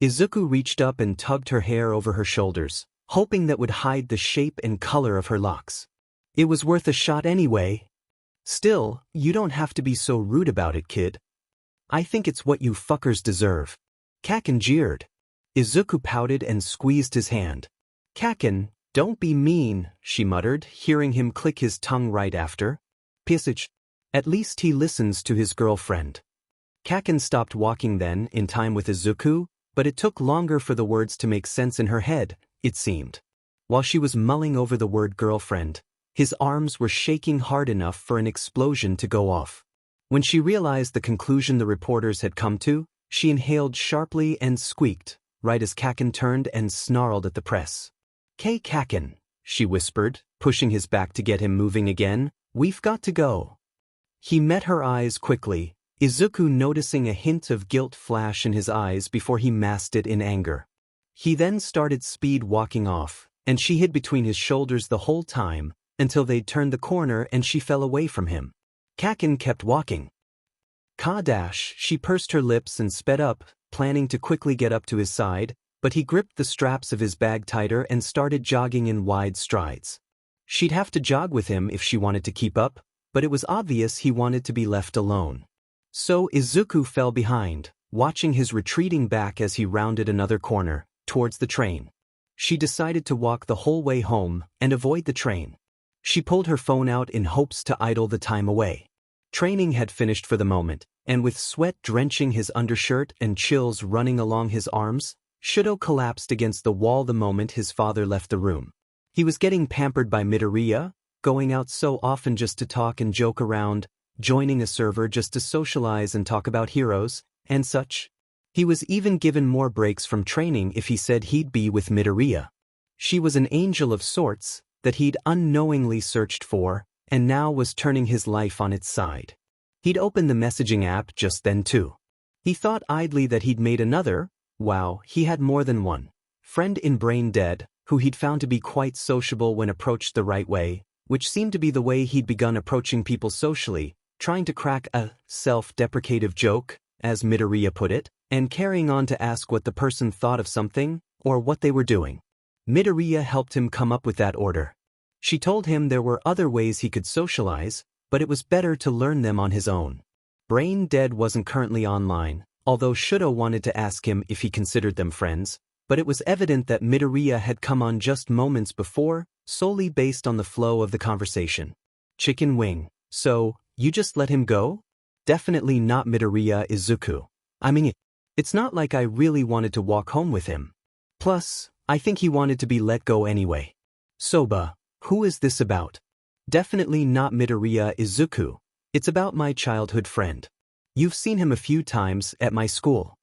S1: Izuku reached up and tugged her hair over her shoulders, hoping that would hide the shape and color of her locks. It was worth a shot anyway. Still, you don't have to be so rude about it, kid. I think it's what you fuckers deserve. Kaken jeered. Izuku pouted and squeezed his hand. Kaken, don't be mean, she muttered, hearing him click his tongue right after. Pissage. At least he listens to his girlfriend. Kaken stopped walking then, in time with Izuku, but it took longer for the words to make sense in her head, it seemed. While she was mulling over the word girlfriend, his arms were shaking hard enough for an explosion to go off. When she realized the conclusion the reporters had come to, she inhaled sharply and squeaked, right as Kaken turned and snarled at the press. Kaken, she whispered, pushing his back to get him moving again, we've got to go. He met her eyes quickly, Izuku noticing a hint of guilt flash in his eyes before he masked it in anger. He then started speed walking off, and she hid between his shoulders the whole time, until they'd turned the corner and she fell away from him. Kaken kept walking. She pursed her lips and sped up, planning to quickly get up to his side, but he gripped the straps of his bag tighter and started jogging in wide strides. She'd have to jog with him if she wanted to keep up, but it was obvious he wanted to be left alone. So Izuku fell behind, watching his retreating back as he rounded another corner, towards the train. She decided to walk the whole way home and avoid the train. She pulled her phone out in hopes to idle the time away. Training had finished for the moment, and with sweat drenching his undershirt and chills running along his arms, Shudo collapsed against the wall the moment his father left the room. He was getting pampered by Midoriya, going out so often just to talk and joke around, joining a server just to socialize and talk about heroes, and such. He was even given more breaks from training if he said he'd be with Midoriya. She was an angel of sorts that he'd unknowingly searched for, and now was turning his life on its side. He'd opened the messaging app just then too. He thought idly that he'd made another, wow, he had more than one, friend in Brain Dead, who he'd found to be quite sociable when approached the right way, which seemed to be the way he'd begun approaching people socially, trying to crack a self-deprecative joke, as Midoriya put it, and carrying on to ask what the person thought of something, or what they were doing. Midoriya helped him come up with that order. She told him there were other ways he could socialize, but it was better to learn them on his own. Brain Dead wasn't currently online, although Shudo wanted to ask him if he considered them friends, but it was evident that Midoriya had come on just moments before, solely based on the flow of the conversation. Chicken wing. So, you just let him go? Definitely not Midoriya Izuku. I mean, it's not like I really wanted to walk home with him. Plus, I think he wanted to be let go anyway. Soba, who is this about? Definitely not Midoriya Izuku. It's about my childhood friend. You've seen him a few times at my school.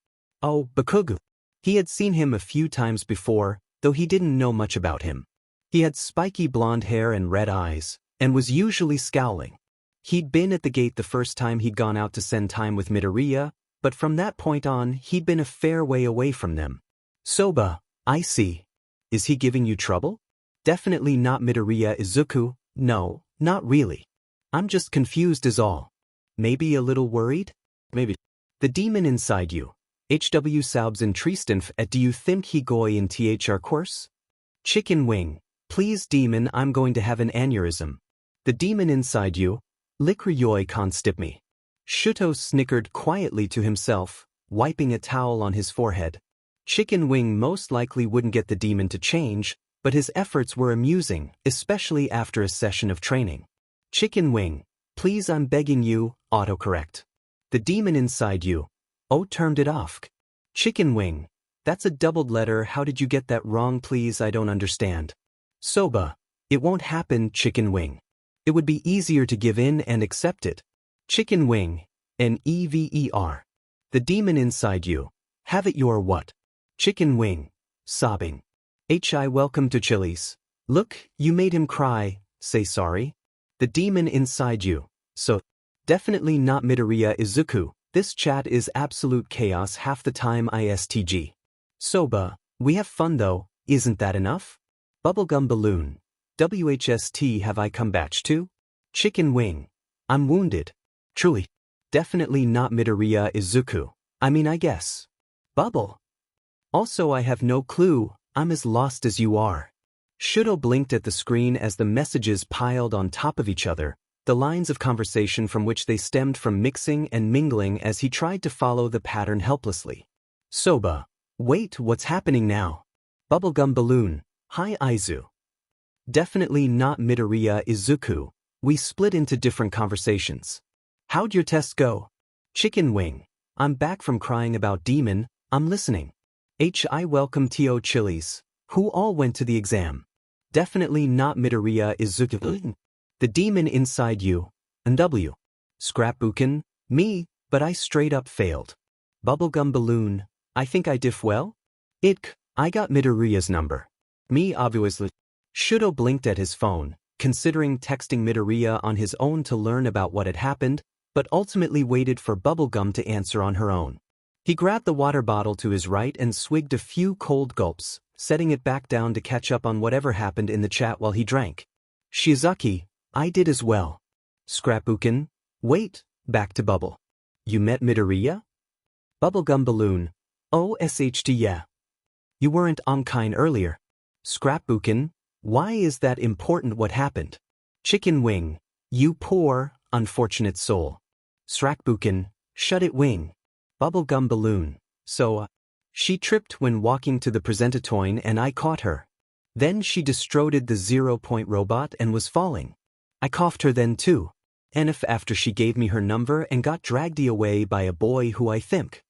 S1: Oh, Bakugu. He had seen him a few times before, though he didn't know much about him. He had spiky blonde hair and red eyes, and was usually scowling. He'd been at the gate the first time he'd gone out to spend time with Midoriya, but from that point on he'd been a fair way away from them. Soba, I see. Is he giving you trouble? Definitely not Midoriya Izuku, no, not really. I'm just confused is all. Maybe a little worried? Maybe. The demon inside you. HW Saubs in Tristanf at do you think he goy in THR course? Chicken wing. Please demon, I'm going to have an aneurysm. The demon inside you. Likryoi can't stip me. Shuto snickered quietly to himself, wiping a towel on his forehead. Chicken wing most likely wouldn't get the demon to change, but his efforts were amusing, especially after a session of training. Chicken wing, please I'm begging you, autocorrect. The demon inside you. Oh, turned it off. Chicken wing. That's a doubled letter, how did you get that wrong please I don't understand. Soba. It won't happen, chicken wing. It would be easier to give in and accept it. Chicken wing. Never. The demon inside you. Have it your what? Chicken wing. Sobbing. Hi welcome to Chili's. Look, you made him cry, say sorry. The demon inside you. So. Definitely not Midoriya Izuku. This chat is absolute chaos half the time ISTG. Soba, We have fun though, isn't that enough? Bubblegum balloon. WHST have I come batch too? Chicken wing. I'm wounded. Truly. Definitely not Midoriya Izuku. I guess. Bubble. Also I have no clue, I'm as lost as you are. Shudo blinked at the screen as the messages piled on top of each other, the lines of conversation from which they stemmed from mixing and mingling as he tried to follow the pattern helplessly. Soba. Wait, what's happening now? Bubblegum balloon. Hi Aizu. Definitely not Midoriya Izuku. We split into different conversations. How'd your test go? Chicken wing. I'm back from crying about demon, I'm listening. I welcome To Chili's, who all went to the exam. Definitely not Midoriya Izuku. The demon inside you. NW. Scrapbookin. Me, but I straight up failed. Bubblegum balloon. I think I diff well? I got Midoriya's number. Me obviously. Shudo blinked at his phone, considering texting Midoriya on his own to learn about what had happened, but ultimately waited for Bubblegum to answer on her own. He grabbed the water bottle to his right and swigged a few cold gulps, setting it back down to catch up on whatever happened in the chat while he drank. Shizuki, I did as well. Scrapbookin. Wait, back to Bubble. You met Midoriya? Bubblegum balloon. Oh, SHT yeah. You weren't kind earlier. Scrapbookin. Why is that important what happened? Chicken wing. You poor, unfortunate soul. Scrapbookin. Shut it wing. Bubblegum balloon. So, she tripped when walking to the presentatoin and I caught her. Then she destroyed the 0-point robot and was falling. I coughed her then too. And if after she gave me her number and got dragged away by a boy who I think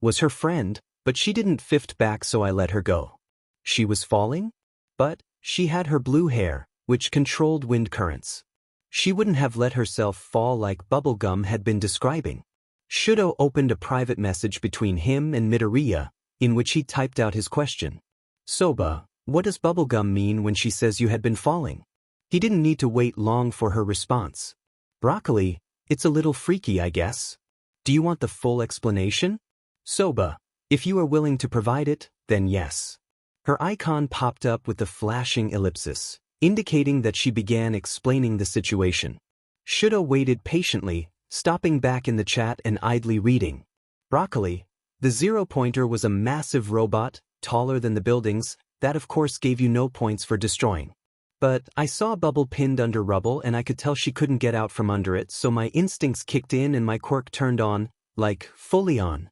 S1: was her friend, but she didn't fift back so I let her go. She was falling? But she had her blue hair, which controlled wind currents. She wouldn't have let herself fall like Bubblegum had been describing. Shudo opened a private message between him and Midoriya, in which he typed out his question. Soba, what does Bubblegum mean when she says you had been falling? He didn't need to wait long for her response. Broccoli, it's a little freaky I guess. Do you want the full explanation? Soba, if you are willing to provide it, then yes. Her icon popped up with the flashing ellipsis, indicating that she began explaining the situation. Shudo waited patiently, stopping back in the chat and idly reading. Broccoli, the 0-pointer was a massive robot, taller than the buildings, that of course gave you no points for destroying. But I saw Bubble pinned under rubble and I could tell she couldn't get out from under it, so my instincts kicked in and my quirk turned on, like, fully on.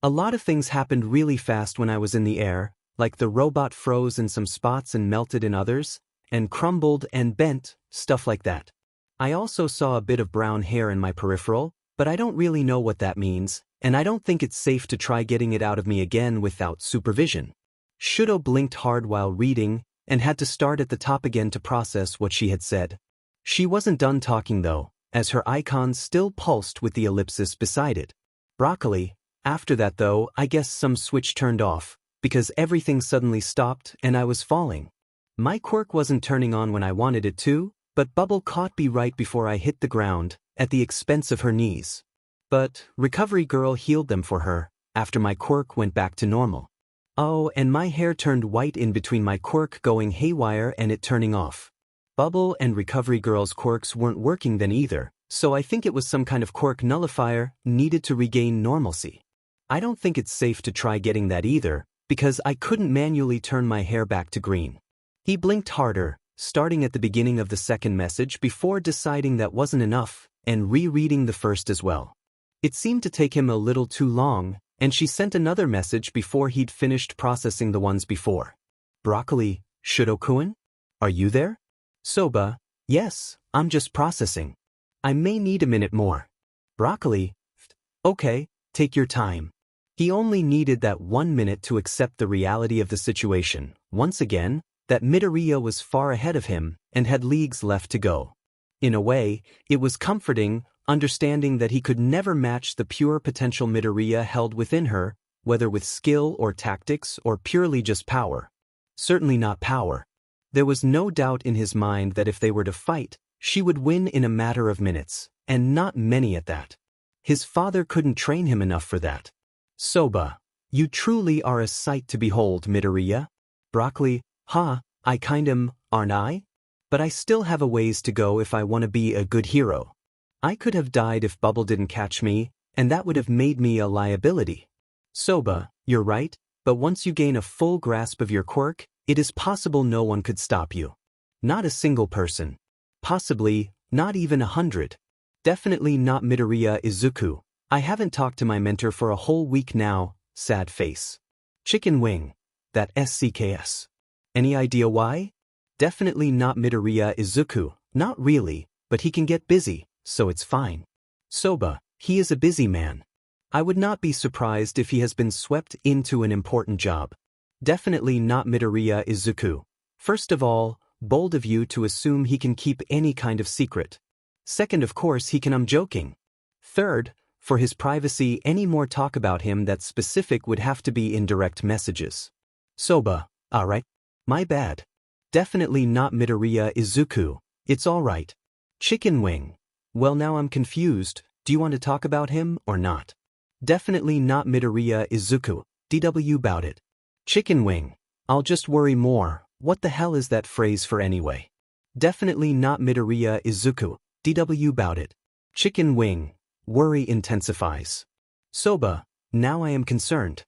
S1: A lot of things happened really fast when I was in the air, like the robot froze in some spots and melted in others, and crumbled and bent, stuff like that. I also saw a bit of brown hair in my peripheral, but I don't really know what that means, and I don't think it's safe to try getting it out of me again without supervision. Shudo blinked hard while reading, and had to start at the top again to process what she had said. She wasn't done talking though, as her icon still pulsed with the ellipsis beside it. Broccoli. After that though, I guess some switch turned off, because everything suddenly stopped and I was falling. My quirk wasn't turning on when I wanted it to, but Bubble caught me right before I hit the ground, at the expense of her knees. But Recovery Girl healed them for her, after my quirk went back to normal. Oh, and my hair turned white in between my quirk going haywire and it turning off. Bubble and Recovery Girl's quirks weren't working then either, so I think it was some kind of quirk nullifier needed to regain normalcy. I don't think it's safe to try getting that either, because I couldn't manually turn my hair back to green. He blinked harder, starting at the beginning of the second message before deciding that wasn't enough, and rereading the first as well. It seemed to take him a little too long, and she sent another message before he'd finished processing the ones before. Broccoli, Shudo-kun? Are you there? Soba, yes, I'm just processing. I may need a minute more. Broccoli, okay, take your time. He only needed that 1 minute to accept the reality of the situation, once again, that Midoriya was far ahead of him and had leagues left to go. In a way, it was comforting, understanding that he could never match the pure potential Midoriya held within her, whether with skill or tactics or purely just power. Certainly not power. There was no doubt in his mind that if they were to fight, she would win in a matter of minutes, and not many at that. His father couldn't train him enough for that. Soba, You truly are a sight to behold, Midoriya. Broccoli, I kinda aren't I? But I still have a ways to go if I want to be a good hero. I could have died if Bubble didn't catch me, and that would have made me a liability. Soba, you're right, but once you gain a full grasp of your quirk, it is possible no one could stop you. Not a single person. Possibly, not even 100. Definitely not Midoriya Izuku. I haven't talked to my mentor for a whole week now, sad face. Chicken wing. That SCKS. Any idea why? Definitely not Midoriya Izuku, not really, but he can get busy, so it's fine. Soba, he is a busy man. I would not be surprised if he has been swept into an important job. Definitely not Midoriya Izuku. First of all, bold of you to assume he can keep any kind of secret. Second, of course, I'm joking. Third, for his privacy, any more talk about him that's specific would have to be in direct messages. Soba, alright. My bad. Definitely not Midoriya Izuku. It's alright. Chicken wing. Well, now I'm confused. Do you want to talk about him or not? Definitely not Midoriya Izuku. DW about it. Chicken wing. I'll just worry more. What the hell is that phrase for anyway? Definitely not Midoriya Izuku. DW about it. Chicken wing. Worry intensifies. Soba. Now I am concerned.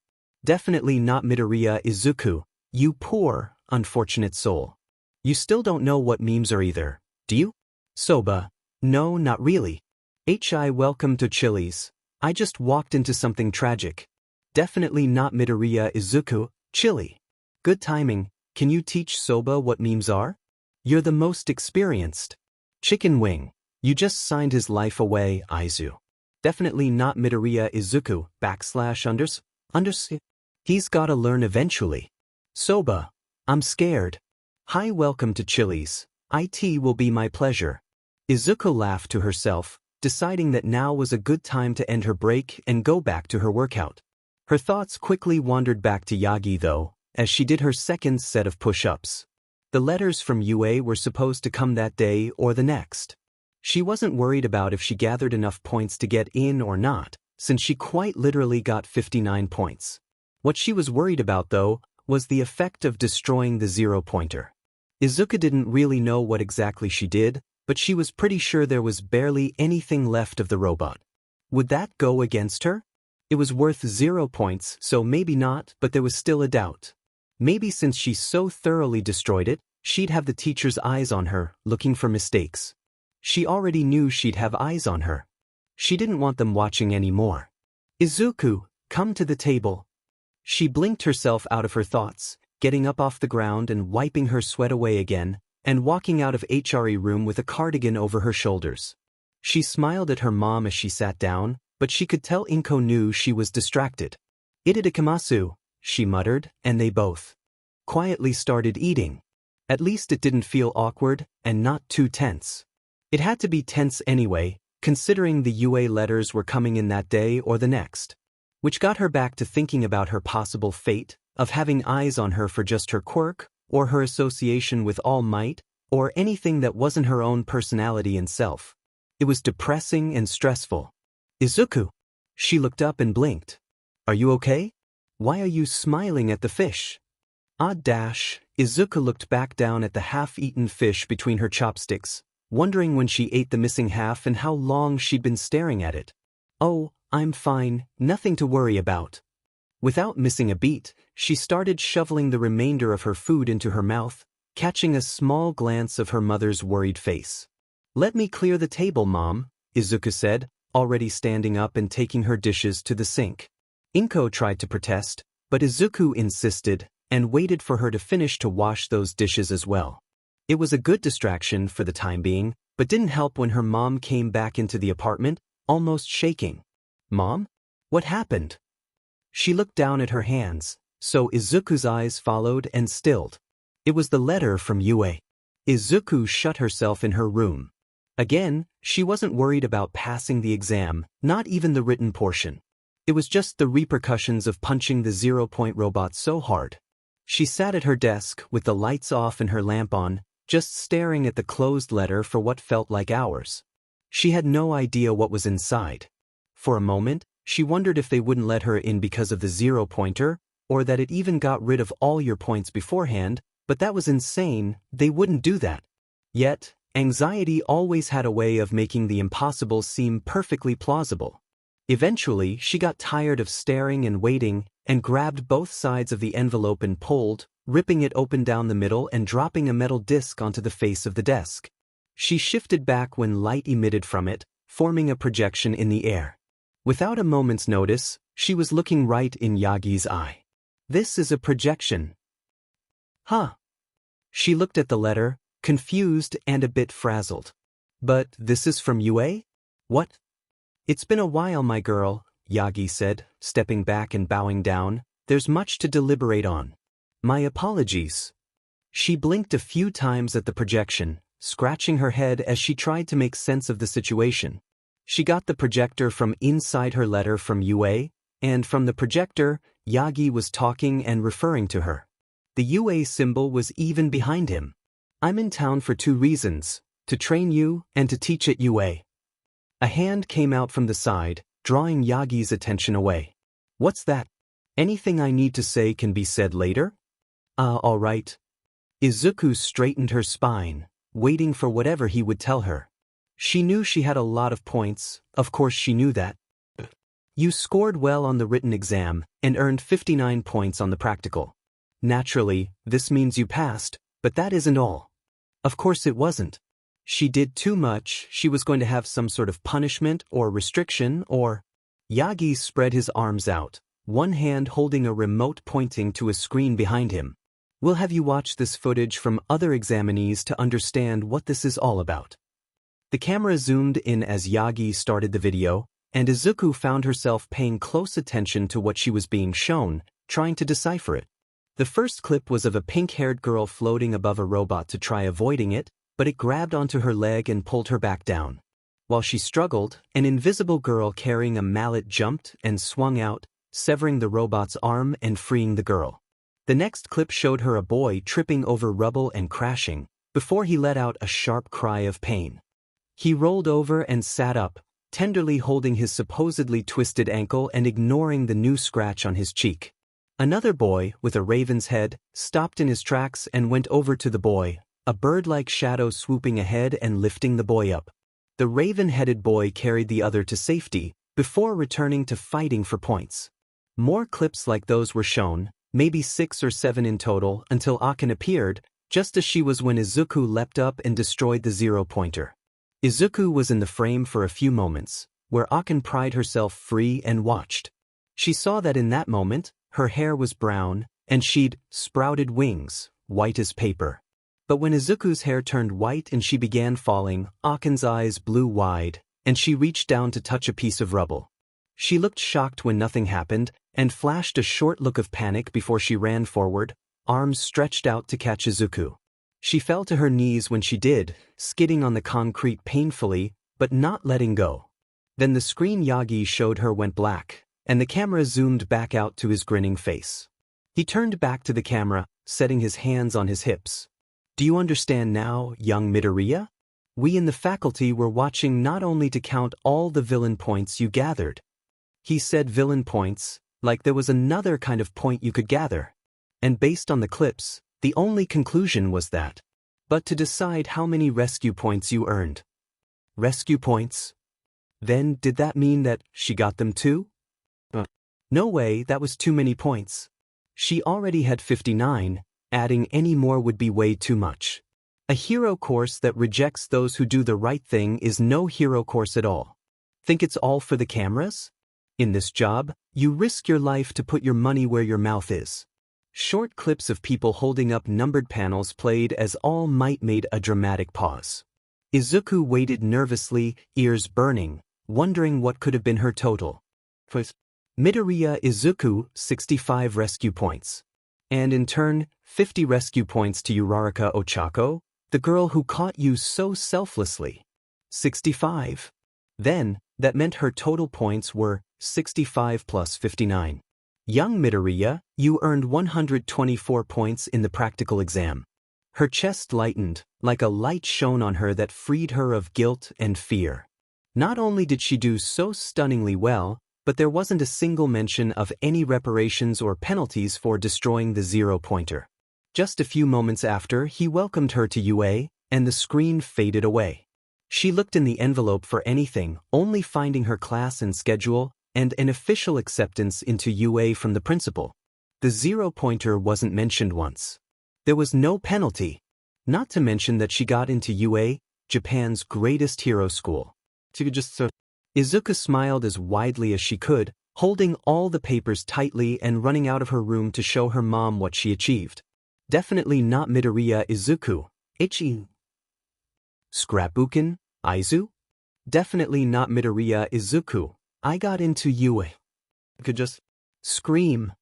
S1: Definitely not Midoriya Izuku. You poor, unfortunate soul. You still don't know what memes are either, do you? Soba. No, not really. Welcome to Chili's. I just walked into something tragic. Definitely not Midoriya Izuku. Chili. Good timing. Can you teach Soba what memes are? You're the most experienced. Chicken wing. You just signed his life away, Aizu. Definitely not Midoriya Izuku. / He's gotta learn eventually. Soba. I'm scared. Hi, welcome to Chili's. IT will be my pleasure. Izuku laughed to herself, deciding that now was a good time to end her break and go back to her workout. Her thoughts quickly wandered back to Yagi though, as she did her second set of push-ups. The letters from UA were supposed to come that day or the next. She wasn't worried about if she gathered enough points to get in or not, since she quite literally got 59 points. What she was worried about though, was the effect of destroying the zero-pointer. Izuku didn't really know what exactly she did, but she was pretty sure there was barely anything left of the robot. Would that go against her? It was worth 0 points, so maybe not, but there was still a doubt. Maybe since she so thoroughly destroyed it, she'd have the teacher's eyes on her, looking for mistakes. She already knew she'd have eyes on her. She didn't want them watching anymore. Izuku, come to the table. She blinked herself out of her thoughts, getting up off the ground and wiping her sweat away again, and walking out of HRE room with a cardigan over her shoulders. She smiled at her mom as she sat down, but she could tell Inko knew she was distracted. Itadakamasu, she muttered, and they both quietly started eating. At least it didn't feel awkward, and not too tense. It had to be tense anyway, considering the UA letters were coming in that day or the next. Which got her back to thinking about her possible fate, of having eyes on her for just her quirk, or her association with All Might, or anything that wasn't her own personality and self. It was depressing and stressful. Izuku. She looked up and blinked. Are you okay? Why are you smiling at the fish? Izuku looked back down at the half-eaten fish between her chopsticks, wondering when she ate the missing half and how long she'd been staring at it. Oh, I'm fine, nothing to worry about. Without missing a beat, she started shoveling the remainder of her food into her mouth, catching a small glance of her mother's worried face. Let me clear the table, Mom, Izuku said, already standing up and taking her dishes to the sink. Inko tried to protest, but Izuku insisted, and waited for her to finish to wash those dishes as well. It was a good distraction for the time being, but didn't help when her mom came back into the apartment, almost shaking. Mom? What happened? She looked down at her hands, so Izuku's eyes followed and stilled. It was the letter from UA. Izuku shut herself in her room. Again, she wasn't worried about passing the exam, not even the written portion. It was just the repercussions of punching the 0-point robot so hard. She sat at her desk with the lights off and her lamp on, just staring at the closed letter for what felt like hours. She had no idea what was inside. For a moment, She wondered if they wouldn't let her in because of the 0-pointer, or that it even got rid of all your points beforehand, but that was insane, they wouldn't do that. Yet, anxiety always had a way of making the impossible seem perfectly plausible. Eventually, she got tired of staring and waiting, and grabbed both sides of the envelope and pulled, ripping it open down the middle and dropping a metal disc onto the face of the desk. She shifted back when light emitted from it, forming a projection in the air. Without a moment's notice, she was looking right in Yagi's eye. This is a projection. Huh. She looked at the letter, confused and a bit frazzled. But this is from UA? What? It's been a while, my girl, Yagi said, stepping back and bowing down. There's much to deliberate on. My apologies. She blinked a few times at the projection, scratching her head as she tried to make sense of the situation. She got the projector from inside her letter from UA, and from the projector, Yagi was talking and referring to her. The UA symbol was even behind him. I'm in town for 2 reasons, to train you and to teach at UA. A hand came out from the side, drawing Yagi's attention away. What's that? Anything I need to say can be said later? All right. Izuku straightened her spine, waiting for whatever he would tell her. She knew she had a lot of points, of course she knew that. You scored well on the written exam and earned 59 points on the practical. Naturally, this means you passed, but that isn't all. Of course it wasn't. She did too much, she was going to have some sort of punishment or restriction or… Yagi spread his arms out, one hand holding a remote pointing to a screen behind him. We'll have you watch this footage from other examinees to understand what this is all about. The camera zoomed in as Yagi started the video, and Izuku found herself paying close attention to what she was being shown, trying to decipher it. The first clip was of a pink-haired girl floating above a robot to try avoiding it, but it grabbed onto her leg and pulled her back down. While she struggled, an invisible girl carrying a mallet jumped and swung out, severing the robot's arm and freeing the girl. The next clip showed her a boy tripping over rubble and crashing, before he let out a sharp cry of pain. He rolled over and sat up, tenderly holding his supposedly twisted ankle and ignoring the new scratch on his cheek. Another boy, with a raven's head, stopped in his tracks and went over to the boy, a bird-like shadow swooping ahead and lifting the boy up. The raven-headed boy carried the other to safety, before returning to fighting for points. More clips like those were shown, maybe 6 or 7 in total, until Akin appeared, just as she was when Izuku leapt up and destroyed the 0-pointer. Izuku was in the frame for a few moments, where Akin pried herself free and watched. She saw that in that moment, her hair was brown, and she'd sprouted wings, white as paper. But when Izuku's hair turned white and she began falling, Akin's eyes blew wide, and she reached down to touch a piece of rubble. She looked shocked when nothing happened, and flashed a short look of panic before she ran forward, arms stretched out to catch Izuku. She fell to her knees when she did, skidding on the concrete painfully, but not letting go. Then the screen Yagi showed her went black, and the camera zoomed back out to his grinning face. He turned back to the camera, setting his hands on his hips. Do you understand now, young Midoriya? We in the faculty were watching not only to count all the villain points you gathered. He said villain points, like there was another kind of point you could gather. And based on the clips, the only conclusion was that. But to decide how many rescue points you earned. Rescue points? Then did that mean that she got them too? No way, that was too many points. She already had 59, adding any more would be way too much. A hero course that rejects those who do the right thing is no hero course at all. Think it's all for the cameras? In this job, you risk your life to put your money where your mouth is. Short clips of people holding up numbered panels played as All Might made a dramatic pause. Izuku waited nervously, ears burning, wondering what could have been her total. Midoriya Izuku, 65 rescue points. And in turn, 50 rescue points to Uraraka Ochako, the girl who caught you so selflessly. 65. Then, that meant her total points were 65 plus 59. Young Midoriya, you earned 124 points in the practical exam. Her chest lightened, like a light shone on her that freed her of guilt and fear. Not only did she do so stunningly well, but there wasn't a single mention of any reparations or penalties for destroying the zero-pointer. Just a few moments after, he welcomed her to UA, and the screen faded away. She looked in the envelope for anything, only finding her class and schedule, and an official acceptance into UA from the principal. The zero-pointer wasn't mentioned once. There was no penalty. Not to mention that she got into UA, Japan's greatest hero school. Izuku smiled as widely as she could, holding all the papers tightly and running out of her room to show her mom what she achieved. Definitely not Midoriya Izuku. Ichi. Scrapbooking, Aizu? Definitely not Midoriya Izuku. I got into UA. Could just scream.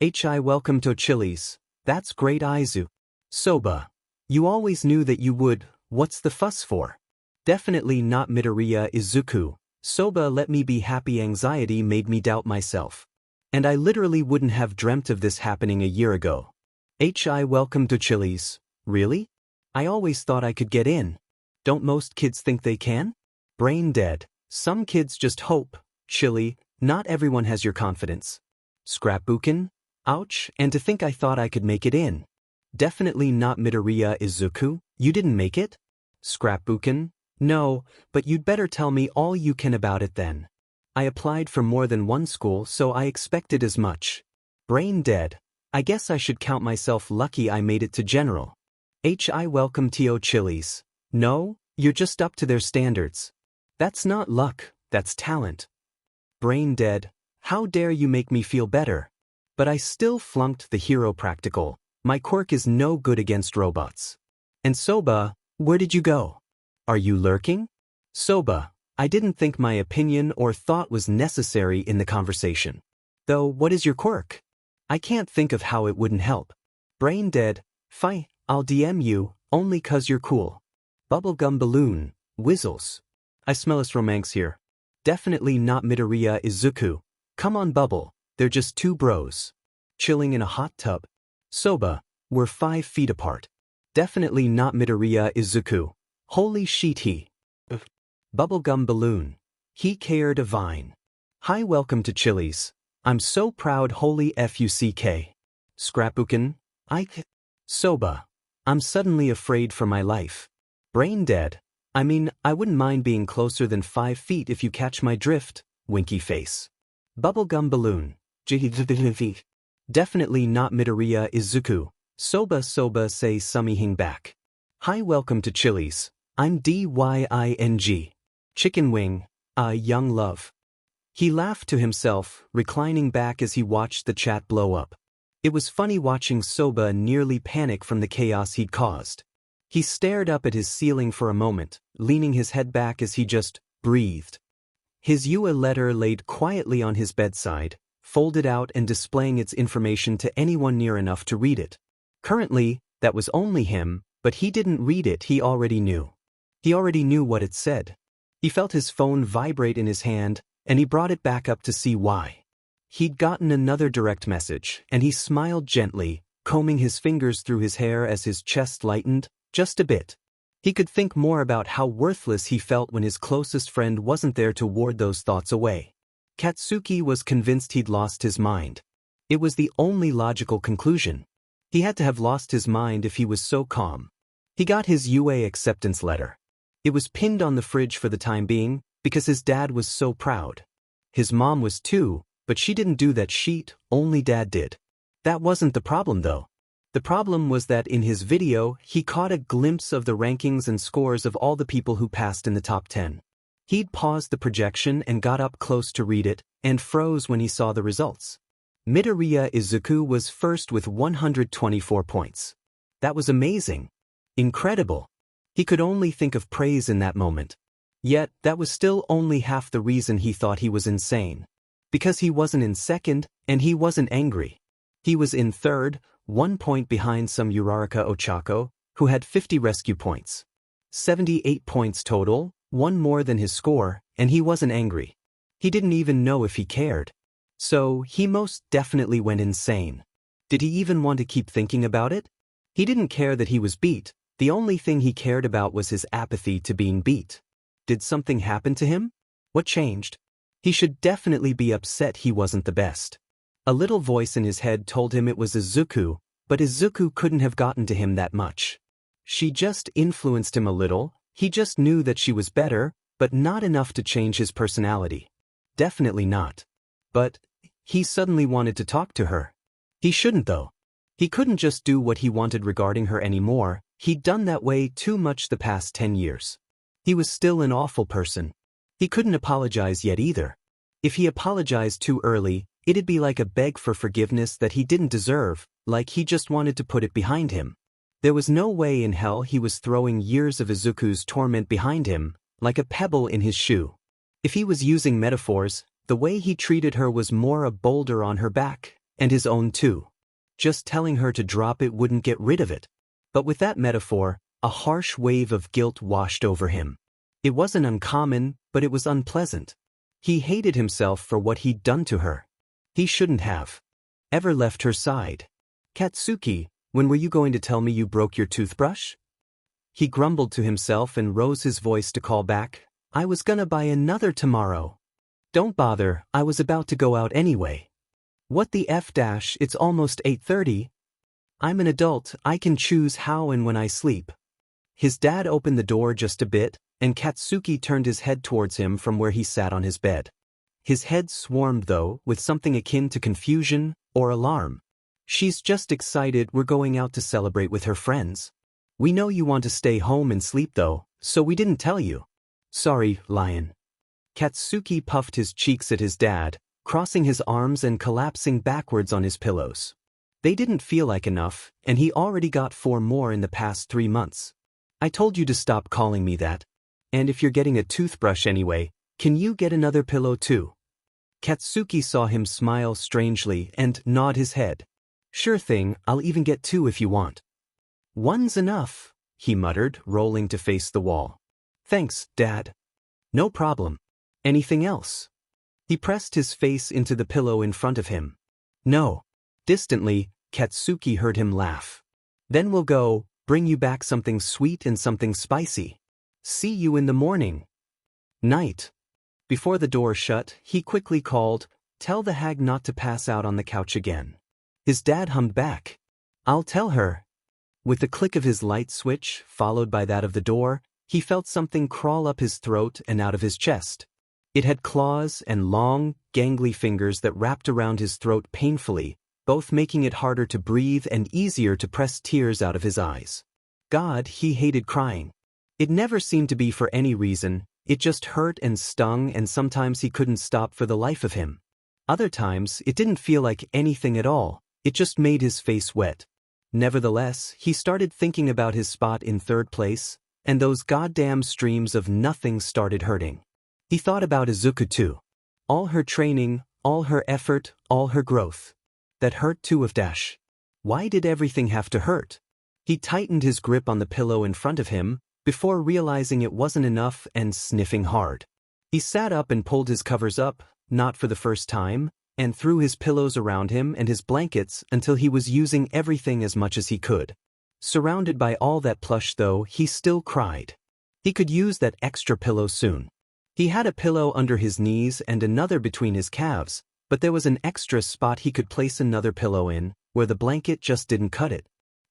S1: Welcome to Chili's. That's great, Aizu. Soba. You always knew that you would. What's the fuss for? Definitely not Midoriya Izuku. Soba let me be happy. Anxiety made me doubt myself. And I literally wouldn't have dreamt of this happening a year ago. Welcome to Chili's. Really? I always thought I could get in. Don't most kids think they can? Brain dead. Some kids just hope. Chili, not everyone has your confidence. Scrapbooking? Ouch, and to think I thought I could make it in. Definitely not Midoriya Izuku. You didn't make it? Scrapbooking? No, but you'd better tell me all you can about it then. I applied for more than one school, so I expected as much. Brain dead. I guess I should count myself lucky I made it to general. Welcome to Chili's. No, you're just up to their standards. That's not luck, that's talent. Brain dead. How dare you make me feel better? But I still flunked the hero practical. My quirk is no good against robots. And Soba, where did you go? Are you lurking? Soba, I didn't think my opinion or thought was necessary in the conversation. Though, what is your quirk? I can't think of how it wouldn't help. Brain dead. Fine, I'll DM you, only 'cause you're cool. Bubblegum balloon, whizzles. I smell us romance here. Definitely not Midoriya Izuku. Come on, Bubble, they're just two bros. Chilling in a hot tub. Soba, we're 5 feet apart. Definitely not Midoriya Izuku. Holy shit, he. Bubblegum balloon. He cared a vine. Hi, welcome to Chili's. I'm so proud, holy fuck. Scrapbookin'? Soba. I'm suddenly afraid for my life. Brain dead. I mean, I wouldn't mind being closer than 5 feet if you catch my drift, winky face. Bubblegum balloon. Definitely not Midoriya Izuku. Soba say summing back. Hi, welcome to Chili's. I'm DYING. Chicken wing, young love. He laughed to himself, reclining back as he watched the chat blow up. It was funny watching Soba nearly panic from the chaos he'd caused. He stared up at his ceiling for a moment, leaning his head back as he just breathed. His UA letter laid quietly on his bedside, folded out and displaying its information to anyone near enough to read it. Currently, that was only him, but he didn't read it. He already knew. He already knew what it said. He felt his phone vibrate in his hand, and he brought it back up to see why. He'd gotten another direct message, and he smiled gently, combing his fingers through his hair as his chest lightened, just a bit. He could think more about how worthless he felt when his closest friend wasn't there to ward those thoughts away. Katsuki was convinced he'd lost his mind. It was the only logical conclusion. He had to have lost his mind if he was so calm. He got his UA acceptance letter. It was pinned on the fridge for the time being, because his dad was so proud. His mom was too, but she didn't do that sheet, only dad did. That wasn't the problem though. The problem was that in his video, he caught a glimpse of the rankings and scores of all the people who passed in the top 10. He'd paused the projection and got up close to read it, and froze when he saw the results. Midoriya Izuku was first with 124 points. That was amazing. Incredible. He could only think of praise in that moment. Yet, that was still only half the reason he thought he was insane. Because he wasn't in second, and he wasn't angry. He was in third, 1 point behind some Uraraka Ochako, who had 50 rescue points. 78 points total, 1 more than his score, and he wasn't angry. He didn't even know if he cared. So, he most definitely went insane. Did he even want to keep thinking about it? He didn't care that he was beat. The only thing he cared about was his apathy to being beat. Did something happen to him? What changed? He should definitely be upset he wasn't the best. A little voice in his head told him it was Izuku, but Izuku couldn't have gotten to him that much. She just influenced him a little, he just knew that she was better, but not enough to change his personality. Definitely not. But he suddenly wanted to talk to her. He shouldn't though. He couldn't just do what he wanted regarding her anymore, he'd done that way too much the past 10 years. He was still an awful person. He couldn't apologize yet either. If he apologized too early, it'd be like a beg for forgiveness that he didn't deserve, like he just wanted to put it behind him. There was no way in hell he was throwing years of Izuku's torment behind him, like a pebble in his shoe. If he was using metaphors, the way he treated her was more a boulder on her back, and his own too. Just telling her to drop it wouldn't get rid of it. But with that metaphor, a harsh wave of guilt washed over him. It wasn't uncommon, but it was unpleasant. He hated himself for what he'd done to her. He shouldn't have ever left her side. Katsuki, when were you going to tell me you broke your toothbrush? He grumbled to himself and rose his voice to call back, I was gonna buy another tomorrow. Don't bother, I was about to go out anyway. What the F dash, it's almost 8:30. I'm an adult, I can choose how and when I sleep. His dad opened the door just a bit, and Katsuki turned his head towards him from where he sat on his bed. His head swarmed though, with something akin to confusion or alarm. She's just excited we're going out to celebrate with her friends. We know you want to stay home and sleep though, so we didn't tell you. Sorry, lion. Katsuki puffed his cheeks at his dad, crossing his arms and collapsing backwards on his pillows. They didn't feel like enough, and he already got 4 more in the past 3 months. I told you to stop calling me that. And if you're getting a toothbrush anyway, can you get another pillow too? Katsuki saw him smile strangely and nod his head. Sure thing, I'll even get 2 if you want. One's enough, he muttered, rolling to face the wall. Thanks, Dad. No problem. Anything else? He pressed his face into the pillow in front of him. No. Distantly, Katsuki heard him laugh. Then we'll go, bring you back something sweet and something spicy. See you in the morning. Night. Before the door shut, he quickly called, tell the hag not to pass out on the couch again. His dad hummed back. I'll tell her. With the click of his light switch, followed by that of the door, he felt something crawl up his throat and out of his chest. It had claws and long, gangly fingers that wrapped around his throat painfully, both making it harder to breathe and easier to press tears out of his eyes. God, he hated crying. It never seemed to be for any reason, it just hurt and stung, and sometimes he couldn't stop for the life of him. Other times, it didn't feel like anything at all, it just made his face wet. Nevertheless, he started thinking about his spot in 3rd place, and those goddamn streams of nothing started hurting. He thought about Izuku too. All her training, all her effort, all her growth. That hurt too of dash. Why did everything have to hurt? He tightened his grip on the pillow in front of him, before realizing it wasn't enough and sniffing hard. He sat up and pulled his covers up, not for the first time, and threw his pillows around him and his blankets until he was using everything as much as he could. Surrounded by all that plush though, he still cried. He could use that extra pillow soon. He had a pillow under his knees and another between his calves, but there was an extra spot he could place another pillow in, where the blanket just didn't cut it.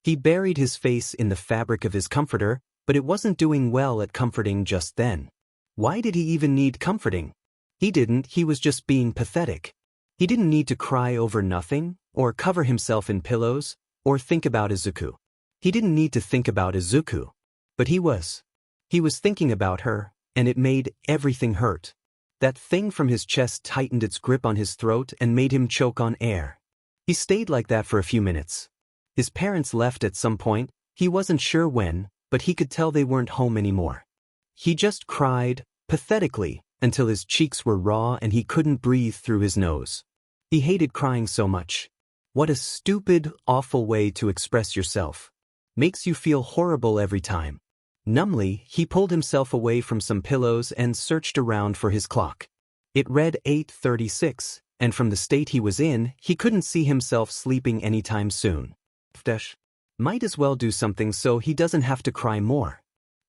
S1: He buried his face in the fabric of his comforter, but it wasn't doing well at comforting just then. Why did he even need comforting? He didn't, he was just being pathetic. He didn't need to cry over nothing, or cover himself in pillows, or think about Izuku. He didn't need to think about Izuku. But he was. He was thinking about her, and it made everything hurt. That thing from his chest tightened its grip on his throat and made him choke on air. He stayed like that for a few minutes. His parents left at some point, he wasn't sure when, but he could tell they weren't home anymore. He just cried, pathetically, until his cheeks were raw and he couldn't breathe through his nose. He hated crying so much. What a stupid, awful way to express yourself. Makes you feel horrible every time. Numbly, he pulled himself away from some pillows and searched around for his clock. It read 8:36, and from the state he was in, he couldn't see himself sleeping anytime soon. Might as well do something so he doesn't have to cry more.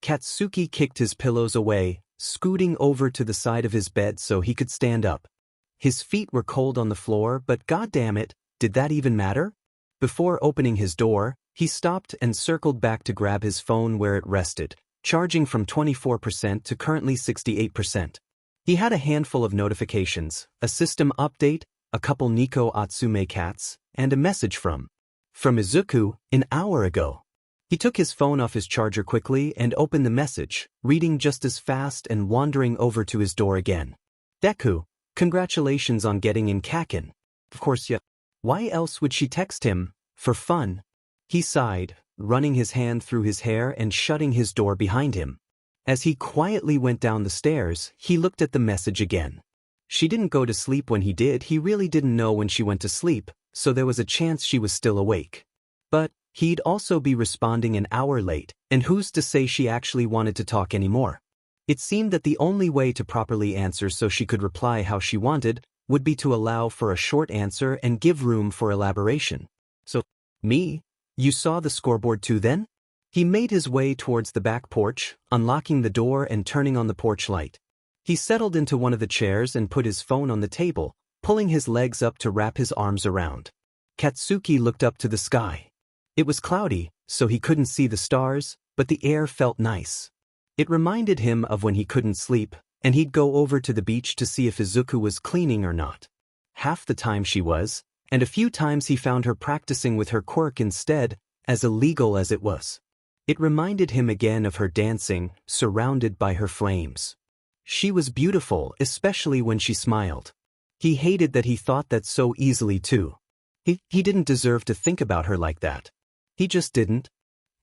S1: Katsuki kicked his pillows away, scooting over to the side of his bed so he could stand up. His feet were cold on the floor, but goddamn it, did that even matter? Before opening his door, he stopped and circled back to grab his phone where it rested, charging from 24% to currently 68%. He had a handful of notifications, a system update, a couple Nico Atsume cats, and a message from Izuku, an hour ago. He took his phone off his charger quickly and opened the message, reading just as fast and wandering over to his door again. Deku, congratulations on getting in Kaken. Of course, yeah. Why else would she text him? For fun. He sighed, running his hand through his hair and shutting his door behind him. As he quietly went down the stairs, he looked at the message again. She didn't go to sleep when he did. He really didn't know when she went to sleep, so there was a chance she was still awake. But he'd also be responding an hour late, and who's to say she actually wanted to talk anymore? It seemed that the only way to properly answer so she could reply how she wanted would be to allow for a short answer and give room for elaboration. So, me? You saw the scoreboard too then? He made his way towards the back porch, unlocking the door and turning on the porch light. He settled into one of the chairs and put his phone on the table, pulling his legs up to wrap his arms around. Katsuki looked up to the sky. It was cloudy, so he couldn't see the stars, but the air felt nice. It reminded him of when he couldn't sleep, and he'd go over to the beach to see if Izuku was cleaning or not. Half the time she was, and a few times he found her practicing with her quirk instead, as illegal as it was. It reminded him again of her dancing, surrounded by her flames. She was beautiful, especially when she smiled. He hated that he thought that so easily too. He didn't deserve to think about her like that. He just didn't.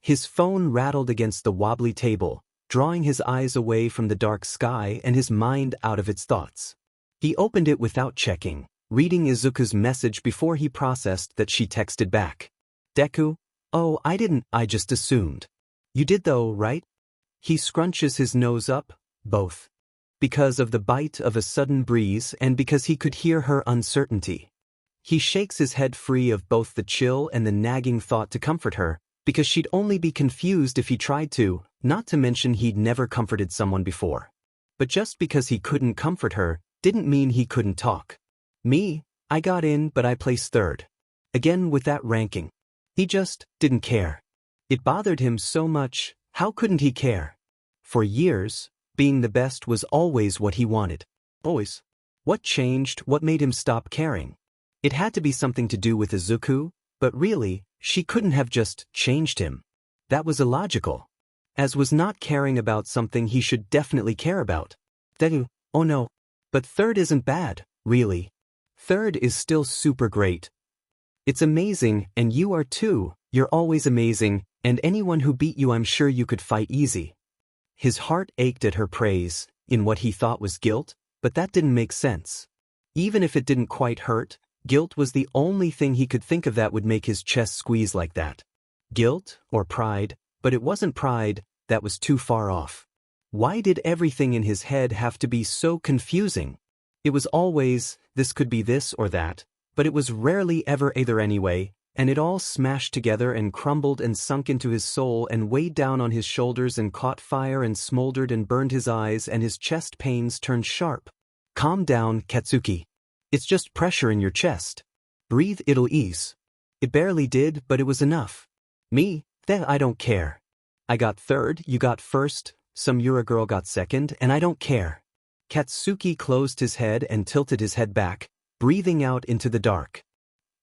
S1: His phone rattled against the wobbly table, drawing his eyes away from the dark sky and his mind out of its thoughts. He opened it without checking, reading Izuku's message before he processed that she texted back. Deku? Oh, I just assumed. You did though, right? He scrunches his nose up, both. Because of the bite of a sudden breeze and because he could hear her uncertainty. He shakes his head free of both the chill and the nagging thought to comfort her, because she'd only be confused if he tried to, not to mention he'd never comforted someone before. But just because he couldn't comfort her, didn't mean he couldn't talk. Me, I got in but I placed third. Again with that ranking. He just didn't care. It bothered him so much, how couldn't he care? For years, being the best was always what he wanted. Always. What changed? What made him stop caring? It had to be something to do with Izuku, but really, she couldn't have just changed him. That was illogical. As was not caring about something he should definitely care about. Deku, oh no. But third isn't bad, really. Third is still super great. It's amazing, and you are too. You're always amazing, and anyone who beat you I'm sure you could fight easy. His heart ached at her praise, in what he thought was guilt, but that didn't make sense. Even if it didn't quite hurt, guilt was the only thing he could think of that would make his chest squeeze like that. Guilt, or pride, but it wasn't pride, that was too far off. Why did everything in his head have to be so confusing? It was always, this could be this or that, but it was rarely ever either anyway, and it all smashed together and crumbled and sunk into his soul and weighed down on his shoulders and caught fire and smoldered and burned his eyes and his chest pains turned sharp. Calm down, Katsuki. It's just pressure in your chest. Breathe, it'll ease. It barely did, but it was enough. Me? Then I don't care. I got third, you got first, some Yura girl got second, and I don't care. Katsuki closed his head and tilted his head back, breathing out into the dark.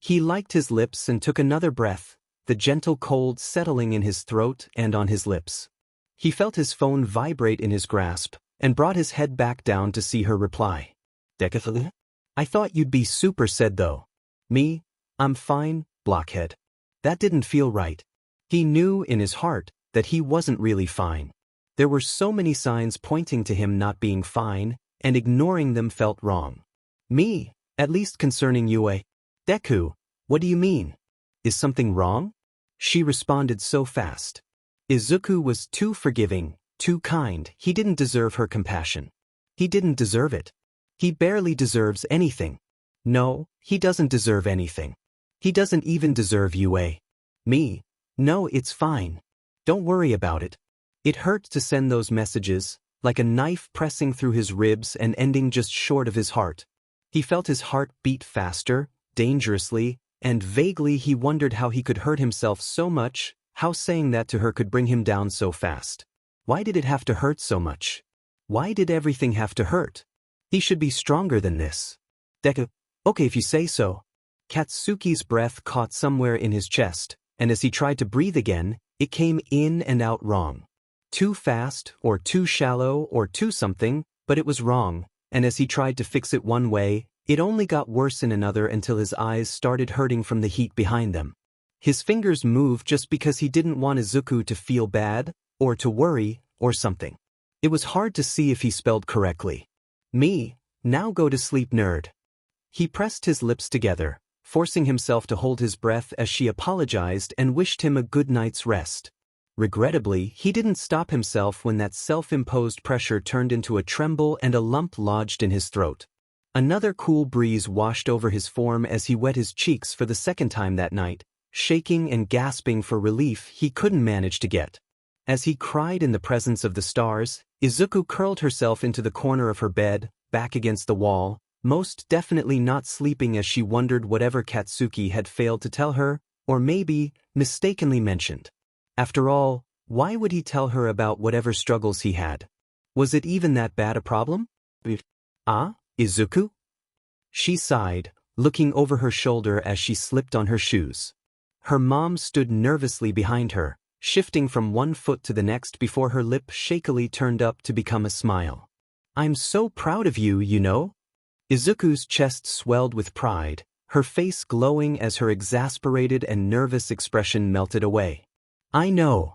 S1: He liked his lips and took another breath, the gentle cold settling in his throat and on his lips. He felt his phone vibrate in his grasp, and brought his head back down to see her reply. Deku? I thought you'd be super sad though. Me? I'm fine, blockhead. That didn't feel right. He knew in his heart that he wasn't really fine. There were so many signs pointing to him not being fine, and ignoring them felt wrong. Me, at least concerning Yue. Deku, what do you mean? Is something wrong? She responded so fast. Izuku was too forgiving, too kind. He didn't deserve her compassion. He didn't deserve it. He barely deserves anything. No, he doesn't deserve anything. He doesn't even deserve Yue. Me? No, it's fine. Don't worry about it. It hurt to send those messages, like a knife pressing through his ribs and ending just short of his heart. He felt his heart beat faster, dangerously, and vaguely he wondered how he could hurt himself so much, how saying that to her could bring him down so fast. Why did it have to hurt so much? Why did everything have to hurt? He should be stronger than this. Deku, okay if you say so. Katsuki's breath caught somewhere in his chest, and as he tried to breathe again, it came in and out wrong. Too fast, or too shallow, or too something, but it was wrong, and as he tried to fix it one way, it only got worse in another until his eyes started hurting from the heat behind them. His fingers moved just because he didn't want Izuku to feel bad, or to worry, or something. It was hard to see if he spelled correctly. Me, now go to sleep nerd. He pressed his lips together, forcing himself to hold his breath as she apologized and wished him a good night's rest. Regrettably, he didn't stop himself when that self-imposed pressure turned into a tremble and a lump lodged in his throat. Another cool breeze washed over his form as he wet his cheeks for the second time that night, shaking and gasping for relief he couldn't manage to get. As he cried in the presence of the stars, Izuku curled herself into the corner of her bed, back against the wall, most definitely not sleeping as she wondered whatever Katsuki had failed to tell her, or maybe mistakenly mentioned. After all, why would he tell her about whatever struggles he had? Was it even that bad a problem? Ah, Izuku? She sighed, looking over her shoulder as she slipped on her shoes. Her mom stood nervously behind her, shifting from one foot to the next before her lip shakily turned up to become a smile. I'm so proud of you, you know? Izuku's chest swelled with pride, her face glowing as her exasperated and nervous expression melted away. I know.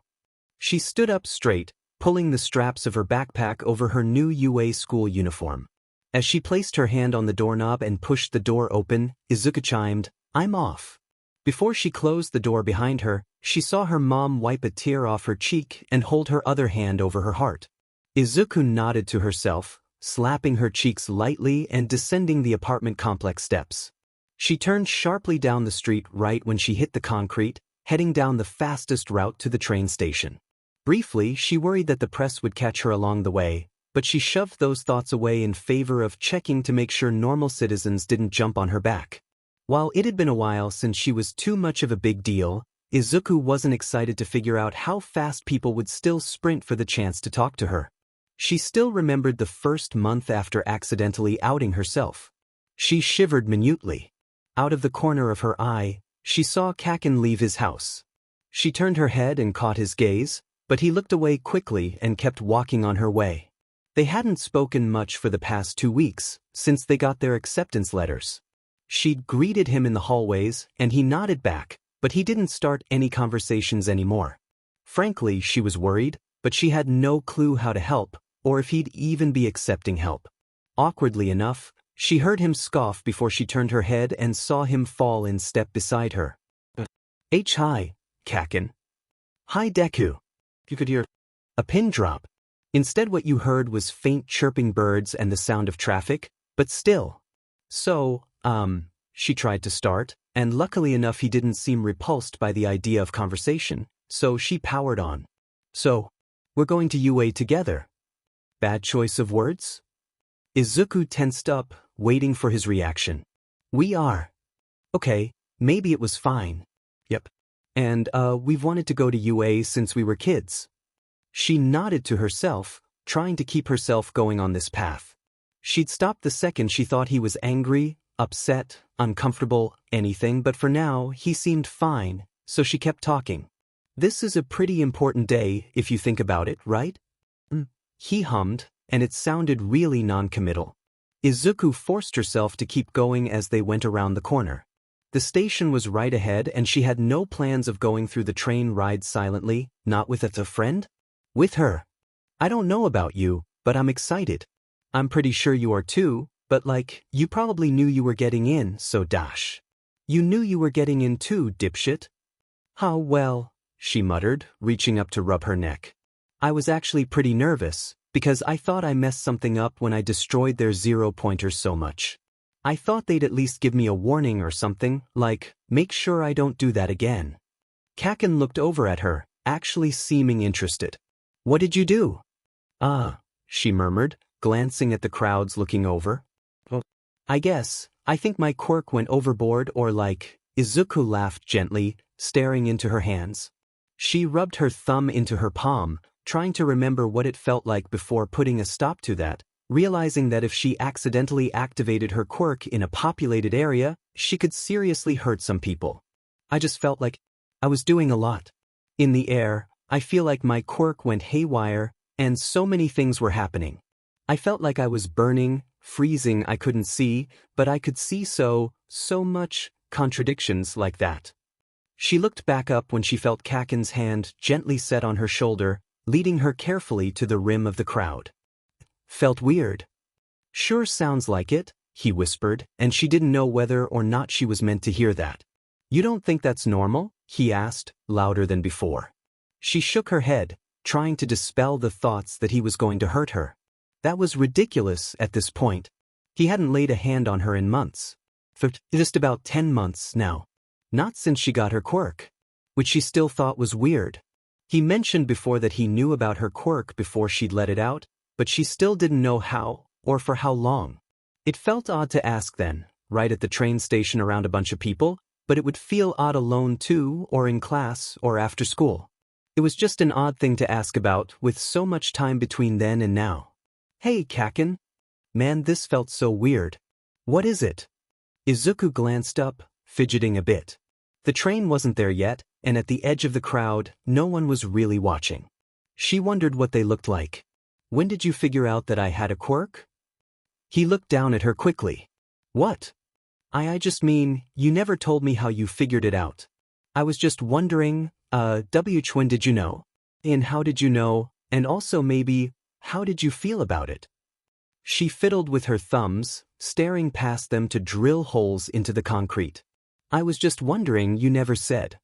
S1: She stood up straight, pulling the straps of her backpack over her new UA school uniform. As she placed her hand on the doorknob and pushed the door open, Izuku chimed, I'm off. Before she closed the door behind her, she saw her mom wipe a tear off her cheek and hold her other hand over her heart. Izuku nodded to herself, slapping her cheeks lightly and descending the apartment complex steps. She turned sharply down the street right when she hit the concrete, heading down the fastest route to the train station. Briefly, she worried that the press would catch her along the way, but she shoved those thoughts away in favor of checking to make sure normal citizens didn't jump on her back. While it had been a while since she was too much of a big deal, Izuku wasn't excited to figure out how fast people would still sprint for the chance to talk to her. She still remembered the first month after accidentally outing herself. She shivered minutely. Out of the corner of her eye, she saw Kaken leave his house. She turned her head and caught his gaze, but he looked away quickly and kept walking on her way. They hadn't spoken much for the past 2 weeks, since they got their acceptance letters. She'd greeted him in the hallways, and he nodded back, but he didn't start any conversations anymore. Frankly, she was worried, but she had no clue how to help, or if he'd even be accepting help. Awkwardly enough, she heard him scoff before she turned her head and saw him fall in step beside her. Hi, Kaken. Hi, Deku. You could hear a pin drop. Instead, what you heard was faint chirping birds and the sound of traffic, but still. She tried to start, and luckily enough he didn't seem repulsed by the idea of conversation, so she powered on. So, we're going to UA together. Bad choice of words? Izuku tensed up, waiting for his reaction. We are. Okay, maybe it was fine. Yep. And, we've wanted to go to UA since we were kids. She nodded to herself, trying to keep herself going on this path. She'd stopped the second she thought he was angry, upset, uncomfortable, anything, but for now, he seemed fine, so she kept talking. This is a pretty important day, if you think about it, right? He hummed, and it sounded really non-committal. Izuku forced herself to keep going as they went around the corner. The station was right ahead and she had no plans of going through the train ride silently, not with a friend? With her. I don't know about you, but I'm excited. I'm pretty sure you are too, but you probably knew you were getting in, so dash. You knew you were getting in too, dipshit. How well, she muttered, reaching up to rub her neck. I was actually pretty nervous, because I thought I messed something up when I destroyed their 0-pointers so much. I thought they'd at least give me a warning or something, make sure I don't do that again. Kaken looked over at her, actually seeming interested. What did you do? she murmured, glancing at the crowds looking over. "Oh, I think my quirk went overboard or like," Izuku laughed gently, staring into her hands. She rubbed her thumb into her palm, trying to remember what it felt like before putting a stop to that, realizing that if she accidentally activated her quirk in a populated area, she could seriously hurt some people. "I just felt like I was doing a lot. In the air, I feel like my quirk went haywire, and so many things were happening. I felt like I was burning, freezing. I couldn't see, but I could see so much contradictions like that." She looked back up when she felt Kaken's hand gently set on her shoulder, leading her carefully to the rim of the crowd. "Felt weird." "Sure sounds like it," he whispered, and she didn't know whether or not she was meant to hear that. "You don't think that's normal?" he asked, louder than before. She shook her head, trying to dispel the thoughts that he was going to hurt her. That was ridiculous at this point. He hadn't laid a hand on her in months. For just about 10 months now. Not since she got her quirk, which she still thought was weird. He mentioned before that he knew about her quirk before she'd let it out, but she still didn't know how, or for how long. It felt odd to ask then, right at the train station around a bunch of people, but it would feel odd alone too, or in class, or after school. It was just an odd thing to ask about, with so much time between then and now. "Hey, Kaken." "Man, this felt so weird." "What is it?" Izuku glanced up, fidgeting a bit. The train wasn't there yet, and at the edge of the crowd, no one was really watching. She wondered what they looked like. "When did you figure out that I had a quirk?" He looked down at her quickly. "What?" I just mean, you never told me how you figured it out. I was just wondering, when did you know? And how did you know, and also maybe, how did you feel about it?" She fiddled with her thumbs, staring past them to drill holes into the concrete. "I was just wondering, you never said."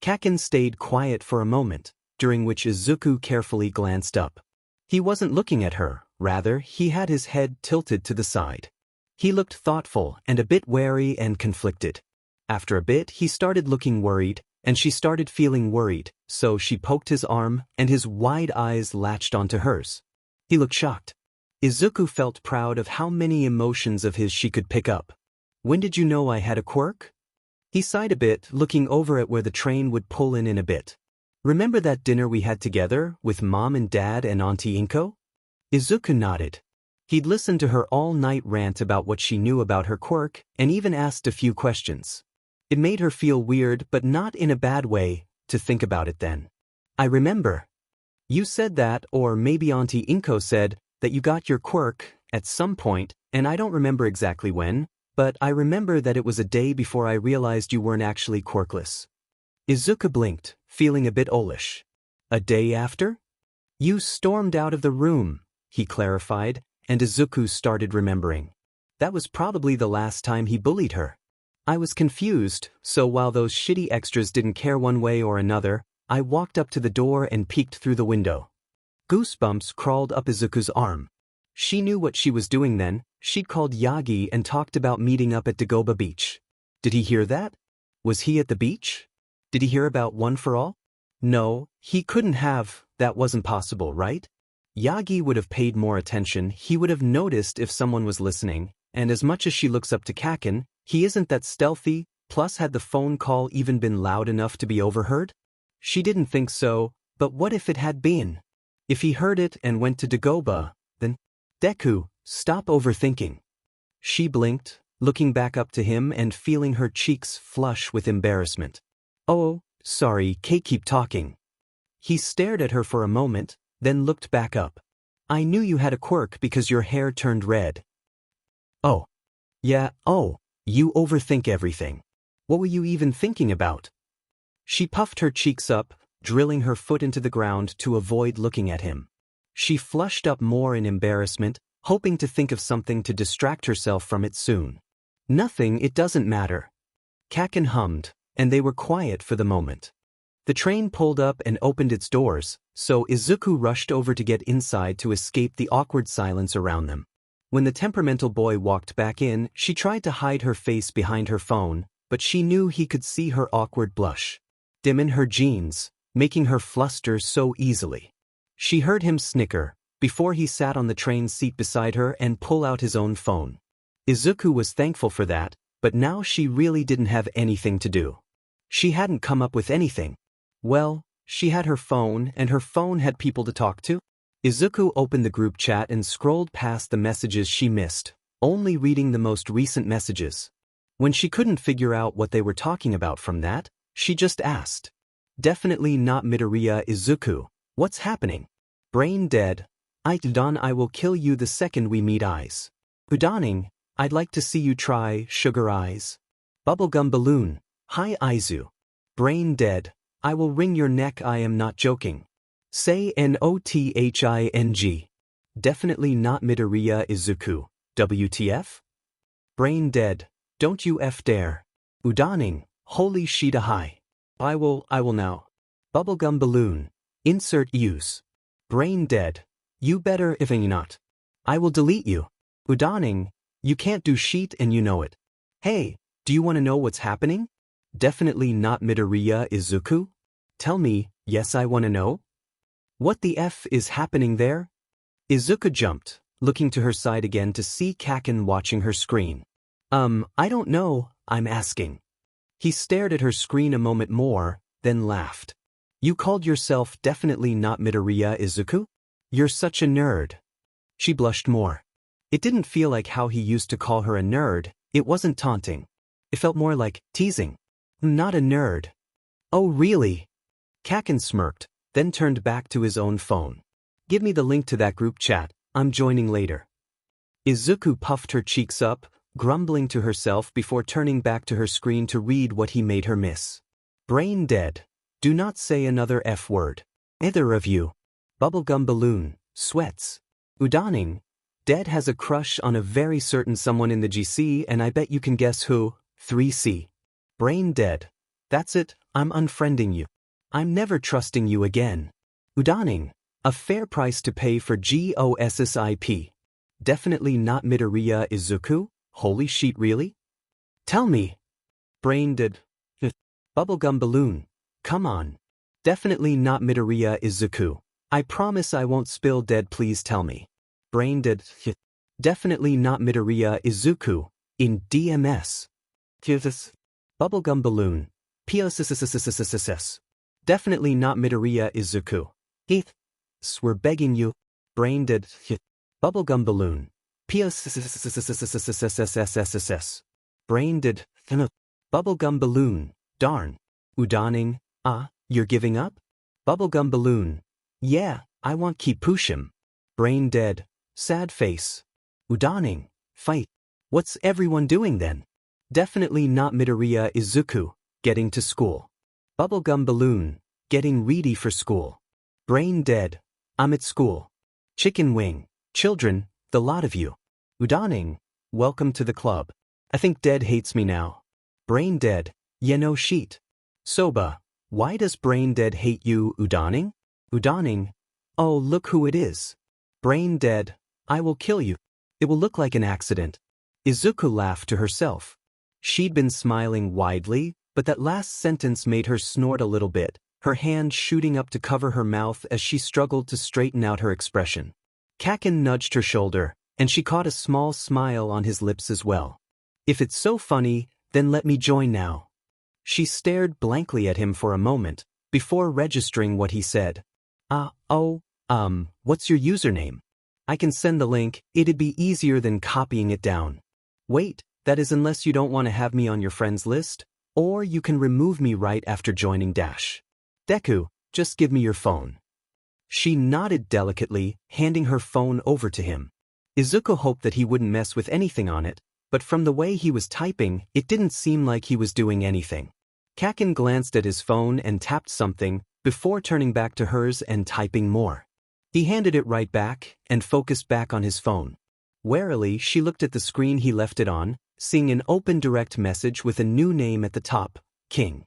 S1: Kaken stayed quiet for a moment, during which Izuku carefully glanced up. He wasn't looking at her, rather, he had his head tilted to the side. He looked thoughtful and a bit wary and conflicted. After a bit, he started looking worried, and she started feeling worried, so she poked his arm, and his wide eyes latched onto hers. He looked shocked. Izuku felt proud of how many emotions of his she could pick up. "When did you know I had a quirk?" He sighed a bit, looking over at where the train would pull in a bit. "Remember that dinner we had together, with Mom and Dad and Auntie Inko?" Izuku nodded. He'd listened to her all-night rant about what she knew about her quirk, and even asked a few questions. It made her feel weird, but not in a bad way, to think about it then. "I remember. You said that, or maybe Auntie Inko said, that you got your quirk, at some point, and I don't remember exactly when, but I remember that it was a day before I realized you weren't actually quirkless." Izuku blinked, feeling a bit owlish. "A day after?" "You stormed out of the room," he clarified, and Izuku started remembering. That was probably the last time he bullied her. "I was confused, so while those shitty extras didn't care one way or another, I walked up to the door and peeked through the window." Goosebumps crawled up Izuku's arm. She knew what she was doing then. She'd called Yagi and talked about meeting up at Dagoba Beach. Did he hear that? Was he at the beach? Did he hear about One for All? No, he couldn't have. That wasn't possible, right? Yagi would have paid more attention. He would have noticed if someone was listening, and as much as she looks up to Kaken, he isn't that stealthy. Plus, had the phone call even been loud enough to be overheard? She didn't think so, but what if it had been? If he heard it and went to Dagoba, then... "Deku, stop overthinking." She blinked, looking back up to him and feeling her cheeks flush with embarrassment. "Oh, sorry, keep talking." He stared at her for a moment, then looked back up. "I knew you had a quirk because your hair turned red." "Oh. Yeah, you overthink everything. What were you even thinking about?" She puffed her cheeks up, drilling her foot into the ground to avoid looking at him. She flushed up more in embarrassment, hoping to think of something to distract herself from it soon. "Nothing, it doesn't matter." Kaken hummed, and they were quiet for the moment. The train pulled up and opened its doors, so Izuku rushed over to get inside to escape the awkward silence around them. When the temperamental boy walked back in, she tried to hide her face behind her phone, but she knew he could see her awkward blush. Dim in her jeans, making her fluster so easily. She heard him snicker, before he sat on the train seat beside her and pulled out his own phone. Izuku was thankful for that, but now she really didn't have anything to do. She hadn't come up with anything. Well, she had her phone, and her phone had people to talk to. Izuku opened the group chat and scrolled past the messages she missed, only reading the most recent messages. When she couldn't figure out what they were talking about from that, she just asked. Definitely not Midoriya. Izuku, what's happening? Brain dead. I will kill you the second we meet. Eyes. Udaning, I'd like to see you try sugar eyes. Bubblegum balloon. Hi Aizu. Brain dead. I will wring your neck. I am not joking. Say NOTHING. Definitely not Midoriya. Izuku. WTF? Brain dead. Don't you dare. Udaning, holy Shida hi. I will now. Bubblegum balloon. Insert use. Brain dead. You better if you not. I will delete you. Udaning, you can't do sheet and you know it. Hey, do you want to know what's happening? Definitely not Midoriya. Izuku. Tell me, yes I want to know. What the F is happening there? Izuku jumped, looking to her side again to see Kaken watching her screen. I don't know, I'm asking. He stared at her screen a moment more, then laughed. You called yourself definitely not Midoriya. Izuku? You're such a nerd. She blushed more. It didn't feel like how he used to call her a nerd. It wasn't taunting. It felt more like teasing. Not a nerd. Oh really? Kaken smirked, then turned back to his own phone. Give me the link to that group chat, I'm joining later. Izuku puffed her cheeks up, grumbling to herself before turning back to her screen to read what he made her miss. Brain dead. Do not say another F word. Either of you. Bubblegum balloon, sweats. Udaning, dead has a crush on a very certain someone in the GC and I bet you can guess who. 3C. Brain dead. That's it, I'm unfriending you. I'm never trusting you again. Udaning, a fair price to pay for GOSSIP. Definitely not Midoriya. Izuku, holy shit really? Tell me. Brain dead. Bubblegum balloon, come on. Definitely not Midoriya. Izuku, I promise I won't spill. Dead, please tell me. Brain dead. Definitely not Midoriya. Izuku, in DMS. Bubblegum balloon, PSSSSSSSS. Definitely not Midoriya. Izuku. Heath, we're begging you. Brain dead. Bubblegum balloon, PSSSSSSSSSS. Brain dead. Bubblegum balloon, darn. Udaning, you're giving up? Bubblegum balloon, yeah, I want Kipushim. Brain dead. Sad face. Udaning, fight. What's everyone doing then? Definitely not Midoriya. Izuku, getting to school. Bubblegum balloon, getting ready for school. Brain dead. I'm at school. Chicken wing, children, the lot of you. Udaning, welcome to the club. I think dead hates me now. Brain dead, no sheet. Soba, why does brain dead hate you? Udaning? Udaning, oh look who it is. Brain dead, I will kill you. It will look like an accident. Izuku laughed to herself. She'd been smiling widely, but that last sentence made her snort a little bit, her hand shooting up to cover her mouth as she struggled to straighten out her expression. Kaken nudged her shoulder, and she caught a small smile on his lips as well. If it's so funny, then let me join now. She stared blankly at him for a moment, before registering what he said. What's your username? I can send the link, it'd be easier than copying it down. Wait, that is unless you don't want to have me on your friends list, or you can remove me right after joining Dash. Deku, just give me your phone. She nodded delicately, handing her phone over to him. Izuku hoped that he wouldn't mess with anything on it, but from the way he was typing, it didn't seem like he was doing anything. Kaken glanced at his phone and tapped something, before turning back to hers and typing more. He handed it right back, and focused back on his phone. Warily, she looked at the screen he left it on, seeing an open direct message with a new name at the top, King.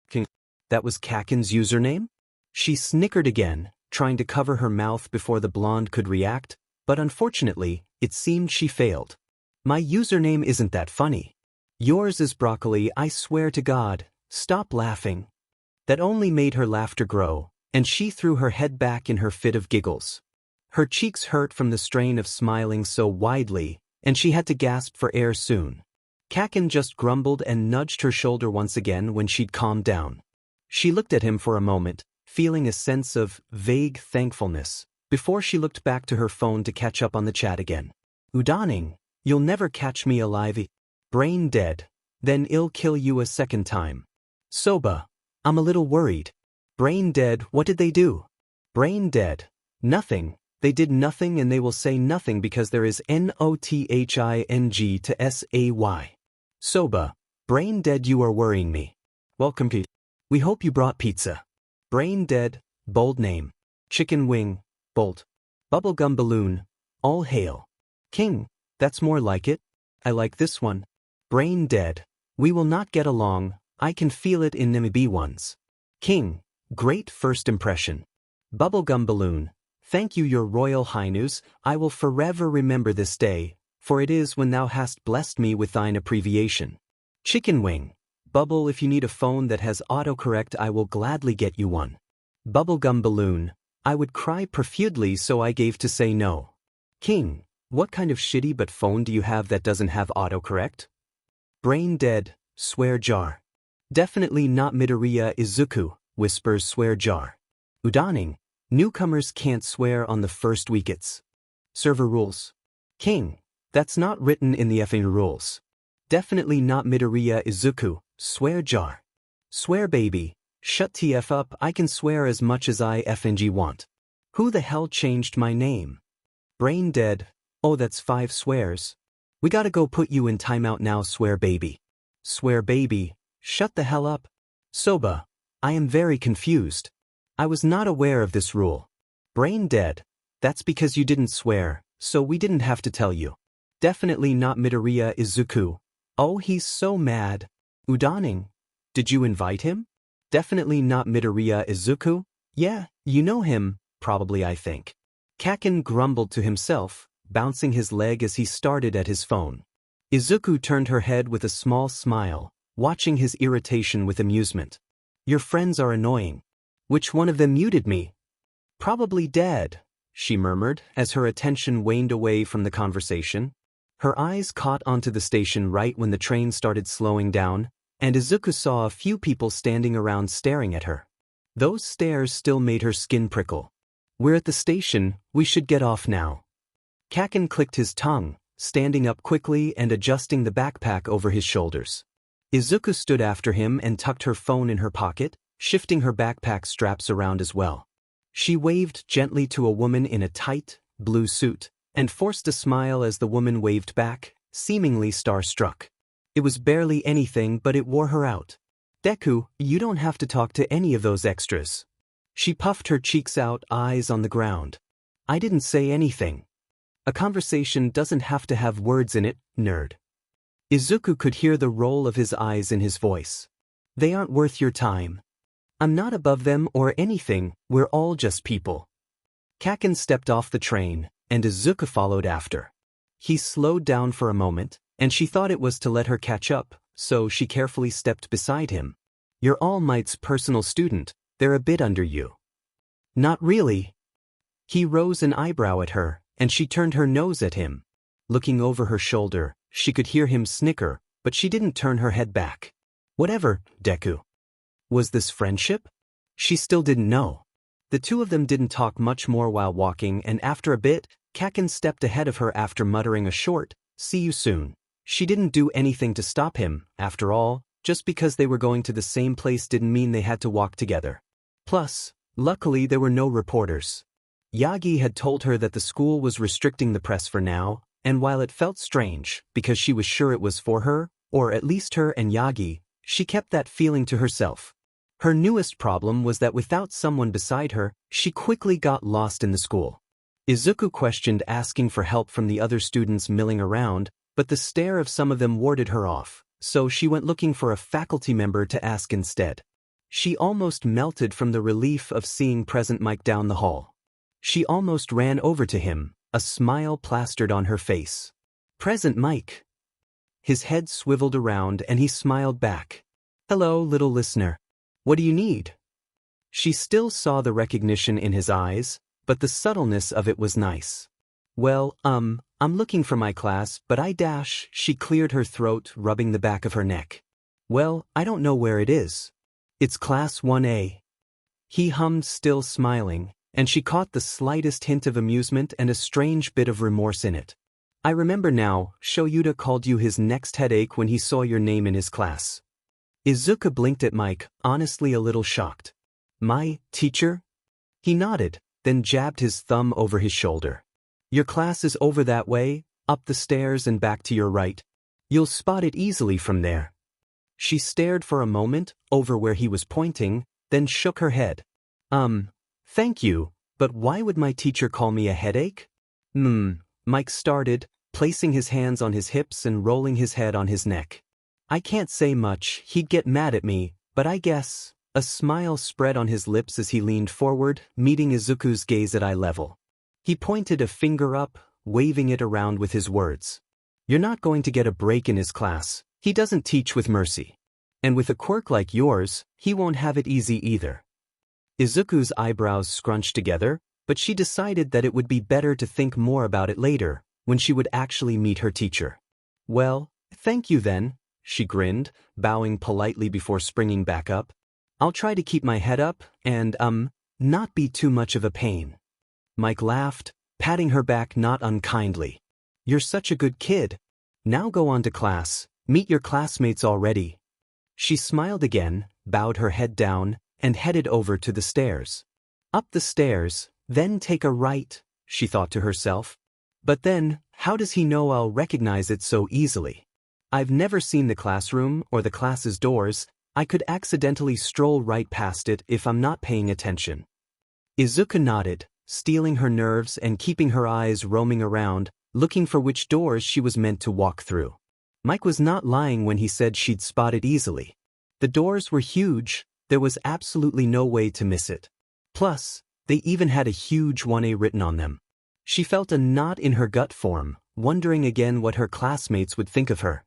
S1: King. That was Kaken's username? She snickered again, trying to cover her mouth before the blonde could react, but unfortunately, it seemed she failed. My username isn't that funny. Yours is broccoli, I swear to God, stop laughing. That only made her laughter grow, and she threw her head back in her fit of giggles. Her cheeks hurt from the strain of smiling so widely, and she had to gasp for air soon. Kaken just grumbled and nudged her shoulder once again when she'd calmed down. She looked at him for a moment, feeling a sense of vague thankfulness, before she looked back to her phone to catch up on the chat again. Udaning, you'll never catch me alive. Brain dead. Then I'll kill you a second time. Soba, I'm a little worried. Brain dead, what did they do? Brain dead. Nothing. They did nothing and they will say nothing because there is nothing to say. Soba, brain dead, you are worrying me. Welcome Pete. We hope you brought pizza. Brain dead, bold name. Chicken wing, bold. Bubblegum balloon, all hail. King, that's more like it. I like this one. Brain dead. We will not get along, I can feel it in Nimibi ones. King, great first impression. Bubblegum balloon, thank you your royal highness, I will forever remember this day, for it is when thou hast blessed me with thine abbreviation. Chicken wing, Bubble, if you need a phone that has autocorrect I will gladly get you one. Bubblegum balloon, I would cry profusely so I gave to say no. King, what kind of shitty but phone do you have that doesn't have autocorrect? Brain dead, swear jar. Definitely not Midoriya Izuku, whispers swear jar. Udaning, newcomers can't swear on the first wickets. Server rules. King, that's not written in the effing rules. Definitely not Midoriya Izuku, swear jar. Swear baby, shut TF up, I can swear as much as I FNG want. Who the hell changed my name? Brain dead, oh that's 5 swears. We gotta go put you in timeout now swear baby. Swear baby, shut the hell up. Soba, I am very confused. I was not aware of this rule. Brain dead, that's because you didn't swear, so we didn't have to tell you. Definitely not Midoriya Izuku. Oh he's so mad. Udaning, did you invite him? Definitely not Midoriya Izuku. Yeah, you know him, probably I think. Kaken grumbled to himself, bouncing his leg as he started at his phone. Izuku turned her head with a small smile, watching his irritation with amusement. Your friends are annoying. Which one of them muted me? Probably dead, she murmured as her attention waned away from the conversation. Her eyes caught onto the station right when the train started slowing down, and Izuku saw a few people standing around staring at her. Those stares still made her skin prickle. We're at the station, we should get off now. Kaken clicked his tongue, standing up quickly and adjusting the backpack over his shoulders. Izuku stood after him and tucked her phone in her pocket, shifting her backpack straps around as well. She waved gently to a woman in a tight, blue suit, and forced a smile as the woman waved back, seemingly starstruck. It was barely anything but it wore her out. Deku, you don't have to talk to any of those extras. She puffed her cheeks out, eyes on the ground. I didn't say anything. A conversation doesn't have to have words in it, nerd. Izuku could hear the roll of his eyes in his voice. They aren't worth your time. I'm not above them or anything, we're all just people. Kaken stepped off the train, and Izuku followed after. He slowed down for a moment, and she thought it was to let her catch up, so she carefully stepped beside him. You're All Might's personal student, they're a bit under you. Not really. He rose an eyebrow at her, and she turned her nose at him. Looking over her shoulder, she could hear him snicker, but she didn't turn her head back. Whatever, Deku. Was this friendship? She still didn't know. The two of them didn't talk much more while walking, and after a bit, Kaken stepped ahead of her after muttering a short, "See you soon." She didn't do anything to stop him, after all, just because they were going to the same place didn't mean they had to walk together. Plus, luckily there were no reporters. Yagi had told her that the school was restricting the press for now, and while it felt strange, because she was sure it was for her, or at least her and Yagi, she kept that feeling to herself. Her newest problem was that without someone beside her, she quickly got lost in the school. Izuku questioned asking for help from the other students milling around, but the stare of some of them warded her off, so she went looking for a faculty member to ask instead. She almost melted from the relief of seeing Present Mike down the hall. She almost ran over to him, a smile plastered on her face. Present Mike. His head swiveled around and he smiled back. Hello, little listener. What do you need? She still saw the recognition in his eyes, but the subtleness of it was nice. Well, I'm looking for my class, but she cleared her throat, rubbing the back of her neck. Well, I don't know where it is. It's class 1A. He hummed, still smiling, and she caught the slightest hint of amusement and a strange bit of remorse in it. I remember now, Shoyuta called you his next headache when he saw your name in his class. Izuku blinked at Mike, honestly a little shocked. My teacher? He nodded, then jabbed his thumb over his shoulder. Your class is over that way, up the stairs and back to your right. You'll spot it easily from there. She stared for a moment, over where he was pointing, then shook her head. Thank you, but why would my teacher call me a headache? Mike started, placing his hands on his hips and rolling his head on his neck. I can't say much, he'd get mad at me, but I guess. A smile spread on his lips as he leaned forward, meeting Izuku's gaze at eye level. He pointed a finger up, waving it around with his words. You're not going to get a break in his class, he doesn't teach with mercy. And with a quirk like yours, he won't have it easy either. Izuku's eyebrows scrunched together, but she decided that it would be better to think more about it later, when she would actually meet her teacher. Well, thank you then, she grinned, bowing politely before springing back up. I'll try to keep my head up and, not be too much of a pain. Mike laughed, patting her back not unkindly. You're such a good kid. Now go on to class, meet your classmates already. She smiled again, bowed her head down, and headed over to the stairs. Up the stairs, then take a right, she thought to herself. But then, how does he know I'll recognize it so easily? I've never seen the classroom or the class's doors. I could accidentally stroll right past it if I'm not paying attention. Izuku nodded, steeling her nerves and keeping her eyes roaming around, looking for which doors she was meant to walk through. Mike was not lying when he said she'd spot it easily. The doors were huge, there was absolutely no way to miss it. Plus, they even had a huge 1A written on them. She felt a knot in her gut form, wondering again what her classmates would think of her.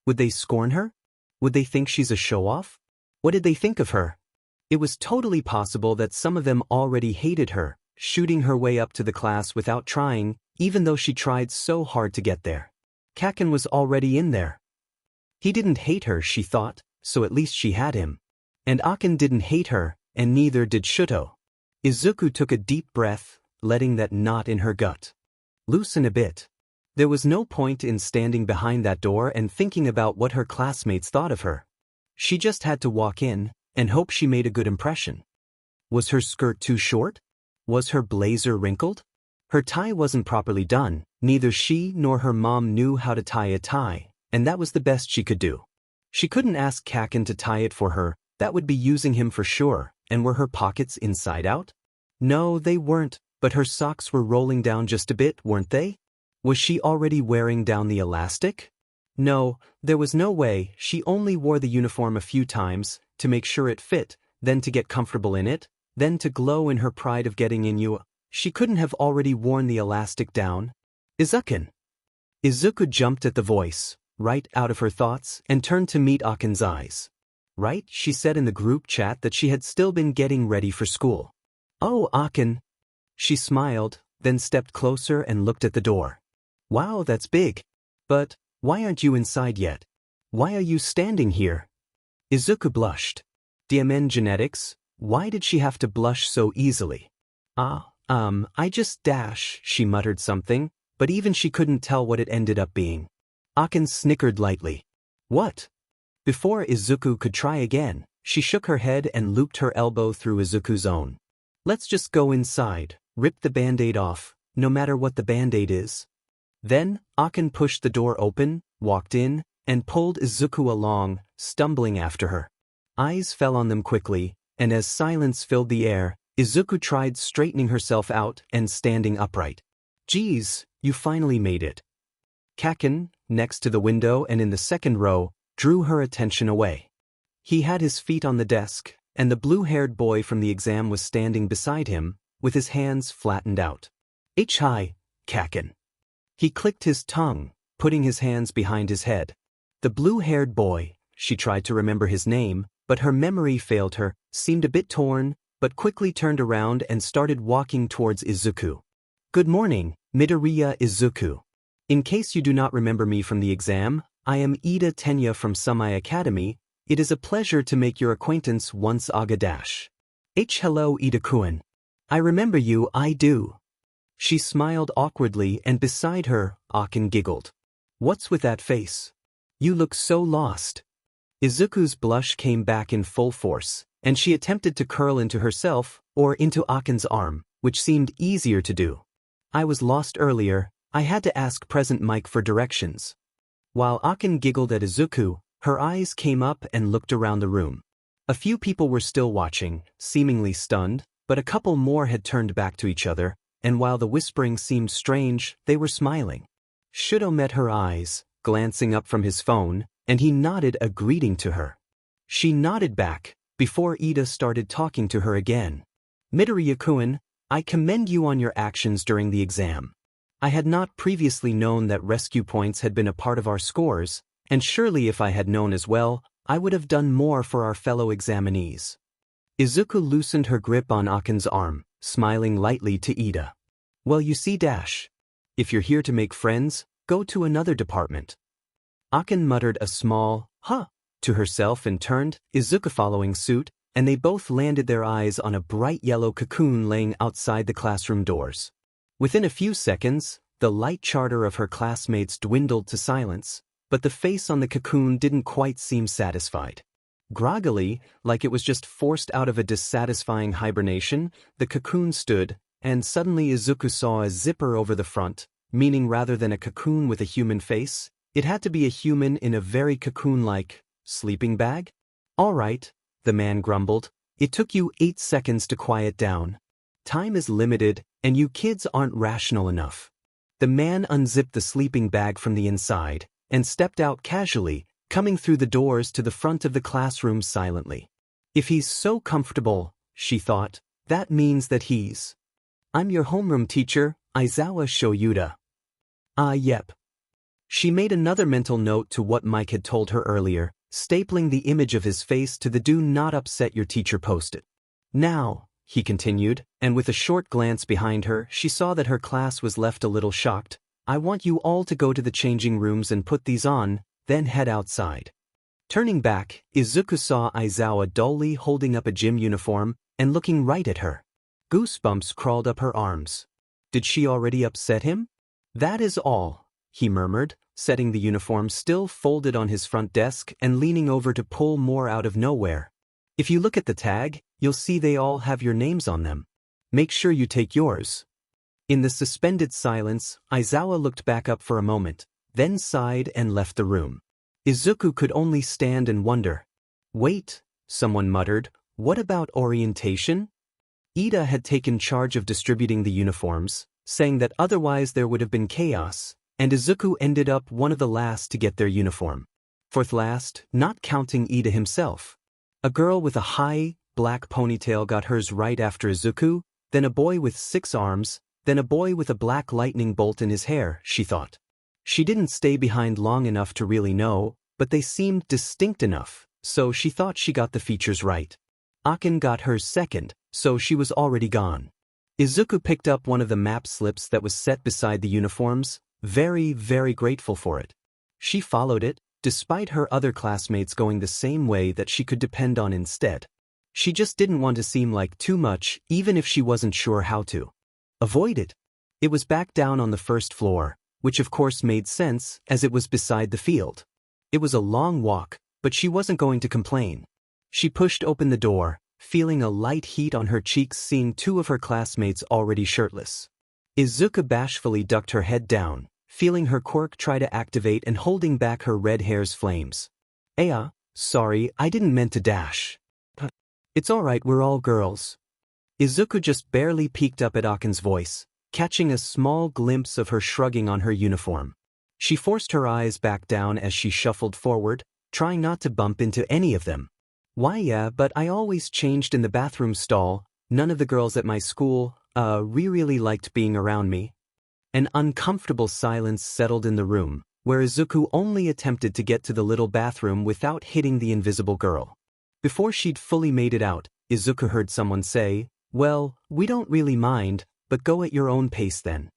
S1: Would they scorn her? Would they think she's a show-off? What did they think of her? It was totally possible that some of them already hated her, shooting her way up to the class without trying, even though she tried so hard to get there. Kaken was already in there. He didn't hate her, she thought, so at least she had him. And Aken didn't hate her, and neither did Shuto. Izuku took a deep breath, letting that knot in her gut loosen a bit. There was no point in standing behind that door and thinking about what her classmates thought of her. She just had to walk in, and hope she made a good impression. Was her skirt too short? Was her blazer wrinkled? Her tie wasn't properly done, neither she nor her mom knew how to tie a tie, and that was the best she could do. She couldn't ask Kaken to tie it for her, that would be using him for sure, and were her pockets inside out? No, they weren't, but her socks were rolling down just a bit, weren't they? Was she already wearing down the elastic? No, there was no way. She only wore the uniform a few times, to make sure it fit, then to get comfortable in it, then to glow in her pride of getting in you. She couldn't have already worn the elastic down. Izuku jumped at the voice, right out of her thoughts, and turned to meet Aken's eyes. Right, she said in the group chat that she had still been getting ready for school. Oh, Aken. She smiled, then stepped closer and looked at the door. Wow, that's big. But why aren't you inside yet? Why are you standing here? Izuku blushed. Diamond genetics? Why did she have to blush so easily? I just she muttered something, but even she couldn't tell what it ended up being. Aken snickered lightly. What? Before Izuku could try again, she shook her head and looped her elbow through Izuku's own. Let's just go inside, rip the band-aid off, no matter what the band-aid is. Then, Aken pushed the door open, walked in, and pulled Izuku along, stumbling after her. Eyes fell on them quickly, and as silence filled the air, Izuku tried straightening herself out and standing upright. Geez, you finally made it. Kaken, next to the window and in the second row, drew her attention away. He had his feet on the desk, and the blue-haired boy from the exam was standing beside him, with his hands flattened out. Hi, Kaken. He clicked his tongue, putting his hands behind his head. The blue-haired boy, she tried to remember his name, but her memory failed her, seemed a bit torn, but quickly turned around and started walking towards Izuku. Good morning, Midoriya Izuku. In case you do not remember me from the exam, I am Ida Tenya from Sumai Academy. It is a pleasure to make your acquaintance once aga. Hello Ida-kun. I remember you, I do. She smiled awkwardly and beside her, Akin giggled. What's with that face? You look so lost. Izuku's blush came back in full force, and she attempted to curl into herself, or into Akin's arm, which seemed easier to do. I was lost earlier, I had to ask Present Mike for directions. While Akin giggled at Izuku, her eyes came up and looked around the room. A few people were still watching, seemingly stunned, but a couple more had turned back to each other, and while the whispering seemed strange, they were smiling. Shudo met her eyes, glancing up from his phone, and he nodded a greeting to her. She nodded back, before Ida started talking to her again. Midoriya-kun, I commend you on your actions during the exam. I had not previously known that rescue points had been a part of our scores, and surely if I had known as well, I would have done more for our fellow examinees. Izuku loosened her grip on Akin's arm, smiling lightly to Ida. Well, you see, if you're here to make friends, go to another department. Akin muttered a small, huh, to herself and turned, Izuku following suit, and they both landed their eyes on a bright yellow cocoon laying outside the classroom doors. Within a few seconds, the light chatter of her classmates dwindled to silence, but the face on the cocoon didn't quite seem satisfied. Groggily, like it was just forced out of a dissatisfying hibernation, the cocoon stood, and suddenly Izuku saw a zipper over the front, meaning rather than a cocoon with a human face, it had to be a human in a very cocoon-like sleeping bag? All right, the man grumbled. It took you 8 seconds to quiet down. Time is limited, and you kids aren't rational enough. The man unzipped the sleeping bag from the inside, and stepped out casually, coming through the doors to the front of the classroom silently. If he's so comfortable, she thought, that means that he's... I'm your homeroom teacher, Aizawa Shoyuda. Ah, yep. She made another mental note to what Mike had told her earlier, stapling the image of his face to the "Do not upset your teacher" post-it. Now, he continued, and with a short glance behind her, she saw that her class was left a little shocked. I want you all to go to the changing rooms and put these on, then head outside. Turning back, Izuku saw Aizawa dully holding up a gym uniform and looking right at her. Goosebumps crawled up her arms. Did she already upset him? That is all, he murmured, setting the uniform still folded on his front desk and leaning over to pull more out of nowhere. If you look at the tag, you'll see they all have your names on them. Make sure you take yours. In the suspended silence, Aizawa looked back up for a moment, then sighed and left the room. Izuku could only stand and wonder. Wait, someone muttered, what about orientation? Ida had taken charge of distributing the uniforms, saying that otherwise there would have been chaos, and Izuku ended up one of the last to get their uniform. Fourth last, not counting Ida himself. A girl with a high, black ponytail got hers right after Izuku, then a boy with 6 arms, then a boy with a black lightning bolt in his hair, she thought. She didn't stay behind long enough to really know, but they seemed distinct enough, so she thought she got the features right. Akin got hers second, so she was already gone. Izuku picked up one of the map slips that was set beside the uniforms, very, very grateful for it. She followed it, despite her other classmates going the same way that she could depend on instead. She just didn't want to seem like too much, even if she wasn't sure how to. Avoid it. It was back down on the first floor, which of course made sense as it was beside the field. It was a long walk, but she wasn't going to complain. She pushed open the door, feeling a light heat on her cheeks seeing 2 of her classmates already shirtless. Izuku bashfully ducked her head down, feeling her quirk try to activate and holding back her red hair's flames. Sorry, I didn't mean to dash. It's alright, we're all girls. Izuku just barely peeked up at Akin's voice, catching a small glimpse of her shrugging on her uniform. She forced her eyes back down as she shuffled forward, trying not to bump into any of them. Why yeah, but I always changed in the bathroom stall. None of the girls at my school, really liked being around me. An uncomfortable silence settled in the room, where Izuku only attempted to get to the little bathroom without hitting the invisible girl. Before she'd fully made it out, Izuku heard someone say. Well, we don't really mind, but go at your own pace then.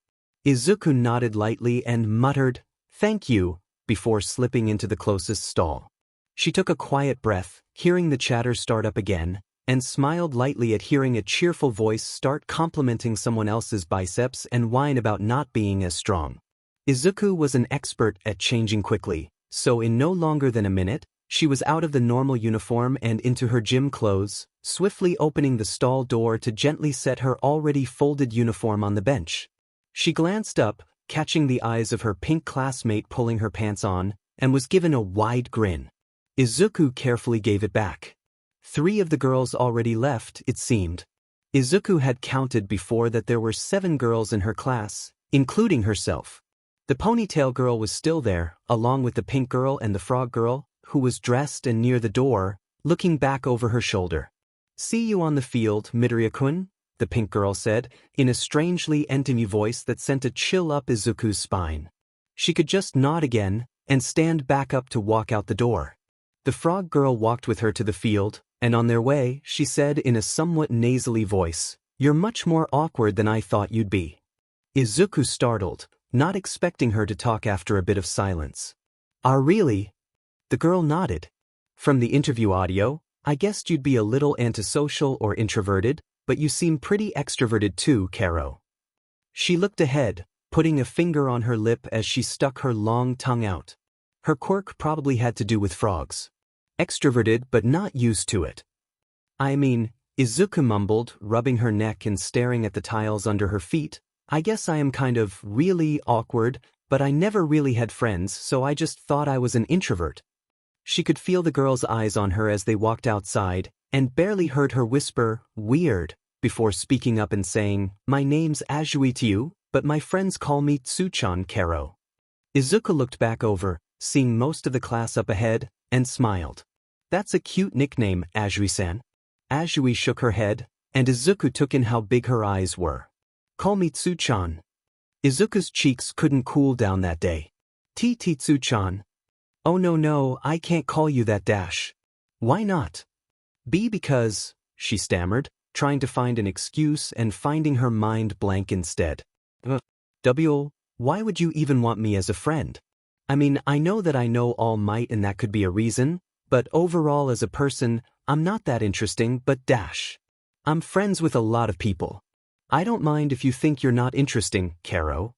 S1: Izuku nodded lightly and muttered, "Thank you," before slipping into the closest stall. She took a quiet breath, hearing the chatter start up again, and smiled lightly at hearing a cheerful voice start complimenting someone else's biceps and whine about not being as strong. Izuku was an expert at changing quickly, so in no longer than a minute, she was out of the normal uniform and into her gym clothes, swiftly opening the stall door to gently set her already folded uniform on the bench. She glanced up, catching the eyes of her pink classmate pulling her pants on, and was given a wide grin. Izuku carefully gave it back. 3 of the girls already left, it seemed. Izuku had counted before that there were 7 girls in her class, including herself. The ponytail girl was still there, along with the pink girl and the frog girl, who was dressed and near the door, looking back over her shoulder. "See you on the field, Midoriya-kun," the pink girl said, in a strangely intimate voice that sent a chill up Izuku's spine. She could just nod again, and stand back up to walk out the door. The frog girl walked with her to the field, and on their way, she said in a somewhat nasally voice, "You're much more awkward than I thought you'd be." Izuku startled, not expecting her to talk after a bit of silence. "Ah, really?" The girl nodded. "From the interview audio, I guessed you'd be a little antisocial or introverted, but you seem pretty extroverted too, Karo." She looked ahead, putting a finger on her lip as she stuck her long tongue out. Her quirk probably had to do with frogs. Extroverted but not used to it. "I mean," Izuku mumbled, rubbing her neck and staring at the tiles under her feet, "I guess I am kind of really awkward, but I never really had friends, so I just thought I was an introvert." She could feel the girls' eyes on her as they walked outside, and barely heard her whisper, "Weird," before speaking up and saying, "My name's Azui to you, but my friends call me Tsuchan Karo." Izuku looked back over, seeing most of the class up ahead, and smiled. "That's a cute nickname, Azui-san." Azui shook her head, and Izuku took in how big her eyes were. "Call me Tsuchan." Izuku's cheeks couldn't cool down that day. Tsuchan." "Oh no, I can't call you that dash." "Why not?" Because," she stammered, trying to find an excuse and finding her mind blank instead. Why would you even want me as a friend? I mean, I know that I know All Might and that could be a reason, but overall as a person, I'm not that interesting, but dash. I'm friends with a lot of people. I don't mind if you think you're not interesting, Karo."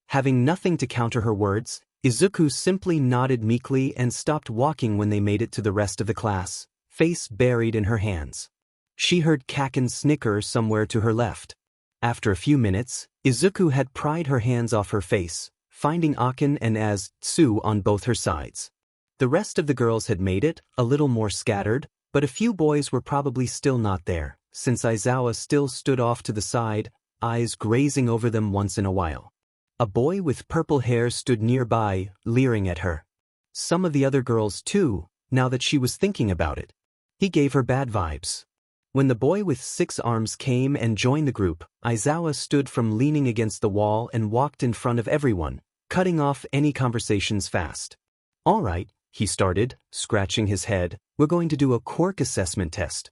S1: Having nothing to counter her words, Izuku simply nodded meekly and stopped walking when they made it to the rest of the class, face buried in her hands. She heard Kaken snicker somewhere to her left. After a few minutes, Izuku had pried her hands off her face, finding Aken and Tsu on both her sides. The rest of the girls had made it, a little more scattered, but a few boys were probably still not there, since Aizawa still stood off to the side, eyes grazing over them once in a while. A boy with purple hair stood nearby, leering at her. Some of the other girls too, now that she was thinking about it. He gave her bad vibes. When the boy with 6 arms came and joined the group, Aizawa stood from leaning against the wall and walked in front of everyone, cutting off any conversations fast. "All right," he started, scratching his head, "we're going to do a quirk assessment test."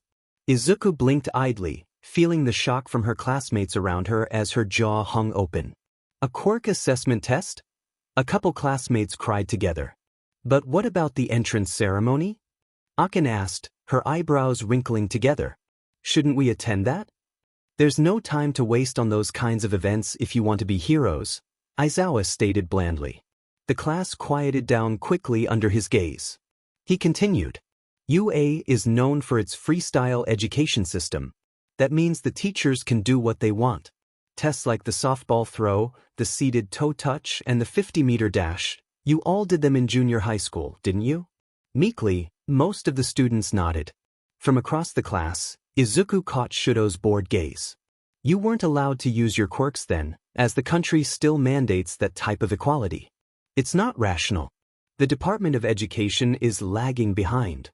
S1: Izuku blinked idly, feeling the shock from her classmates around her as her jaw hung open. "A quirk assessment test?" A couple classmates cried together. "But what about the entrance ceremony?" Aken asked, her eyebrows wrinkling together. "Shouldn't we attend that?" "There's no time to waste on those kinds of events if you want to be heroes," Aizawa stated blandly. The class quieted down quickly under his gaze. He continued. "UA is known for its freestyle education system. That means the teachers can do what they want. Tests like the softball throw, the seated toe touch, and the 50-meter dash, you all did them in junior high school, didn't you?" Meekly, most of the students nodded. From across the class, Izuku caught Shudo's bored gaze. "You weren't allowed to use your quirks then, as the country still mandates that type of equality. It's not rational. The Department of Education is lagging behind."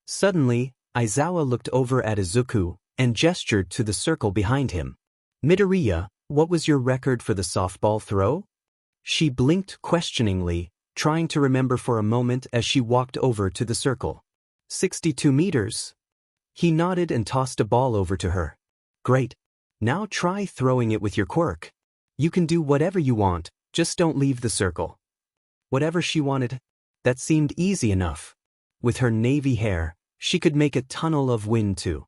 S1: Suddenly, Aizawa looked over at Izuku and gestured to the circle behind him. "Midoriya, what was your record for the softball throw?" She blinked questioningly, trying to remember for a moment as she walked over to the circle. 62 meters. He nodded and tossed a ball over to her. Great. Now try throwing it with your quirk. You can do whatever you want, just don't leave the circle. Whatever she wanted. That seemed easy enough. With her navy hair, she could make a tunnel of wind too.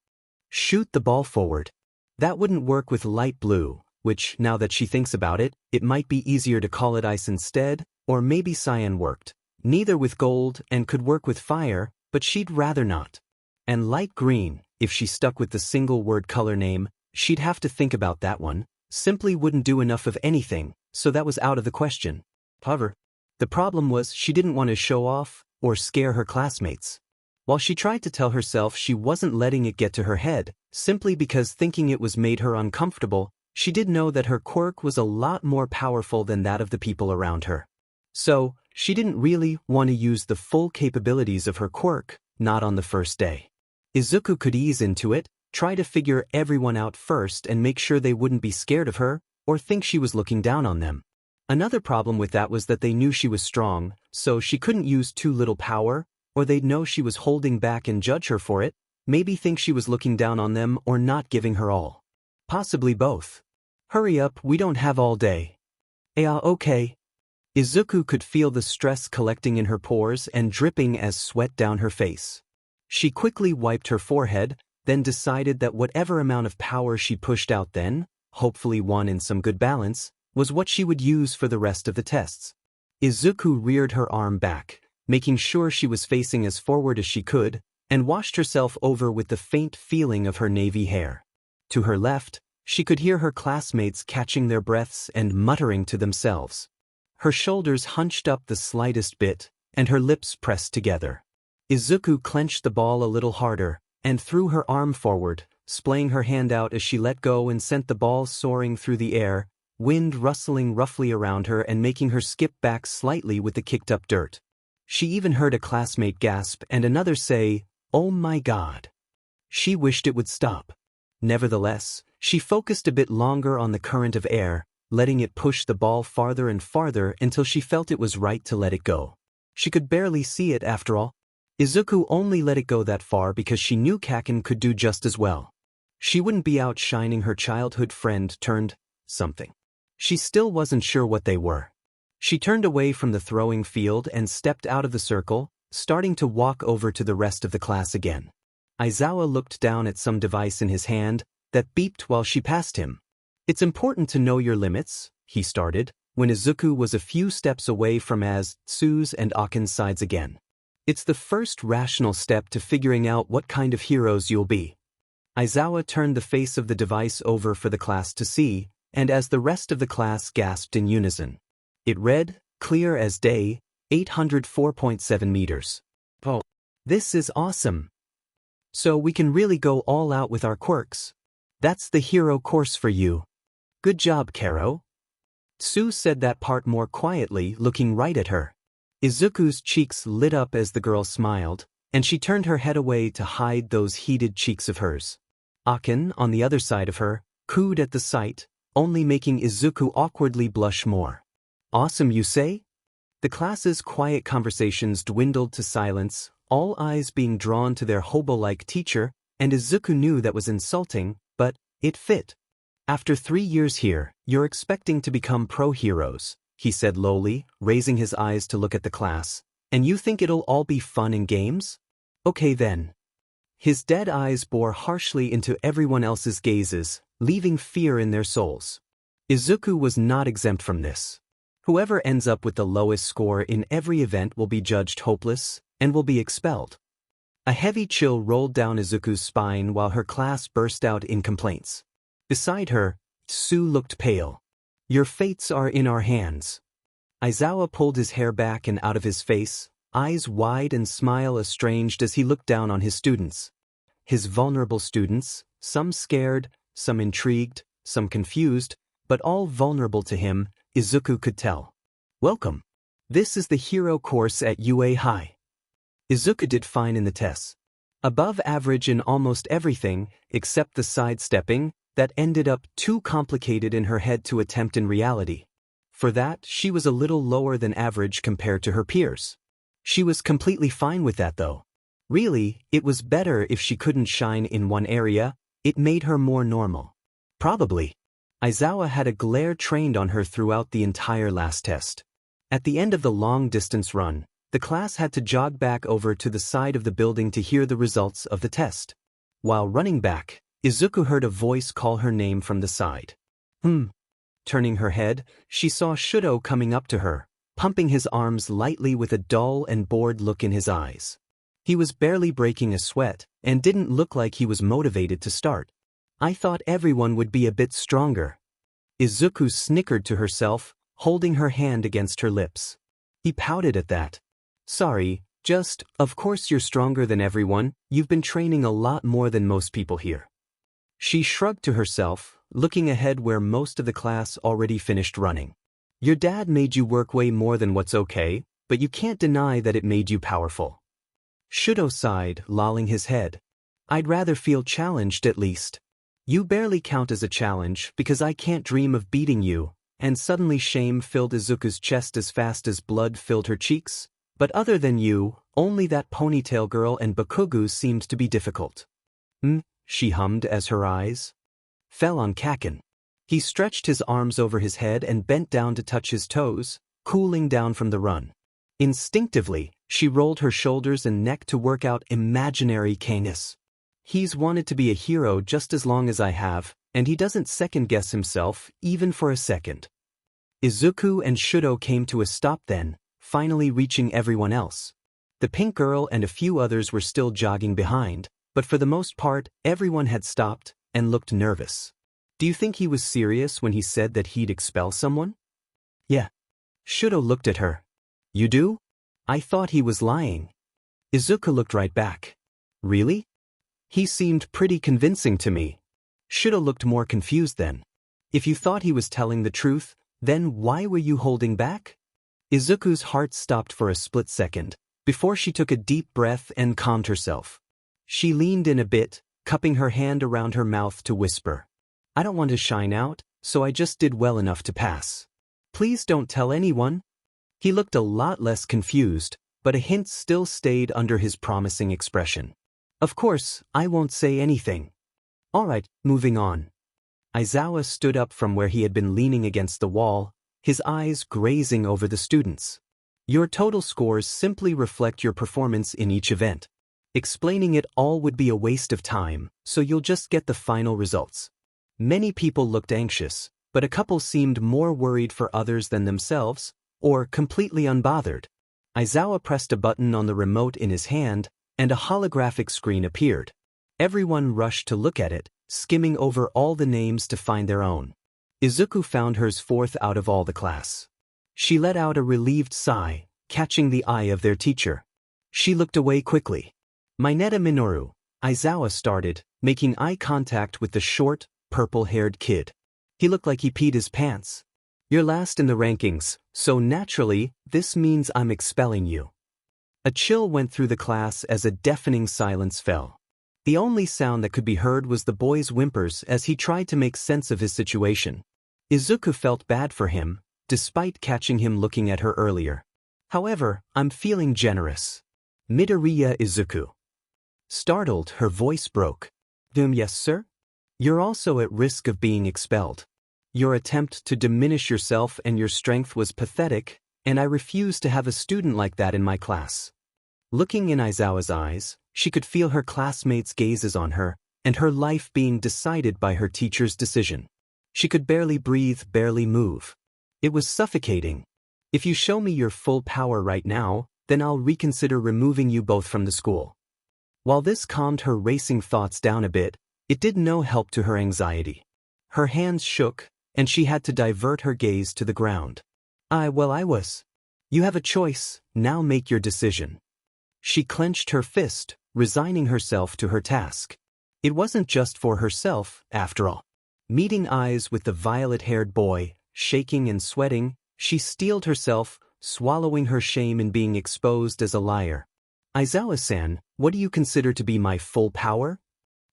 S1: Shoot the ball forward. That wouldn't work with light blue, which, now that she thinks about it, it might be easier to call it ice instead, or maybe cyan worked. Neither with gold and could work with fire, but she'd rather not. And light green, if she stuck with the single-word color name, she'd have to think about that one, simply wouldn't do enough of anything, so that was out of the question. However, the problem was she didn't want to show off or scare her classmates. While she tried to tell herself she wasn't letting it get to her head, simply because thinking it was made her uncomfortable, she did know that her quirk was a lot more powerful than that of the people around her. So, she didn't really want to use the full capabilities of her quirk, not on the first day. Izuku could ease into it, try to figure everyone out first and make sure they wouldn't be scared of her, or think she was looking down on them. Another problem with that was that they knew she was strong, so she couldn't use too little power, or they'd know she was holding back and judge her for it, maybe think she was looking down on them or not giving her all. Possibly both. Hurry up, we don't have all day. Yeah, okay. Izuku could feel the stress collecting in her pores and dripping as sweat down her face. She quickly wiped her forehead, then decided that whatever amount of power she pushed out then, hopefully one in some good balance, was what she would use for the rest of the tests. Izuku reared her arm back, making sure she was facing as forward as she could, and washed herself over with the faint feeling of her navy hair. To her left, she could hear her classmates catching their breaths and muttering to themselves. Her shoulders hunched up the slightest bit, and her lips pressed together. Izuku clenched the ball a little harder, and threw her arm forward, splaying her hand out as she let go and sent the ball soaring through the air, wind rustling roughly around her and making her skip back slightly with the kicked-up dirt. She even heard a classmate gasp and another say, "Oh my God." She wished it would stop. Nevertheless, she focused a bit longer on the current of air, letting it push the ball farther and farther until she felt it was right to let it go. She could barely see it after all. Izuku only let it go that far because she knew Kaken could do just as well. She wouldn't be outshining her childhood friend turned something. She still wasn't sure what they were. She turned away from the throwing field and stepped out of the circle, starting to walk over to the rest of the class again. Aizawa looked down at some device in his hand that beeped while she passed him. "It's important to know your limits," he started, when Izuku was a few steps away from Tsu's and Akin's sides again. "It's the first rational step to figuring out what kind of heroes you'll be." Aizawa turned the face of the device over for the class to see, and as the rest of the class gasped in unison. It read, clear as day, 804.7 meters. "Oh, this is awesome. So we can really go all out with our quirks. That's the hero course for you. Good job, Karo." Tsu said that part more quietly, looking right at her. Izuku's cheeks lit up as the girl smiled, and she turned her head away to hide those heated cheeks of hers. Akin, on the other side of her, cooed at the sight, only making Izuku awkwardly blush more. "Awesome, you say?" The class's quiet conversations dwindled to silence, all eyes being drawn to their hobo-like teacher, and Izuku knew that was insulting, but it fit. "After 3 years here, you're expecting to become pro-heroes," he said lowly, raising his eyes to look at the class. "And you think it'll all be fun and games? Okay then." His dead eyes bore harshly into everyone else's gazes, leaving fear in their souls. Izuku was not exempt from this. Whoever ends up with the lowest score in every event will be judged hopeless, and will be expelled. A heavy chill rolled down Izuku's spine while her class burst out in complaints. Beside her, Tsu looked pale. "Your fates are in our hands." Aizawa pulled his hair back and out of his face, eyes wide and smile estranged as he looked down on his students. His vulnerable students, some scared, some intrigued, some confused, but all vulnerable to him, Izuku could tell. "Welcome. This is the hero course at UA High." Izuku did fine in the tests. Above average in almost everything, except the sidestepping, that ended up too complicated in her head to attempt in reality. For that, she was a little lower than average compared to her peers. She was completely fine with that though. Really, it was better if she couldn't shine in one area, it made her more normal. Probably. Aizawa had a glare trained on her throughout the entire last test. At the end of the long-distance run, the class had to jog back over to the side of the building to hear the results of the test. While running back, Izuku heard a voice call her name from the side. Turning her head, she saw Shudo coming up to her, pumping his arms lightly with a dull and bored look in his eyes. He was barely breaking a sweat, and didn't look like he was motivated to start. I thought everyone would be a bit stronger. Izuku snickered to herself, holding her hand against her lips. He pouted at that. Sorry, of course you're stronger than everyone, you've been training a lot more than most people here. She shrugged to herself, looking ahead where most of the class already finished running. Your dad made you work way more than what's okay, but you can't deny that it made you powerful. Shudo sighed, lolling his head. I'd rather feel challenged at least. You barely count as a challenge because I can't dream of beating you, and suddenly shame filled Izuku's chest as fast as blood filled her cheeks. But other than you, only that ponytail girl and Bakugu seemed to be difficult. She hummed as her eyes fell on Kaken. He stretched his arms over his head and bent down to touch his toes, cooling down from the run. Instinctively, she rolled her shoulders and neck to work out imaginary Canis. He's wanted to be a hero just as long as I have, and he doesn't second-guess himself, even for a second. Izuku and Shudo came to a stop then, finally reaching everyone else. The pink girl and a few others were still jogging behind, but for the most part, everyone had stopped and looked nervous. Do you think he was serious when he said that he'd expel someone? Yeah. Shudo looked at her. You do? I thought he was lying. Izuku looked right back. Really? He seemed pretty convincing to me. Shudo looked more confused then. If you thought he was telling the truth, then why were you holding back? Izuku's heart stopped for a split second, before she took a deep breath and calmed herself. She leaned in a bit, cupping her hand around her mouth to whisper. I don't want to shine out, so I just did well enough to pass. Please don't tell anyone. He looked a lot less confused, but a hint still stayed under his promising expression. Of course, I won't say anything. All right, moving on. Aizawa stood up from where he had been leaning against the wall, his eyes grazing over the students. Your total scores simply reflect your performance in each event. Explaining it all would be a waste of time, so you'll just get the final results. Many people looked anxious, but a couple seemed more worried for others than themselves, or completely unbothered. Aizawa pressed a button on the remote in his hand, and a holographic screen appeared. Everyone rushed to look at it, skimming over all the names to find their own. Izuku found hers fourth out of all the class. She let out a relieved sigh, catching the eye of their teacher. She looked away quickly. Mineta Minoru, Aizawa started, making eye contact with the short, purple-haired kid. He looked like he peed his pants. You're last in the rankings, so naturally, this means I'm expelling you. A chill went through the class as a deafening silence fell. The only sound that could be heard was the boy's whimpers as he tried to make sense of his situation. Izuku felt bad for him, despite catching him looking at her earlier. However, I'm feeling generous. Midoriya Izuku. Startled, her voice broke. Yes, sir? You're also at risk of being expelled. Your attempt to diminish yourself and your strength was pathetic, and I refuse to have a student like that in my class. Looking in Aizawa's eyes, she could feel her classmates' gazes on her, and her life being decided by her teacher's decision. She could barely breathe, barely move. It was suffocating. If you show me your full power right now, then I'll reconsider removing you both from the school. While this calmed her racing thoughts down a bit, it did no help to her anxiety. Her hands shook, and she had to divert her gaze to the ground. I was. You have a choice, now make your decision. She clenched her fist, resigning herself to her task. It wasn't just for herself, after all. Meeting eyes with the violet-haired boy, shaking and sweating, she steeled herself, swallowing her shame in being exposed as a liar. Aizawa-san, what do you consider to be my full power?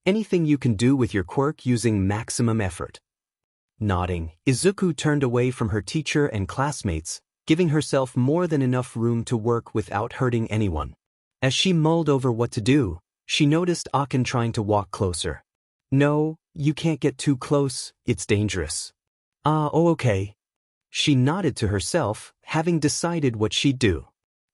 S1: Anything you can do with your quirk using maximum effort. Nodding, Izuku turned away from her teacher and classmates, giving herself more than enough room to work without hurting anyone. As she mulled over what to do, she noticed Akin trying to walk closer. No, you can't get too close, it's dangerous. Oh okay. She nodded to herself, having decided what she'd do.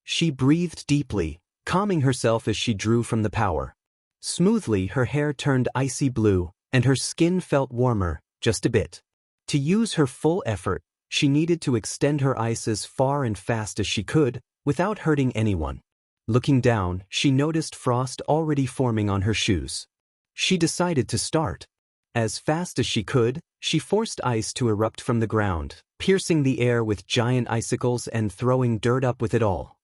S1: She breathed deeply, calming herself as she drew from the power. Smoothly, her hair turned icy blue, and her skin felt warmer, just a bit. To use her full effort, she needed to extend her ice as far and fast as she could, without hurting anyone. Looking down, she noticed frost already forming on her shoes. She decided to start. As fast as she could, she forced ice to erupt from the ground, piercing the air with giant icicles and throwing dirt up with it all.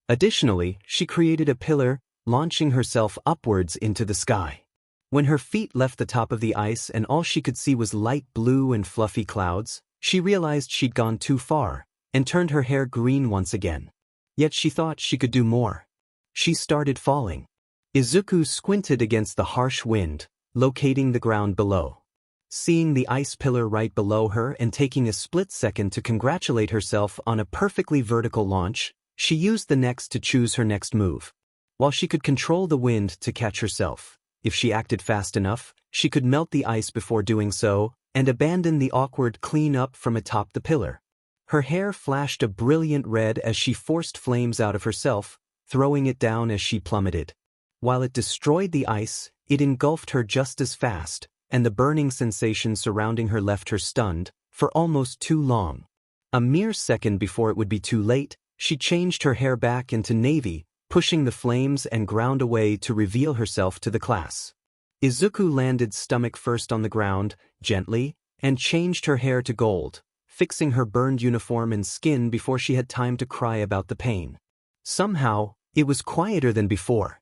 S1: Additionally, she created a pillar, launching herself upwards into the sky. When her feet left the top of the ice and all she could see was light blue and fluffy clouds, she realized she'd gone too far, and turned her hair green once again. Yet she thought she could do more. She started falling. Izuku squinted against the harsh wind, locating the ground below. Seeing the ice pillar right below her and taking a split second to congratulate herself on a perfectly vertical launch, she used the next to choose her next move. While she could control the wind to catch herself, if she acted fast enough, she could melt the ice before doing so, and abandon the awkward clean-up from atop the pillar. Her hair flashed a brilliant red as she forced flames out of herself, throwing it down as she plummeted. While it destroyed the ice, it engulfed her just as fast, and the burning sensation surrounding her left her stunned, for almost too long. A mere second before it would be too late, she changed her hair back into navy, pushing the flames and ground away to reveal herself to the class. Izuku landed stomach first on the ground, gently, and changed her hair to gold, fixing her burned uniform and skin before she had time to cry about the pain. Somehow, it was quieter than before.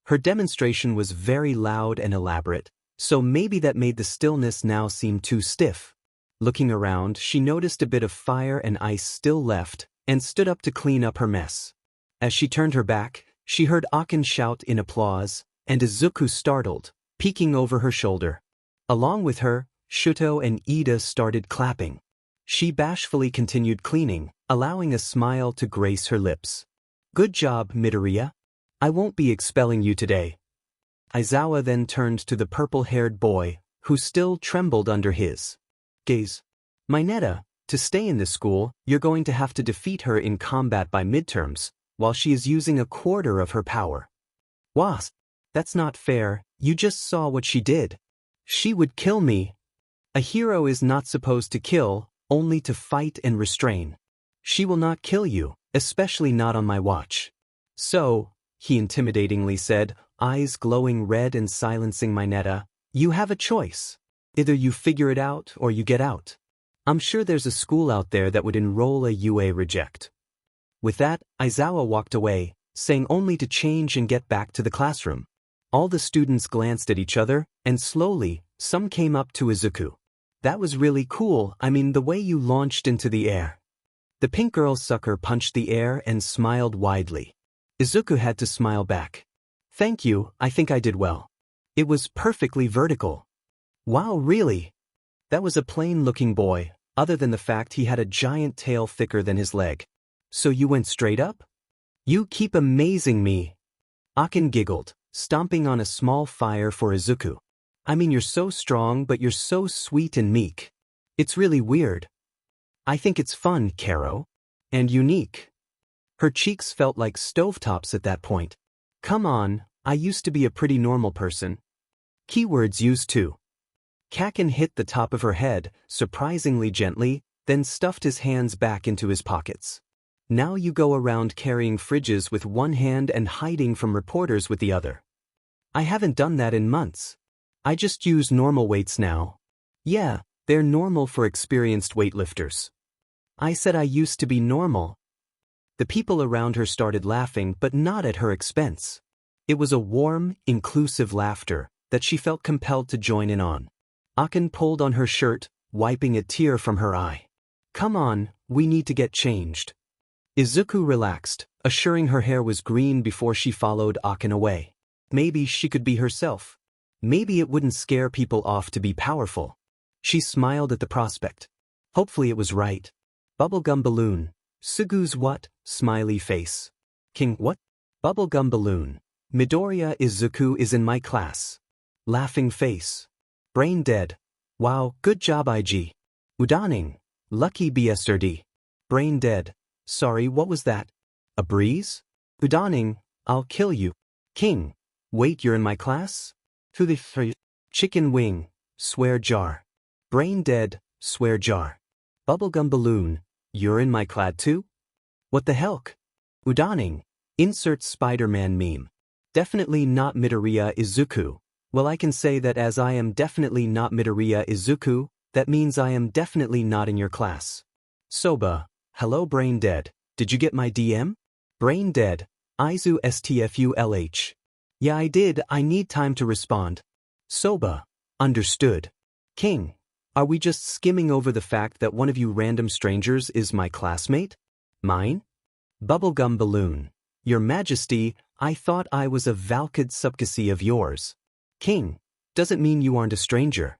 S1: Her demonstration was very loud and elaborate, so maybe that made the stillness now seem too stiff. Looking around, she noticed a bit of fire and ice still left, and stood up to clean up her mess. As she turned her back, she heard Akin shout in applause, and Izuku startled, peeking over her shoulder. Along with her, Shuto and Ida started clapping. She bashfully continued cleaning, allowing a smile to grace her lips. Good job, Midoriya. I won't be expelling you today. Aizawa then turned to the purple-haired boy, who still trembled under his gaze. Mineta, to stay in this school, you're going to have to defeat her in combat by midterms, while she is using a quarter of her power. Wasp, that's not fair, you just saw what she did. She would kill me. A hero is not supposed to kill, only to fight and restrain. She will not kill you, especially not on my watch. So, he intimidatingly said, eyes glowing red and silencing Mineta, you have a choice. Either you figure it out or you get out. I'm sure there's a school out there that would enroll a UA reject. With that, Aizawa walked away, saying only to change and get back to the classroom. All the students glanced at each other, and slowly, some came up to Izuku. That was really cool, I mean the way you launched into the air. The pink girl sucker punched the air and smiled widely. Izuku had to smile back. Thank you, I think I did well. It was perfectly vertical. Wow, really? That was a plain-looking boy, other than the fact he had a giant tail thicker than his leg. So you went straight up? You keep amazing me. Akin giggled, stomping on a small fire for Izuku. I mean, you're so strong, but you're so sweet and meek. It's really weird. I think it's fun, Karo. And unique. Her cheeks felt like stovetops at that point. Come on, I used to be a pretty normal person. Keywords used too. Kakin hit the top of her head, surprisingly gently, then stuffed his hands back into his pockets. Now you go around carrying fridges with one hand and hiding from reporters with the other. I haven't done that in months. I just use normal weights now. Yeah, they're normal for experienced weightlifters. I said I used to be normal. The people around her started laughing, but not at her expense. It was a warm, inclusive laughter that she felt compelled to join in on. Akin pulled on her shirt, wiping a tear from her eye. Come on, we need to get changed. Izuku relaxed, assuring her hair was green before she followed Akin away. Maybe she could be herself. Maybe it wouldn't scare people off to be powerful. She smiled at the prospect. Hopefully it was right. Bubblegum balloon. Sugu's what? Smiley face. King what? Bubblegum balloon. Midoriya Izuku is in my class. Laughing face. Brain dead. Wow, good job IG. Udaning. Lucky BSRD. Brain dead. Sorry, what was that? A breeze? Udaning. I'll kill you. King. Wait, you're in my class? Chicken wing. Swear jar. Brain dead. Swear jar. Bubblegum balloon. You're in my clad too? What the helk? Udaning. Insert Spider-Man meme. Definitely not Midoriya Izuku. Well, I can say that as I am definitely not Midoriya Izuku, that means I am definitely not in your class. Soba. Hello brain dead. Did you get my DM? Brain dead. Izu STFULH. Yeah, I did. I need time to respond. Soba. Understood. King. Are we just skimming over the fact that one of you random strangers is my classmate? Mine? Bubblegum balloon. Your Majesty, I thought I was a Valkid subcasi of yours. King. Doesn't mean you aren't a stranger.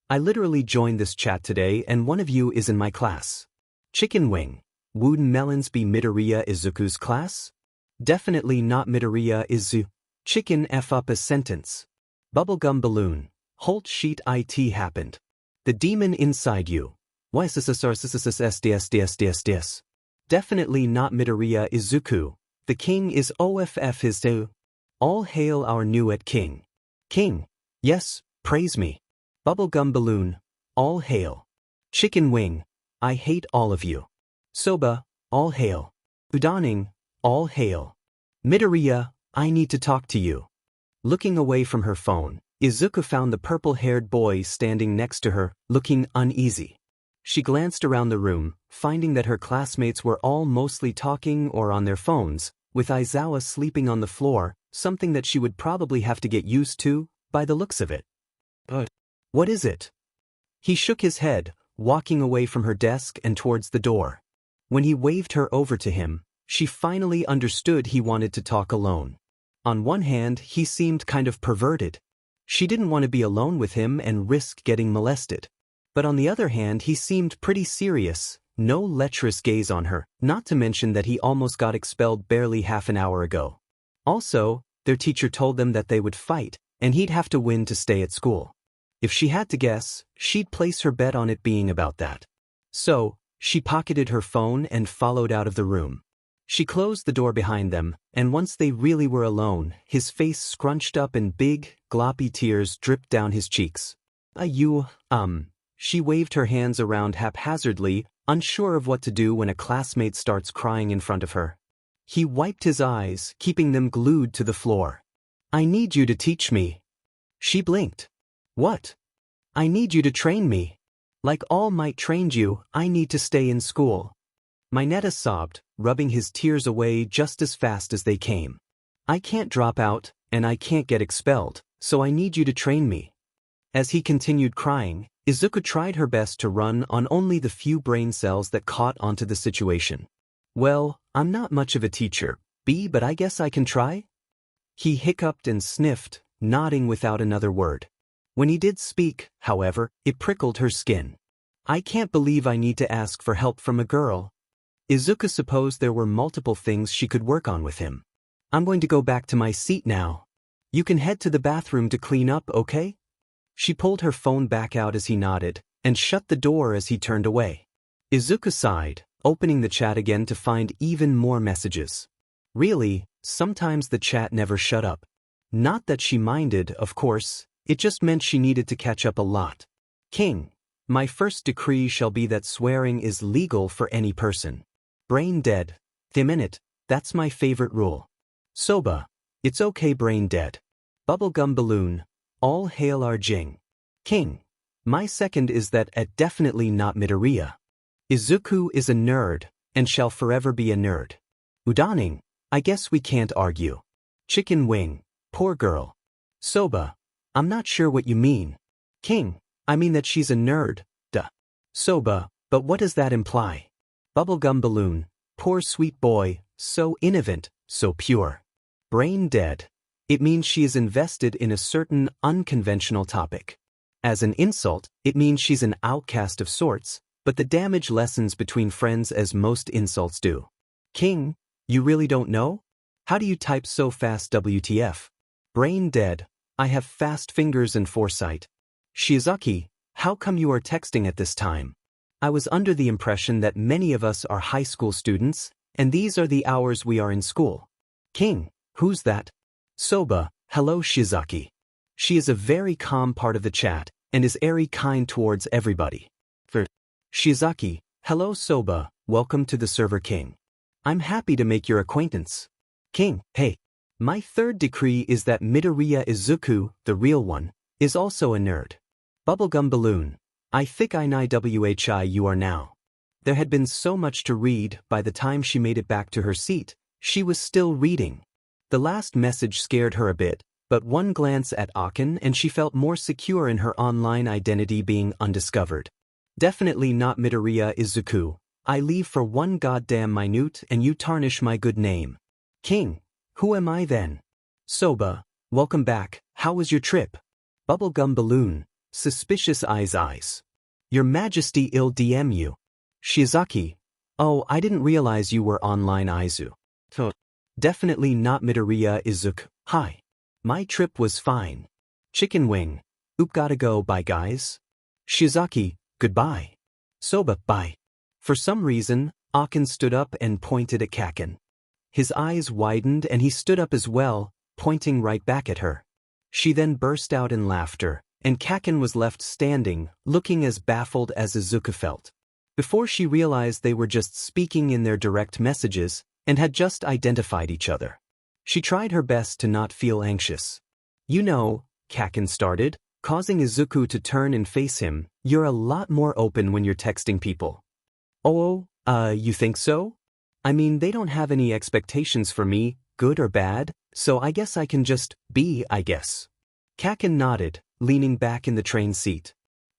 S1: I literally joined this chat today and one of you is in my class. Chicken wing. Would melons be Midoriya Izuku's class? Definitely not Midoriya Izu. Chicken F up a sentence. Bubblegum balloon. Holt sheet IT happened. The demon inside you. Why SDS. Definitely not Midoriya Izuku. The king is OFF his do. All hail our new at king. King. Yes, praise me. Bubblegum balloon. All hail. Chicken wing. I hate all of you. Soba. All hail. Udaning. All hail. Midoriya, I need to talk to you. Looking away from her phone, Izuku found the purple-haired boy standing next to her, looking uneasy. She glanced around the room, finding that her classmates were all mostly talking or on their phones, with Aizawa sleeping on the floor, something that she would probably have to get used to, by the looks of it. But what is it? He shook his head, walking away from her desk and towards the door. When he waved her over to him, she finally understood he wanted to talk alone. On one hand, he seemed kind of perverted. She didn't want to be alone with him and risk getting molested. But on the other hand, he seemed pretty serious, no lecherous gaze on her, not to mention that he almost got expelled barely half an hour ago. Also, their teacher told them that they would fight, and he'd have to win to stay at school. If she had to guess, she'd place her bet on it being about that. So, she pocketed her phone and followed out of the room. She closed the door behind them, and once they really were alone, his face scrunched up and big, gloppy tears dripped down his cheeks. She waved her hands around haphazardly, unsure of what to do when a classmate starts crying in front of her. He wiped his eyes, keeping them glued to the floor. I need you to teach me. She blinked. What? I need you to train me. Like All Might trained you, I need to stay in school. Mineta sobbed, rubbing his tears away just as fast as they came. I can't drop out, and I can't get expelled, so I need you to train me. As he continued crying, Izuku tried her best to run on only the few brain cells that caught onto the situation. Well, I'm not much of a teacher, but I guess I can try? He hiccuped and sniffed, nodding without another word. When he did speak, however, it prickled her skin. I can't believe I need to ask for help from a girl. Izuku supposed there were multiple things she could work on with him. I'm going to go back to my seat now. You can head to the bathroom to clean up, okay? She pulled her phone back out as he nodded, and shut the door as he turned away. Izuku sighed, opening the chat again to find even more messages. Really, sometimes the chat never shut up. Not that she minded, of course, it just meant she needed to catch up a lot. King, my first decree shall be that swearing is legal for any person. Brain dead. The minute, that's my favorite rule. Soba, it's okay brain dead. Bubblegum balloon, all hail our Jing. King, my second is that definitely not Midoriya. Izuku is a nerd, and shall forever be a nerd. Udaning, I guess we can't argue. Chicken wing, poor girl. Soba, I'm not sure what you mean. King, I mean that she's a nerd, duh. Soba, but what does that imply? Bubblegum balloon, poor sweet boy, so innocent, so pure. Brain dead. It means she is invested in a certain unconventional topic. As an insult, it means she's an outcast of sorts, but the damage lessens between friends as most insults do. King, you really don't know? How do you type so fast WTF? Brain dead. I have fast fingers and foresight. Shizuki, how come you are texting at this time? I was under the impression that many of us are high school students, and these are the hours we are in school. King, who's that? Soba, hello Shizuki. She is a very calm part of the chat, and is very kind towards everybody. For Shizuki, hello Soba, welcome to the server King. I'm happy to make your acquaintance. King, hey. My third decree is that Midoriya Izuku, the real one, is also a nerd. Bubblegum Balloon. I think I know whi you are now. There had been so much to read. By the time she made it back to her seat, she was still reading. The last message scared her a bit, but one glance at Akin and she felt more secure in her online identity being undiscovered. Definitely not Midoriya Izuku. I leave for one goddamn minute and you tarnish my good name. King, who am I then? Soba, welcome back, how was your trip? Bubblegum Balloon, suspicious eyes. Your Majesty I'll DM you. Shizuki, oh I didn't realize you were online Izu. Definitely not Midoriya Izuku, hi. My trip was fine. Chicken wing, oop gotta go bye guys. Shizuki, goodbye. Soba, bye. For some reason, Akin stood up and pointed at Kakin. His eyes widened and he stood up as well, pointing right back at her. She then burst out in laughter, and Kakin was left standing, looking as baffled as Izuku felt. Before she realized they were just speaking in their direct messages, and had just identified each other. She tried her best to not feel anxious. You know, Kakin started, causing Izuku to turn and face him, you're a lot more open when you're texting people. Oh, you think so? I mean, they don't have any expectations for me, good or bad, so I guess I can just be, I guess. Kakin nodded, leaning back in the train seat.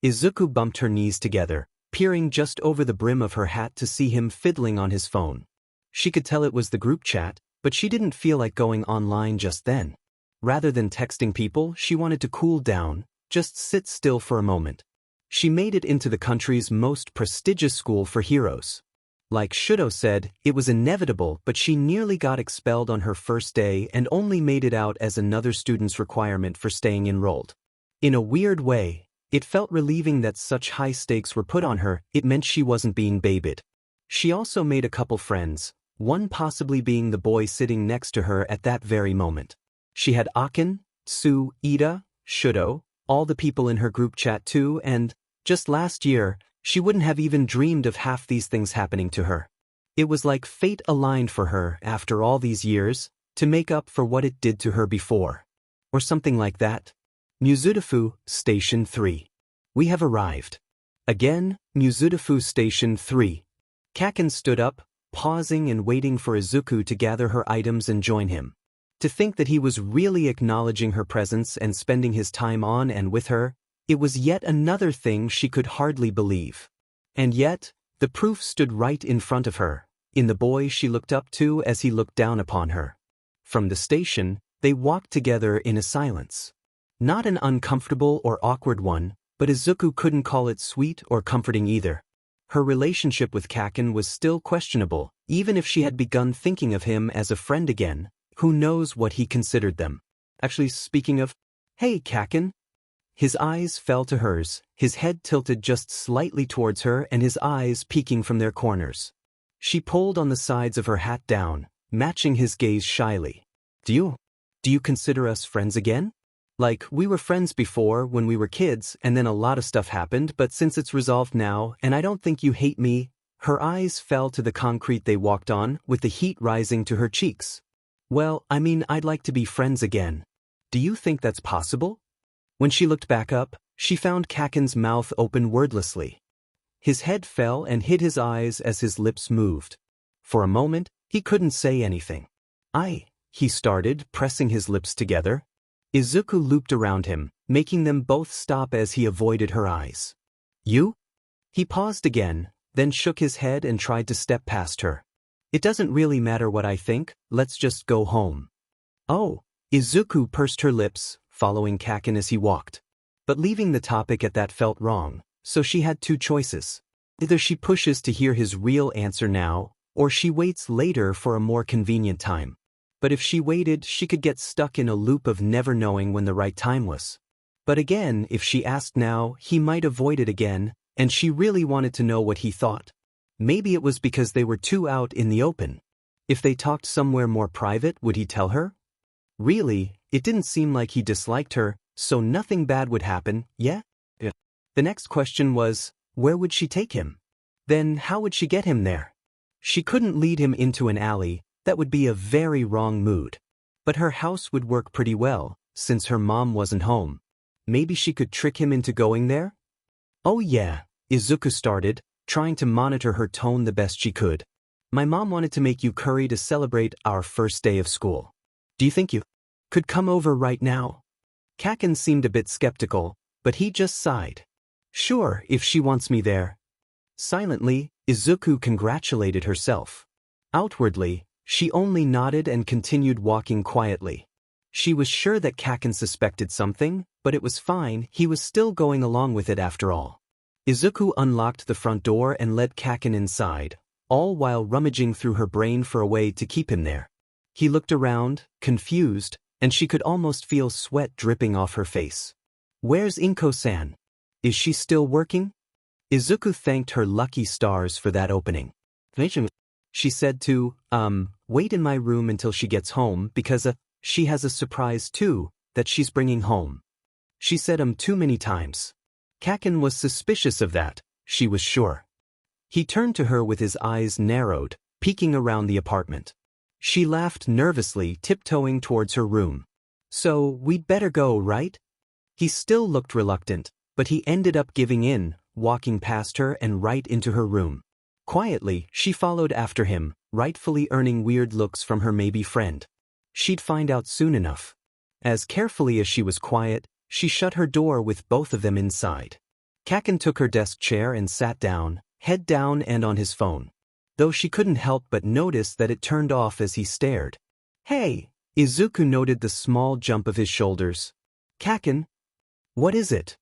S1: Izuku bumped her knees together, peering just over the brim of her hat to see him fiddling on his phone. She could tell it was the group chat, but she didn't feel like going online just then. Rather than texting people, she wanted to cool down, just sit still for a moment. She made it into the country's most prestigious school for heroes. Like Shudo said, it was inevitable, but she nearly got expelled on her first day and only made it out as another student's requirement for staying enrolled. In a weird way, it felt relieving that such high stakes were put on her. It meant she wasn't being babied. She also made a couple friends, one possibly being the boy sitting next to her at that very moment. She had Akin, Tsu, Ida, Shudo, all the people in her group chat too, and, just last year, she wouldn't have even dreamed of half these things happening to her. It was like fate aligned for her, after all these years, to make up for what it did to her before. Or something like that. Muzudafu, Station 3. We have arrived. Again, Muzudafu Station 3. Kakin stood up, pausing and waiting for Izuku to gather her items and join him. To think that he was really acknowledging her presence and spending his time on and with her, it was yet another thing she could hardly believe. And yet, the proof stood right in front of her, in the boy she looked up to as he looked down upon her. From the station, they walked together in a silence. Not an uncomfortable or awkward one, but Izuku couldn't call it sweet or comforting either. Her relationship with Kakin was still questionable, even if she had begun thinking of him as a friend again. Who knows what he considered them. Actually, speaking of, hey Kakin. His eyes fell to hers, his head tilted just slightly towards her and his eyes peeking from their corners. She pulled on the sides of her hat down, matching his gaze shyly. Do you consider us friends again? Like, we were friends before when we were kids and then a lot of stuff happened, but since it's resolved now and I don't think you hate me. Her eyes fell to the concrete they walked on, with the heat rising to her cheeks. Well, I mean, I'd like to be friends again. Do you think that's possible? When she looked back up, she found Kakin's mouth open wordlessly. His head fell and hid his eyes as his lips moved. For a moment, he couldn't say anything. He started, pressing his lips together. Izuku looped around him, making them both stop as he avoided her eyes. You? He paused again, then shook his head and tried to step past her. It doesn't really matter what I think, let's just go home. Oh, Izuku pursed her lips, following Kakin as he walked. But leaving the topic at that felt wrong, so she had two choices. Either she pushes to hear his real answer now, or she waits later for a more convenient time. But if she waited, she could get stuck in a loop of never knowing when the right time was. But again, if she asked now, he might avoid it again, and she really wanted to know what he thought. Maybe it was because they were too out in the open. If they talked somewhere more private, would he tell her? Really, it didn't seem like he disliked her, so nothing bad would happen, yeah? The next question was, where would she take him? Then how would she get him there? She couldn't lead him into an alley, that would be a very wrong mood. But her house would work pretty well, since her mom wasn't home. Maybe she could trick him into going there? Oh yeah, Izuku started, trying to monitor her tone the best she could. My mom wanted to make you curry to celebrate our first day of school. Do you think you could come over right now? Kaken seemed a bit skeptical, but he just sighed. Sure, if she wants me there. Silently, Izuku congratulated herself. Outwardly, she only nodded and continued walking quietly. She was sure that Kaken suspected something, but it was fine, he was still going along with it after all. Izuku unlocked the front door and led Kaken inside, all while rummaging through her brain for a way to keep him there. He looked around, confused, and she could almost feel sweat dripping off her face. Where's Inko-san? Is she still working? Izuku thanked her lucky stars for that opening. She said to, wait in my room until she gets home because she has a surprise too, that she's bringing home. She said too many times. Kaken was suspicious of that, she was sure. He turned to her with his eyes narrowed, peeking around the apartment. She laughed nervously, tiptoeing towards her room. So, we'd better go, right? He still looked reluctant, but he ended up giving in, walking past her and right into her room. Quietly, she followed after him, rightfully earning weird looks from her maybe friend. She'd find out soon enough. As carefully as she was quiet, she shut her door with both of them inside. Kaken took her desk chair and sat down, head down and on his phone. Though she couldn't help but notice that it turned off as he stared. Hey! Izuku noted the small jump of his shoulders. Kaken? What is it?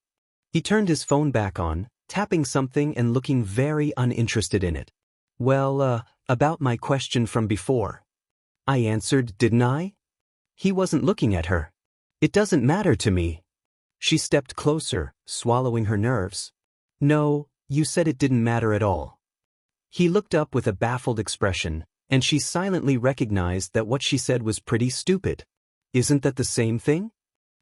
S1: He turned his phone back on, tapping something and looking very uninterested in it. Well, about my question from before. I answered, didn't I? He wasn't looking at her. It doesn't matter to me. She stepped closer, swallowing her nerves. No, you said it didn't matter at all. He looked up with a baffled expression, and she silently recognized that what she said was pretty stupid. Isn't that the same thing?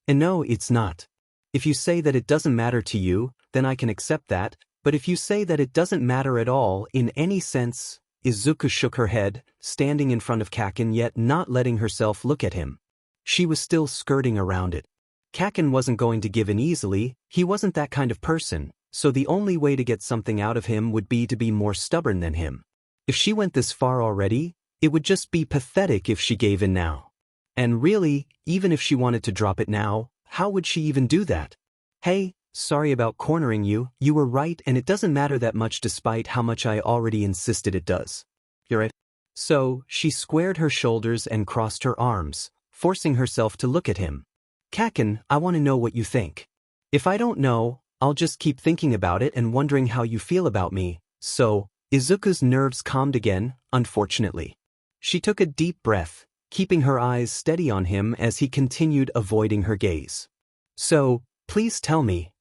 S1: And no, it's not. If you say that it doesn't matter to you, then I can accept that, but if you say that it doesn't matter at all in any sense, Izuku shook her head, standing in front of Kaken yet not letting herself look at him. She was still skirting around it. Kaken wasn't going to give in easily, he wasn't that kind of person, so the only way to get something out of him would be to be more stubborn than him. If she went this far already, it would just be pathetic if she gave in now. And really, even if she wanted to drop it now, how would she even do that? Hey, sorry about cornering you, you were right and it doesn't matter that much despite how much I already insisted it does. You're right. So, she squared her shoulders and crossed her arms, forcing herself to look at him. Kaken, I want to know what you think. If I don't know, I'll just keep thinking about it and wondering how you feel about me, so, Izuku's nerves calmed again, unfortunately. She took a deep breath, keeping her eyes steady on him as he continued avoiding her gaze. So, please tell me.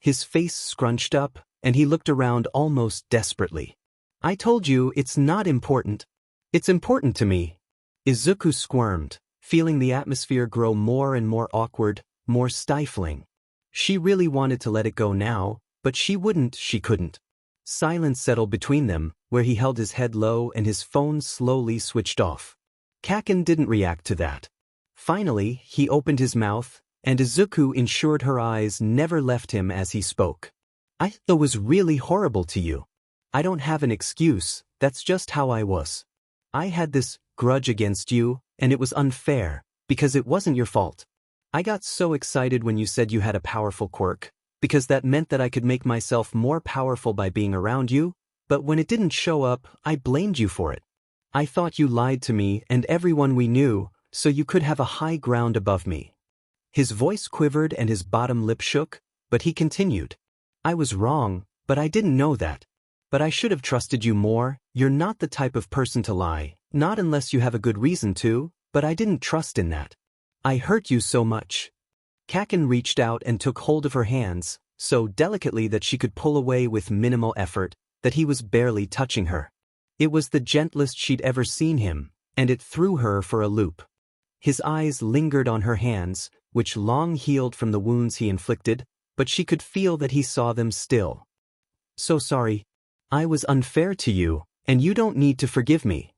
S1: His face scrunched up, and he looked around almost desperately. I told you it's not important. It's important to me. Izuku squirmed, feeling the atmosphere grow more and more awkward, more stifling. She really wanted to let it go now, but she couldn't. Silence settled between them, where he held his head low and his phone slowly switched off. Kaken didn't react to that. Finally, he opened his mouth, and Izuku ensured her eyes never left him as he spoke. I thought it was really horrible to you. I don't have an excuse, that's just how I was. I had this grudge against you, and it was unfair, because it wasn't your fault. I got so excited when you said you had a powerful quirk, because that meant that I could make myself more powerful by being around you, but when it didn't show up, I blamed you for it. I thought you lied to me and everyone we knew, so you could have a high ground above me. His voice quivered and his bottom lip shook, but he continued. I was wrong, but I didn't know that. But I should have trusted you more. You're not the type of person to lie, not unless you have a good reason to, but I didn't trust in that. I hurt you so much. Kaken reached out and took hold of her hands, so delicately that she could pull away with minimal effort, that he was barely touching her. It was the gentlest she'd ever seen him, and it threw her for a loop. His eyes lingered on her hands, which long healed from the wounds he inflicted, but she could feel that he saw them still. So sorry. I was unfair to you, and you don't need to forgive me.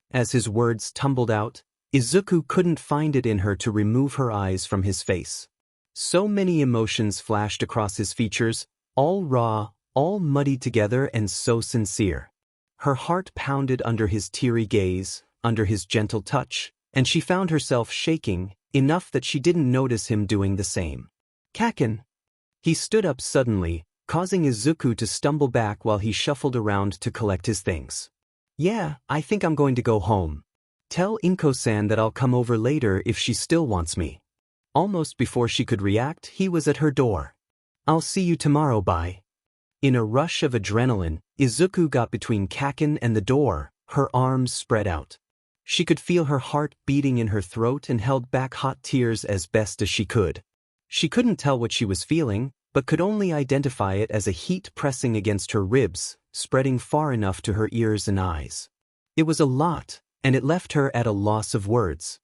S1: As his words tumbled out, Izuku couldn't find it in her to remove her eyes from his face. So many emotions flashed across his features, all raw, all muddied together and so sincere. Her heart pounded under his teary gaze, under his gentle touch, and she found herself shaking, enough that she didn't notice him doing the same. Kaken! He stood up suddenly, causing Izuku to stumble back while he shuffled around to collect his things. Yeah, I think I'm going to go home. Tell Inko-san that I'll come over later if she still wants me. Almost before she could react, he was at her door. I'll see you tomorrow, bye. In a rush of adrenaline, Izuku got between Kaken and the door, her arms spread out. She could feel her heart beating in her throat and held back hot tears as best as she could. She couldn't tell what she was feeling, but could only identify it as a heat pressing against her ribs, spreading far enough to her ears and eyes. It was a lot, and it left her at a loss of words.